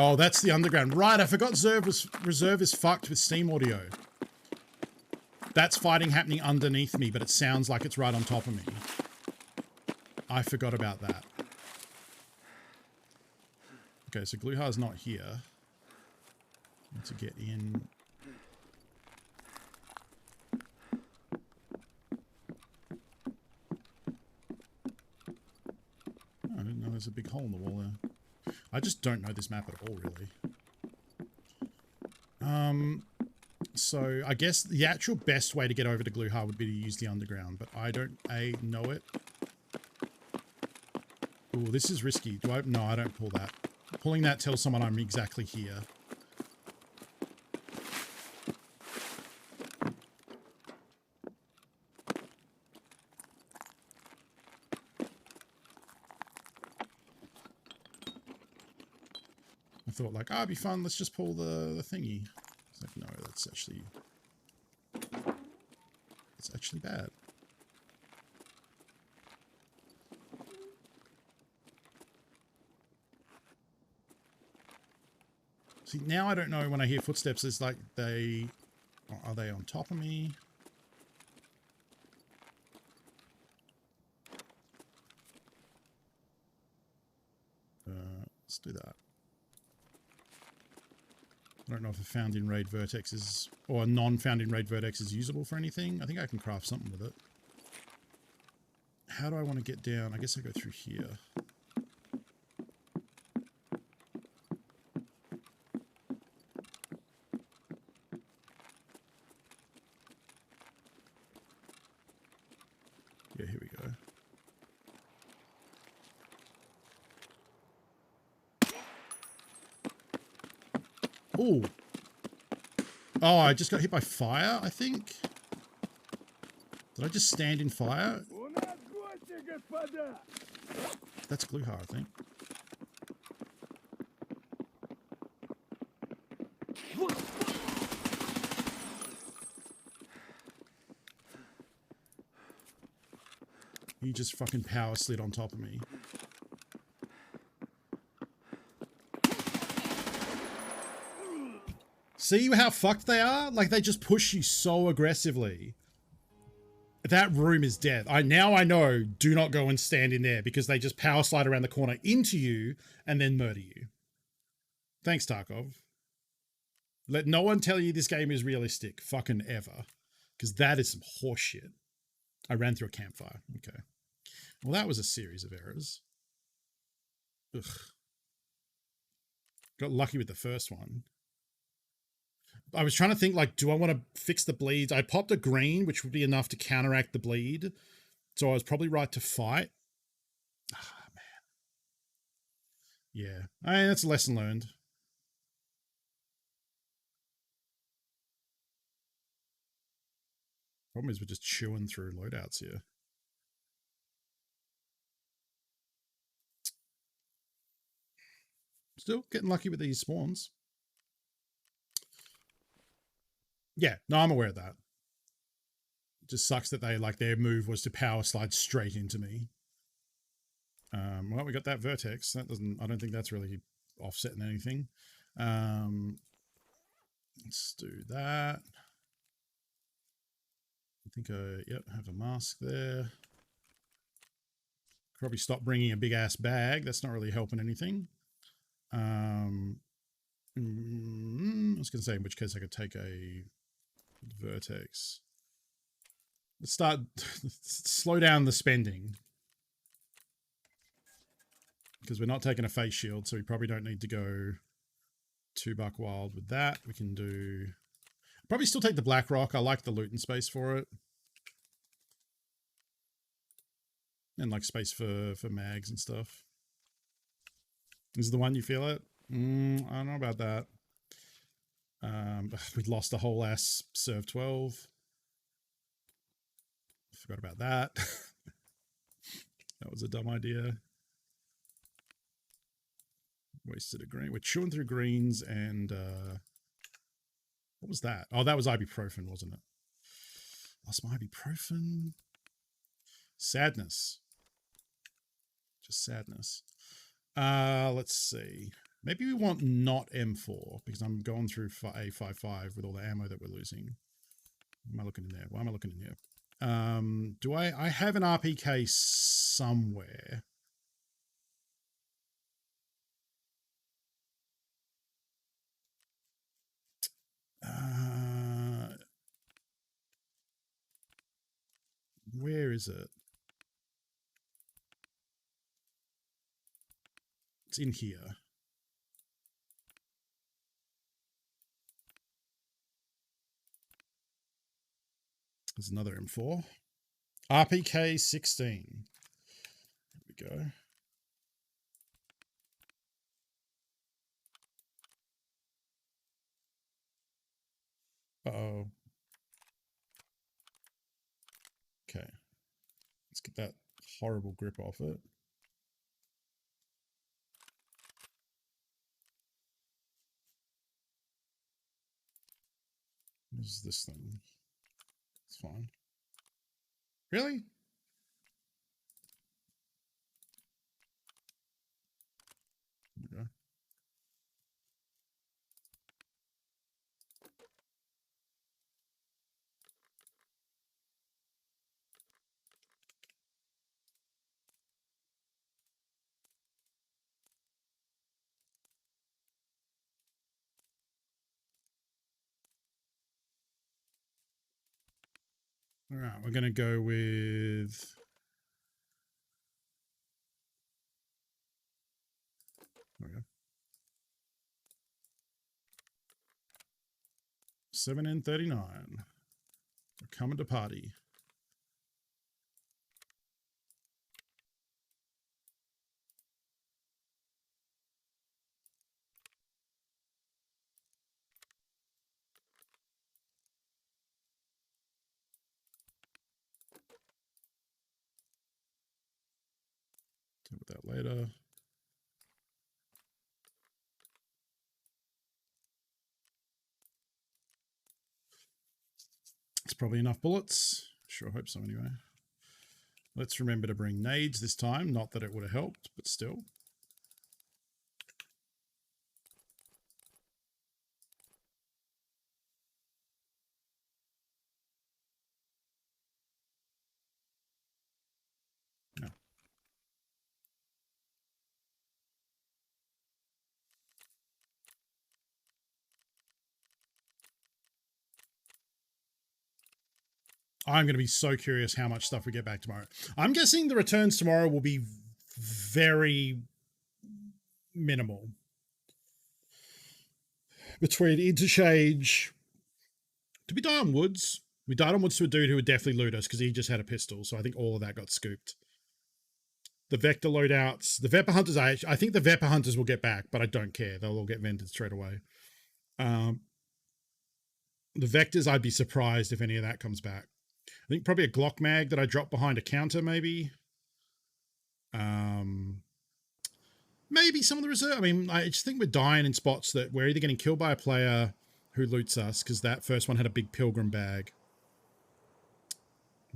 Oh, that's the underground. Right, I forgot Reserve is fucked with Steam audio. That's fighting happening underneath me, but it sounds like it's right on top of me. I forgot about that. Okay, so Gluhar's not here. Need to get in. Oh, I didn't know there's a big hole in the wall there. I just don't know this map at all, really. So I guess the actual best way to get over to Gluhar would be to use the underground, but I don't know it. Oh, this is risky. Do I? No, I don't pull that. Pulling that tells someone I'm exactly here. I thought like, it'd be fun, let's just pull the thingy. It's like, no, that's actually bad. See, now I don't know when I hear footsteps, it's like are they on top of me? Let's do that. I don't know if a found in raid vertex is, or a non-found in raid vertex is usable for anything. I think I can craft something with it. How do I want to get down? I guess I go through here. Yeah, here we go. Ooh. Oh, I just got hit by fire, I think. Did I just stand in fire? That's Gluhar, I think. He just fucking power slid on top of me. See how fucked they are? Like, they just push you so aggressively. That room is dead. Now I know, do not go and stand in there because they just power slide around the corner into you and then murder you. Thanks, Tarkov. Let no one tell you this game is realistic. Fucking ever. Because that is some horseshit. I ran through a campfire. Okay. Well, that was a series of errors. Ugh. Got lucky with the first one. I was trying to think, like, do I want to fix the bleeds? I popped a green, which would be enough to counteract the bleed. So I was probably right to fight. Ah, man. Yeah. I mean, that's a lesson learned. Problem is we're just chewing through loadouts here. Still getting lucky with these spawns. Yeah, no, I'm aware of that. It just sucks that they, like, their move was to power slide straight into me. Well, we got that vertex. That doesn't, I don't think that's really offsetting anything. Let's do that. I think yep, have a mask there. Probably stop bringing a big ass bag. That's not really helping anything. I was going to say, in which case I could take a vertex. Let's start, slow down the spending. Because we're not taking a face shield, so we probably don't need to go too buck wild with that. We can do, probably still take the black rock. I like the loot and space for it. And like space for mags and stuff. Is the one you feel it? I don't know about that. We'd lost the whole ass serve 12. Forgot about that. That was a dumb idea. Wasted a green. We're chewing through greens and what was that? Oh, that was ibuprofen, wasn't it? Lost my ibuprofen. Sadness. Just sadness. Let's see. Maybe we want not M4 because I'm going through A55 with all the ammo that we're losing. Am I looking in there? Why am I looking in here? Do I have an RPK somewhere? Where is it? It's in here. There's another M4. RPK 16. There we go. Uh-oh. Okay. Let's get that horrible grip off it. What is this thing? It's fine. Really? There we go. All right, we're going to go with... There we go. 7N39. We're coming to party. Deal with that later. It's probably enough bullets. Sure hope so anyway. Let's remember to bring nades this time. Not that it would have helped, but still. No. I'm going to be so curious how much stuff we get back tomorrow. I'm guessing the returns tomorrow will be very minimal. between interchange. Did we die on woods? We died on woods to a dude who would definitely loot us because he just had a pistol. So I think all of that got scooped. The Vector loadouts, the Vepper Hunters, I think the Vepper Hunters will get back, but I don't care. They'll all get vented straight away. The Vectors, I'd be surprised if any of that comes back. I think probably a Glock mag that I dropped behind a counter, maybe. Maybe some of the reserve. I mean, I just think we're dying in spots that we're either getting killed by a player who loots us, because that first one had a big pilgrim bag.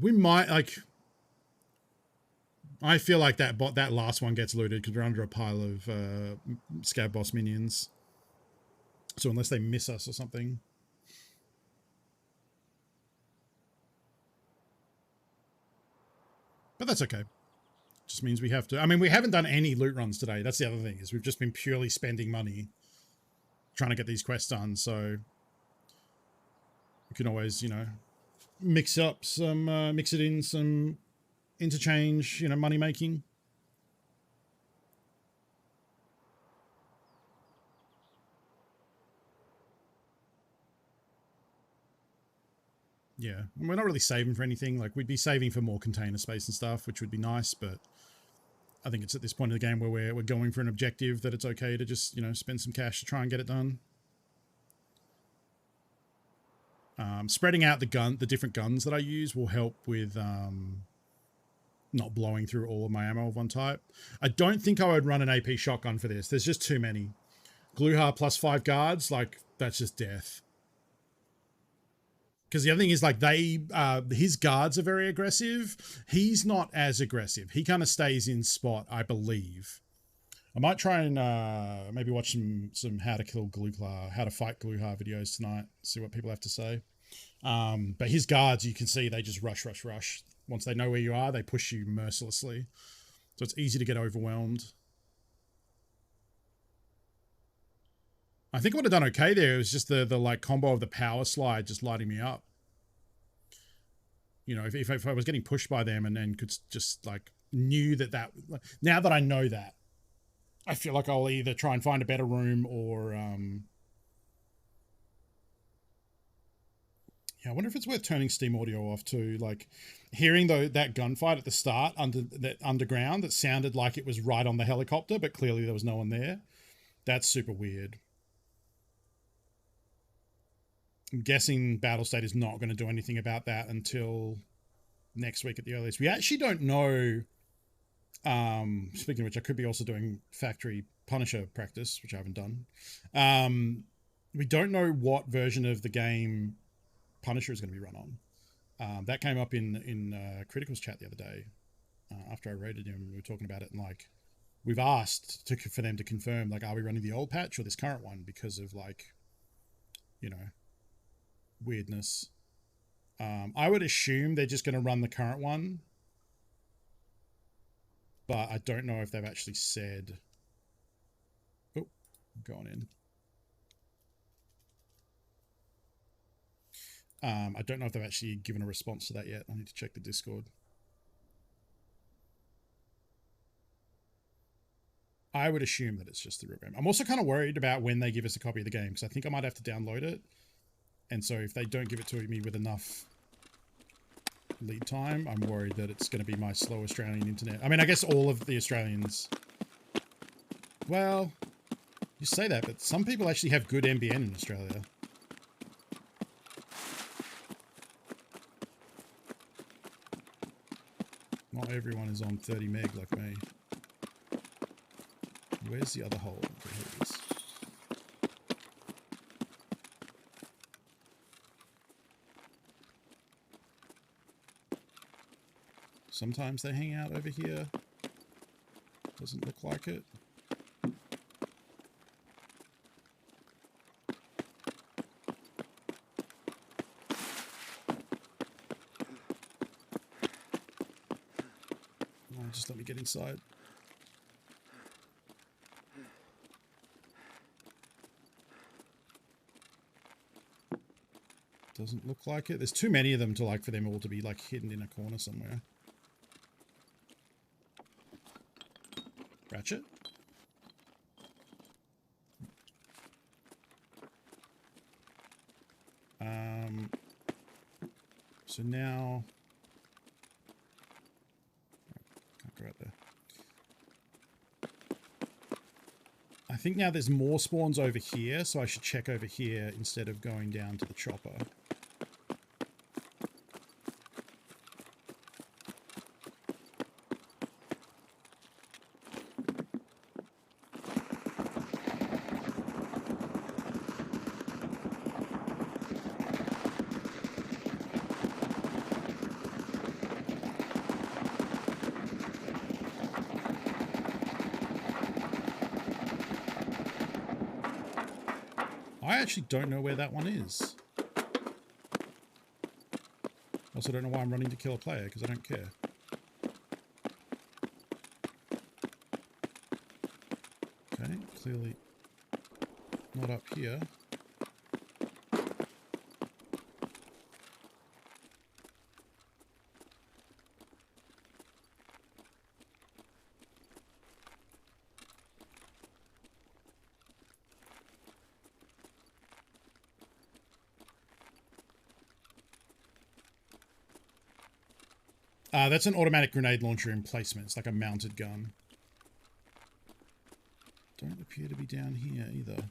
We might, like... I feel like that last one gets looted because we're under a pile of Scab Boss minions. So unless they miss us or something. But that's okay. Just means we have to... I mean, we haven't done any loot runs today. That's the other thing, is we've just been purely spending money trying to get these quests done. So we can always, you know, mix it in some interchange, you know, money making. Yeah, and we're not really saving for anything. Like, we'd be saving for more container space and stuff, which would be nice, but I think it's at this point in the game where we're going for an objective that it's okay to just, you know, spend some cash to try and get it done. Spreading out the different guns that I use will help with not blowing through all of my ammo of one type. I don't think I would run an AP shotgun for this. There's just too many. Gluhar plus 5 guards, like, that's just death. Because the other thing is, like, his guards are very aggressive. He's not as aggressive. He kind of stays in spot, I believe. I might try and maybe watch some how to fight Gluhar videos tonight. See what people have to say. But his guards, you can see, they just rush. Once they know where you are, they push you mercilessly. So it's easy to get overwhelmed. I think I would have done okay there. It was just the like combo of the power slide just lighting me up. You know, if I was getting pushed by them and then could just like knew that now that I know that, I feel like I'll either try and find a better room or yeah, I wonder if it's worth turning Steam audio off too. Like hearing that gunfight at the start underground that sounded like it was right on the helicopter, but clearly there was no one there. That's super weird. I'm guessing Battle State is not going to do anything about that until next week at the earliest. We actually don't know. Speaking of which, I could be also doing Factory Punisher practice, which I haven't done. We don't know what version of the game Punisher is going to be run on. That came up in Critical's chat the other day after I rated him. We were talking about it, and like we've asked for them to confirm, like, are we running the old patch or this current one because of like, you know, weirdness. I would assume they're just going to run the current one, but I don't know if they've actually said. Oh, I'm going in. I don't know if they've actually given a response to that yet. I need to check the Discord. I would assume that it's just the real game. I'm also kind of worried about when they give us a copy of the game, because I think I might have to download it. And so if they don't give it to me with enough lead time, I'm worried that it's going to be my slow Australian internet. I mean, I guess all of the Australians... Well, you say that, but some people actually have good NBN in Australia. Not everyone is on 30 meg like me. Where's the other hole? Okay, here it is. Sometimes they hang out over here. Doesn't look like it. Oh, just let me get inside. Doesn't look like it. There's too many of them to like for them all to be like hidden in a corner somewhere. Ratchet. So now... Can't go out there. I think now there's more spawns over here, so I should check over here instead of going down to the chopper. I actually don't know where that one is. Also don't know why I'm running to kill a player, because I don't care. Okay, clearly not up here. That's an automatic grenade launcher in placement. It's like a mounted gun. Don't appear to be down here either.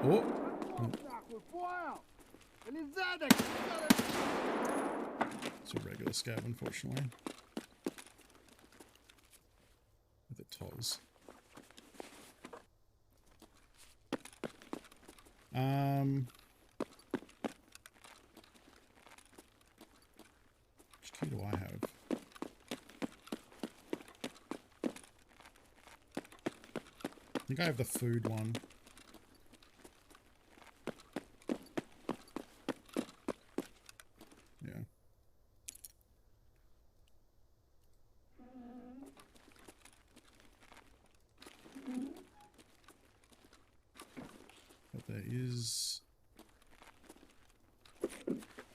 Oh! It's a regular scav, unfortunately. With a Toz. Which key do I have? I think I have the food one. Yeah. But there is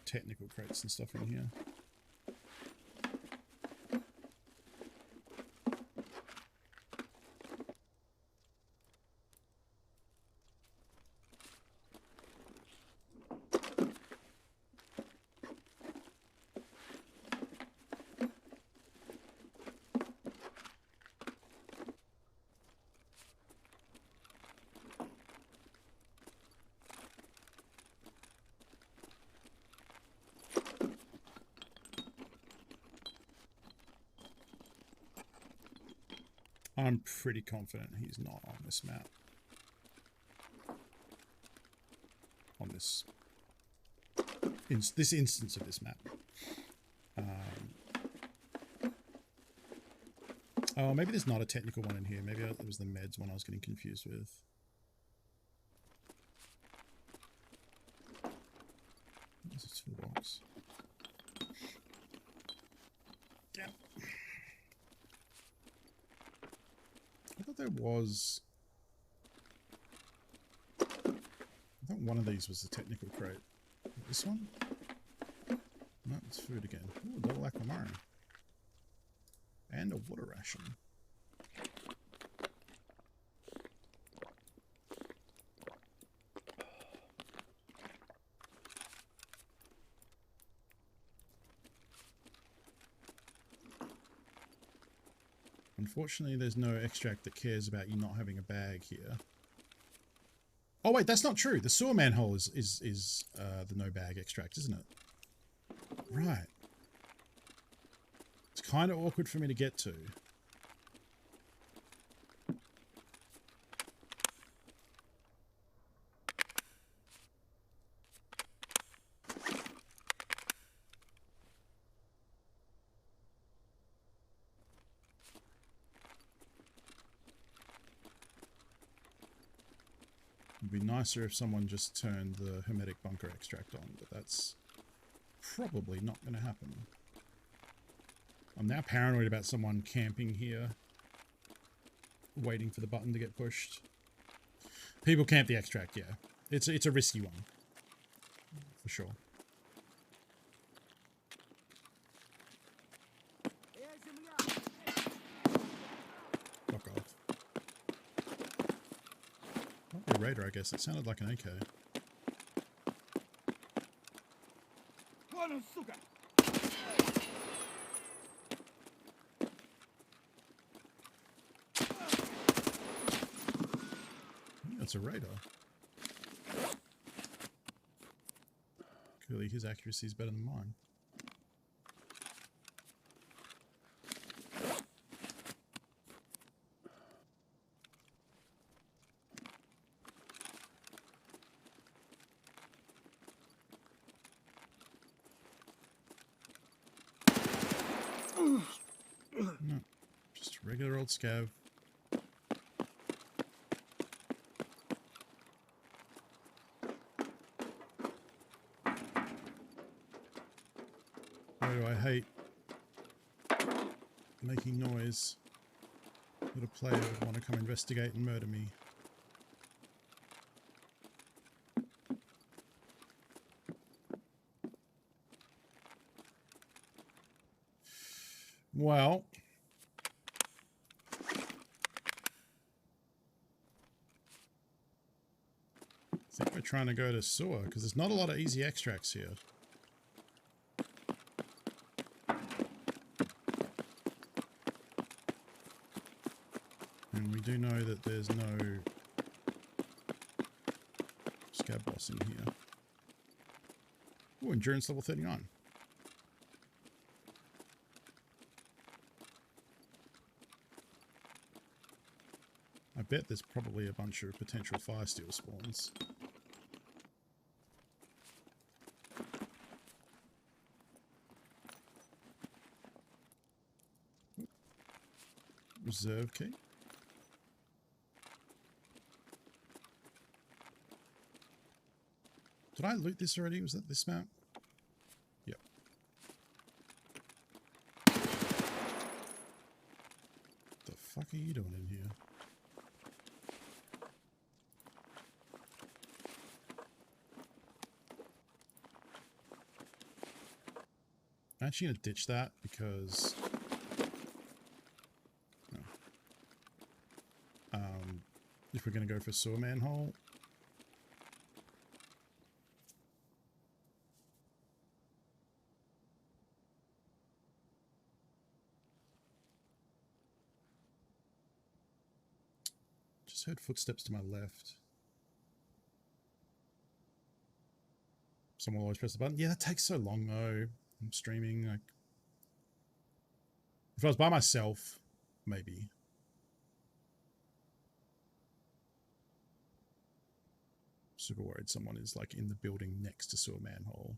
technical crates and stuff in here. I'm pretty confident he's not on this map. On this instance of this map. Oh, maybe there's not a technical one in here. Maybe it was the meds one I was getting confused with. This is a toolbox. Damn. I thought there was... I thought one of these was the technical crate. This one? No, it's food again. Ooh, double aquamarine. And a water ration. Unfortunately, there's no extract that cares about you not having a bag here. Oh wait, that's not true. The sewer manhole is the no bag extract, isn't it? Right. It's kind of awkward for me to get to. It'd be nicer if someone just turned the hermetic bunker extract on, but that's probably not going to happen. I'm now paranoid about someone camping here, waiting for the button to get pushed. People camp the extract, yeah. It's a risky one, for sure. Raider, I guess. It sounded like an AK. Вон он, сука! That's a Raider. Clearly his accuracy is better than mine. No, just a regular old scav. Why do I hate making noise that a player would want to come investigate and murder me? Well, I think we're trying to go to sewer because there's not a lot of easy extracts here. And we do know that there's no scab boss in here. Oh, endurance level 39. I bet there's probably a bunch of potential fire steel spawns. Reserve key. Did I loot this already? Was that this map? Yep. What the fuck are you doing in here? I'm actually going to ditch that because if we're going to go for sewer manhole, just heard footsteps to my left. Someone will always press the button. Yeah, that takes so long though. I'm streaming. Like, if I was by myself, maybe. Super worried someone is like in the building next to sewer manhole.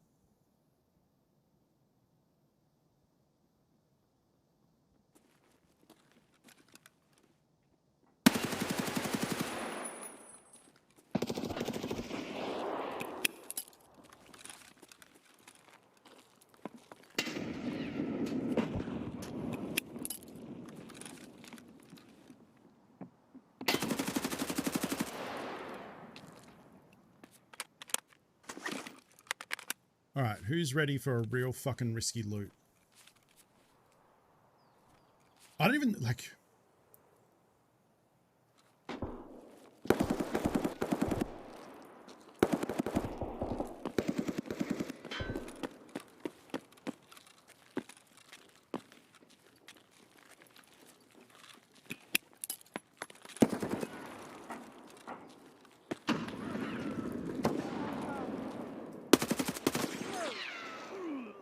Alright, who's ready for a real fucking risky loot? I don't even, like...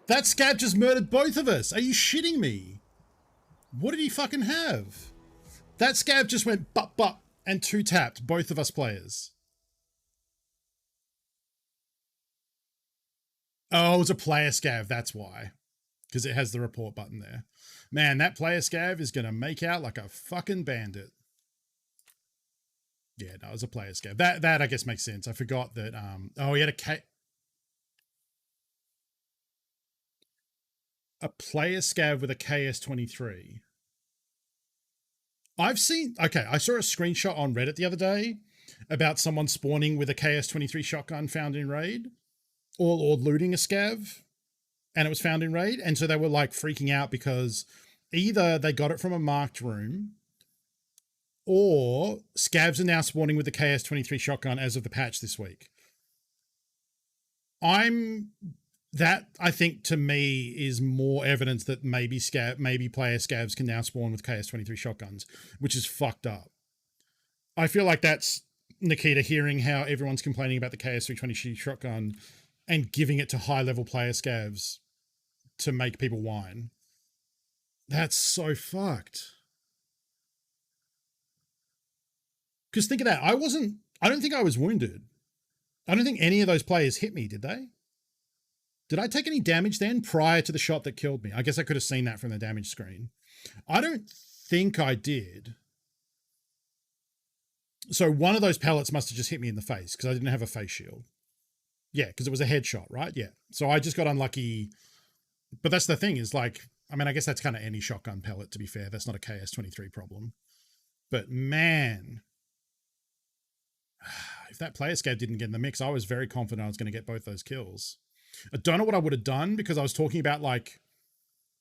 That scab just murdered both of us. Are you shitting me? What did he fucking have? That scab just went butt and two-tapped both of us players. Oh, it was a player scav, that's why. Because it has the report button there. Man, that player scav is going to make out like a fucking bandit. Yeah, no, it was a player scav. That I guess makes sense. I forgot that, oh, he had a player scav with a KS-23. I've seen, okay, I saw a screenshot on Reddit the other day about someone spawning with a KS-23 shotgun found in raid, or looting a scav, and it was found in raid, and so they were like freaking out because either they got it from a marked room, or scavs are now spawning with the KS-23 shotgun as of the patch this week. That, I think, to me, is more evidence that maybe player scavs can now spawn with KS-23 shotguns, which is fucked up. I feel like that's Nikita hearing how everyone's complaining about the KS-320 shotgun and giving it to high-level player scavs to make people whine. That's so fucked. Because think of that. I don't think I was wounded. I don't think any of those players hit me, did they? Did I take any damage then prior to the shot that killed me? I guess I could have seen that from the damage screen. I don't think I did. So one of those pellets must have just hit me in the face because I didn't have a face shield. Yeah, because it was a headshot, right? Yeah. So I just got unlucky. But that's the thing is like, I mean, I guess that's kind of any shotgun pellet, to be fair. That's not a KS-23 problem. But man, if that player scav didn't get in the mix, I was very confident I was going to get both those kills. I don't know what I would have done because I was talking about like,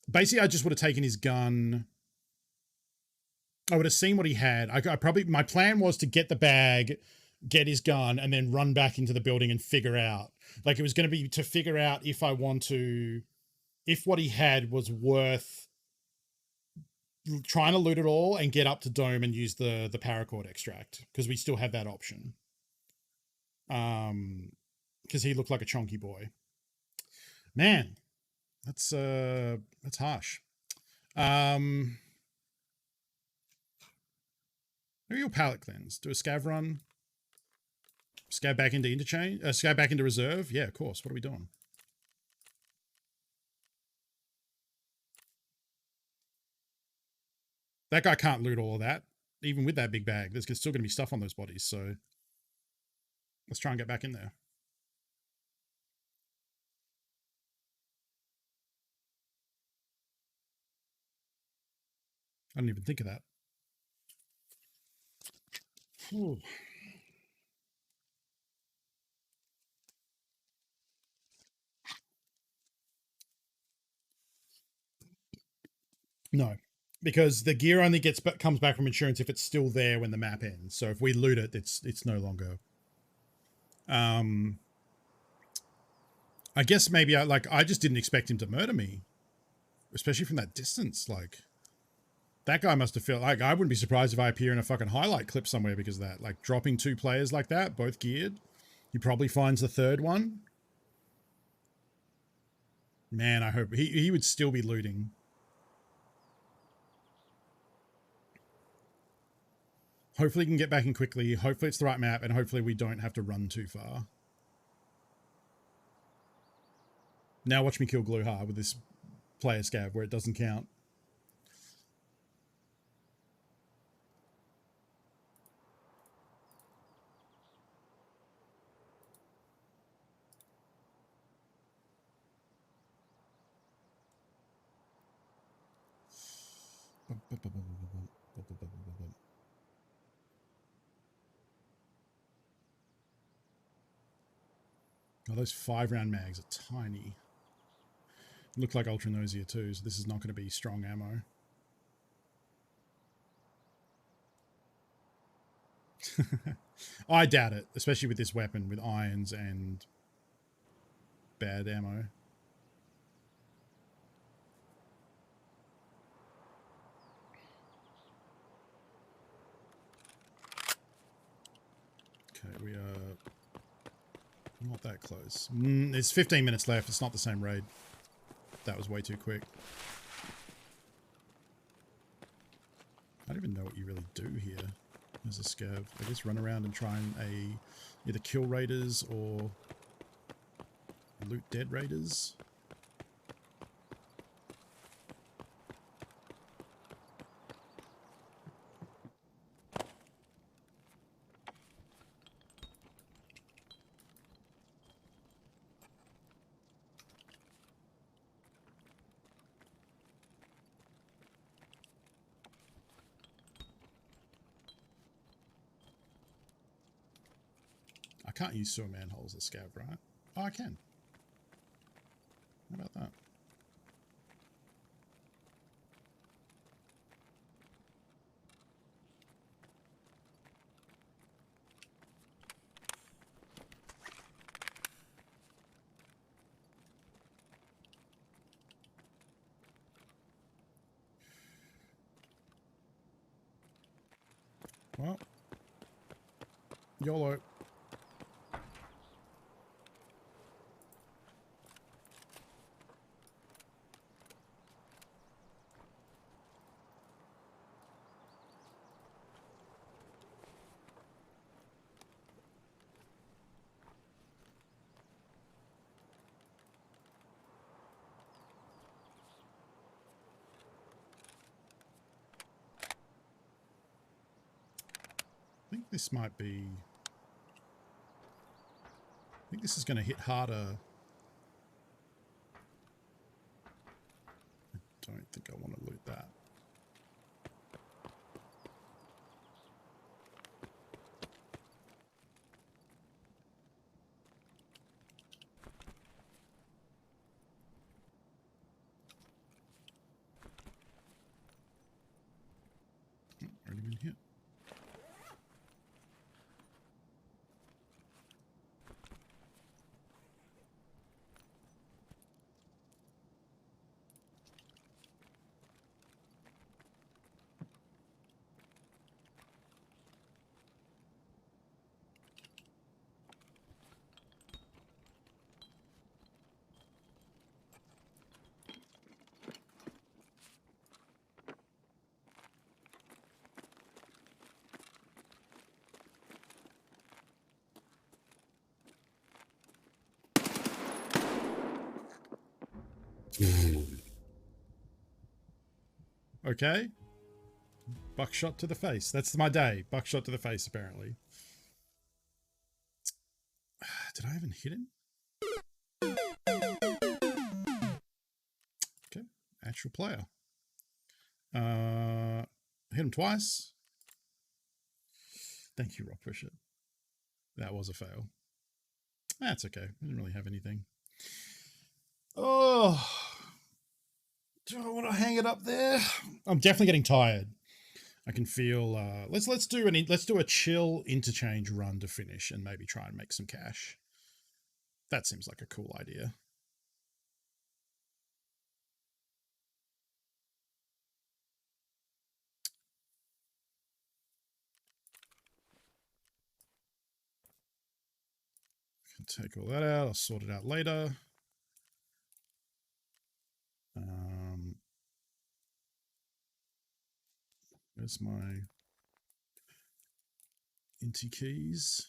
basically I just would have taken his gun. I would have seen what he had. My plan was to get the bag, get his gun, and then run back into the building and figure out. Like it was going to be to figure out if what he had was worth trying to loot it all and get up to Dome and use the paracord extract because we still have that option. Because he looked like a chonky boy. Man, that's harsh. Who are your pallet cleanse? Do a scav run? Scav back into interchange? Scav back into reserve? Yeah, of course. What are we doing? That guy can't loot all of that. Even with that big bag, there's still going to be stuff on those bodies, so let's try and get back in there. I didn't even think of that. Whew. No, because the gear only comes back from insurance if it's still there when the map ends. So if we loot it, it's no longer. I guess maybe I just didn't expect him to murder me, especially from that distance. Like that guy must have felt like I wouldn't be surprised if I appear in a fucking highlight clip somewhere because of that. Like dropping 2 players like that, both geared. He probably finds the third one. Man, I hope he would still be looting. Hopefully he can get back in quickly. Hopefully it's the right map, and hopefully we don't have to run too far. Now watch me kill Gluhar with this player scav where it doesn't count. Oh, those 5-round mags are tiny. Look like Ultra Nausea too, so this is not going to be strong ammo. I doubt it, especially with this weapon with irons and bad ammo. Okay, we are not that close. It's 15 minutes left. It's not the same raid. That was way too quick. I don't even know what you really do here as a scav. I just run around and try and either kill raiders or loot dead raiders. I can't use sewer manholes as scav, right? Oh, I can. How about that? Well, YOLO. I think this might be... I think this is going to hit harder. I don't think I want to loot that. Already been hit. Okay. Buckshot to the face. That's my day. Buckshot to the face, apparently. Did I even hit him? Okay. Actual player. Hit him twice. Thank you, Rock Pusher. That was a fail. That's okay. I didn't really have anything. Oh. Do I want to hang it up there? I'm definitely getting tired. I can feel. Let's do a chill interchange run to finish, and maybe try and make some cash. That seems like a cool idea. Can take all that out. I'll sort it out later. Where's my Inti keys?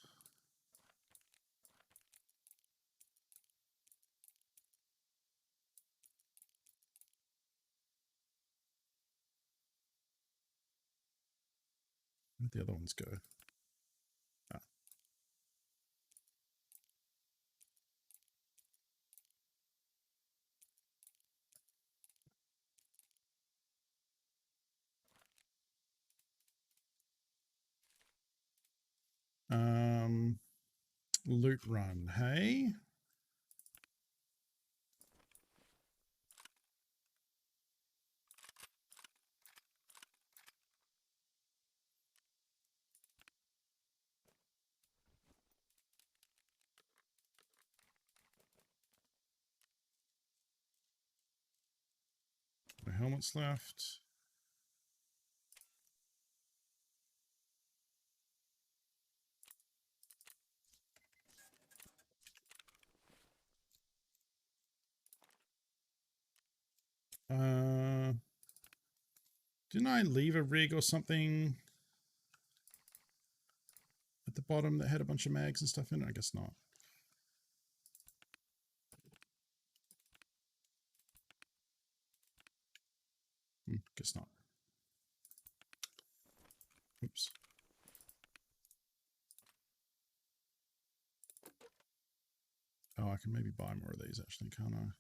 Where'd the other ones go? Ah. Loot run, hey? No helmets left. Didn't I leave a rig or something at the bottom that had a bunch of mags and stuff in it? I guess not. Guess not. Oops. Oh, I can maybe buy more of these actually, can't I?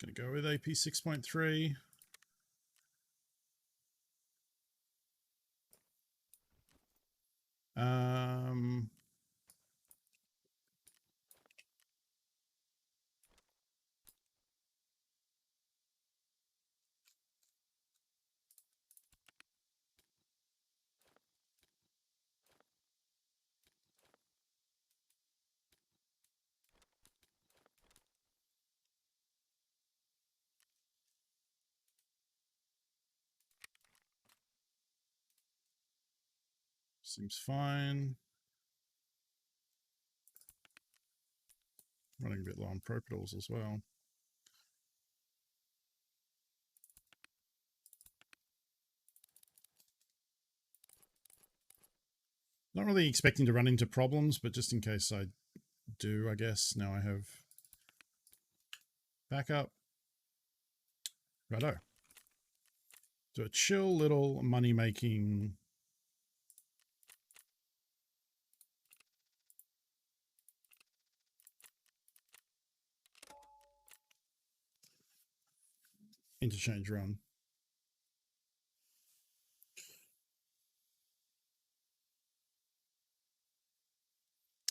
Gonna go with AP 6.3. Seems fine. Running a bit low on propitals as well. Not really expecting to run into problems, but just in case I do, I guess. Now I have backup. Righto. So a chill little money-making interchange run.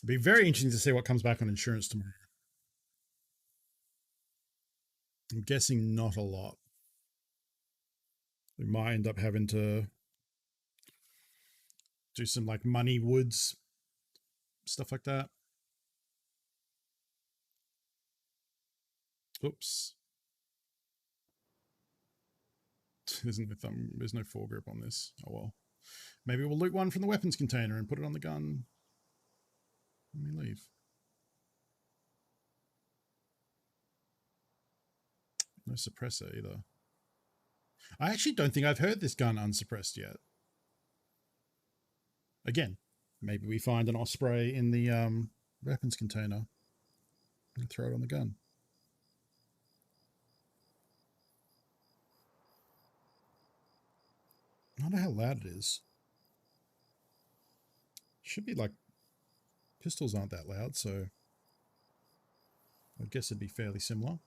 It'll be very interesting to see what comes back on insurance tomorrow. I'm guessing not a lot. We might end up having to do some like money woods, stuff like that. Oops. There's no foregrip on this. Oh well. Maybe we'll loot one from the weapons container and put it on the gun. Let me leave. No suppressor either. I actually don't think I've heard this gun unsuppressed yet. Again, maybe we find an Osprey in the weapons container and throw it on the gun. I don't know how loud it is. Should be like, pistols aren't that loud, so I guess it'd be fairly similar.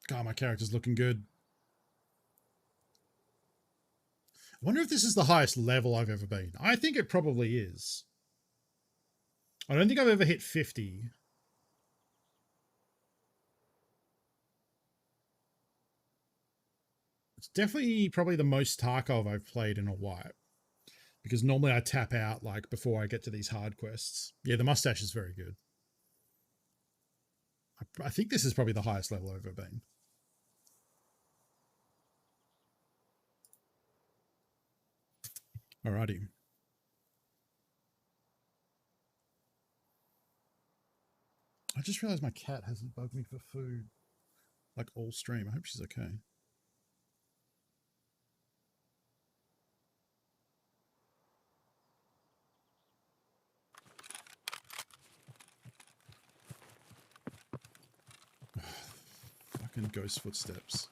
God, my character's looking good. I wonder if this is the highest level I've ever been. I think it probably is. I don't think I've ever hit 50. It's definitely probably the most Tarkov I've played in a while. Because normally I tap out like before I get to these hard quests. Yeah, the mustache is very good. I think this is probably the highest level I've ever been. Alrighty. I just realized my cat hasn't bugged me for food like all stream. I hope she's okay. Fucking ghost footsteps.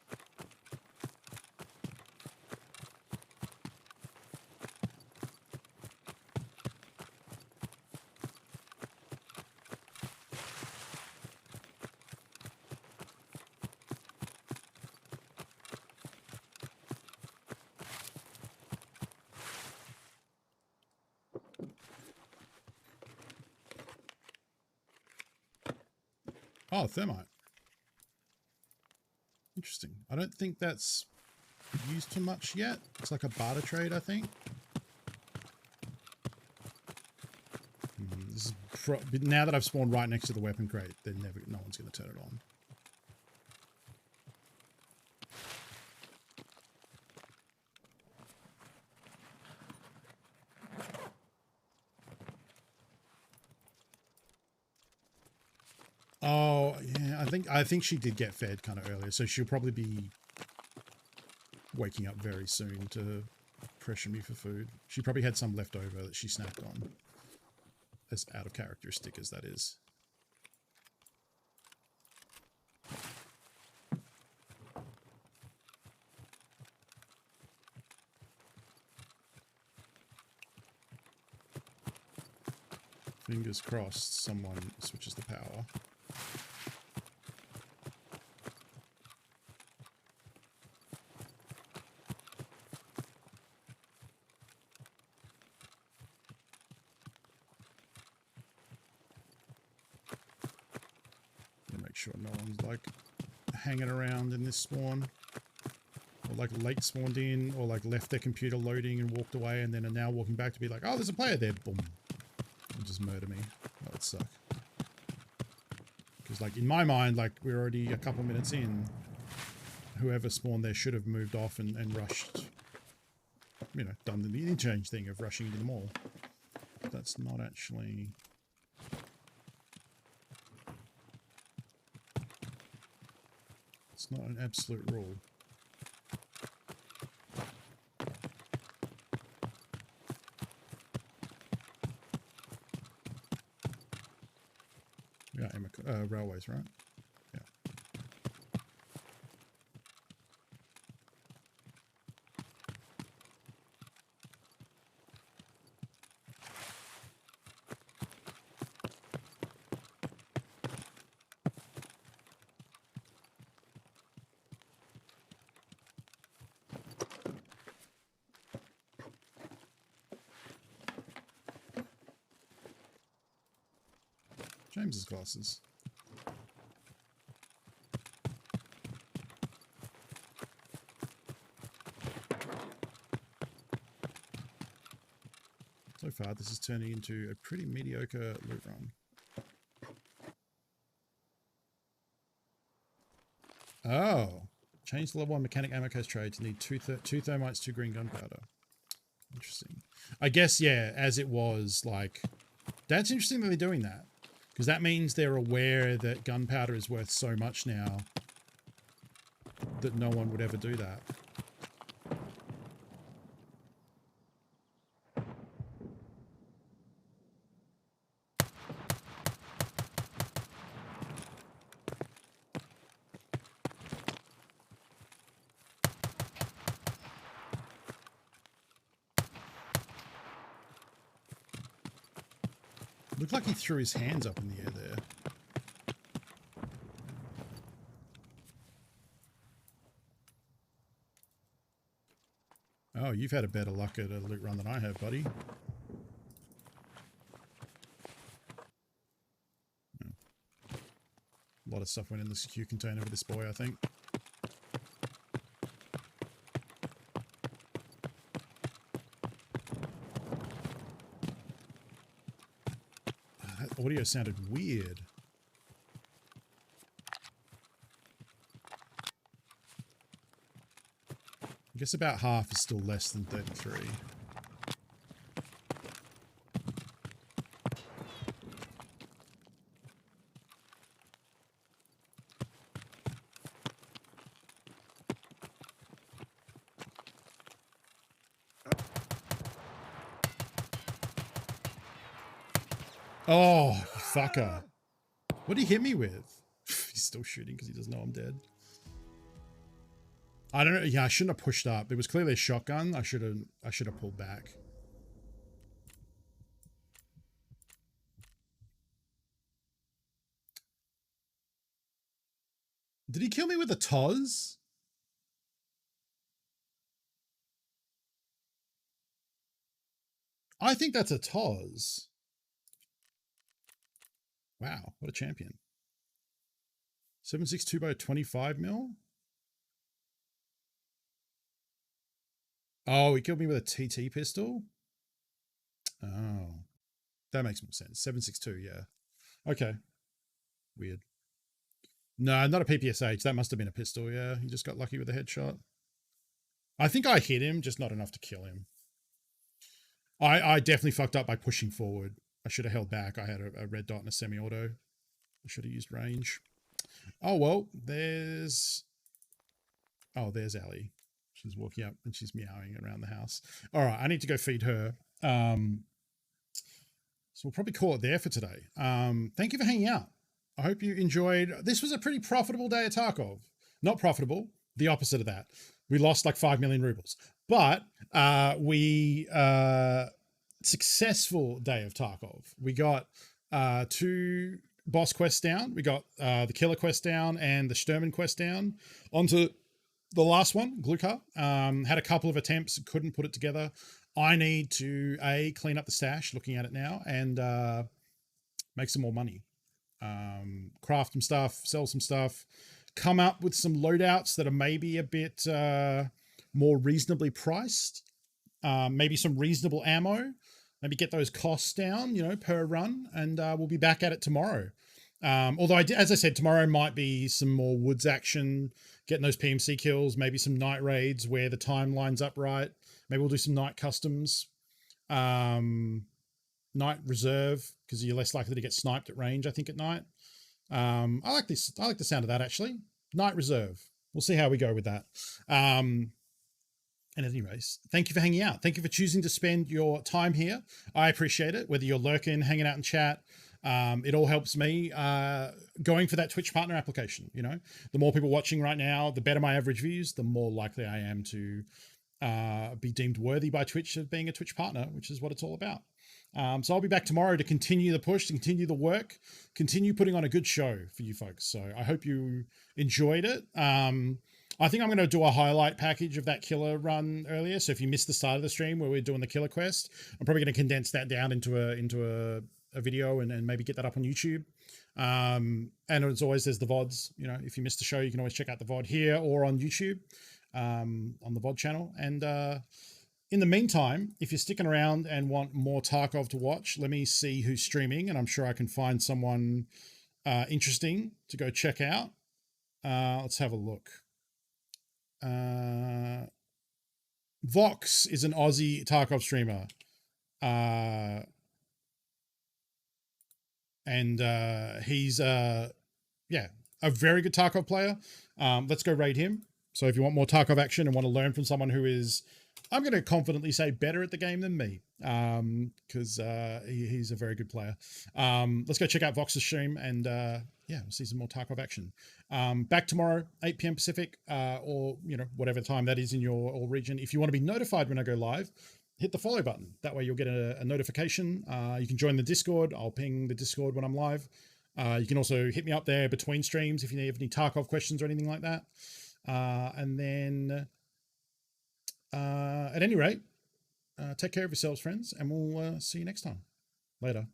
Oh, thermite. Interesting. I don't think that's used too much yet. It's like a barter trade, I think. This is now that I've spawned right next to the weapon crate, then no one's going to turn it on. Oh, yeah, I think she did get fed kind of earlier, so she'll probably be waking up very soon to pressure me for food. She probably had some left over that she snacked on. As out of characteristic as that is. Fingers crossed someone switches the power. sure no one's like hanging around in this spawn. Or like late spawned in, or like left their computer loading and walked away and then are now walking back to be like, oh, there's a player there, boom. And just murder me. That would suck. Because like in my mind, like we're already a couple minutes in. Whoever spawned there should have moved off and rushed, you know, done the interchange thing of rushing into the mall. That's not actually... It's not an absolute rule. Yeah, railways, right? Yeah. James's glasses. So far, this is turning into a pretty mediocre loot run. Oh, change the level 1 mechanic ammo case trade to need two thermites, 2 green gunpowder. Interesting. I guess, yeah, as it was, like, that's interesting that they're doing that. Because that means they're aware that gunpowder is worth so much now that no one would ever do that. Looked like he threw his hands up in the air there. Oh, you've had a better luck at a loot run than I have, buddy. A lot of stuff went in the secure container for this boy, I think. That audio sounded weird. I guess about half is still less than 33. Oh, you fucker. What did he hit me with? He's still shooting because he doesn't know I'm dead. I don't know. Yeah, I shouldn't have pushed up. It was clearly a shotgun. I should have pulled back. Did he kill me with a Toz? I think that's a Toz. Wow, what a champion. 7.62 by 25 mil? Oh, he killed me with a TT pistol? Oh, that makes more sense. 7.62, yeah. Okay. Weird. No, not a PPSH. That must have been a pistol, yeah. He just got lucky with a headshot. I think I hit him, just not enough to kill him. I definitely fucked up by pushing forward. I should have held back. I had a red dot and a semi-auto. I should have used range. Oh, well, there's... Oh, there's Allie. She's walking up and she's meowing around the house. All right, I need to go feed her. So we'll probably call it there for today. Thank you for hanging out. I hope you enjoyed. This was a pretty profitable day at Tarkov. Not profitable, the opposite of that. We lost like 5 million rubles. But successful day of Tarkov. We got 2 boss quests down. We got the killer quest down and the Sturman quest down. Onto the last one, Glukar. Had a couple of attempts, couldn't put it together. I need to clean up the stash, looking at it now, and make some more money. craft some stuff, sell some stuff, come up with some loadouts that are maybe a bit more reasonably priced, maybe some reasonable ammo, maybe get those costs down, you know, per run, and we'll be back at it tomorrow. Although, as I said, tomorrow might be some more woods action, getting those PMC kills, maybe some night raids where the time lines up right. Maybe we'll do some night customs, night reserve, because you're less likely to get sniped at range, I think, at night. I like this. I like the sound of that, actually. Night reserve. We'll see how we go with that. And anyways, thank you for hanging out. Thank you for choosing to spend your time here. I appreciate it, whether you're lurking, hanging out in chat. It all helps me going for that Twitch partner application. You know, the more people watching right now, the better my average views, the more likely I am to be deemed worthy by Twitch of being a Twitch partner, which is what it's all about. So I'll be back tomorrow to continue the push, to continue the work, continue putting on a good show for you folks. So I hope you enjoyed it. I think I'm going to do a highlight package of that killer run earlier. So if you missed the start of the stream where we're doing the killer quest, I'm probably going to condense that down into a video and maybe get that up on YouTube. And as always, there's the VODs. You know, if you missed the show, you can always check out the VOD here or on YouTube, on the VOD channel. And in the meantime, if you're sticking around and want more Tarkov to watch, let me see who's streaming, and I'm sure I can find someone interesting to go check out. Let's have a look. Vox is an Aussie Tarkov streamer. And he's a very good Tarkov player. Let's go raid him. So if you want more Tarkov action and want to learn from someone who is, I'm going to confidently say, better at the game than me, because he's a very good player. Let's go check out Vox's stream, and we'll see some more Tarkov action. Back tomorrow, 8 p.m. Pacific, or whatever time that is in your region. If you want to be notified when I go live, hit the follow button. That way you'll get a notification. You can join the Discord. I'll ping the Discord when I'm live. You can also hit me up there between streams if you have any Tarkov questions or anything like that. And then, at any rate, take care of yourselves, friends, and we'll see you next time. Later.